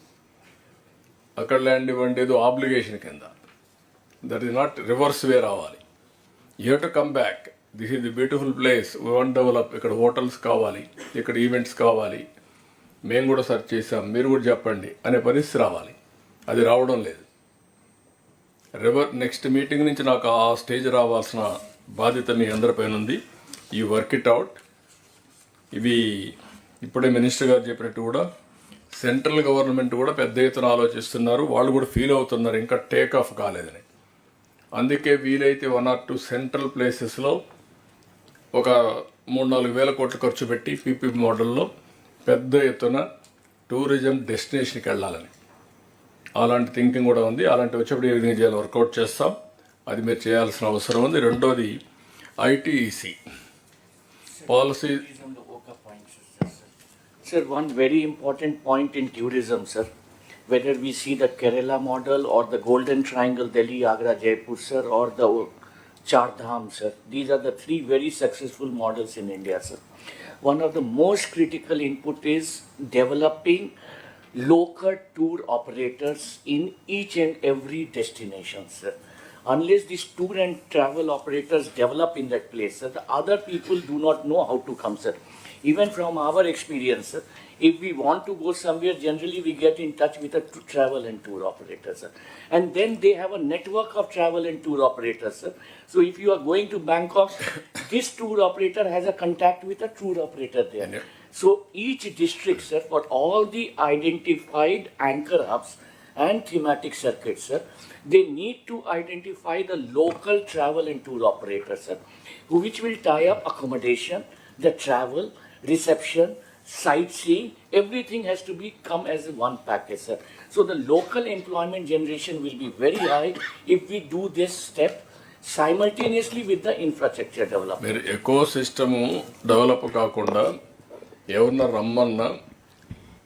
S3: అక్కడ ల్యాండ్ ఇవ్వండి, ఏదో ఆబ్లిగేషన్ కింద. దట్ ఈస్ నాట్ రివర్స్ వే రావాలి. You have to come back. This is the beautiful place, we want develop. ఇక్కడ హోటల్స్ కావాలి, ఇక్కడ ఈవెంట్స్ కావాలి, మేము కూడా సెర్చ్ చేసాం, మీరు కూడా చెప్పండి అనే పరిస్థితి రావాలి. అది రావడం లేదు. నెక్స్ట్ మీటింగ్ నుంచి నాకు ఆ స్టేజ్ రావాల్సిన బాధ్యత మీ అందరిపైన ఉంది. ఈ వర్క్ ఇట్ అవుట్. ఇవి ఇప్పుడే మినిస్టర్ గారు చెప్పినట్టు కూడా సెంట్రల్ గవర్నమెంట్ కూడా పెద్ద ఎత్తున ఆలోచిస్తున్నారు. వాళ్ళు కూడా ఫీల్ అవుతున్నారు ఇంకా టేక్ ఆఫ్ కాలేదని. అందుకే వీలైతే 1 or 2 సెంట్రల్ ప్లేసెస్లో ఒక 3-4 వేల కోట్లు ఖర్చు పెట్టి పీపీపీ మోడల్లో పెద్ద ఎత్తున టూరిజం డెస్టినేషన్కి వెళ్ళాలని అలాంటి థింకింగ్ కూడా ఉంది. అలాంటి వచ్చేప్పుడు ఏ విధంగా చేయాలి వర్కౌట్ చేస్తాం. అది మీరు చేయాల్సిన అవసరం ఉంది. రెండోది ITEC policy.
S13: Sir, one very important point in tourism, sir. Whether we see the Kerala model or the Golden Triangle, Delhi, Agra, Jaipur, sir, or the Char Dham, sir. These are the three very successful models in India, sir. One of the most critical input is developing local tour operators in each and every destination, sir. Unless these tour and travel operators develop in that place, sir, the other people do not know how to come, sir. Even from our experience, sir, if we want to go somewhere, generally we get in touch with a travel and tour operator, sir. And then they have a network of travel and tour operators, sir. So if you are going to Bangkok, this tour operator has a contact with a tour operator there. So each district, sir, for all the identified anchor hubs and thematic circuits, sir, they need to identify the local travel and tour operators, sir, which will tie up accommodation, the travel, reception, sightseeing, everything has to be come as one package, sir. So the local employment generation will be very high if we do this step simultaneously with the infrastructure development.
S3: మీరు eco system develop కాకుండా ఎవరన్నా రమ్మన్నా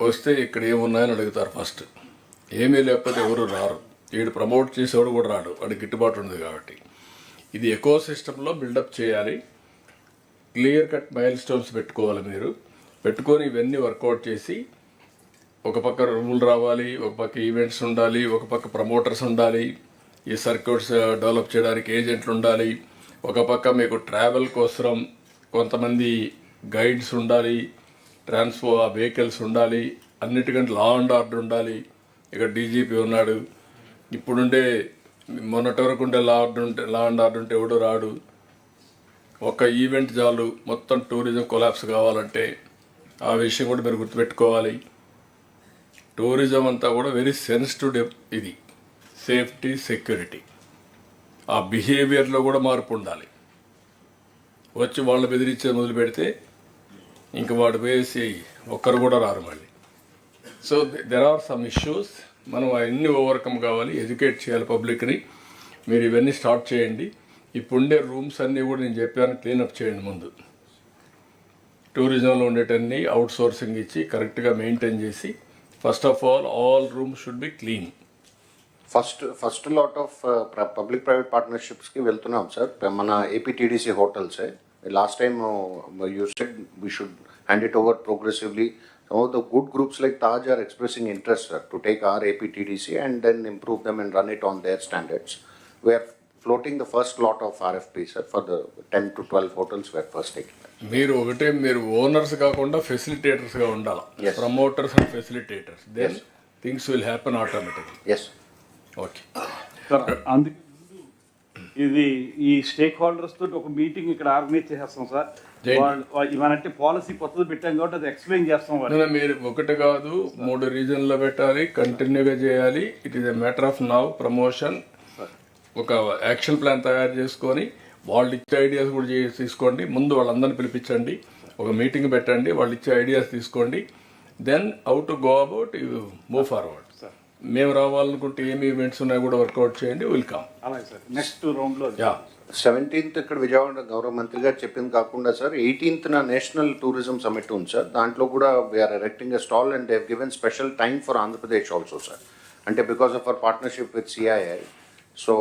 S3: వస్తే ఇక్కడ ఏమున్నాయని అడుగుతారు first. ఏమీ లేకపోతే ఎవరు రారు. వీడు ప్రమోట్ చేసేవాడు కూడా రాడు, వాడికి గిట్టుబాటు ఉంది కాబట్టి. ఇది ఎకో సిస్టంలో బిల్డప్ చేయాలి. క్లియర్ కట్ మైల్ స్టోన్స్ పెట్టుకోవాలి. మీరు పెట్టుకొని ఇవన్నీ వర్కౌట్ చేసి ఒక పక్క రూల్ రావాలి, ఒక పక్క ఈవెంట్స్ ఉండాలి, ఒక పక్క ప్రమోటర్స్ ఉండాలి, ఈ సర్క్యూట్స్ డెవలప్ చేయడానికి ఏజెంట్లు ఉండాలి, ఒక పక్క మీకు ట్రావెల్ కోసం కొంతమంది గైడ్స్ ఉండాలి, వెహికల్స్ ఉండాలి, అన్నిటికంటే లా అండ్ ఆర్డర్ ఉండాలి. ఇక్కడ డీజీపీ ఉన్నాడు. ఇప్పుడుండే మొన్నటి వరకు ఉండే లా అండ్ ఆర్డర్ ఉంటే ఎవడు రాడు. ఒక ఈవెంట్ చాలు మొత్తం టూరిజం కొలాప్స్ కావాలంటే. ఆ విషయం కూడా మీరు గుర్తుపెట్టుకోవాలి. టూరిజం అంతా కూడా వెరీ సెన్సిటివ్ ఇది, సేఫ్టీ సెక్యూరిటీ. ఆ బిహేవియర్లో కూడా మార్పు ఉండాలి. వచ్చి వాళ్ళని బెదిరించేది మొదలు పెడితే ఇంక వాడు వేసి ఒక్కరు కూడా రారు మళ్ళీ. So there are some issues. మనం అవన్నీ ఓవర్కమ్ కావాలి, ఎడ్యుకేట్ చేయాలి పబ్లిక్ని. మీరు ఇవన్నీ స్టార్ట్ చేయండి. ఇప్పుడుండే రూమ్స్ అన్నీ కూడా నేను చెప్పాను క్లీనప్ చేయండి. ముందు టూరిజంలో ఉండేటన్నీ అవుట్ సోర్సింగ్ ఇచ్చి కరెక్ట్గా మెయింటైన్ చేసి first of all rooms should be clean.
S19: First lot of public private పార్ట్నర్షిప్స్కి వెళ్తున్నాం సార్. మన ఏపీటీడీసీ హోటల్సే last time you said we should hand it over progressively. Some of the good groups like Taj are expressing interest, sir, to take our APTDC and then improve them and run it on their standards. We are floating the first lot of RFP, sir, for the 10 to 12 hotels we are first taking.
S3: మీరు owners కాకుండా ఫెసిలిటేటర్స్గా ఉండాలి. Promoters and facilitators. Then things will happen automatically.
S19: Yes
S3: okay
S20: sir. అందుకే ఇది ఈ stake holders తోటి ఒక meeting ఇక్కడ ఆర్గనైజ్ చేసేస్తాం సార్. ఇవనంటే పాలసీ కొత్తది పెట్టాం కాబట్టి అది ఎక్స్ప్లెయిన్ చేస్తాం.
S3: మీరు ఒకటి కాదు 3 రీజన్లో పెట్టాలి, కంటిన్యూగా చేయాలి. It is a matter of now promotion. ఒక యాక్షన్ ప్లాన్ తయారు చేసుకొని వాళ్ళు ఇచ్చే ఐడియాస్ కూడా తీసుకోండి. ముందు వాళ్ళందరినీ పిలిపించండి, ఒక మీటింగ్ పెట్టండి, వాళ్ళు ఇచ్చే ఐడియాస్ తీసుకోండి. Then how to go about you move forward. మేము రావాలనుకుంటే ఏమి ఈవెంట్స్ ఉన్నాయి కూడా వర్కౌట్ చేయండి. వెల్కమ్.
S20: అలాగే సార్. నెక్స్ట్ రౌండ్లో
S19: 17th ఇక్కడ విజయవాడ గౌరవ మంత్రి గారు చెప్పింది కాకుండా sir 18th national tourism summit ఉంది సార్. దాంట్లో కూడా we are erecting a stall and they given special time for Andhra Pradesh also sir. అంటే because of our partnership with CII. So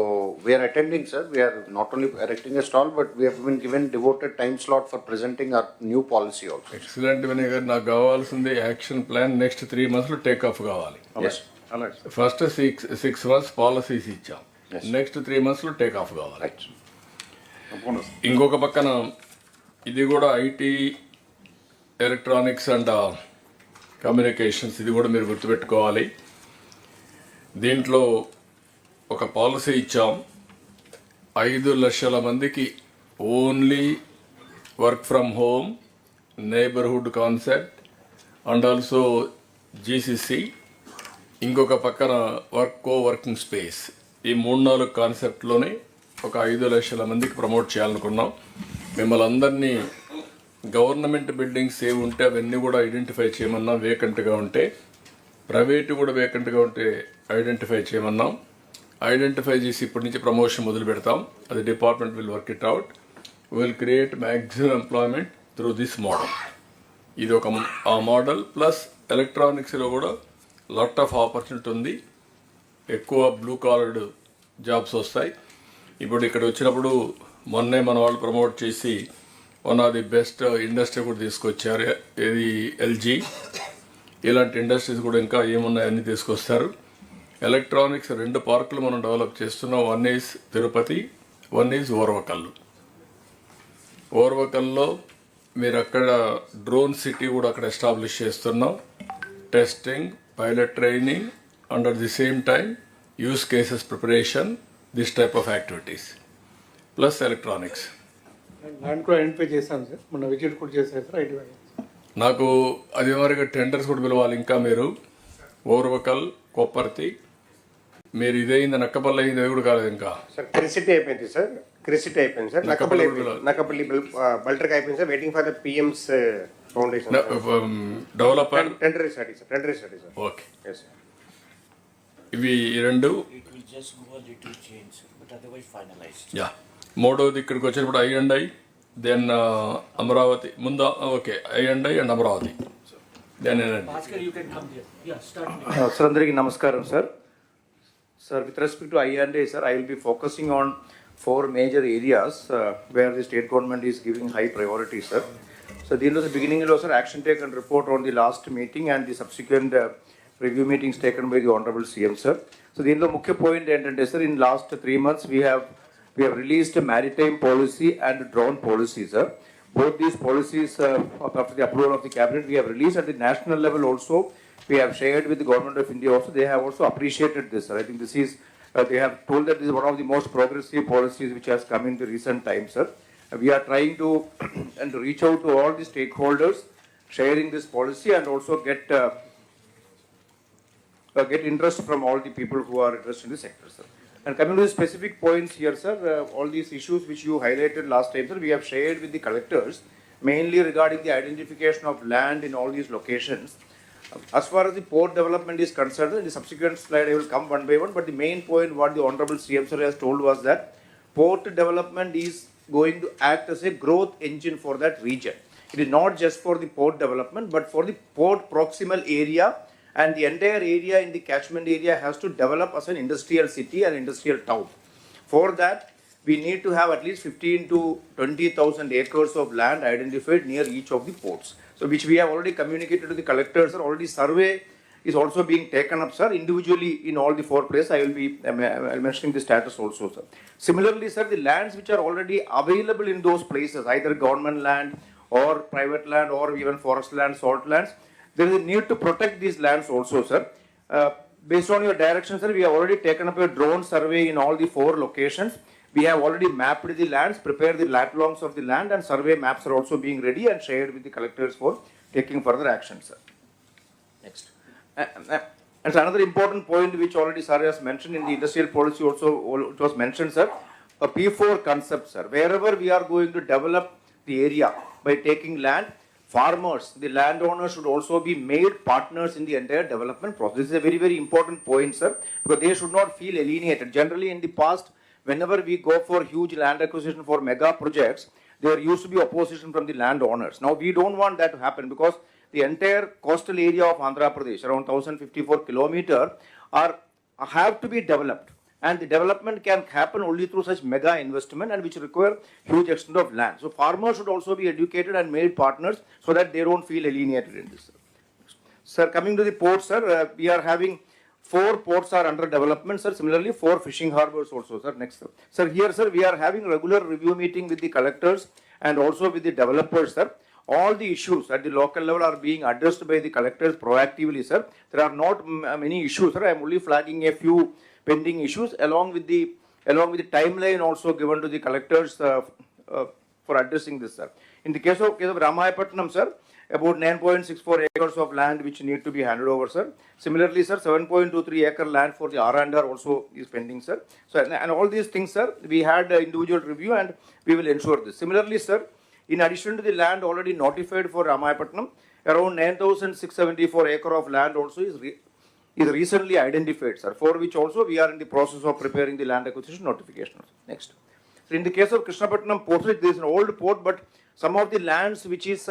S19: we are attending sir. We are not only erecting a stall but we have been given devoted time slot for presenting our new policy also.
S3: Excellent Vinay garu. నాకు కావాల్సింది action plan next 3 monthsలో take off కావాలి. First 6 months policies ఇచ్చాం. Next 3 monthsలో take off కావాలి. ఇంకొక పక్కన ఇది కూడా ఐటీ, ఎలక్ట్రానిక్స్ అండ్ కమ్యూనికేషన్స్, ఇది కూడా మీరు గుర్తుపెట్టుకోవాలి. దీంట్లో ఒక పాలసీ ఇచ్చాం. 5 లక్షల మందికి only work from home, neighbourhood concept and also GCC. ఇంకొక పక్కన వర్కింగ్ స్పేస్. ఈ 3-4 కాన్సెప్ట్లోనే ఒక 5 లక్షల మందికి ప్రమోట్ చేయాలనుకున్నాం. మిమ్మల్ని అందరినీ గవర్నమెంట్ బిల్డింగ్స్ ఏవి ఉంటే అవన్నీ కూడా ఐడెంటిఫై చేయమన్నాం. వేకెంట్గా ఉంటే, ప్రైవేటు కూడా వేకెంట్గా ఉంటే ఐడెంటిఫై చేయమన్నాం. ఐడెంటిఫై చేసి ఇప్పటి నుంచి ప్రమోషన్ మొదలు పెడతాం. అది department will work it out. Will create maximum employment through this model. ఇది ఒక ఆ మోడల్. ప్లస్ ఎలక్ట్రానిక్స్లో కూడా లాట్ ఆఫ్ ఆపర్చునిటీ ఉంది. ఎక్కువ బ్లూ కాలర్డ్ జాబ్స్ వస్తాయి. ఇప్పుడు ఇక్కడ వచ్చినప్పుడు మొన్నే మన వాళ్ళు ప్రమోట్ చేసి one of the best industry కూడా తీసుకొచ్చారు. ఇది ఎల్జీ. ఇలాంటి ఇండస్ట్రీస్ కూడా ఇంకా ఏమున్నాయి అన్నీ తీసుకొస్తారు. ఎలక్ట్రానిక్స్ 2 పార్కులు మనం డెవలప్ చేస్తున్నాం. One is Tirupati, one is Orvakal. ఓర్వకల్లో మీరు అక్కడ డ్రోన్ సిటీ కూడా అక్కడ ఎస్టాబ్లిష్ చేస్తున్నాం. Testing, pilot training, under the same time use cases preparation, this type of activities plus electronics.
S16: Land కూడా ఐడెంటిఫై చేశాను సార్, మొన్న విజిట్ కూడా చేశారు సార్. ఐడెంటిఫై
S3: నాకు అది వరకు టెండర్స్ కూడా పిలవాలి. ఇంకా మీరు ఓర్వకల్, కొప్పర్తి, మీరు ఇదైంది నక్కపల్లి అయింది, అది కూడా కాలేదు ఇంకా.
S10: సార్ క్రిసిటీ అయిపోయింది సార్, క్రిసిటీ అయిపోయింది సార్. నక్కపల్లి బల్టర్కి అయిపోయింది sir. Waiting for the PMS foundation
S3: developer
S10: tendering study sir. Tendering study sir.
S3: Okay. ఇవి 2. యా, మూడోది ఇక్కడికి వచ్చినప్పుడు ఐ, దెన్ అమరావతి ముందు. Okay, I and Amaravati. Then
S22: sir అందరికీ నమస్కారం sir. Sir, with respect to I&A, sir, I will be focusing on 4 major areas where the state government is giving high priority, sir. So, the beginning, sir, action taken report on the last meeting and the subsequent review meetings taken by the Honorable CM, sir. So, the mukhya point, sir, in last 3 months, we have released a maritime policy and drone policy, sir. Both these policies, after the approval of the cabinet, we have released at the national level also. We have shared with the government of India also. They have also appreciated this, sir. I think this is, they have told that this is one of the most progressive policies which has come in the recent times, sir. We are trying to and reach out to all the stakeholders, sharing this policy and also get interest from all the people who are interested in the sector, sir. And coming to the specific points here, sir, all these issues which you highlighted last time, sir, we have shared with the collectors, mainly regarding the identification of land in all these locations. As far as the port development is concerned, in the subsequent slide I will come one by one, but the main point what the Honorable CM sir has told was that port development is going to act as a growth engine for that region. It is not just for the port development, but for the port proximal area, and the entire area in the catchment area has to develop as an industrial city and industrial town. For that, we need to have at least 15 to 20,000 acres of land identified near each of the ports. So, which we have already communicated to the collectors, sir. Already survey is also being taken up, sir, individually in all the 4 places. I will be mentioning the status also, sir. Similarly, sir, the lands which are already available in those places, either government land or private land or even forest land, salt lands, there is a need to protect these lands also, sir. Based on your direction, sir, we have already taken up a drone survey in all the 4 locations. We have already mapped the lands, prepared the lat longs of the land, and survey maps are also being ready and shared with the collectors for taking further action, sir. Next. And another important point which already sir has mentioned in the industrial policy also, it was mentioned, sir, a P4 concept, sir. Wherever we are going to develop the area by taking land, farmers, the landowners should also be made partners in the entire development process. This is a very, very important point, sir, because they should not feel alienated. Generally, in the past, whenever we go for huge land acquisition for mega projects, there used to be opposition from the landowners. Now, we don't want that to happen because the entire coastal area of Andhra Pradesh, around 1054 kilometers, have to be developed. And the development can happen only through such mega investment and which require huge extent of land. So, farmers should also be educated and made partners so that they don't feel alienated in this. Sir, coming to the ports, sir, we are having 4 ports are under development, sir. Similarly, 4 fishing harbors also, sir. Next, sir. Sir, here, sir, we are having regular review meeting with the collectors and also with the developers, sir. All the issues at the local level are being addressed by the collectors proactively, sir. There are not many issues, sir. I am only flagging a few pending issues along with the timeline also given to the collectors for addressing this, sir. In the case of Ramahapatnam, sir, about 9.64 acres of land which need to be handed over, sir. Similarly, sir, 7.23 acre land for the R&R also is pending, sir. So, and all these things, sir, we had individual review and we will ensure this. Similarly, sir, in addition to the land already notified for Ramahapatnam, around 9,674 acre of land also is recently identified, sir, for which also we are in the process of preparing the land acquisition notification. Next. So, in the case of Krishnapatnam port, there is an old port, but some of the lands which is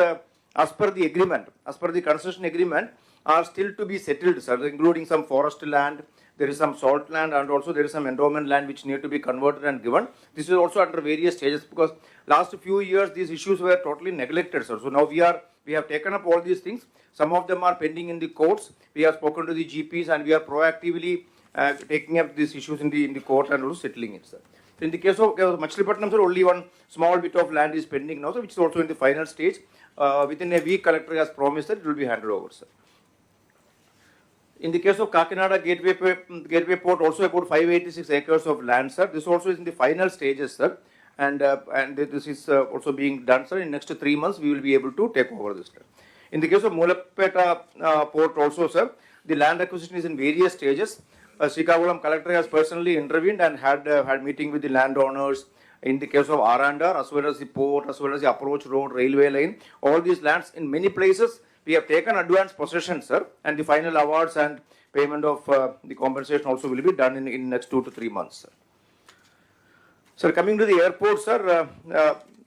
S22: as per the agreement, as per the concession agreement, are still to be settled, sir, including some forest land There is some salt land and also there is some endowment land which need to be converted and given. This is also under various stages because last few years these issues were totally neglected, sir. So now we have taken up all these things. Some of them are pending in the courts. We have spoken to the GPs and we are proactively taking up these issues in the court and also settling it, sir. So in the case of Machilipatnam, sir, only one small bit of land is pending now, sir, which is also in the final stage. Within a week, collector has promised that it will be handed over, sir. In the case of Kakinada Gateway Port, also about 586 acres of land, sir. This also is in the final stages, sir. And this is also being done, sir. In next 3 months, we will be able to take over this, sir. In the case of Mulapeta Port also, sir, the land acquisition is in various stages. Srikakulam collector has personally intervened and had meeting with the landowners. In the case of Arandar, as well as the port, as well as the approach road, railway line, all these lands in many places, we have taken advance possession, sir, and the final awards and payment of the compensation also will be done in next 2 to 3 months, sir. Sir, coming to the airport, sir,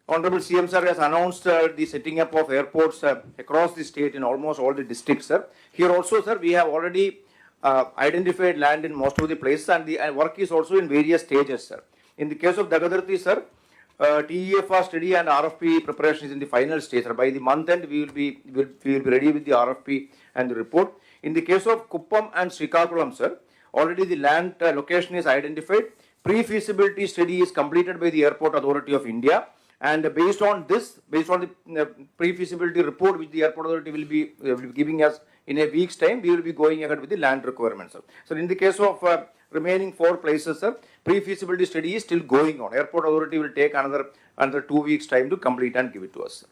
S22: Honorable CM sir has announced the setting up of airports across the state in almost all the districts, sir. Here also, sir, we have already identified land in most of the places and the work is also in various stages, sir. In the case of Dagadarthi, sir, TEFR study and RFP preparation is in the final stage, sir. By the month end, we will be ready with the RFP and the report. In the case of Kuppam and Srikakulam, sir, already the land location is identified. Pre-feasibility study is completed by the Airport Authority of India. And based on the pre-feasibility report which the Airport Authority will be giving us in a week's time, we will be going ahead with the land requirements, sir. So in the case of remaining 4 places, sir, pre-feasibility study is still going on. Airport Authority will take another 2 weeks time to complete and give it to us, sir.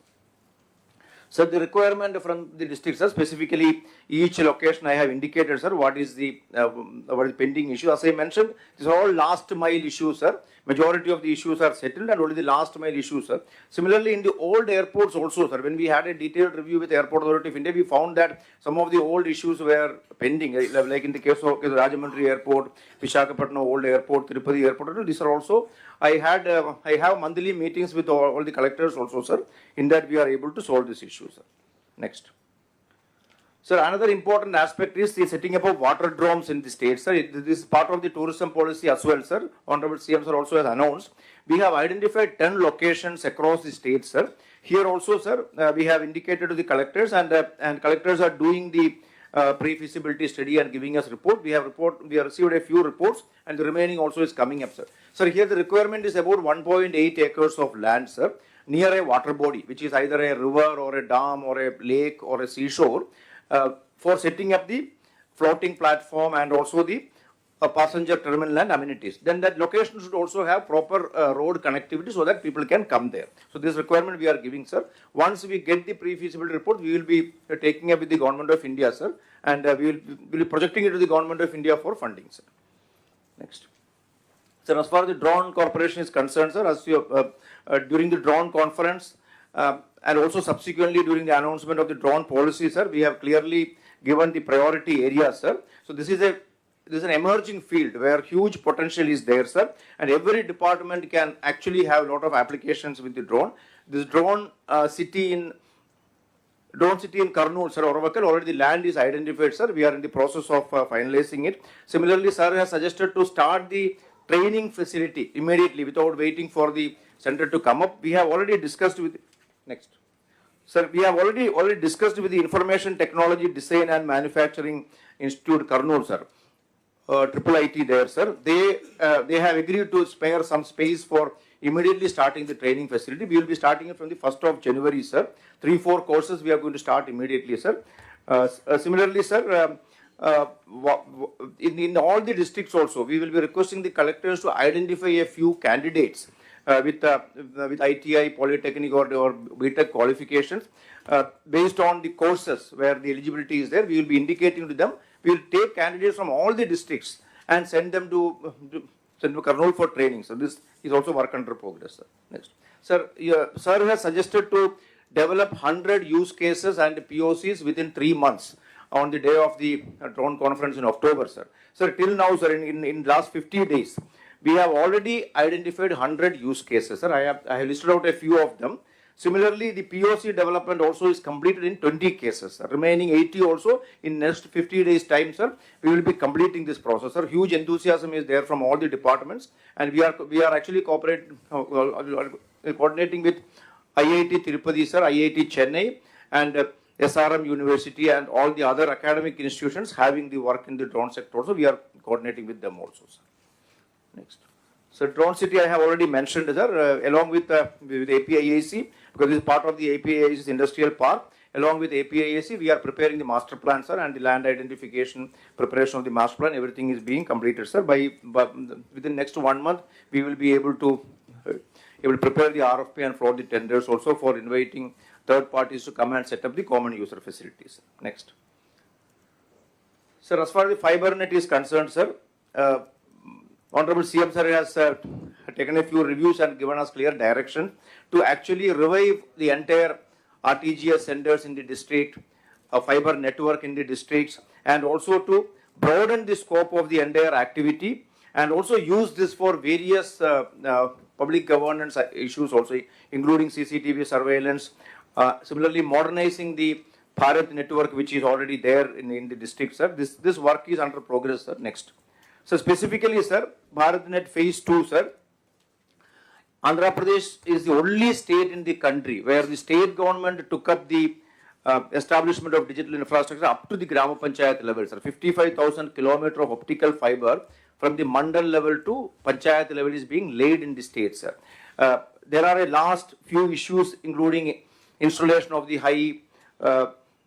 S22: So the requirement from the districts, sir, specifically each location I have indicated, sir, what is the pending issue. As I mentioned, these are all last mile issues, sir. Majority of the issues are settled and only the last mile issues, sir. Similarly, in the old airports also, sir, when we had a detailed review with the Airport Authority of India, we found that some of the old issues were pending, like in the case of Rajahmundry Airport, Visakhapatnam Old Airport, Tirupati Airport. These are also, I have monthly meetings with all the collectors also, sir. In that we are able to solve this issue, sir. Next. Sir, another important aspect is the setting up of water drones in the state, sir. This is part of the tourism policy as well, sir. Honorable CM sir also has announced. We have identified 10 locations across the state, sir. Here also, sir, we have indicated to the collectors and collectors are doing the pre-feasibility study and giving us report. We have received a few reports and the remaining also is coming up, sir. Sir, here the requirement is about 1.8 acres of land, sir, near a water body, which is either a river or a dam or a lake or a seashore, for setting up the floating platform and also the passenger terminal and amenities. Then that location should also have proper road connectivity so that people can come there. So this requirement we are giving, sir. Once we get the pre-feasibility report, we will be taking up with the Government of India, sir, and we will be projecting it to the Government of India for funding, sir. Next. Sir, as far as the drone corporation is concerned, sir, as you, during the drone conference, and also subsequently during the announcement of the drone policy, sir, we have clearly given the priority areas, sir. So this is an emerging field where huge potential is there, sir, and every department can actually have a lot of applications with the drone. This drone city in Kurnool, sir, Oravakal, already the land is identified, sir. We are in the process of finalizing it. Similarly, sir has suggested to start the training facility immediately without waiting for the center to come up. We have already discussed with next. Sir, we have already discussed with the Information Technology Design and Manufacturing Institute, Kurnool, sir. Triple IT there, sir. They have agreed to spare some space for immediately starting the training facility. We will be starting it from the 1st of January, sir. 3-4 courses we are going to start immediately, sir. Similarly, sir, in all the districts also, we will be requesting the collectors to identify a few candidates with ITI, Polytechnic or BTech qualifications based on the courses where the eligibility is there. We will be indicating to them. We will take candidates from all the districts and send them to Kurnool for training. So this is also work under progress, sir. Next. Sir, sir has suggested to develop 100 use cases and POCs within 3 months on the day of the drone conference in October, sir. Sir, till now, sir, in last 50 days, we have already identified 100 use cases, sir. I have listed out a few of them. Similarly, the POC development also is completed in 20 cases, sir. Remaining 80 also in next 50 days time, sir, we will be completing this process, sir. Huge enthusiasm is there from all the departments, and we are actually coordinating with IIT Tirupati, sir, IIT Chennai, and SRM University and all the other academic institutions having the work in the drone sector also. We are coordinating with them also, sir. Next. So Drone City I have already mentioned, sir, along with APIAC, because this is part of the APIAC's industrial park. Along with APIAC, we are preparing the master plan, sir, and the land identification, preparation of the master plan, everything is being completed, sir. Within next 1 month, we will be able to prepare the RFP and float the tenders also for inviting third parties to come and set up the common user facilities. Next. Sir, as far as the fiber net is concerned, sir, Honorable CM sir has taken a few reviews and given us clear direction to actually revive the entire RTGS centers in the district, a fiber network in the districts, and also to broaden the scope of the entire activity, and also use this for various public governance issues also, including CCTV surveillance. Similarly, modernizing the Bharat network, which is already there in the district, sir. This work is under progress, sir. Next. So specifically, sir, BharatNet Phase 2, sir, Andhra Pradesh is the only state in the country where the state government took up the establishment of digital infrastructure up to the Grama Panchayat level, sir. 55,000 kilometers of optical fiber from the mandal level to Panchayat level is being laid in the state, sir. There are a last few issues, including installation of the high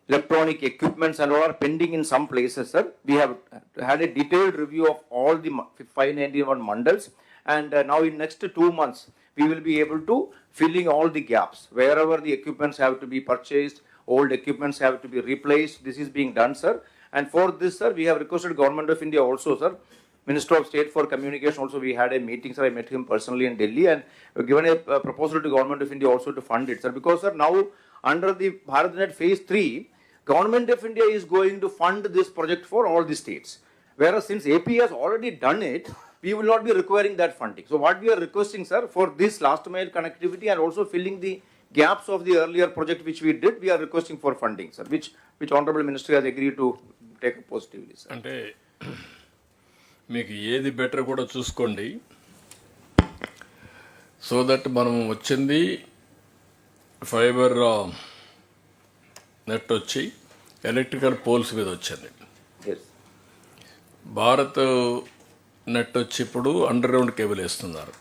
S22: electronic equipments and all are pending in some places, sir. We have had a detailed review of all the 591 mandals, and now in next 2 months, we will be able to filling all the gaps. Wherever the equipments have to be purchased, old equipments have to be replaced, this is being done, sir. And for this, sir, we have requested Government of India also, sir. Minister of State for Communication also, we had a meeting, sir. I met him personally in Delhi, and given a proposal to Government of India also to fund it, sir. Because, sir, now under the BharatNet Phase 3, Government of India is going to fund this project for all the states. Whereas since AP has already done it, we will not be requiring that funding. So what we are requesting, sir, for this last mile connectivity and also filling the gaps of the earlier project which we did, we are requesting for funding, sir, which Honorable Minister has agreed to take up positively, sir.
S3: అంటే మీకు ఏది better కూడా చూసుకోండి, so that మనం వచ్చింది fibre net వచ్చి electrical poles మీద వచ్చింది. భారత్ నెట్ వచ్చి ఇప్పుడు అండర్ గ్రౌండ్ కేబుల్ వేస్తున్నారు.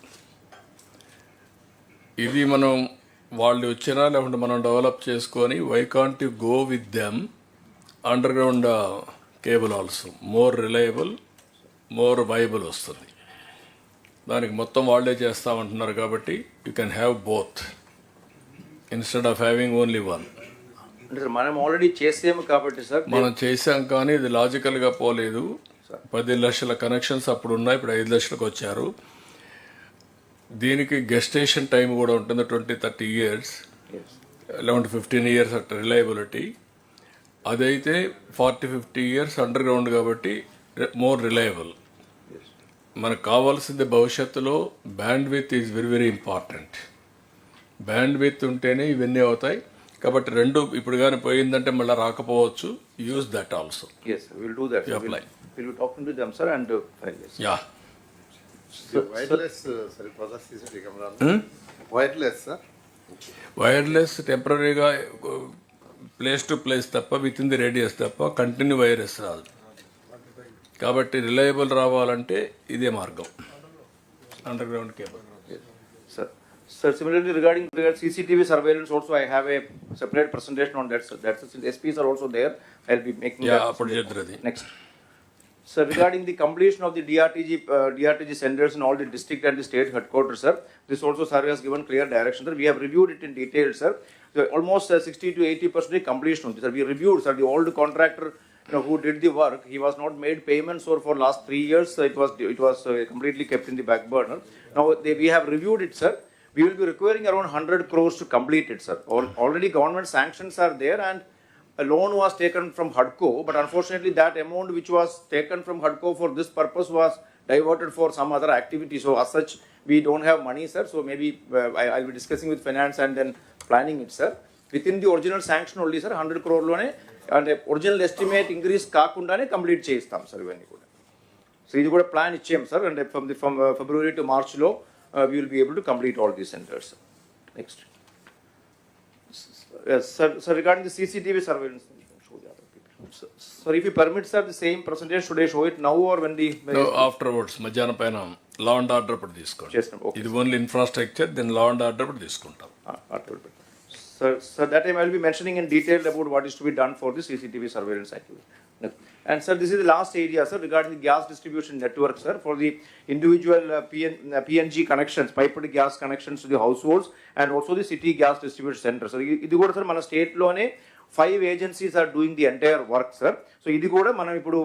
S3: ఇది మనం వాళ్ళు వచ్చినా లేకుంటే మనం డెవలప్ చేసుకొని why can't you go with them underground cable also more reliable, more viable వస్తుంది. దానికి మొత్తం వాళ్ళే చేస్తామంటున్నారు కాబట్టి you can have both instead of having only one.
S22: మనం ఆల్రెడీ చేసాము కాబట్టి సార్,
S3: మనం చేసాం కానీ ఇది లాజికల్గా పోలేదు. 10 లక్షల కనెక్షన్స్ అప్పుడు ఉన్నాయి, ఇప్పుడు 5 లక్షలకు వచ్చారు. దీనికి గెస్టేషన్ టైం కూడా ఉంటుంది 20-30 years, 11-15 years అట్ రిలయబిలిటీ. అదైతే 40-50 years అండర్ గ్రౌండ్ కాబట్టి మోర్ రిలయబుల్. మనకు కావాల్సింది భవిష్యత్తులో band with is very very important. Band with ఉంటేనే ఇవన్నీ అవుతాయి. కాబట్టి రెండు ఇప్పుడు కానీ పోయిందంటే మళ్ళీ రాకపోవచ్చు. Use that also.
S22: Yes, we'll do that.
S3: Apply.
S22: We'll be talking to them, sir, and finalize.
S3: Yeah.
S8: Wireless, sir, wireless, sir.
S3: Wireless టెంపరీగా ప్లేస్ టు ప్లేస్ తప్ప విత్ ఇన్ ది రేడియస్ తప్ప కంటిన్యూ వైరస్ రాదు. కాబట్టి reliable రావాలంటే ఇదే మార్గం, under ground cable.
S22: Sir, similarly regarding CCTV surveillance also, I have a separate presentation on that, sir. That's since SPs are also there, I'll be making that. Next. Sir, regarding the completion of the DRTG centers in all the district and the state headquarters, sir, this also sir has given clear direction, sir. We have reviewed it in detail, sir. So almost 60-80% completion, sir. We reviewed, sir, the old contractor, who did the work. He was not made payments for last 3 years. It was completely kept in the back burner. Now we have reviewed it, sir. We will be requiring around 100 crores to complete it, sir. Already government sanctions are there, and a loan was taken from HUDCO, but unfortunately that amount which was taken from HUDCO for this purpose was diverted for some other activity. So as such, we don't have money, sir. So maybe I'll be discussing with finance and then planning it, sir. Within the original sanction only, sir, 100 crore lone and original estimate increase కాకుండానే complete చేయిస్తాం sir ఇవన్నీ కూడా. So ఇది కూడా plan ఇచ్చాం sir, and from February to March లో we will be able to complete all these centers. Next. Yes, sir, regarding the CCTV surveillance, show the other people. Sir, if you permit, sir, the same presentation, should I show it now or when the...
S3: No, afterwards, మధ్యాహ్నం పైన లా and order అప్పుడు తీసుకోండి.
S22: Okay.
S3: ఇది only infrastructure, then law and order అప్పుడు తీసుకుంటాం.
S22: Sir, that time I will be mentioning in detail about what is to be done for the CCTV surveillance activity. And sir, this is the last area, sir, regarding the gas distribution network, sir, for the individual PNG connections, piped gas connections to the households, and also the city gas distribution center. So, ఇది కూడా sir మన state లోనే 5 agencies are doing the entire work, sir. So, ఇది కూడా మనం ఇప్పుడు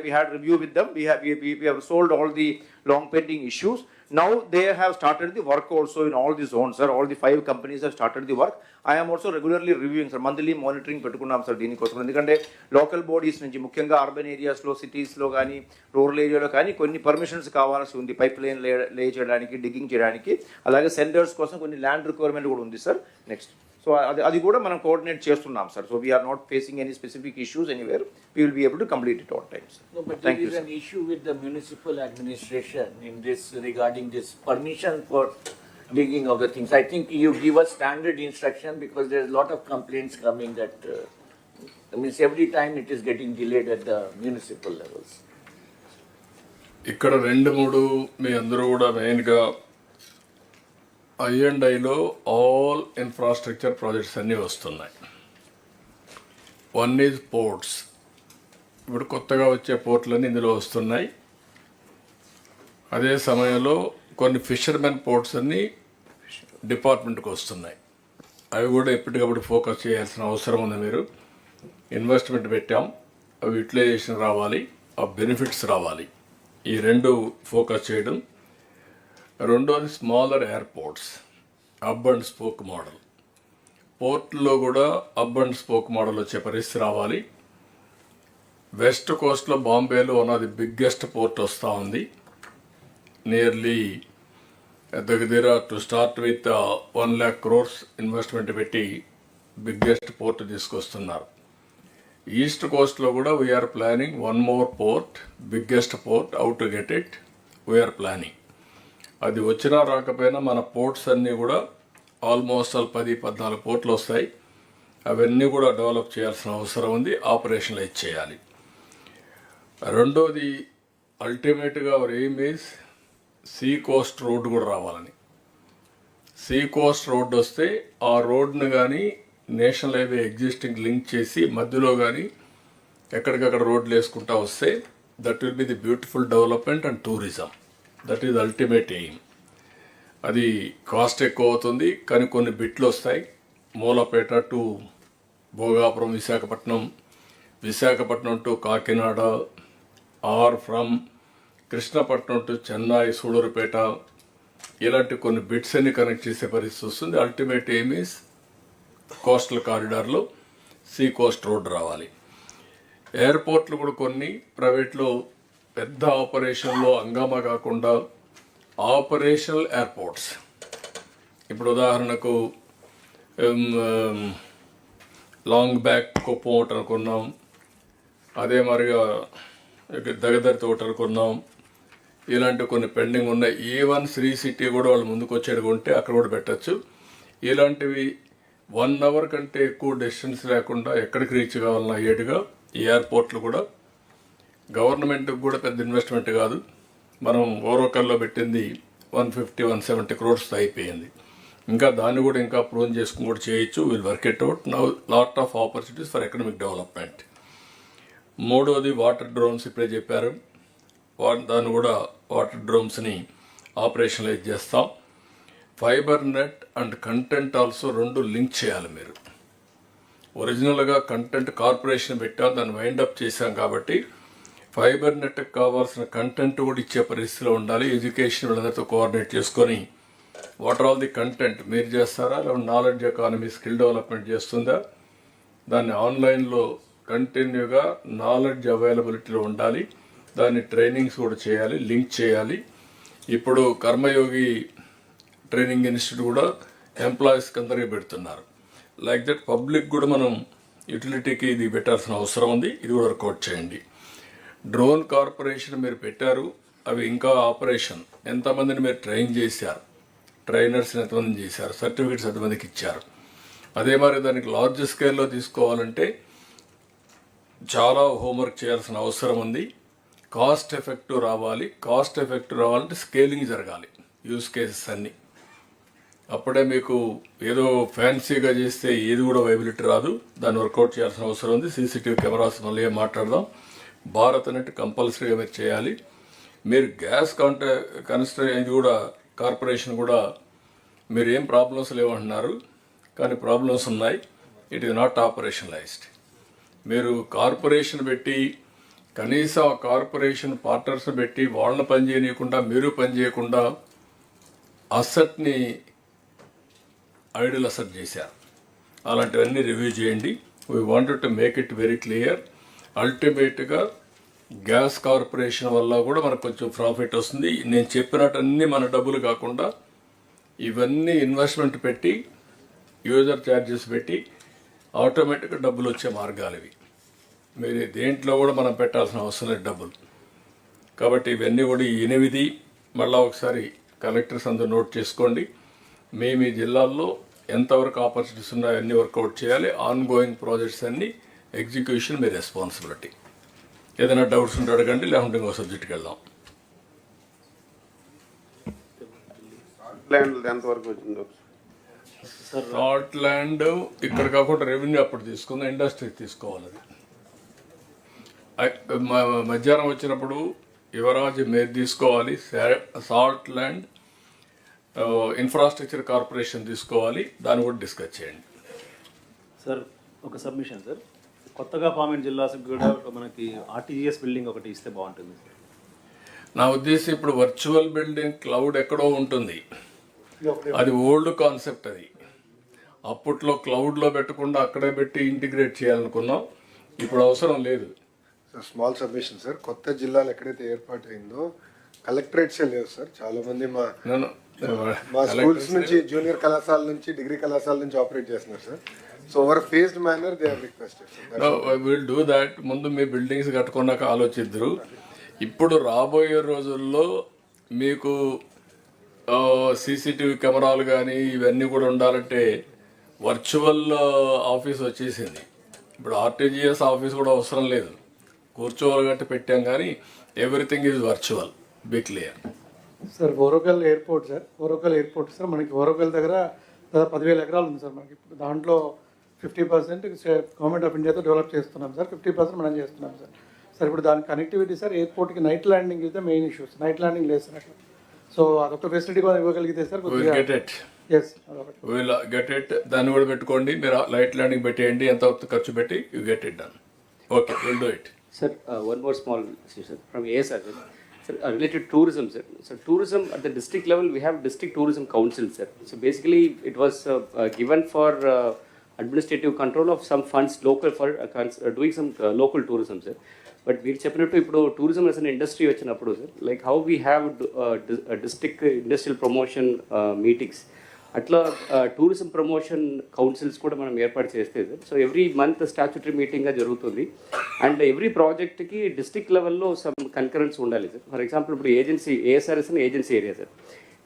S22: we had review with them. We have solved all the long pending issues. Now they have started the work also in all the zones, sir. All the 5 companies have started the work. I am also regularly reviewing, sir. Monthly monitoring పెట్టుకున్నాం sir దీనికోసం. ఎందుకంటే local bodies నుంచి ముఖ్యంగా urban ఏరియాస్లో, సిటీస్లో కానీ, rural ఏరియాలో కానీ కొన్ని పర్మిషన్స్ కావాల్సి ఉంది. పైప్ లైన్ లే చేయడానికి, డిగ్గింగ్ చేయడానికి, అలాగే సెంటర్స్ కోసం కొన్ని ల్యాండ్ రిక్వైర్మెంట్ కూడా ఉంది సార్. నెక్స్ట్, సో అది కూడా మనం కోఆర్డినేట్ చేస్తున్నాం sir. So we are not facing any specific issues anywhere. We will be able to complete it on time, sir.
S13: No, but there is an issue with the municipal administration in this regarding this permission for digging of the things. I think you give us standard instruction because there is a lot of complaints coming that means every time it is getting delayed at the municipal levels.
S3: ఇక్కడ 2-3 మీ అందరూ కూడా మెయిన్గా I&Iలో all infrastructure projects అన్నీ వస్తున్నాయి. One is ports. ఇప్పుడు కొత్తగా వచ్చే పోర్ట్లన్నీ ఇందులో వస్తున్నాయి. అదే సమయంలో కొన్ని ఫిషర్మెన్ పోర్ట్స్ అన్నీ డిపార్ట్మెంట్కి వస్తున్నాయి. అవి కూడా ఎప్పటికప్పుడు ఫోకస్ చేయాల్సిన అవసరం ఉంది. మీరు ఇన్వెస్ట్మెంట్ పెట్టాం, అవి యూటిలైజేషన్ రావాలి, ఆ బెనిఫిట్స్ రావాలి. ఈ 2 ఫోకస్ చేయడం. రెండోది స్మాలర్ ఎయిర్పోర్ట్స్, అబ్ అండ్ స్పోక్ మోడల్. పోర్ట్లో కూడా అబ్ అండ్ స్పోక్ మోడల్ వచ్చే పరిస్థితి రావాలి. వెస్ట్ కోస్ట్లో బాంబేలో ఉన్నది బిగ్గెస్ట్ పోర్ట్ వస్తూ ఉంది. నియర్లీ దగ్గర to start with 1 lakh crores investment పెట్టి బిగ్గెస్ట్ పోర్ట్ తీసుకొస్తున్నారు. ఈస్ట్ కోస్ట్లో కూడా we are planning 1 more port, biggest port. How to get it we are planning. అది వచ్చినా రాకపోయినా మన పోర్ట్స్ అన్నీ కూడా ఆల్మోస్ట్ 10-14 పోర్ట్లు వస్తాయి. అవన్నీ కూడా డెవలప్ చేయాల్సిన అవసరం ఉంది, ఆపరేషనలైజ్ చేయాలి. రెండోది అల్టిమేట్గా hour aim is see coast road కూడా రావాలని. సీ కోస్ట్ రోడ్ వస్తే ఆ రోడ్ను కానీ నేషనల్ హైవే ఎగ్జిస్టింగ్ లింక్ చేసి మధ్యలో కానీ ఎక్కడికక్కడ రోడ్లు వేసుకుంటా వస్తే that will be the beautiful development and tourism. That is ultimate aim. అది కాస్ట్ ఎక్కువ అవుతుంది కానీ కొన్ని బిట్లు వస్తాయి. Mulapeta to Bhogapuram, Visakhapatnam to Kakinada, or from Krishnapatnam to Chennai, Sullurpeta, ఇలాంటి కొన్ని బిట్స్ అన్ని కనెక్ట్ చేసే పరిస్థితి వస్తుంది. అల్టిమేట్ ఎయిమ్ ఈజ్ కోస్టల్ కారిడార్లో సీ కోస్ట్ రోడ్ రావాలి. ఎయిర్పోర్ట్లు కూడా కొన్ని ప్రైవేట్లో పెద్ద ఆపరేషన్లో హంగామా కాకుండా ఆపరేషనల్ ఎయిర్పోర్ట్స్. ఇప్పుడు ఉదాహరణకు లాంగ్ బ్యాక్ కుప్పం ఒకటి అనుకున్నాం, అదే మరిగా దగదర్తి ఒకటి అనుకున్నాం. ఇలాంటి కొన్ని పెండింగ్ ఉన్నాయి. ఈవెన్ శ్రీ సిటీ కూడా వాళ్ళు ముందుకు వచ్చేది ఉంటే అక్కడ కూడా పెట్టచ్చు. ఇలాంటివి 1 hour కంటే ఎక్కువ డిస్టెన్స్ లేకుండా ఎక్కడికి రీచ్ కావాలన్నా అయ్యేట్టుగా ఈ ఎయిర్పోర్ట్లు కూడా గవర్నమెంట్కి కూడా పెద్ద ఇన్వెస్ట్మెంట్ కాదు. మనం ఓరోకల్లో పెట్టింది 150-170 crores అయిపోయింది. ఇంకా దాన్ని కూడా ఇంకా ప్రూవ్ చేసుకుని కూడా చేయొచ్చు. Will work it out. Now lot of opportunities for economic development. మూడోది వాటర్ డ్రోన్స్. ఇప్పుడే చెప్పారు, దాన్ని కూడా వాటర్ డ్రోన్స్ని ఆపరేషనలైజ్ చేస్తాం. Fibre net and content also 2 link చేయాలి. మీరు ఒరిజినల్గా కంటెంట్ కార్పొరేషన్ పెట్టాం, దాన్ని వైండప్ చేశాం కాబట్టి ఫైబర్ నెట్కి కావాల్సిన కంటెంట్ కూడా ఇచ్చే పరిస్థితిలో ఉండాలి. ఎడ్యుకేషన్ వీళ్ళందరితో కోఆర్డినేట్ చేసుకొని what are all the content మీరు చేస్తారా, లేకపోతే నాలెడ్జ్ ఎకానమీ స్కిల్ డెవలప్మెంట్ చేస్తుందా, దాన్ని ఆన్లైన్లో కంటిన్యూగా నాలెడ్జ్ అవైలబిలిటీలో ఉండాలి. దాన్ని ట్రైనింగ్స్ కూడా చేయాలి, లింక్ చేయాలి. ఇప్పుడు కర్మయోగి ట్రైనింగ్ ఇన్స్టిట్యూట్ కూడా ఎంప్లాయీస్కి అందరికీ పెడుతున్నారు. లైక్ దట్ పబ్లిక్ కూడా మనం యూటిలిటీకి ఇది పెట్టాల్సిన అవసరం ఉంది. ఇది కూడా వర్కౌట్ చేయండి. డ్రోన్ కార్పొరేషన్ మీరు పెట్టారు, అవి ఇంకా ఆపరేషన్ ఎంతమందిని మీరు ట్రైన్ చేశారు, ట్రైనర్స్ని ఎంతమందిని చేశారు, సర్టిఫికెట్స్ ఎంతమందికి ఇచ్చారు. అదే మరి దానికి లార్జ్ స్కేల్లో తీసుకోవాలంటే చాలా హోంవర్క్ చేయాల్సిన అవసరం ఉంది. కాస్ట్ ఎఫెక్టివ్ రావాలంటే స్కేలింగ్ జరగాలి, యూస్ కేసెస్ అన్నీ. అప్పుడే మీకు ఏదో ఫ్యాన్సీగా చేస్తే ఏది కూడా వైబిలిటీ రాదు, దాన్ని వర్కౌట్ చేయాల్సిన అవసరం ఉంది. సీసీటీవీ కెమెరాస్ మళ్ళీ ఏం మాట్లాడదాం. భారత్ అనేది కంపల్సరీగా మీరు చేయాలి. మీరు గ్యాస్ ఇది కూడా కార్పొరేషన్ కూడా మీరు ఏం ప్రాబ్లమ్స్ లేవంటున్నారు, కానీ ప్రాబ్లమ్స్ ఉన్నాయి. It is not ఆపరేషనలైజ్డ్. మీరు కార్పొరేషన్ పెట్టి కనీసం ఆ కార్పొరేషన్ పార్ట్నర్స్ పెట్టి వాళ్ళని పని చేయనీయకుండా మీరు పని చేయకుండా అసెట్ని ఐడల్ అసెట్ చేశారు. అలాంటివన్నీ రివ్యూ చేయండి. We wanted to make it very clear. అల్టిమేట్గా గ్యాస్ కార్పొరేషన్ వల్ల కూడా మనకు కొంచెం ప్రాఫిట్ వస్తుంది. నేను చెప్పినట్టు అన్నీ మన డబ్బులు కాకుండా ఇవన్నీ ఇన్వెస్ట్మెంట్ పెట్టి యూజర్ ఛార్జెస్ పెట్టి ఆటోమేటిక్గా డబ్బులు వచ్చే మార్గాలు ఇవి. మీరు దేంట్లో కూడా మనం పెట్టాల్సిన అవసరం లేదు డబ్బులు. కాబట్టి ఇవన్నీ కూడా 8 మళ్ళీ ఒకసారి కలెక్టర్స్ అందరూ నోట్ చేసుకోండి. మీ జిల్లాల్లో ఎంతవరకు ఆపర్చునిటీస్ ఉన్నాయో అన్నీ వర్కౌట్ చేయాలి. ఆన్ గోయింగ్ ప్రాజెక్ట్స్ అన్నీ ఎగ్జిక్యూషన్ మీ రెస్పాన్సిబిలిటీ. ఏదైనా డౌట్స్ ఉంటే అడగండి, లేకుంటే ఇంకో సబ్జెక్ట్కి వెళ్దాం.
S5: ఎంతవరకు వచ్చిందో
S3: సాల్ట్ ల్యాండ్ ఇక్కడ కాకుండా రెవెన్యూ అప్పుడు తీసుకుందాం, ఇండస్ట్రీ తీసుకోవాలి. అది మధ్యాహ్నం వచ్చినప్పుడు యువరాజ్ మీరు తీసుకోవాలి. సాల్ట్ ల్యాండ్ ఇన్ఫ్రాస్ట్రక్చర్ కార్పొరేషన్ తీసుకోవాలి, దాన్ని కూడా డిస్కస్ చేయండి.
S1: సార్ ఒక సబ్మిషన్ సార్, కొత్తగా ఫామ్ అయిన జిల్లాలకు కూడా మనకి ఆర్టీజీఎస్ బిల్డింగ్ ఒకటి ఇస్తే బాగుంటుంది.
S3: నా ఉద్దేశం ఇప్పుడు వర్చువల్ బిల్డింగ్ క్లౌడ్ ఎక్కడో ఉంటుంది, అది ఓల్డ్ కాన్సెప్ట్. అది అప్పట్లో క్లౌడ్లో పెట్టకుండా అక్కడే పెట్టి ఇంటిగ్రేట్ చేయాలనుకున్నాం, ఇప్పుడు అవసరం లేదు.
S11: సార్ స్మాల్ సబ్మిషన్ సార్, కొత్త జిల్లాలు ఎక్కడైతే ఏర్పాటు అయిందో కలెక్టరేట్సే లేవు సార్. చాలా మంది మా స్కూల్స్ నుంచి, జూనియర్ కళాశాల నుంచి, డిగ్రీ కళాశాల నుంచి ఆపరేట్ చేస్తున్నారు sir. So over phased manner they are requested.
S3: Will do that. ముందు మీ బిల్డింగ్స్ కట్టుకున్నాక ఆలోచిద్దరు. ఇప్పుడు రాబోయే రోజుల్లో మీకు సీసీటీవీ కెమెరాలు కానీ ఇవన్నీ కూడా ఉండాలంటే వర్చువల్ ఆఫీస్ వచ్చేసింది. ఇప్పుడు ఆర్టీజీఎస్ ఆఫీస్ కూడా అవసరం లేదు, కూర్చోవాలి గట్టి పెట్టాం, కానీ everything is virtual. Be clear.
S16: Sir Orvakal airport sir మనకి ఓరోకల్ దగ్గర 10,000 ఎకరాలు ఉంది సార్ మనకి. ఇప్పుడు దాంట్లో 50% గవర్నమెంట్ ఆఫ్ ఇండియాతో డెవలప్ చేస్తున్నాం సార్, 50% మనం చేస్తున్నాం సార్. సార్ ఇప్పుడు దాని కనెక్టివిటీ సార్, ఎయిర్పోర్ట్కి night landing is the main issues. Night landing లేదు సార్ అట్లా. సో అదొక ఫెసిలిటీ కూడా ఇవ్వగలిగితే సార్
S3: గెట్ ఇట్. దాన్ని కూడా పెట్టుకోండి. మీరు లైట్ ల్యాండింగ్ పెట్టేయండి, ఎంత ఖర్చు పెట్టి you get it done. Okay, will do it.
S2: Sir one more small sir from ASR sir, related tourism sir. So tourism at the district level we have district tourism council sir. So basically it was given for administrative control of some funds local for doing some local tourism sir. But మీరు చెప్పినట్టు ఇప్పుడు tourism as an industry వచ్చినప్పుడు sir, like how we have district industrial promotion meetings, అట్లా tourism promotion councils కూడా మనం ఏర్పాటు చేస్తే sir, so every month statutory మీటింగ్గా జరుగుతుంది. అండ్ ఎవ్రీ ప్రాజెక్ట్కి డిస్ట్రిక్ట్ లెవెల్లో సమ్ కన్కరెన్స్ ఉండాలి సార్. ఫర్ ఎగ్జాంపుల్ ఇప్పుడు ఏజెన్సీ ఏఎస్ఆర్ఎస్ అని ఏజెన్సీ ఏరియా సార్,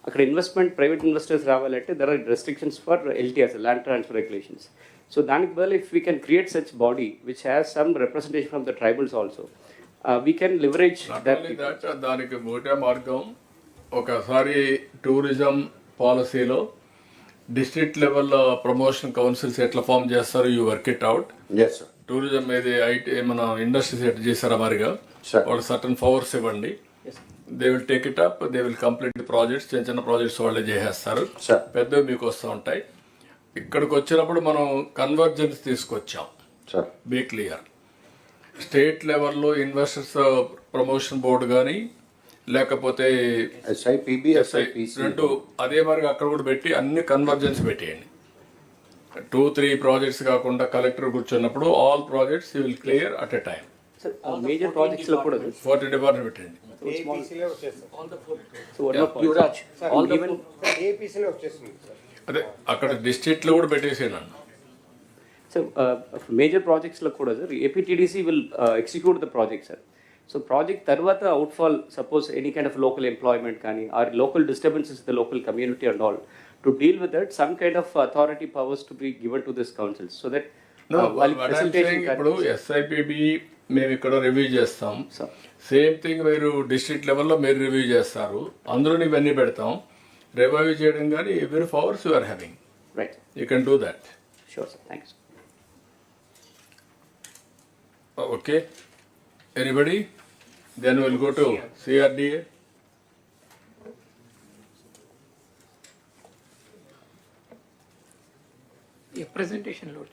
S2: అక్కడ ఇన్వెస్ట్మెంట్ ప్రైవేట్ ఇన్వెస్టర్స్ రావాలంటే there are restrictions for LTR land transfer regulations. So దానికి బదులు if we can create such body which has some representation from the tribals also, we can leverage that.
S3: దానికి ఒకటే మార్గం, ఒకసారి tourism పాలసీలో district లెవెల్లో promotion councils ఎట్లా form చేస్తారు, you work it out. Tourism మీద ఐటీ మన ఇండస్ట్రీస్ ఎట్లా చేస్తారా మరిగా వాళ్ళు సర్టన్ పవర్స్ ఇవ్వండి. They will take it up, they will complete the projects. చిన్న చిన్న ప్రాజెక్ట్స్ వాళ్ళే చేసేస్తారు, పెద్దవి మీకు వస్తూ ఉంటాయి. ఇక్కడికి వచ్చినప్పుడు మనం కన్వర్జెన్స్ తీసుకొచ్చాం. Be clear. స్టేట్ లెవెల్లో ఇన్వెస్టర్స్ ప్రమోషన్ బోర్డు కానీ లేకపోతే రెండు అదే మరి అక్కడ కూడా పెట్టి అన్ని కన్వర్జెన్స్ పెట్టేయండి. 2-3 ప్రాజెక్ట్స్ కాకుండా కలెక్టర్ కూర్చున్నప్పుడు all projects you will clear at a time.
S2: Major projects లో కూడా
S3: 40 డిపార్ట్మెంట్ పెట్టండి. అదే అక్కడ డిస్ట్రిక్ట్లో కూడా పెట్టేసేయండి.
S2: So major projects lo kuda sir, APTDC will execute the project sir. So project tarvata outfall, suppose any kind of local employment kani or local disturbances in the local community and all, to deal with that, some kind of authority powers to be given to this council so that
S3: what I'm saying, ఇప్పుడు SIPB మేము ఇక్కడ review చేస్తాం, same thing మీరు district లెవెల్లో మీరు review చేస్తారు, అందులో ఇవన్నీ పెడతాం, రివ్యూ చేయడం కానీ ఎవరి powers you are having,
S2: right,
S3: you can do that.
S2: Sure sir, thanks.
S3: Okay, anybody? Then we'll go to CRDA.
S4: Yeah, presentation load.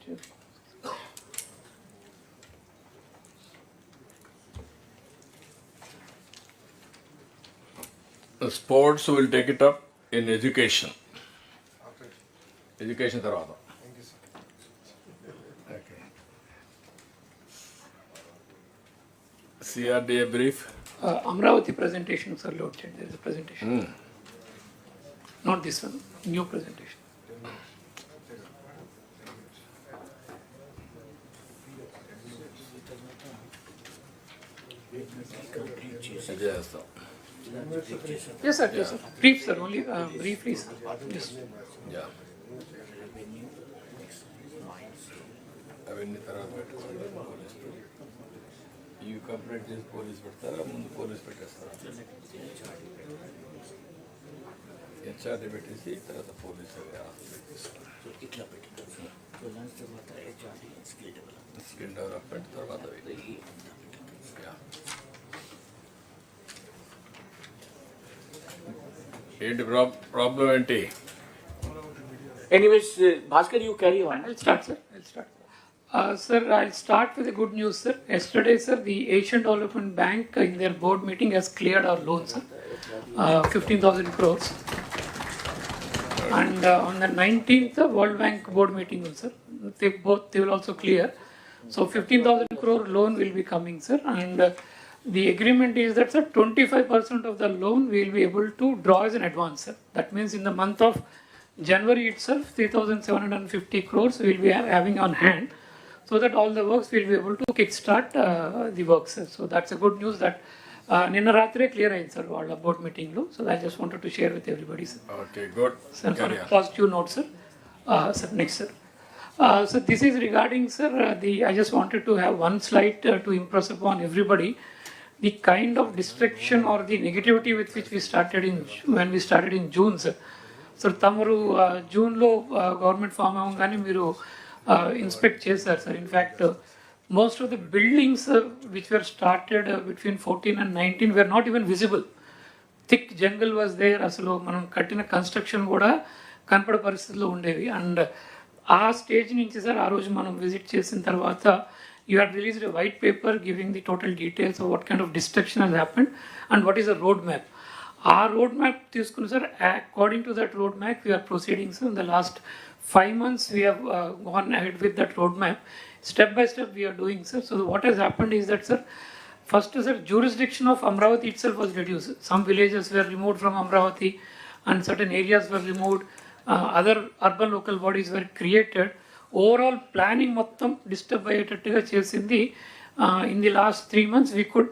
S3: The sports will take it up in education. Education tarvata. CRDA brief.
S4: Amravati presentation, sir, load change. There is a presentation. Not this one, new presentation. Yes, sir, yes, sir. Brief, sir, only briefly, sir. Yes.
S3: Yeah. అవన్నీ తర్వాత పెట్టుకోవాలి. ఈ complaint చేసి police పెడతారా, ముందు police పెట్టేస్తారా? HRD పెట్టేసి తర్వాత police
S13: ఇట్లా పెట్టింటారు సార్. తర్వాత హెచ్ఆర్డీ
S3: స్కిల్ డెవలప్మెంట్ తర్వాత ఏంటి ప్రాబ్లం ఏంటి?
S13: Anyways, Bhaskar, you carry on.
S4: I'll start, sir. Sir, I'll start with the good news, sir. Yesterday, sir, the Asian Development Bank in their board meeting has cleared our loan, sir, 15,000 crores. And on the 19th, World Bank board meeting, sir, they will also clear. So 15,000 crore loan will be coming, sir. And the agreement is that, sir, 25% of the loan we will be able to draw as an advance, sir. That means in the month of January itself, 3,750 crores we will be having on hand, so that all the works will be able to kickstart the works, sir. So that's a good news that Ninna Ratre clear ayin, sir, all board meeting lo. So I just wanted to share with everybody, sir.
S3: Okay, good.
S4: Sir, on a positive note, sir. Sir, next, sir. So this is regarding, sir, I just wanted to have one slide to impress upon everybody the kind of distraction or the negativity with which we started when we started in June, sir. So tamaru June lo government farm avangane meeru inspect chesaru, sir. In fact, most of the buildings which were started between 14 and 19 were not even visible. Thick jungle was there. Asalu manam kattina construction kuda kanpada paristhitilo undevi. And ఆ stage నుంచి sir ఆ రోజు మనం visit చేసిన తర్వాత you had released a white paper giving the total details of what kind of destruction has happened and what is the road map. Our road map తీసుకుని sir, according to that road map we are proceeding, sir. In the last 5 months we have gone ahead with that road map. Step by step we are doing, sir. So what has happened is that, sir, first, sir, jurisdiction of Amravati itself was reduced. Some villages were removed from Amravati and certain areas were removed. Other urban local bodies were created. Overall planning మొత్తం disturb అయ్యేటట్టుగా చేసింది. In the last 3 months we could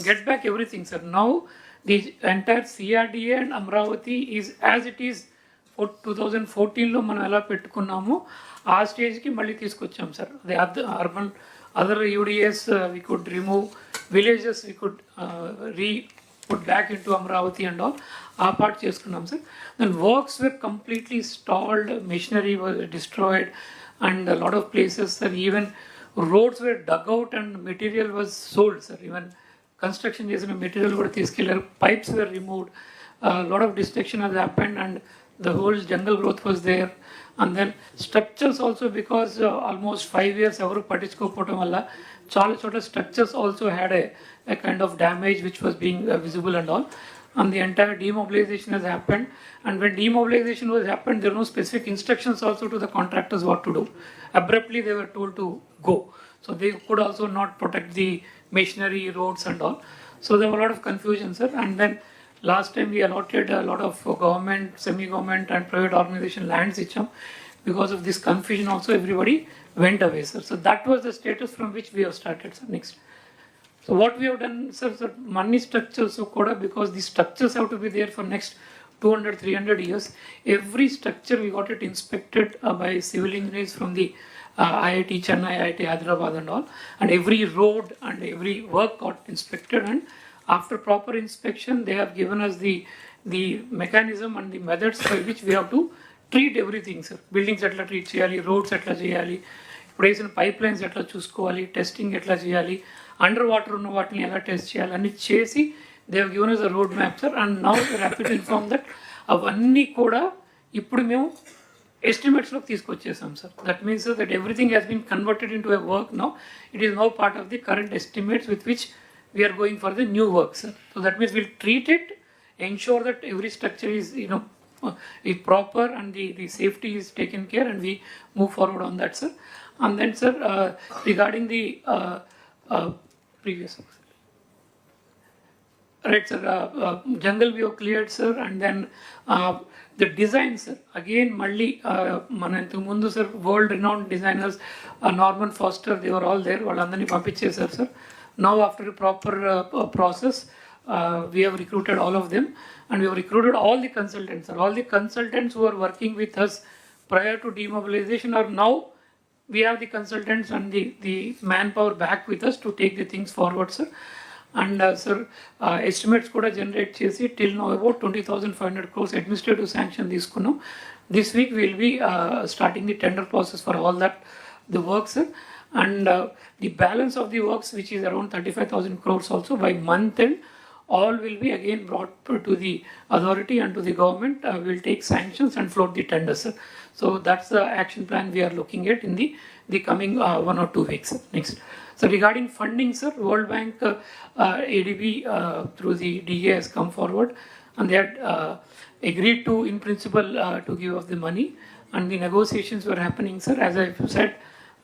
S4: get back everything, sir. Now the entire CRDA and Amravati is as it is 2014లో మనం ఎలా పెట్టుకున్నామో ఆ స్టేజ్కి మళ్ళీ తీసుకొచ్చాం, sir. The urban other UDAs we could remove, villages we could put back into Amravati and all. ఆ part చేసుకున్నాం, sir. Then works were completely stalled, machinery was destroyed, and a lot of places, sir, even roads were dug out and material was sold, sir. Even construction చేసిన material కూడా తీసుకెళ్లారు. Pipes were removed. A lot of destruction has happened and the whole jungle growth was there. And then structures also, because almost 5 years ఎవరు పట్టించుకోకపోవడం వల్ల చాలా చోట structures also had a kind of damage which was being visible and all. And the entire demobilization has happened. And when demobilization was happened, there were no specific instructions also to the contractors what to do. Abruptly they were told to go. So they could also not protect the machinery, roads and all. So there were a lot of confusion, sir. And then last time we allotted a lot of government, semi-government and private organization lands icham. because of this confusion also everybody went away, sir. So that was the status from which we have started, sir. Next. So what we have done, sir, money structures, so Koda, because the structures have to be there for next 200, 300 years. Every structure we got it inspected by civil engineers from the IIT Chennai, IIT Hyderabad and all. And every road and every work got inspected, and after proper inspection, they have given us the mechanism and the methods by which we have to treat everything, sir. Buildings etla treat cheyali, roads etla cheyali, ఇప్పుడు pipelines ఎట్లా చూసుకోవాలి, testing ఎట్లా చేయాలి, under water ఉన్న వాటిని ఎలా test చేయాలి అన్ని చేసి they have given us a road map, sir. And now we are happy to inform that అవన్నీ కూడా ఇప్పుడు మేము ఎస్టిమేట్స్లోకి తీసుకొచ్చేసాం, sir. That means that everything has been converted in to a work now. It is now part of the current estimates with which we are going for the new work, sir. So that means we'll treat it, ensure that every structure is, is proper and the safety is taken care, and we move forward on that, sir. And then, sir, regarding the previous, right, sir, jungle we have cleared, sir, and then the design, sir, again, Malli, Manantu Mundu, sir, world renowned designers, Norman Foster, they were all there, Valandani Papiche, sir. Now, after a proper process, we have recruited all of them, and we have recruited all the consultants. Sir. All the consultants who are working with us prior to demobilization are now, we have the consultants and the manpower back with us to take the things forward, sir. And sir, estimates could generate chesi till now about 20,500 crores administrative sanction this kuno. This week we will be starting the tender process for all that, the work, sir. And the balance of the works, which is around 35,000 crores also, by month end, all will be again brought to the authority and to the government. Will take sanctions and float the tenders, sir. So that's the action plan we are looking at in the coming 1 or 2 weeks. Sir. Next. So regarding funding, sir, World Bank, ADB through the DA has come forward, and they had agreed to, in principle, to give us the money, and the negotiations were happening, sir. As I said,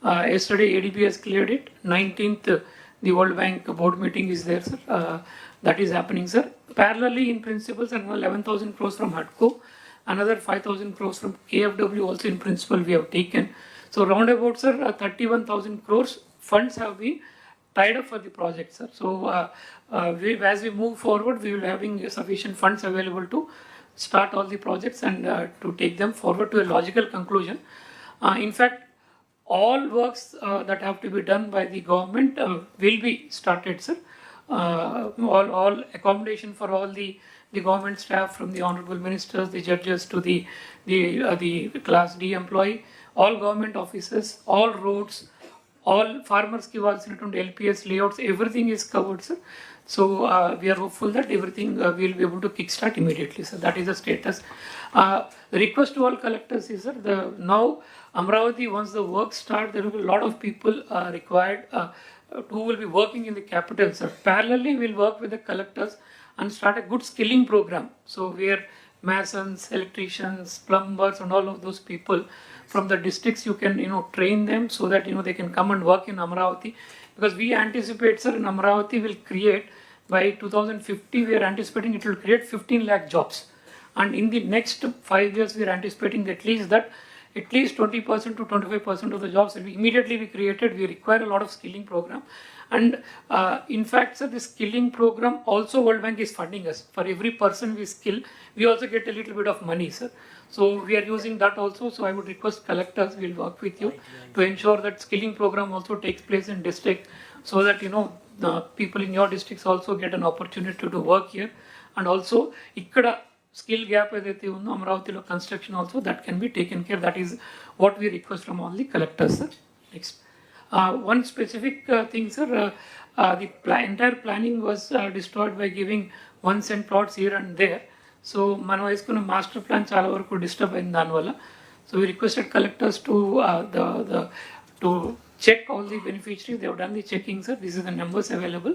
S4: yesterday ADB has cleared it. 19th, the World Bank board meeting is there, sir. That is happening, sir. Parallelly, in principle, sir, 11,000 crores from HUDCO, another 5,000 crores from KFW also in principle we have taken. So roundabout, sir, 31,000 crores funds have been tied up for the project, sir. So as we move forward, we will having sufficient funds available to start all the projects and to take them forward to a logical conclusion. In fact, all works that have to be done by the government will be started, sir. All accommodation for all the government staff, from the honorable ministers, the judges, to the class D employee, all government offices, all roads, all farmers ki valsinatundi LPS layouts, everything is covered, sir. So we are hopeful that everything we will be able to kickstart immediately, sir. That is the status. The request to all collectors is, sir, now Amravati, once the work starts, there will be a lot of people required who will be working in the capital, sir. Parallelly, we will work with the collectors and start a good skilling program. So where masons, electricians, plumbers, and all of those people from the districts, you can train them so that they can come and work in Amravati. Because we anticipate, sir, in Amravati will create, by 2050, we are anticipating it will create 15 lakh jobs. And in the next 5 years, we are anticipating at least 20% to 25% of the jobs will be immediately be created. We require a lot of skilling program. And in fact, sir, the skilling program also World Bank is funding us. For every person we skill, we also get a little bit of money, sir. So we are using that also. So I would request collectors will work with you to ensure that skilling program also takes place in district, so that the people in your districts also get an opportunity to work here. And also ikkada skill gap edaithe undo Amravatiలో construction also, that can be taken care. That is what we request from all the collectors, sir. Next. One specific thing, sir, the entire planning was destroyed by giving 1 cent plots here and there. So మనం వేసుకున్న master plan చాలా వరకు disturb అయింది దానివల్ల. So we requested collectors to to check all the beneficiaries. They have done the checking, sir. This is the numbers available,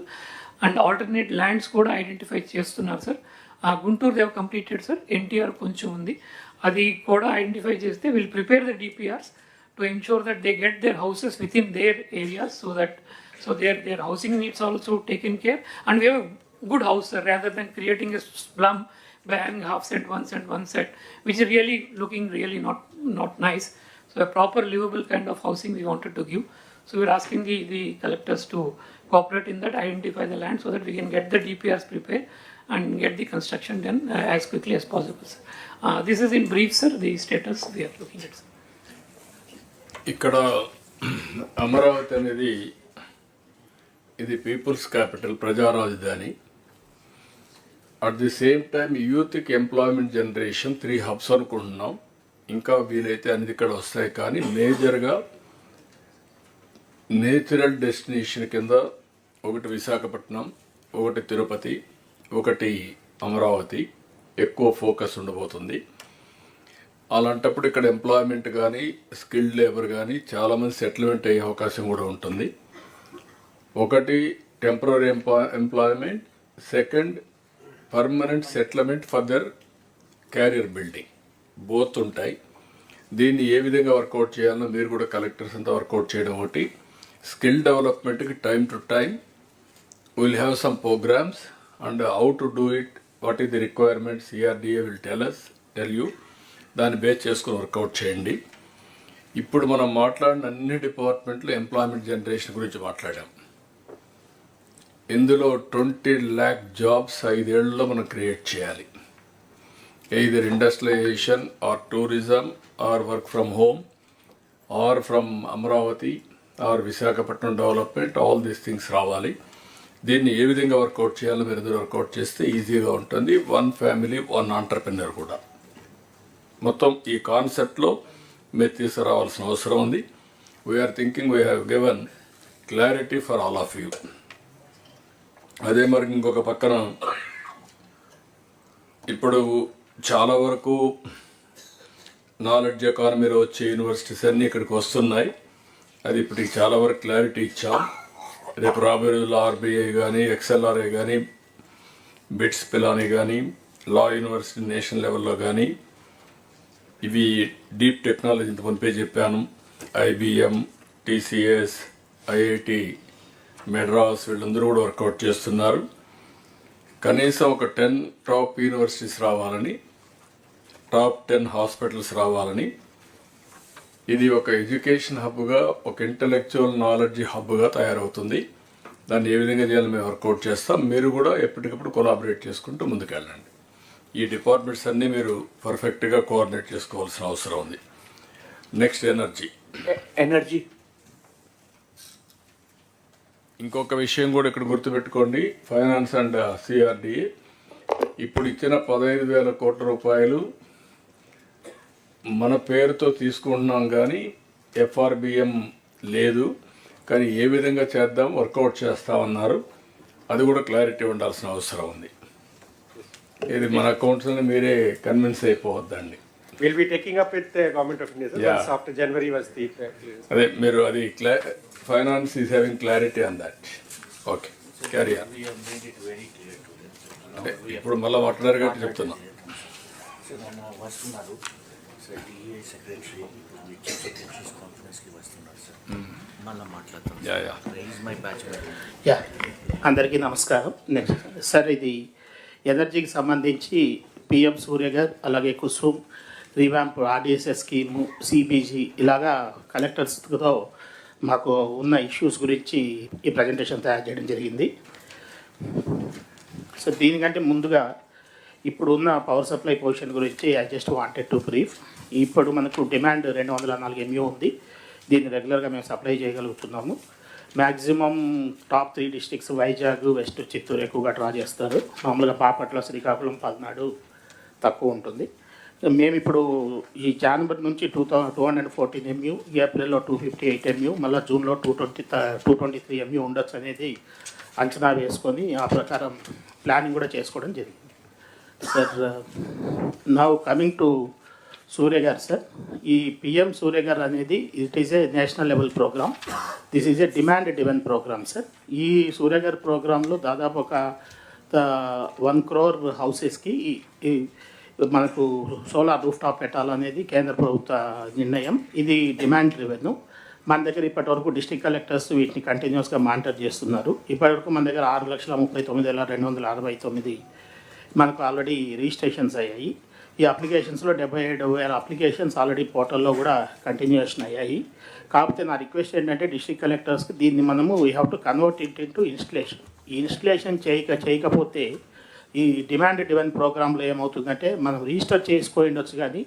S4: and alternate lands కూడా identify చేస్తున్నారు, sir. Guntur they have completed, sir. NTR కొంచెం ఉంది, అది కూడా identify చేస్తే will prepare the DPRs to ensure that they get their houses within their areas, so their housing needs also taken care, and we have a good house, sir, rather than creating a slum by having half set, 1 cent, 1 set, which is really looking really not nice. So a proper livable kind of housing we wanted to give. So we're asking the collectors to cooperate in that, identify the land so that we can get the DPRs prepared and get the construction done as quickly as possible, sir. This is in brief, sir, the status we are looking at, sir.
S3: ఇక్కడ అమరావతి అనేది ఇది peoples capital, ప్రజా రాజధాని. At the same time యూత్కి employment generation 3 hubs అనుకుంటున్నాం. ఇంకా వీలైతే అనేది ఇక్కడ వస్తాయి, కానీ మేజర్గా నేచురల్ డెస్టినేషన్ కింద ఒకటి విశాఖపట్నం, ఒకటి తిరుపతి, ఒకటి అమరావతి ఎక్కువ ఫోకస్ ఉండబోతుంది. అలాంటప్పుడు ఇక్కడ ఎంప్లాయ్మెంట్ కానీ స్కిల్డ్ లేబర్ కానీ చాలామంది సెటిల్మెంట్ అయ్యే అవకాశం కూడా ఉంటుంది. ఒకటి temporary employment, second permanent settlement for their carrier building, both ఉంటాయి. దీన్ని ఏ విధంగా వర్కౌట్ చేయాలో మీరు కూడా కలెక్టర్స్ అంతా వర్కౌట్ చేయడం ఒకటి. స్కిల్ డెవలప్మెంట్కి time to time will have some programs and how to do it, what is the requirements, CRDA will tell you. దాన్ని బేస్ చేసుకుని వర్కౌట్ చేయండి. ఇప్పుడు మనం మాట్లాడిన అన్ని డిపార్ట్మెంట్లు ఎంప్లాయ్మెంట్ జనరేషన్ గురించి మాట్లాడాం. ఇందులో 20 lakh జాబ్స్ 5 ఏళ్లలో మనం క్రియేట్ చేయాలి. Either industrialisation or tourism or work from home or from Amaravati or Visakhapatnam development, all these things రావాలి. దీన్ని ఏ విధంగా వర్కౌట్ చేయాలో మీరు ఎదురు వర్కౌట్ చేస్తే ఈజీగా ఉంటుంది. 1 ఫ్యామిలీ 1 ఆంటర్ప్రెన్యూర్ కూడా. మొత్తం ఈ కాన్సెప్ట్లో మీరు తీసుకురావాల్సిన అవసరం ఉంది. We are thinking we have given clarity for all of you. అదే మరి ఇంకొక పక్కన ఇప్పుడు చాలా వరకు నాలెడ్జ్ ఎకానమీలో వచ్చే యూనివర్సిటీస్ అన్నీ ఇక్కడికి వస్తున్నాయి. అది ఇప్పటికి చాలా వరకు క్లారిటీ ఇచ్చాం. రేపు రాబోయే రోజుల్లో RBI కానీ, XLRA కానీ, బిట్స్ పిలాని కానీ, లా యూనివర్సిటీ నేషనల్ లెవెల్లో కానీ, ఇవి డీప్ టెక్నాలజీ ఇంత మునిపే చెప్పాను, IBM, TCS, IIT మెడ్రాస్ వీళ్ళందరూ కూడా వర్కౌట్ చేస్తున్నారు. కనీసం ఒక 10 టాప్ యూనివర్సిటీస్ రావాలని, టాప్ 10 హాస్పిటల్స్ రావాలని. ఇది ఒక ఎడ్యుకేషన్ హబ్గా, ఒక ఇంటలెక్చువల్ నాలెడ్జ్ హబ్గా తయారవుతుంది. దాన్ని ఏ విధంగా చేయాలని మేము వర్కౌట్ చేస్తాం. మీరు కూడా ఎప్పటికప్పుడు కొలాబరేట్ చేసుకుంటూ ముందుకెళ్ళండి. ఈ డిపార్ట్మెంట్స్ అన్నీ మీరు పర్ఫెక్ట్గా కోఆర్డినేట్ చేసుకోవాల్సిన అవసరం ఉంది. Next energy. ఇంకొక విషయం కూడా ఇక్కడ గుర్తుపెట్టుకోండి, ఫైనాన్స్ అండ్ CRDA ఇప్పుడు ఇచ్చిన 15,000 కోట్ల రూపాయలు మన పేరుతో తీసుకుంటున్నాం, కానీ FRBM లేదు. కానీ ఏ విధంగా చేద్దాం, వర్కౌట్ చేస్తామన్నారు. అది కూడా క్లారిటీ ఉండాల్సిన అవసరం ఉంది. ఇది మన అకౌంట్స్ని మీరే convince అయిపోవద్దండి.
S10: We'll be taking up with the Government of India, sir.
S3: Yeah.
S10: Once after January was the...
S3: అదే మీరు అది finance is having clarity on that. Okay, carry on. అంటే ఇప్పుడు మళ్ళీ మాట్లాడారు కాబట్టి చెప్తున్నా.
S13: వస్తున్నారు sir, DA secretary chief secretaries కాన్ఫరెన్స్కి వస్తున్నారు సార్. మళ్ళీ మాట్లాడతాం. Rise my batch.
S7: యా, అందరికీ నమస్కారం. నెక్స్ట్ సార్, ఇది ఎనర్జీకి సంబంధించి PM సూర్య గారు, అలాగే Kusum, revamp, RDSS scheme, CBG ఇలాగా కలెక్టర్స్తో మాకు ఉన్న ఇష్యూస్ గురించి ఈ ప్రజెంటేషన్ తయారు చేయడం జరిగింది. సో దీనికంటే ముందుగా ఇప్పుడు ఉన్న పవర్ సప్లై పొజిషన్ గురించి I just wanted to brief. ఇప్పుడు మనకు డిమాండ్ 204 MU ఉంది. దీన్ని రెగ్యులర్గా మేము సప్లై చేయగలుగుతున్నాము. Maximum top 3 districts Vizag, west Chittoor ఎక్కువగా డ్రా చేస్తారు. మామూలుగా బాపట్ల, శ్రీకాకుళం, పల్నాడు తక్కువ ఉంటుంది. మేము ఇప్పుడు ఈ జనవరి నుంచి 214 MU, ఏప్రిల్లో 258 MU, మళ్ళీ జూన్లో 223 MU ఉండొచ్చు అనేది అంచనా వేసుకొని ఆ ప్రకారం ప్లానింగ్ కూడా చేసుకోవడం జరిగింది. Sir, now coming to Surya garu sir, ఈ PM సూర్య గారు అనేది it is a national level program. This is a demand driven program sir. ఈ సూర్య గారి ప్రోగ్రాంలో దాదాపు ఒక 1 crore హౌసెస్కి మనకు సోలార్ రూఫ్ టాప్ పెట్టాలనేది కేంద్ర ప్రభుత్వ నిర్ణయం. ఇది డిమాండ్ డ్రివెన్. మన దగ్గర ఇప్పటివరకు డిస్ట్రిక్ట్ కలెక్టర్స్ వీటిని కంటిన్యూస్గా మానిటర్ చేస్తున్నారు. ఇప్పటివరకు మన దగ్గర 6,39,269 మనకు ఆల్రెడీ రిజిస్ట్రేషన్స్ అయ్యాయి. ఈ అప్లికేషన్స్లో 77,000 అప్లికేషన్స్ ఆల్రెడీ పోర్టల్లో కూడా కంటిన్యూషన్ అయ్యాయి. కాకపోతే నా రిక్వెస్ట్ ఏంటంటే డిస్ట్రిక్ట్ కలెక్టర్స్కి దీన్ని మనము we have to convert it into installation. ఈ ఇన్స్టలేషన్ చేయకపోతే ఈ డిమాండ్ డ్రివెన్ ప్రోగ్రాంలో ఏమవుతుందంటే మనం రిజిస్టర్ చేసుకోయి ఉండొచ్చు, కానీ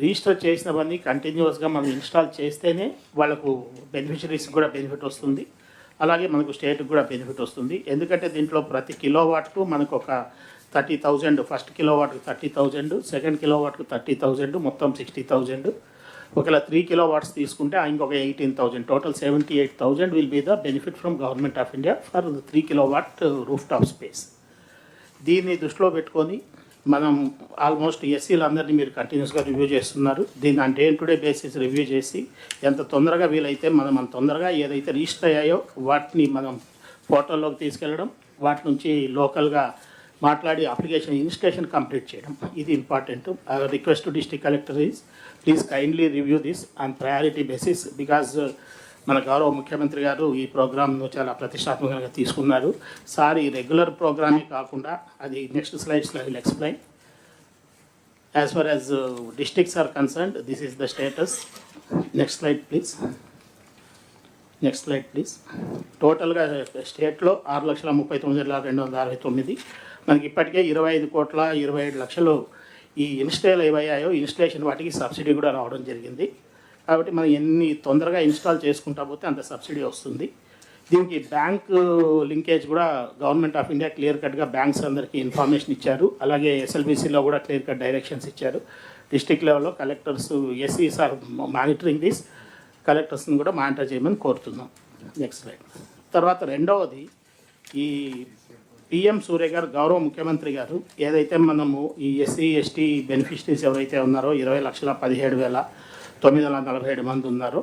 S7: రిజిస్టర్ చేసినవన్నీ కంటిన్యూస్గా మనం ఇన్స్టాల్ చేస్తేనే వాళ్ళకు బెనిఫిషరీస్కి కూడా బెనిఫిట్ వస్తుంది, అలాగే మనకు స్టేట్కి కూడా బెనిఫిట్ వస్తుంది. ఎందుకంటే దీంట్లో ప్రతి కిలోవాట్కు మనకు ఒక 30,000, ఫస్ట్ కిలోవాట్కు 30,000, సెకండ్ కిలోవాట్కు 30,000, మొత్తం 60,000. ఒకవేళ 3 కిలోవాట్స్ తీసుకుంటే ఇంకొక 18,000, total 78,000 will be the benefit from government of India for 3 kilowatt rooftop space. దీన్ని దృష్టిలో పెట్టుకొని మనం ఆల్మోస్ట్ ఎస్సీలందరినీ మీరు కంటిన్యూస్గా రివ్యూ చేస్తున్నారు. దీన్ని అంటే day to day basis review చేసి ఎంత తొందరగా వీలైతే మనం అంత తొందరగా ఏదైతే రిజిస్టర్ అయ్యాయో వాటిని మనం పోర్టల్లోకి తీసుకెళ్ళడం, వాటి నుంచి లోకల్గా మాట్లాడి అప్లికేషన్ ఇన్స్టలేషన్ కంప్లీట్ చేయడం, ఇది important. Request to district collector is please kindly review this on priority basis, because మన గౌరవ ముఖ్యమంత్రి గారు ఈ ప్రోగ్రామ్ను చాలా ప్రతిష్టాత్మకంగా తీసుకున్నారు. సార్ ఈ రెగ్యులర్ ప్రోగ్రామే కాకుండా అది నెక్స్ట్ స్లైడ్స్లో I will explain. As far as districts are concerned, this is the status. Next slide please. Next slide please. టోటల్గా స్టేట్లో 6,39,269, మనకి ఇప్పటికే 25,27,00,000 ఈ ఇన్స్టాల్ ఏవయ్యాయో ఇన్స్టలేషన్ వాటికి సబ్సిడీ కూడా రావడం జరిగింది. కాబట్టి మనం ఎన్ని తొందరగా ఇన్స్టాల్ చేసుకుంటా పోతే అంత సబ్సిడీ వస్తుంది. దీనికి బ్యాంక్ లింకేజ్ కూడా గవర్నమెంట్ ఆఫ్ ఇండియా క్లియర్ కట్గా బ్యాంక్స్ అందరికీ ఇన్ఫర్మేషన్ ఇచ్చారు, అలాగే ఎస్ఎల్బిసిలో కూడా క్లియర్ కట్ డైరెక్షన్స్ ఇచ్చారు. డిస్ట్రిక్ట్ లెవెల్లో కలెక్టర్స్ ఎస్సీస్ ఆర్ మానిటరింగ్ దిస్, కలెక్టర్స్ని కూడా మానిటర్ చేయమని కోరుతున్నాం. Next slide. తర్వాత రెండవది, ఈ పిఎం సూర్య గారు గౌరవ ముఖ్యమంత్రి గారు ఏదైతే మనము ఈ ఎస్సీ ఎస్టీ బెనిఫిషరీస్ ఎవరైతే ఉన్నారో 20,17,947 మంది ఉన్నారో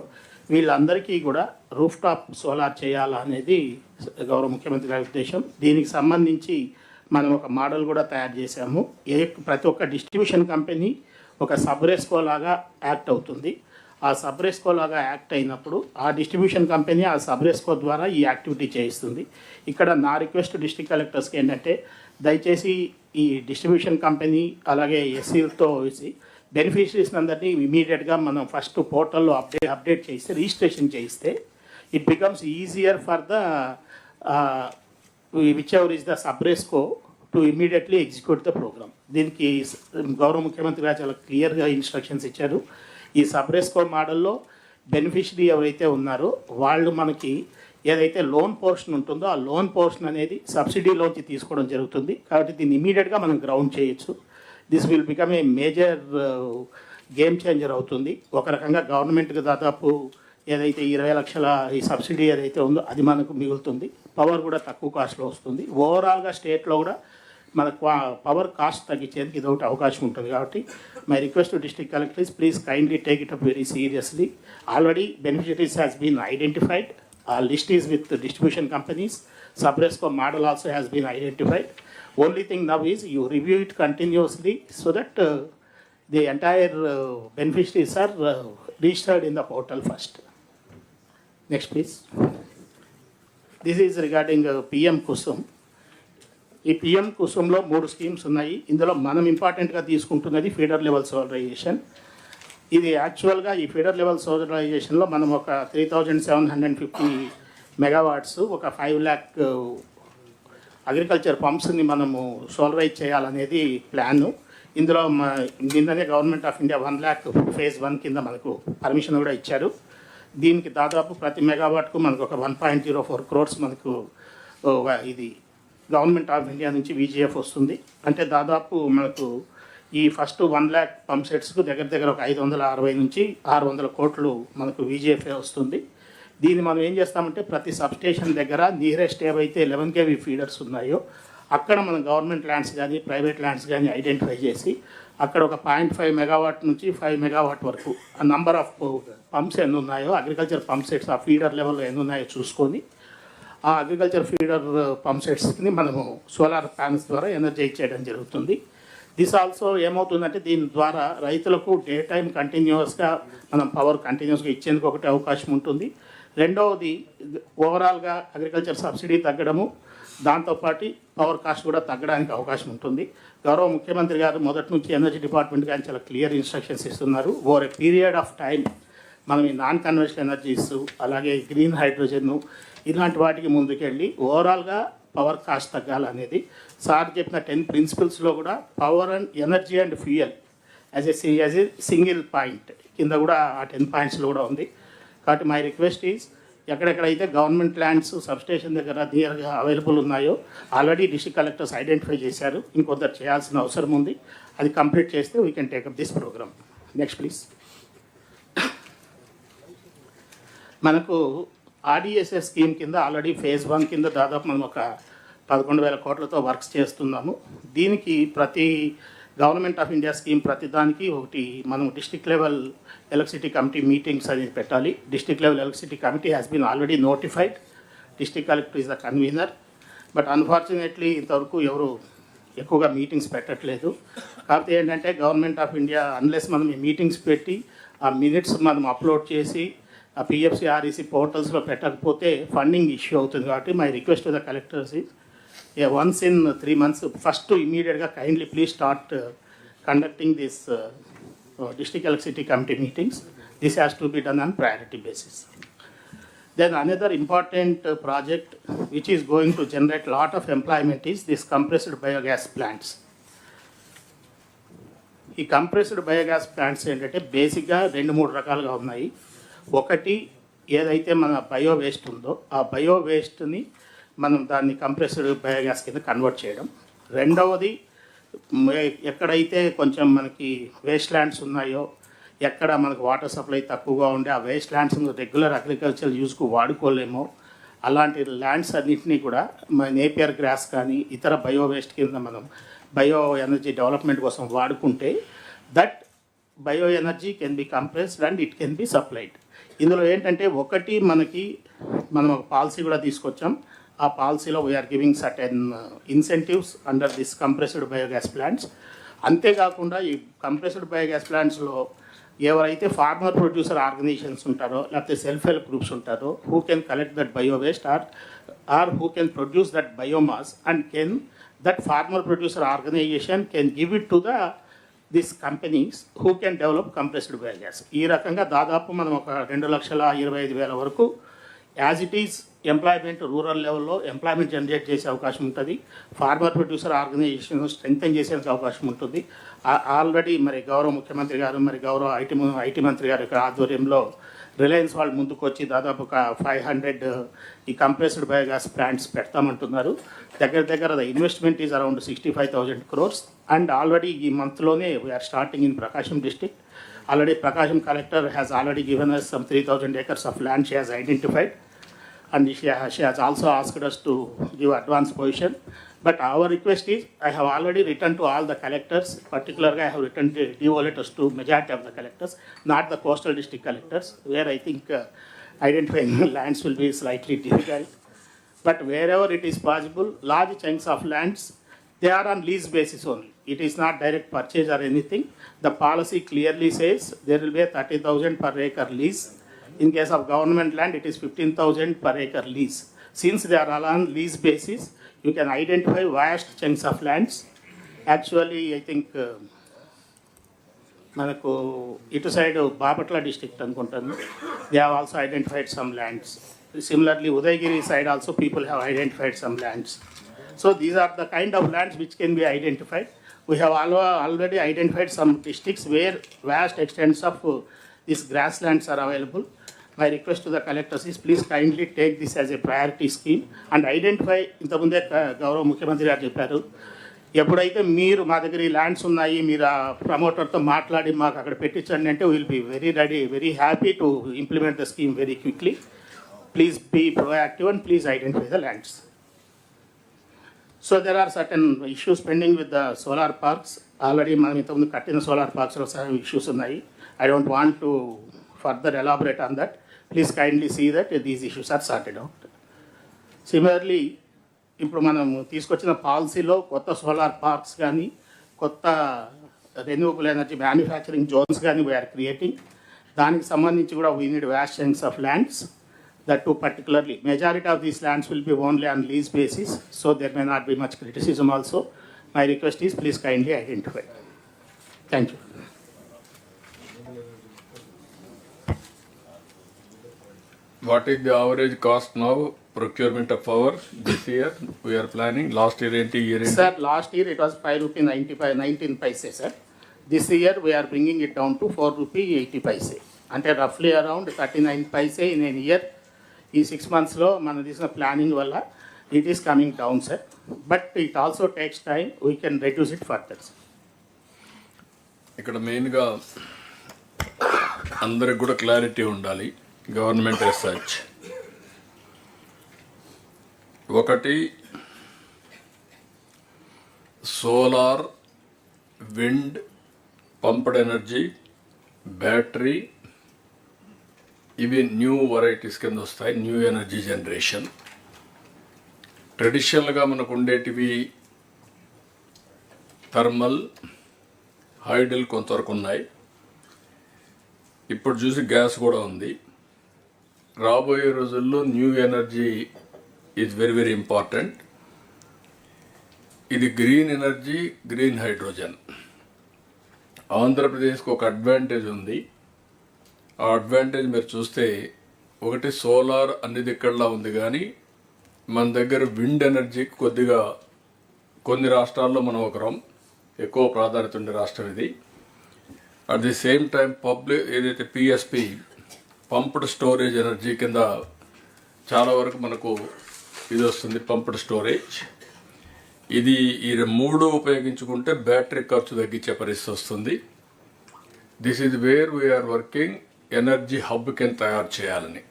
S7: వీళ్ళందరికీ కూడా రూఫ్ టాప్ సోలార్ చేయాలనేది గౌరవ ముఖ్యమంత్రి గారి ఉద్దేశం. దీనికి సంబంధించి మనం ఒక మోడల్ కూడా తయారు చేశాము. ప్రతి ఒక్క డిస్ట్రిబ్యూషన్ కంపెనీ ఒక సబ్రెస్కో లాగా యాక్ట్ అవుతుంది. ఆ సబ్రెస్కో లాగా యాక్ట్ అయినప్పుడు ఆ డిస్ట్రిబ్యూషన్ కంపెనీ ఆ సబ్రెస్కో ద్వారా ఈ యాక్టివిటీ చేయిస్తుంది. ఇక్కడ నా రిక్వెస్ట్ డిస్ట్రిక్ట్ కలెక్టర్స్కి ఏంటంటే దయచేసి ఈ డిస్ట్రిబ్యూషన్ కంపెనీ అలాగే ఎస్సీలతో వేసి బెనిఫిషరీస్ అందరినీ ఇమీడియట్గా మనం ఫస్ట్ పోర్టల్లో అప్డేట్ చేస్తే రిజిస్ట్రేషన్ చేయిస్తే it becomes easier for the which ever is the subresco to immediately execute the programme. దీనికి గౌరవ ముఖ్యమంత్రి గారు చాలా క్లియర్గా ఇన్స్ట్రక్షన్స్ ఇచ్చారు. ఈ సబ్రెస్కో మోడల్లో బెనిఫిషరీ ఎవరైతే ఉన్నారో వాళ్ళు మనకి ఏదైతే లోన్ పోర్షన్ ఉంటుందో ఆ లోన్ పోర్షన్ అనేది సబ్సిడీలోంచి తీసుకోవడం జరుగుతుంది. కాబట్టి దీన్ని ఇమీడియట్గా మనం గ్రౌండ్ చేయొచ్చు. This will become a major game changer అవుతుంది. ఒక రకంగా గవర్నమెంట్కి దాదాపు ఏదైతే 20 లక్షల ఈ సబ్సిడీ ఏదైతే ఉందో అది మనకు మిగులుతుంది. పవర్ కూడా తక్కువ కాస్ట్లో వస్తుంది. ఓవరాల్గా స్టేట్లో కూడా మన పవర్ కాస్ట్ తగ్గించేందుకు ఇది ఒకటి అవకాశం ఉంటుంది. కాబట్టి my request to district collectors please kindly take it up very seriously. Already beneficiaries has been identified. List is with distribution companies. Sabresco model also has been identified. Only thing now is you review it continuously so that the entire beneficiaries are registered in the portal first. Next please. This is regarding PM Kusum. ఈ PM కుసుమ్లో 3 schemes ఉన్నాయి. ఇందులో మనం ఇంపార్టెంట్గా తీసుకుంటున్నది feeder level solarisation. ఇది యాక్చువల్గా ఈ feeder level సోలరైజేషన్లో మనం ఒక 3,750 మెగావాట్స్ ఒక 5 lakh అగ్రికల్చర్ పంప్స్ని మనము సోలరైజ్ చేయాలనేది ప్లాను. ఇందులో నిన్ననే government of India 1 lakh phase 1 కింద మనకు పర్మిషన్ కూడా ఇచ్చారు. దీనికి దాదాపు ప్రతి మెగావాట్కు మనకు ఒక 1.04 crores మనకు ఇది గవర్నమెంట్ ఆఫ్ ఇండియా నుంచి VGF వస్తుంది. అంటే దాదాపు మనకు ఈ ఫస్ట్ 1 lakh పంప్ సెట్స్కు దగ్గర ఒక 560 నుంచి 600 కోట్లు మనకు VGFఏ వస్తుంది. దీన్ని మనం ఏం చేస్తామంటే ప్రతి సబ్స్టేషన్ దగ్గర నియరెస్ట్ ఏవైతే 11 kV ఫీడర్స్ ఉన్నాయో అక్కడ మనం గవర్నమెంట్ ల్యాండ్స్ కానీ ప్రైవేట్ ల్యాండ్స్ కానీ ఐడెంటిఫై చేసి అక్కడ ఒక 0.5 మెగావాట్ నుంచి 5 మెగావాట్ వరకు ఆ నంబర్ ఆఫ్ పంప్స్ ఎన్ని ఉన్నాయో అగ్రికల్చర్ పంప్ సెట్స్ ఆ ఫీడర్ లెవెల్లో ఎన్ని ఉన్నాయో చూసుకొని ఆ అగ్రికల్చర్ ఫీడర్ పంప్ సెట్స్ని మనము సోలార్ ప్యానల్స్ ద్వారా ఎనర్జైజ్ చేయడం జరుగుతుంది. దిస్ ఆల్సో ఏమవుతుందంటే దీని ద్వారా రైతులకు డే టైం కంటిన్యూస్గా మనం పవర్ కంటిన్యూస్గా ఇచ్చేందుకు ఒకటి అవకాశం ఉంటుంది. రెండవది ఓవరాల్గా అగ్రికల్చర్ సబ్సిడీ తగ్గడము, దాంతోపాటు పవర్ కాస్ట్ కూడా తగ్గడానికి అవకాశం ఉంటుంది. గౌరవ ముఖ్యమంత్రి గారు మొదటి నుంచి ఎనర్జీ డిపార్ట్మెంట్ కానీ చాలా క్లియర్ ఇన్స్ట్రక్షన్స్ ఇస్తున్నారు. Over a period of time మనం ఈ నాన్ కన్వెన్షనల్ ఎనర్జీస్ అలాగే గ్రీన్ హైడ్రోజన్ ఇలాంటి వాటికి ముందుకెళ్ళి ఓవరాల్గా పవర్ కాస్ట్ తగ్గాలనేది సార్ చెప్పిన 10 ప్రిన్సిపల్స్లో కూడా power and energy and fuel as a single point కింద కూడా ఆ 10 పాయింట్స్లో కూడా ఉంది. కాబట్టి మై రిక్వెస్ట్ ఈజ్ ఎక్కడెక్కడైతే గవర్నమెంట్ ల్యాండ్స్ సబ్స్టేషన్ దగ్గర నియర్గా అవైలబుల్ ఉన్నాయో ఆల్రెడీ డిస్ట్రిక్ట్ కలెక్టర్స్ ఐడెంటిఫై చేశారు, ఇంకొందరు చేయాల్సిన అవసరం ఉంది. అది కంప్లీట్ చేస్తే we can take up this program. Next please. మనకు ఆర్డిఎస్ఎస్ స్కీమ్ కింద ఆల్రెడీ ఫేజ్ 1 కింద దాదాపు మనం ఒక 11,000 కోట్లతో వర్క్స్ చేస్తున్నాము. దీనికి ప్రతి గవర్నమెంట్ ఆఫ్ ఇండియా స్కీమ్ ప్రతిదానికి ఒకటి మనం district level electricity committee meetings అనేది పెట్టాలి. District level electricity committee has been already notified. District collector is the convener. But unfortunately ఇంతవరకు ఎవరు ఎక్కువగా మీటింగ్స్ పెట్టట్లేదు. కాకపోతే ఏంటంటే గవర్నమెంట్ ఆఫ్ ఇండియా అన్లెస్ మనం ఈ మీటింగ్స్ పెట్టి ఆ మినిట్స్ మనం అప్లోడ్ చేసి ఆ పిఎఫ్సి ఆర్ఈసీ పోర్టల్స్లో పెట్టకపోతే ఫండింగ్ ఇష్యూ అవుతుంది. కాబట్టి my request to the collectors is once in 3 months, first to immediately kindly please start conducting this district electricity committee meetings. This has to be done on priority basis. Then another important project which is going to generate lot of employment is this compressed biogas plants. ఈ compressed biogas plants ఏంటంటే బేసిక్గా 2-3 రకాలుగా ఉన్నాయి. ఒకటి ఏదైతే మన bio waste ఉందో ఆ బయో వేస్ట్ని మనం దాన్ని కంప్రెస్డ్ బయోగ్యాస్ కింద కన్వర్ట్ చేయడం. రెండవది ఎక్కడైతే కొంచెం మనకి వేస్ట్ ల్యాండ్స్ ఉన్నాయో, ఎక్కడ మనకు వాటర్ సప్లై తక్కువగా ఉండే ఆ వేస్ట్ ల్యాండ్స్ రెగ్యులర్ అగ్రికల్చర్ యూస్కు వాడుకోలేమో అలాంటి ల్యాండ్స్ అన్నింటినీ కూడా మన నేపియర్ గ్రాస్ కానీ ఇతర బయో వేస్ట్ కింద మనం బయో ఎనర్జీ డెవలప్మెంట్ కోసం వాడుకుంటే that bio energy can be compressed and it can be supplied. ఇందులో ఏంటంటే ఒకటి మనం ఒక పాలసీ కూడా తీసుకొచ్చాం. ఆ పాలసీలో we are giving certain incentives under this compressed biogas plants. అంతేకాకుండా ఈ కంప్రెస్డ్ బయోగ్యాస్ ప్లాంట్స్లో ఎవరైతే ఫార్మర్ ప్రొడ్యూసర్ ఆర్గనైజేషన్స్ ఉంటారో లేకపోతే సెల్ఫ్ హెల్ప్ గ్రూప్స్ ఉంటారో who can collect that bio waste or who can produce that biomass and can that farmer producer organisation can give it to this companies who can develop compressed biogas. ఈ రకంగా దాదాపు మనం ఒక 2,25,000 వరకు as it is employment rural లెవెల్లో employment generate చేసే అవకాశం ఉంటుంది. ఫార్మర్ ప్రొడ్యూసర్ ఆర్గనైజేషన్ స్ట్రెంగ్తన్ చేసేందుకు అవకాశం ఉంటుంది. ఆల్రెడీ మరి గౌరవ ముఖ్యమంత్రి గారు మరి గౌరవ ఐటీ మంత్రి గారి యొక్క ఆధ్వర్యంలో రిలయన్స్ వాళ్ళు ముందుకు వచ్చి దాదాపు ఒక 500 ఈ కంప్రెస్డ్ బయోగ్యాస్ ప్లాంట్స్ పెడతామంటున్నారు. దగ్గర the investment is around 65,000 crores and already ఈ మంత్లోనే we are starting in Prakasam district. Already Prakasham collector has already given us some 3,000 acres of land she has identified, and she has also asked us to give advance position. But our request is, I have already written to all the collectors, particularly I have written DO letters to majority of the collectors, not the coastal district collectors, where I think identifying lands will be slightly difficult. But wherever it is possible, large chunks of lands, they are on lease basis only. It is not direct purchase or anything. The policy clearly says there will be a 30,000 per acre lease. In case of government land, it is 15,000 per acre lease. Since they are all on lease basis, you can identify vast chunks of lands. Actually, I think మనకు ఇటు side Bapatla district అనుకుంటాను, they have also identified some lands. Similarly, Udaygiri side also people have identified some lands. So these are the kind of lands which can be identified. We have already identified some districts where vast extents of these grasslands are available. My request to the collectors is please kindly take this as a priority scheme and identify. ఇంతకుముందే గౌరవ ముఖ్యమంత్రి గారు చెప్పారు, ఎప్పుడైతే మీరు మా దగ్గర ఈ ల్యాండ్స్ ఉన్నాయి మీరు ఆ ప్రమోటర్తో మాట్లాడి మాకు అక్కడ పెట్టించండి అంటే will be very ready, very happy to implement the scheme very quickly. Please be proactive and please identify the lands. So there are certain issues pending with the solar parks. Already మనం ఇంతకుముందు కట్టిన solar పార్క్స్లో some issues ఉన్నాయి. I don't want to further elaborate on that. Please kindly see that these issues are sorted out. Similarly, ఇప్పుడు మనం తీసుకొచ్చిన పాలసీలో కొత్త solar parks కానీ కొత్త రెన్యూవబుల్ ఎనర్జీ మ్యానుఫ్యాక్చరింగ్ జోన్స్ కానీ వీఆర్ క్రియేటింగ్. దానికి సంబంధించి కూడా we need vast chunks of lands. That too particularly, majority of these lands will be only on lease basis, so there may not be much criticism also. My request is please kindly identify. Thank you.
S3: What is the average cost now, procurement of power this year? We are planning, last year year
S7: Sir, last year it was 5 rupee 19 paise, sir. This year we are bringing it down to 4 rupee 80 paise. And roughly around 39 paise in a year. In 6 months low, this is planning wala, it is coming down, sir. But it also takes time, we can reduce it further, sir.
S3: ఇక్కడ మెయిన్గా అందరికి కూడా clarity ఉండాలి government research. ఒకటి solar, wind, pumped energy, battery, ఇవి new varieties కింద వస్తాయి, new energy generation. ట్రెడిషనల్గా మనకు ఉండేటివి థర్మల్, హైడల్ కొంతవరకు ఉన్నాయి. ఇప్పుడు చూసి గ్యాస్ కూడా ఉంది. రాబోయే రోజుల్లో new energy is very very important. ఇది గ్రీన్ ఎనర్జీ, గ్రీన్ హైడ్రోజన్. ఆంధ్రప్రదేశ్కి ఒక అడ్వాంటేజ్ ఉంది. ఆ అడ్వాంటేజ్ మీరు చూస్తే, ఒకటి సోలార్ అన్ని దిక్కడలా ఉంది, కానీ మన దగ్గర విండ్ ఎనర్జీకి కొద్దిగా కొన్ని రాష్ట్రాల్లో మనం ఒకరం, ఎక్కువ ప్రాధాన్యత ఉండే రాష్ట్రం ఇది. At the same time public ఏదైతే పిఎస్పి, పంప్డ్ స్టోరేజ్ ఎనర్జీ కింద చాలా వరకు మనకు ఇది వస్తుంది, పంప్డ్ స్టోరేజ్. ఇది ఈ మూడు ఉపయోగించుకుంటే బ్యాటరీ ఖర్చు తగ్గించే పరిస్థితి వస్తుంది. This is where we are working. Energy hub కింద తయారు చేయాలని,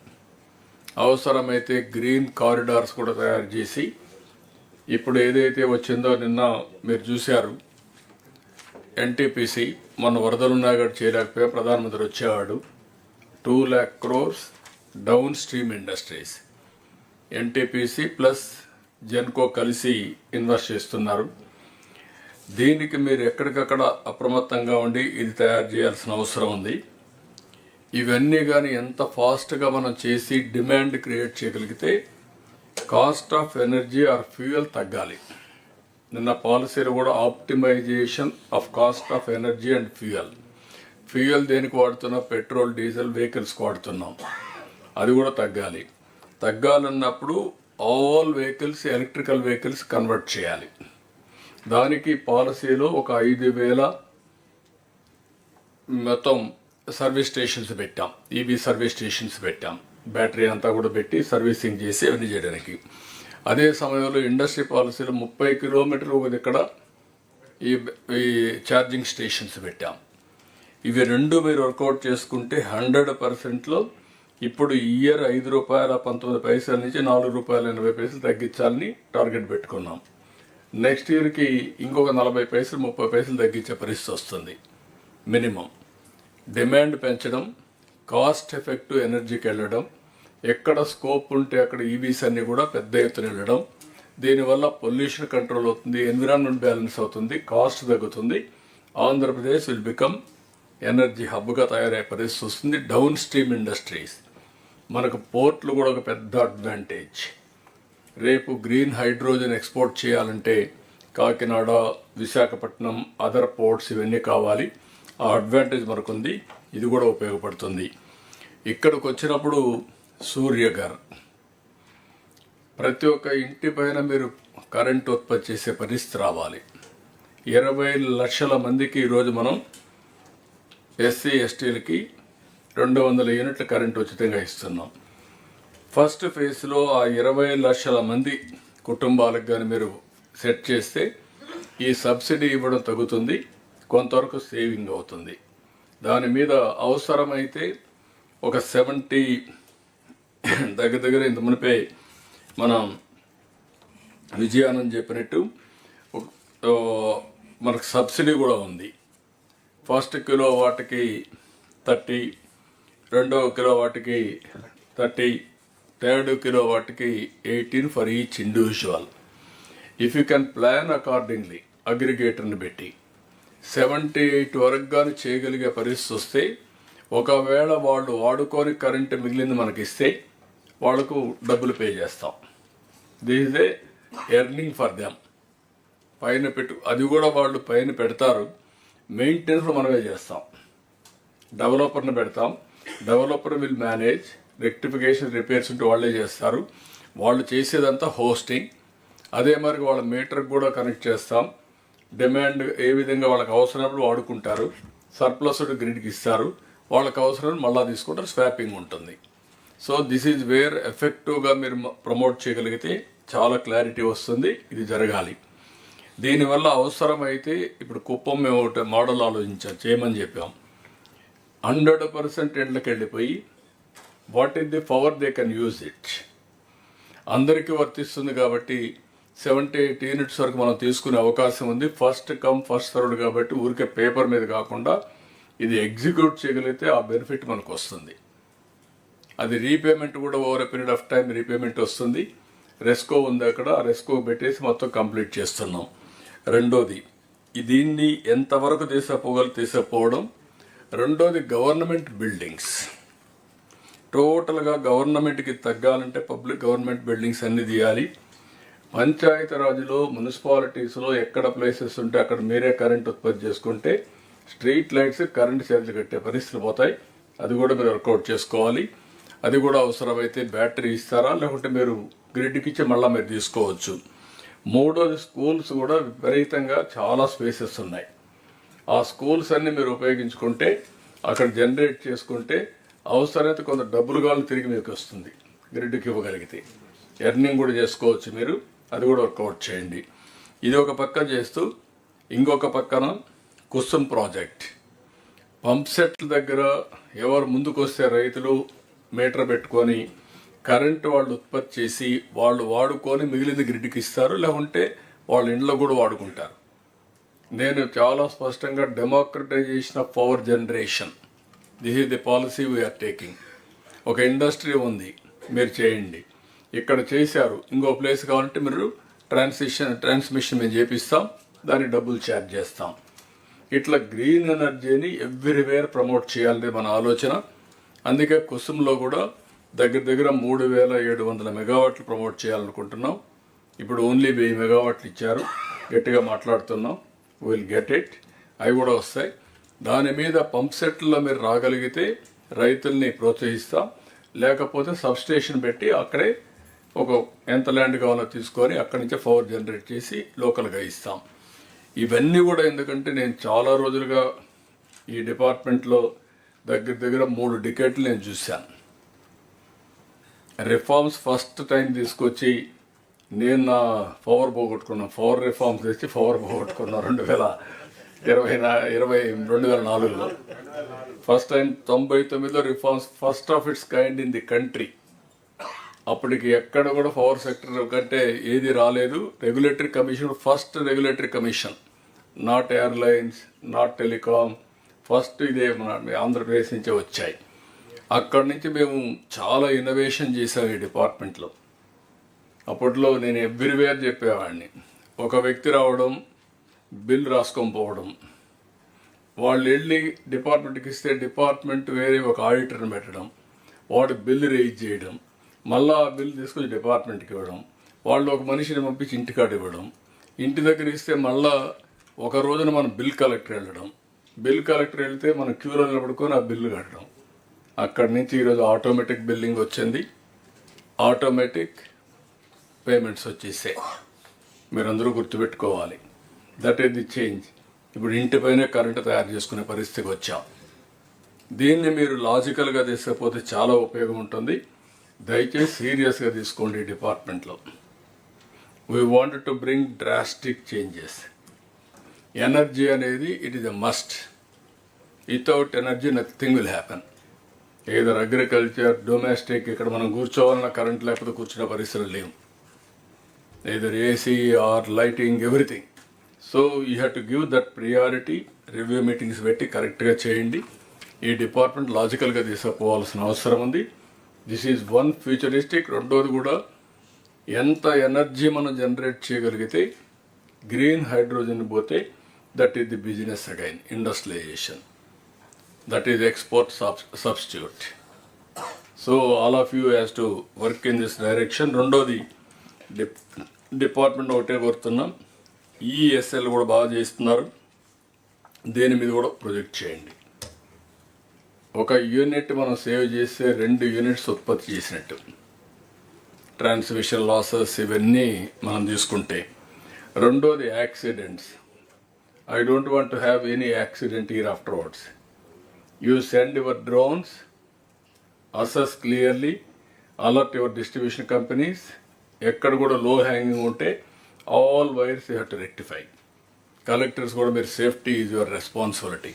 S3: అవసరమైతే గ్రీన్ కారిడార్స్ కూడా తయారు చేసి, ఇప్పుడు ఏదైతే వచ్చిందో నిన్న మీరు చూశారు, ఎన్టీపీసీ మన వరదలున్నా కూడా చేయలేకపోయా, ప్రధానమంత్రి వచ్చేవాడు. 2 lakh crores down stream industries, NTPC plus Genco కలిసి ఇన్వెస్ట్ చేస్తున్నారు. దీనికి మీరు ఎక్కడికక్కడ అప్రమత్తంగా ఉండి ఇది తయారు చేయాల్సిన అవసరం ఉంది. ఇవన్నీ కానీ ఎంత ఫాస్ట్గా మనం చేసి డిమాండ్ క్రియేట్ చేయగలిగితే cost of energy or fuel తగ్గాలి. నిన్న పాలసీలో కూడా optimisation of cost of energy and fuel. Fuel దేనికి వాడుతున్నాం? పెట్రోల్, డీజిల్ వెహికల్స్కి వాడుతున్నాం. అది కూడా తగ్గాలి. తగ్గాలన్నప్పుడు all vehicles electrical vehicles convert చేయాలి. దానికి పాలసీలో ఒక 5,000 మొత్తం సర్వీస్ స్టేషన్స్ పెట్టాం, ఈవీ సర్వీస్ స్టేషన్స్ పెట్టాం. బ్యాటరీ అంతా కూడా పెట్టి సర్వీసింగ్ చేసి అవన్నీ చేయడానికి. అదే సమయంలో ఇండస్ట్రీ పాలసీలో 30 కిలోమీటర్లు ఇక్కడ ఈ ఛార్జింగ్ స్టేషన్స్ పెట్టాం. ఇవి రెండు మీరు వర్కౌట్ చేసుకుంటే 100%లో ఇప్పుడు ఇయర్ ₹5.19 నుంచి ₹4.80 తగ్గించాలని టార్గెట్ పెట్టుకున్నాం. నెక్స్ట్ ఇయర్కి ఇంకొక 40 పైసలు 30 పైసలు తగ్గించే పరిస్థితి వస్తుంది మినిమం. డిమాండ్ పెంచడం, కాస్ట్ ఎఫెక్టివ్ ఎనర్జీకి వెళ్ళడం, ఎక్కడ స్కోప్ ఉంటే అక్కడ ఈవీస్ అన్నీ కూడా పెద్ద ఎత్తున వెళ్ళడం. దీనివల్ల పొల్యూషన్ కంట్రోల్ అవుతుంది, ఎన్విరాన్మెంట్ బ్యాలెన్స్ అవుతుంది, కాస్ట్ తగ్గుతుంది. ఆంధ్రప్రదేశ్ విల్ బికమ్ ఎనర్జీ హబ్గా తయారయ్యే పరిస్థితి వస్తుంది. డౌన్ స్ట్రీమ్ ఇండస్ట్రీస్, మనకు పోర్ట్లు కూడా ఒక పెద్ద అడ్వాంటేజ్. రేపు గ్రీన్ హైడ్రోజన్ ఎక్స్పోర్ట్ చేయాలంటే కాకినాడ, విశాఖపట్నం, అదర్ పోర్ట్స్ ఇవన్నీ కావాలి. ఆ అడ్వాంటేజ్ మనకుంది, ఇది కూడా ఉపయోగపడుతుంది. ఇక్కడికి వచ్చినప్పుడు సూర్యఘర్, ప్రతి ఒక్క ఇంటి పైన మీరు కరెంట్ ఉత్పత్తి చేసే పరిస్థితి రావాలి. 20 లక్షల మందికి ఈరోజు మనం ఎస్సీ ఎస్టీలకి 200 యూనిట్ల కరెంట్ ఉచితంగా ఇస్తున్నాం. ఫస్ట్ ఫేజ్లో ఆ 20 లక్షల మంది కుటుంబాలకు కానీ మీరు సెట్ చేస్తే ఈ సబ్సిడీ ఇవ్వడం తగ్గుతుంది, కొంతవరకు సేవింగ్ అవుతుంది. దాని మీద అవసరమైతే ఒక 70 దగ్గర ఇంత మునిపే మనం విజయానంద్ చెప్పినట్టు మనకు సబ్సిడీ కూడా ఉంది. ఫస్ట్ కిలో వాటికి 30, రెండవ కిలో వాటికి 30, థర్డ్ కిలో వాటికి 18 for each individual. If you can plan accordingly అగ్రిగేటర్ని పెట్టి 78 వరకు కానీ చేయగలిగే పరిస్థితి వస్తే, ఒకవేళ వాళ్ళు వాడుకొని కరెంటు మిగిలింది మనకి ఇస్తే వాళ్ళకు డబ్బులు పే చేస్తాం. This is a earning for them. పైన అది కూడా వాళ్ళు పైన పెడతారు, మెయింటెనెన్స్ మనమే చేస్తాం. డెవలపర్ని పెడతాం, developer will manage, rectification repairs ఉంటే వాళ్ళే చేస్తారు. వాళ్ళు చేసేదంతా హోస్టింగ్. అదే మరి వాళ్ళ మీటర్కి కూడా కనెక్ట్ చేస్తాం. డిమాండ్ ఏ విధంగా వాళ్ళకి అవసరమైనప్పుడు వాడుకుంటారు, సర్ప్లస్ గ్రిడ్కి ఇస్తారు, వాళ్ళకి అవసరం మళ్ళీ తీసుకుంటారు, స్వాపింగ్ ఉంటుంది. సో దిస్ ఈజ్ వేర్ ఎఫెక్టివ్గా మీరు ప్రమోట్ చేయగలిగితే చాలా క్లారిటీ వస్తుంది. ఇది జరగాలి. దీనివల్ల అవసరమైతే ఇప్పుడు కుప్పం మేము ఒకటి మోడల్ ఆలోచించాం, చేయమని చెప్పాం. 100% ఎండ్లకు వెళ్ళిపోయి what is the power they can use it, అందరికీ వర్తిస్తుంది కాబట్టి 70-80 యూనిట్స్ వరకు మనం తీసుకునే అవకాశం ఉంది. ఫస్ట్ కమ్ ఫస్ట్ సర్వ్డ్ కాబట్టి ఊరికే పేపర్ మీద కాకుండా ఇది ఎగ్జిక్యూట్ చేయగలిగితే ఆ బెనిఫిట్ మనకు వస్తుంది. అది రీపేమెంట్ కూడా over a period of time repayment వస్తుంది. రెస్కో ఉంది అక్కడ, ఆ రెస్కో పెట్టేసి మొత్తం కంప్లీట్ చేస్తున్నాం. రెండోది దీన్ని ఎంతవరకు తీసుకుపోవడం. రెండోది గవర్నమెంట్ బిల్డింగ్స్ టోటల్గా గవర్నమెంట్కి తగ్గాలంటే పబ్లిక్ గవర్నమెంట్ బిల్డింగ్స్ అన్ని తీయాలి. పంచాయతీరాజ్లో మున్సిపాలిటీస్లో ఎక్కడ ప్లేసెస్ ఉంటే అక్కడ మీరే కరెంట్ ఉత్పత్తి చేసుకుంటే స్ట్రీట్ లైట్స్ కరెంట్ ఛార్జీలు కట్టే పరిస్థితులు పోతాయి. అది కూడా మీరు వర్కౌట్ చేసుకోవాలి. అది కూడా అవసరమైతే బ్యాటరీ ఇస్తారా, లేకుంటే మీరు గ్రిడ్కి ఇచ్చి మళ్ళీ మీరు తీసుకోవచ్చు. మూడోది స్కూల్స్ కూడా విపరీతంగా చాలా స్పేసెస్ ఉన్నాయి. ఆ స్కూల్స్ అన్ని మీరు ఉపయోగించుకుంటే అక్కడ జనరేట్ చేసుకుంటే అవసరమైతే కొంత డబ్బులు కావాలి తిరిగి మీకు వస్తుంది. గ్రిడ్కి ఇవ్వగలిగితే ఎర్నింగ్ కూడా చేసుకోవచ్చు మీరు. అది కూడా వర్కౌట్ చేయండి. ఇది ఒక పక్క చేస్తూ ఇంకొక పక్కన కుసుమ్ ప్రాజెక్ట్ పంప్ సెట్ల దగ్గర ఎవరు ముందుకు వస్తే రైతులు మీటర్ పెట్టుకొని కరెంటు వాళ్ళు ఉత్పత్తి చేసి వాళ్ళు వాడుకొని మిగిలింది గ్రిడ్కి ఇస్తారు, లేకుంటే వాళ్ళ ఇంట్లో కూడా వాడుకుంటారు. నేను చాలా స్పష్టంగా democratisation of power generation, this is the policy we are taking. ఒక ఇండస్ట్రీ ఉంది, మీరు చేయండి. ఇక్కడ చేశారు, ఇంకో ప్లేస్ కావాలంటే మీరు ట్రాన్స్మిషన్ మేము చేపిస్తాం, దానికి డబ్బులు ఛార్జ్ చేస్తాం. ఇట్లా గ్రీన్ ఎనర్జీని ఎవ్రీవేర్ ప్రమోట్ చేయాలనేది మన ఆలోచన. అందుకే కుసుమ్లో కూడా దగ్గర 3700 మెగావాట్లు ప్రమోట్ చేయాలనుకుంటున్నాం. ఇప్పుడు ఓన్లీ 1000 మెగావాట్లు ఇచ్చారు, గట్టిగా మాట్లాడుతున్నాం. విల్ గెట్ ఇట్, అవి కూడా వస్తాయి. దాని మీద పంప్ సెట్లో మీరు రాగలిగితే రైతుల్ని ప్రోత్సహిస్తాం, లేకపోతే సబ్స్టేషన్ పెట్టి అక్కడే ఒక ఎంత ల్యాండ్ కావాలో తీసుకొని అక్కడి నుంచే పవర్ జనరేట్ చేసి లోకల్గా ఇస్తాం. ఇవన్నీ కూడా ఎందుకంటే నేను చాలా రోజులుగా ఈ డిపార్ట్మెంట్లో దగ్గర 3 డికేట్లు నేను చూశాను. రిఫార్మ్స్ ఫస్ట్ టైం తీసుకొచ్చి నేను నా పవర్ పోగొట్టుకున్నాను. పవర్ రిఫార్మ్స్ తెచ్చి పవర్ పోగొట్టుకున్నాను 2004లో. ఫస్ట్ టైం 99లో reforms first of its kind in the country. అప్పటికి ఎక్కడ కూడా పవర్ సెక్టర్ కంటే ఏది రాలేదు. Regulatory commission, first regulatory commission, not airlines, not telecom, first ఇదే మన ఆంధ్రప్రదేశ్ నుంచే వచ్చాయి. అక్కడి నుంచి మేము చాలా ఇన్నోవేషన్ చేసాం ఈ డిపార్ట్మెంట్లో. అప్పట్లో నేను ఎవ్రీవేర్ చెప్పేవాడిని. ఒక వ్యక్తి రావడం, బిల్ రాసుకొని పోవడం, వాళ్ళు వెళ్ళి డిపార్ట్మెంట్కి ఇస్తే డిపార్ట్మెంట్ వేరే ఒక ఆడిటర్ని పెట్టడం, వాడు బిల్ రేజ్ చేయడం, మళ్ళీ ఆ బిల్ తీసుకొచ్చి డిపార్ట్మెంట్కి ఇవ్వడం, వాళ్ళు ఒక మనిషిని పంపించి ఇంటికాడ ఇవ్వడం, ఇంటి దగ్గర ఇస్తే మళ్ళా ఒక రోజున మనం బిల్ కలెక్టర్ వెళ్ళడం, బిల్ కలెక్టర్ వెళ్తే మనం క్యూలో నిలబడుకొని ఆ బిల్లు కట్టడం. అక్కడి నుంచి ఈరోజు ఆటోమేటిక్ బిల్లింగ్ వచ్చింది, ఆటోమేటిక్ పేమెంట్స్ వచ్చేసాయి. మీరందరూ గుర్తుపెట్టుకోవాలి, దట్ ఈస్ ది చేంజ్. ఇప్పుడు ఇంటిపైనే కరెంటు తయారు చేసుకునే పరిస్థితికి వచ్చాం. దీన్ని మీరు లాజికల్గా తీసుకపోతే చాలా ఉపయోగం ఉంటుంది. దయచేసి సీరియస్గా తీసుకోండి ఈ డిపార్ట్మెంట్లో. We wanted to bring drastic changes. Energy అనేది it is a must. Without energy nothing will happen. Either agriculture, domestic, ఇక్కడ మనం కూర్చోవాలన్న కరెంట్ లేకపోతే కూర్చునే పరిస్థితులు లేవు. Either AC or lighting, everything. So you have to give that priority. Review meetings పెట్టి కరెక్ట్గా చేయండి. ఈ డిపార్ట్మెంట్ లాజికల్గా తీసుకుపోవాల్సిన అవసరం ఉంది. This is one futuristic. రెండోది కూడా ఎంత ఎనర్జీ మనం జనరేట్ చేయగలిగితే గ్రీన్ హైడ్రోజన్ పోతే that is the business again, industrialisation, that is export substitute. So all of you has to work in this direction. రెండోది డిపార్ట్మెంట్ ఒకటే కోరుతున్నాం, ఈఎస్ఎల్ కూడా బాగా చేస్తున్నారు, దేని మీద కూడా ప్రొజెక్ట్ చేయండి. ఒక యూనిట్ మనం సేవ్ చేస్తే 2 యూనిట్స్ ఉత్పత్తి చేసినట్టు. ట్రాన్స్మిషన్ లాసెస్ ఇవన్నీ మనం తీసుకుంటే. రెండోది accidents. I don't want to have any accident here afterwards. You send your drones, assess clearly, alert your distribution companies. ఎక్కడ కూడా లో హ్యాంగింగ్ ఉంటే all wires you have to rectify. Collectors కూడా మీరు సేఫ్టీ ఈజ్ యువర్ రెస్పాన్సిబిలిటీ.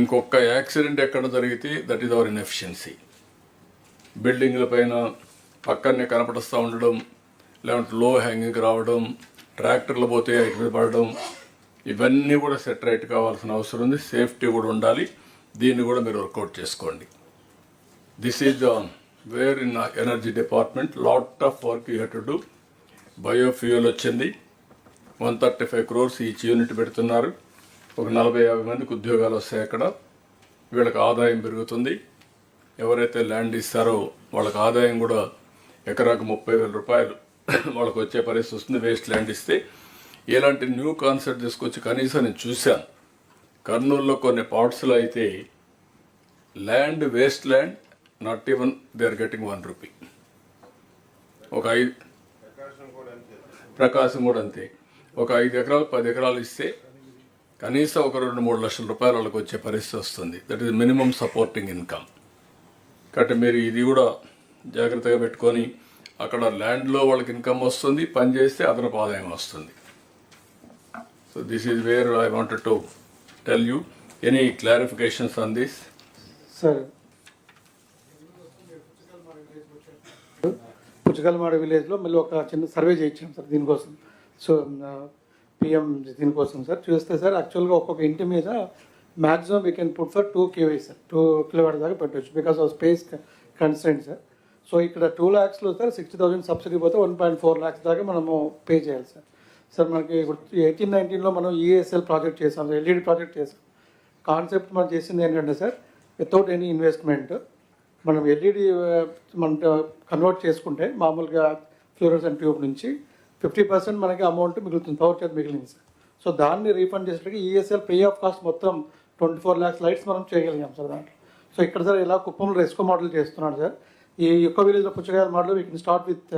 S3: ఇంకొక accident ఎక్కడ జరిగితే that is our inefficiency. బిల్డింగ్ల పైన పక్కనే కనపడుస్తూ ఉండడం, లేదంటే లో హ్యాంగింగ్ రావడం, ట్రాక్టర్లు పోతే ఇటు మీద పడడం, ఇవన్నీ కూడా సెట్ రైట్ కావాల్సిన అవసరం ఉంది. సేఫ్టీ కూడా ఉండాలి. దీన్ని కూడా మీరు వర్కౌట్ చేసుకోండి. This is the wear in energy department lot of work you have to do. Biofuel వచ్చింది, 135 crores ఈచ్ యూనిట్ పెడుతున్నారు. ఒక 40-50 మందికి ఉద్యోగాలు వస్తాయి అక్కడ. వీళ్ళకి ఆదాయం పెరుగుతుంది. ఎవరైతే ల్యాండ్ ఇస్తారో వాళ్ళకి ఆదాయం కూడా ఎకరాకు 30,000 రూపాయలు వాళ్ళకి వచ్చే పరిస్థితి వస్తుంది వేస్ట్ ల్యాండ్ ఇస్తే. ఇలాంటి న్యూ కాన్సెప్ట్ తీసుకొచ్చి కనీసం నేను చూశాను. కర్నూలులో కొన్ని పార్ట్స్లో అయితే land waste land not even they are getting 1 rupee. ఒక 5 ప్రకాశం కూడా అంతే. ఒక 5 ఎకరాలు 10 ఎకరాలు ఇస్తే కనీసం ఒక 2-3 లక్షల రూపాయలు వాళ్ళకి వచ్చే పరిస్థితి వస్తుంది. That is minimum supporting income. కాబట్టి మీరు ఇది కూడా జాగ్రత్తగా పెట్టుకొని అక్కడ ల్యాండ్లో వాళ్ళకి ఇన్కమ్ వస్తుంది, పని చేస్తే అదనపు ఆదాయం వస్తుంది. So this is where I wanted to tell you. Any clarifications on this?
S16: Sir, Puchakalmada విలేజ్లో మళ్ళీ ఒక చిన్న సర్వే చేయించాం సార్ దీనికోసం. సో పిఎం దీనికోసం సార్ చూస్తే సార్ యాక్చువల్గా ఒక్కొక్క ఇంటి మీద maximum we can put for 2 kV sir, 2 kilowatt దాకా పెట్టవచ్చు because of space constant sir. So ఇక్కడ 2 lakhsలో సార్ 60,000 సబ్సిడీ పోతే 1.4 lakhs దాకా మనము పే చేయాలి సార్. సార్ మనకి ఇప్పుడు 18-19లో మనం ఈఎస్ఎల్ ప్రాజెక్ట్ చేసాం సార్, ఎల్ఈడి ప్రాజెక్ట్ చేసాం. కాన్సెప్ట్ మనం చేసింది ఏంటంటే సార్, వితౌట్ ఎనీ ఇన్వెస్ట్మెంట్ మనం ఎల్ఈడి మనం కన్వర్ట్ చేసుకుంటే మామూలుగా ఫ్లోరసెంట్ ట్యూబ్ నుంచి 50% మనకి అమౌంట్ మిగులుతుంది, పవర్ చార్జ్ మిగిలింది సార్. సో దాన్ని రీఫండ్ చేసేటప్పుడు ఈఎస్ఎల్ పే ఆఫ్ కాస్ట్ మొత్తం 24 lakhs లైట్స్ మనం చేయగలిగాం సార్ దాంట్లో. సో ఇక్కడ సార్ ఇలా కుప్పంలో రెస్కో మోడల్ చేస్తున్నాడు సార్. ఈ యొక్క విలేజ్లో పుచ్చకాయల model we can start with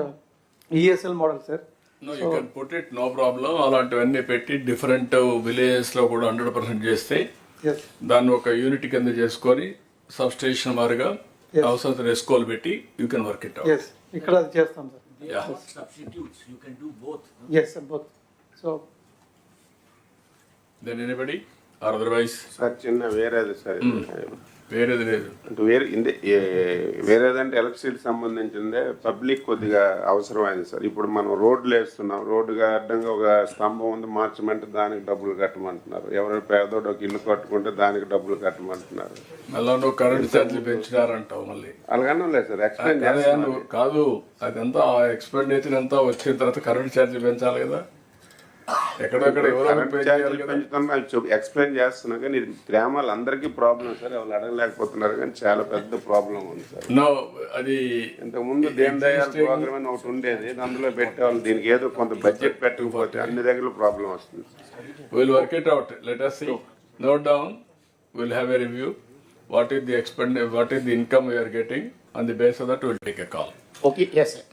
S16: ESL model sir.
S3: No you can put it, no problem. అలాంటివన్నీ పెట్టి డిఫరెంట్ విలేజెస్లో కూడా 100% చేస్తే దాన్ని ఒక యూనిట్ కింద చేసుకొని సబ్ స్టేషన్ వారిగా అవసరం రెస్కోలు పెట్టి you can work it out.
S16: ఇక్కడ అది చేస్తాం sir.
S13: Substitutes, you can do both.
S16: Yes sir, both. So
S3: then anybody or otherwise?
S5: Sir చిన్న వేరేది సార్,
S3: వేరేది లేదు
S5: అంటే వేరేదంటే ఎలక్ట్రిసిటీ సంబంధించిందే పబ్లిక్ కొద్దిగా అవసరమైంది సార్. ఇప్పుడు మనం రోడ్లు వేస్తున్నాం, రోడ్డుగా అడ్డంగా ఒక స్తంభం ఉంది మార్చమంటే దానికి డబ్బులు కట్టమంటున్నారు. ఎవరైనా పేదోడు ఒక ఇల్లు కట్టుకుంటే దానికి డబ్బులు కట్టమంటున్నారు.
S3: మళ్ళీ నువ్వు కరెంట్ ఛార్జీలు పెంచినారంటావు మళ్ళీ.
S5: అలాగనే లేదు సార్, ఎక్స్ప్లెయిన్
S3: కాదు అదంతా ఎక్స్పెండిచర్ అంతా వచ్చిన తర్వాత కరెంట్ ఛార్జీలు పెంచాలి కదా. ఎక్కడెక్కడ
S5: ఎక్స్ప్లెయిన్ చేస్తున్నా కానీ గ్రామాలు అందరికీ ప్రాబ్లం సార్, వాళ్ళు అడగలేకపోతున్నారు కానీ చాలా పెద్ద ప్రాబ్లం ఉంది సార్.
S3: అది
S5: ఇంతకుముందు దీన్ దయాళ్ ప్రోగ్రామ్ అని ఒకటి ఉండేది, అందులో పెట్టేవాళ్ళు. దీనికి ఏదో కొంత బడ్జెట్ పెట్టకపోతే అన్ని దగ్గర ప్రాబ్లం వస్తుంది.
S3: Will work it out, let us see, note down, we'll have a review, what is the income we are getting, on the basis of that we'll take a call.
S7: Okay, yes sir.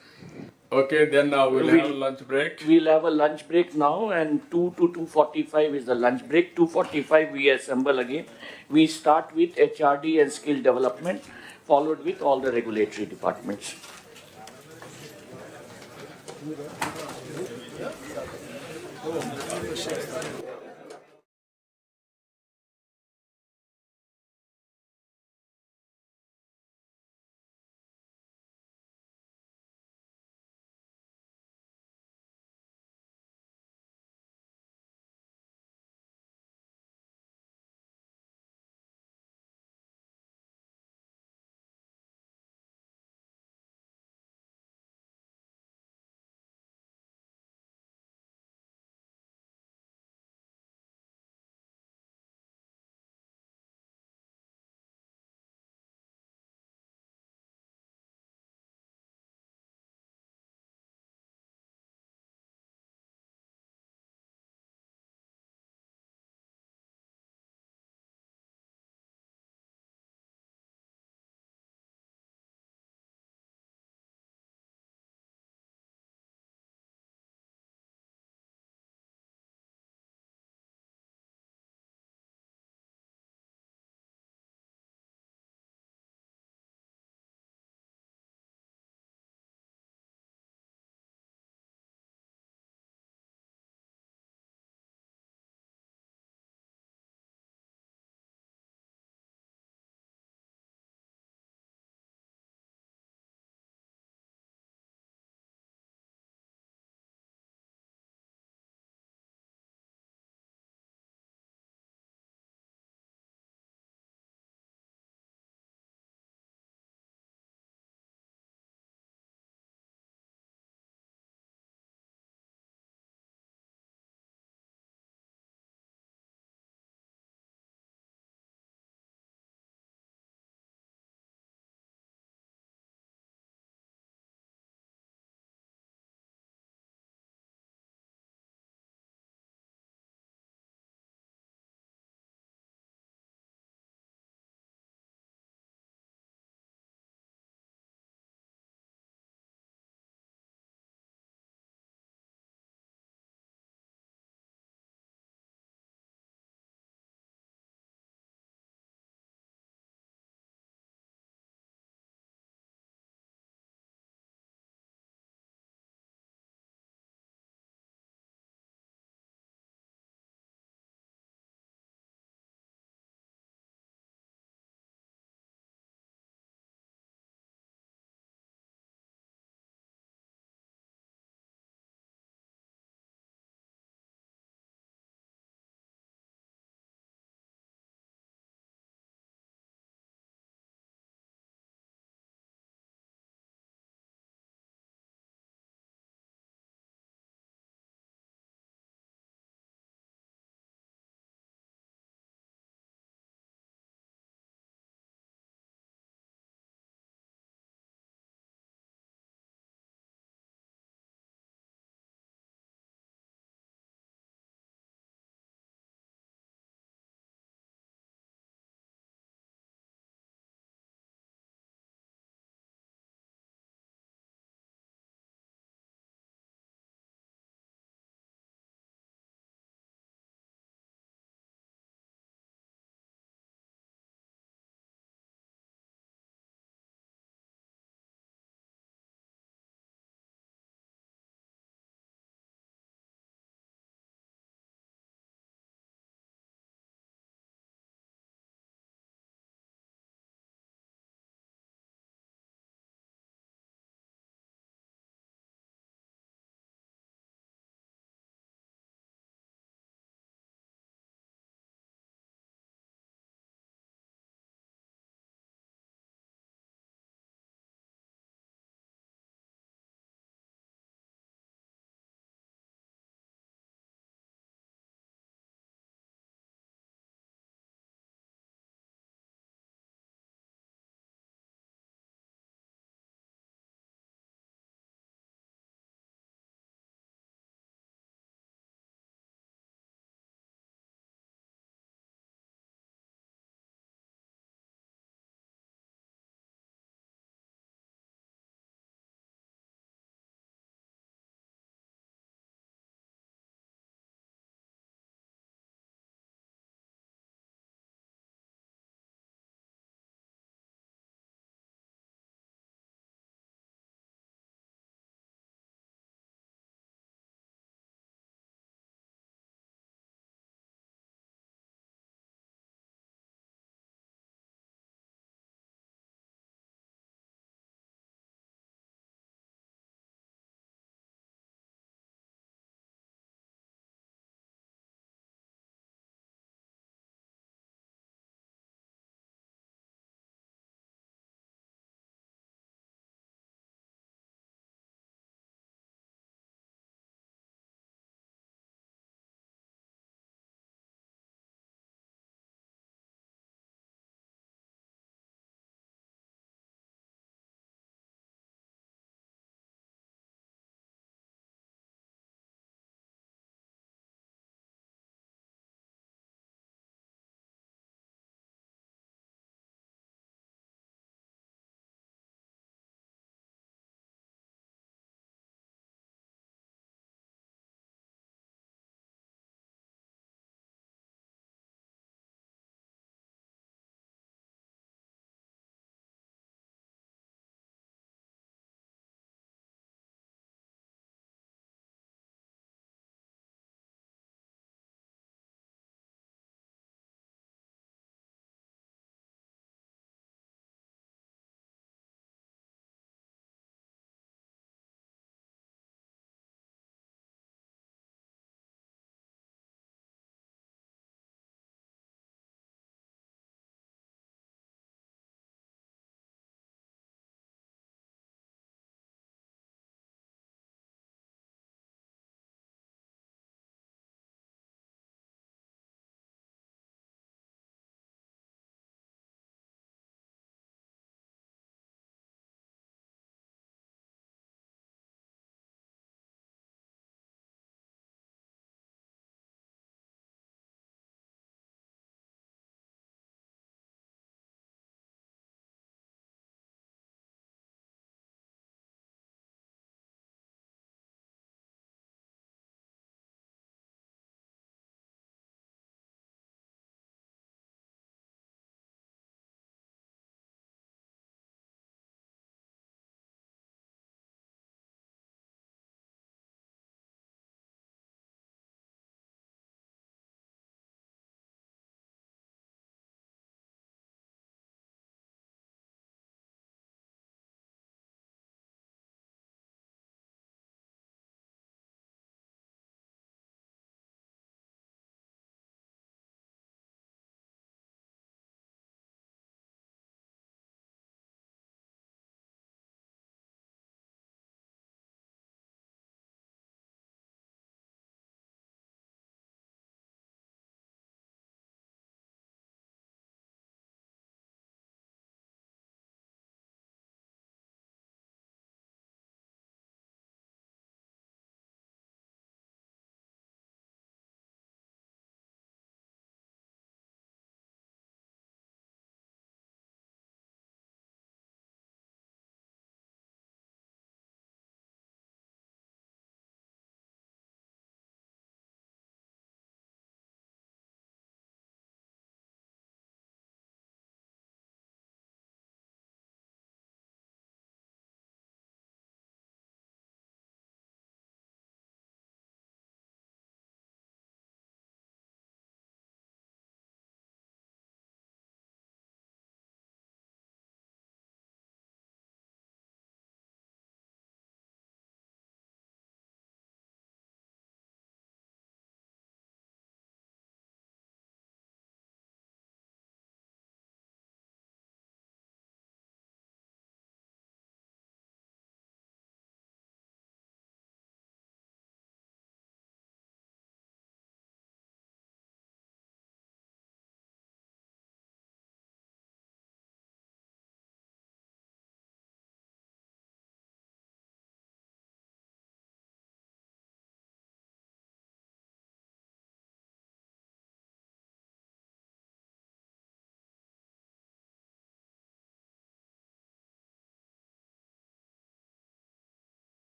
S3: Okay, then now we'll have a lunch break.
S13: We'll have a lunch break now, and 2 to 2:45 is the lunch break. 2:45 we assemble again. We start with HRD and skill development, followed with all the regulatory departments.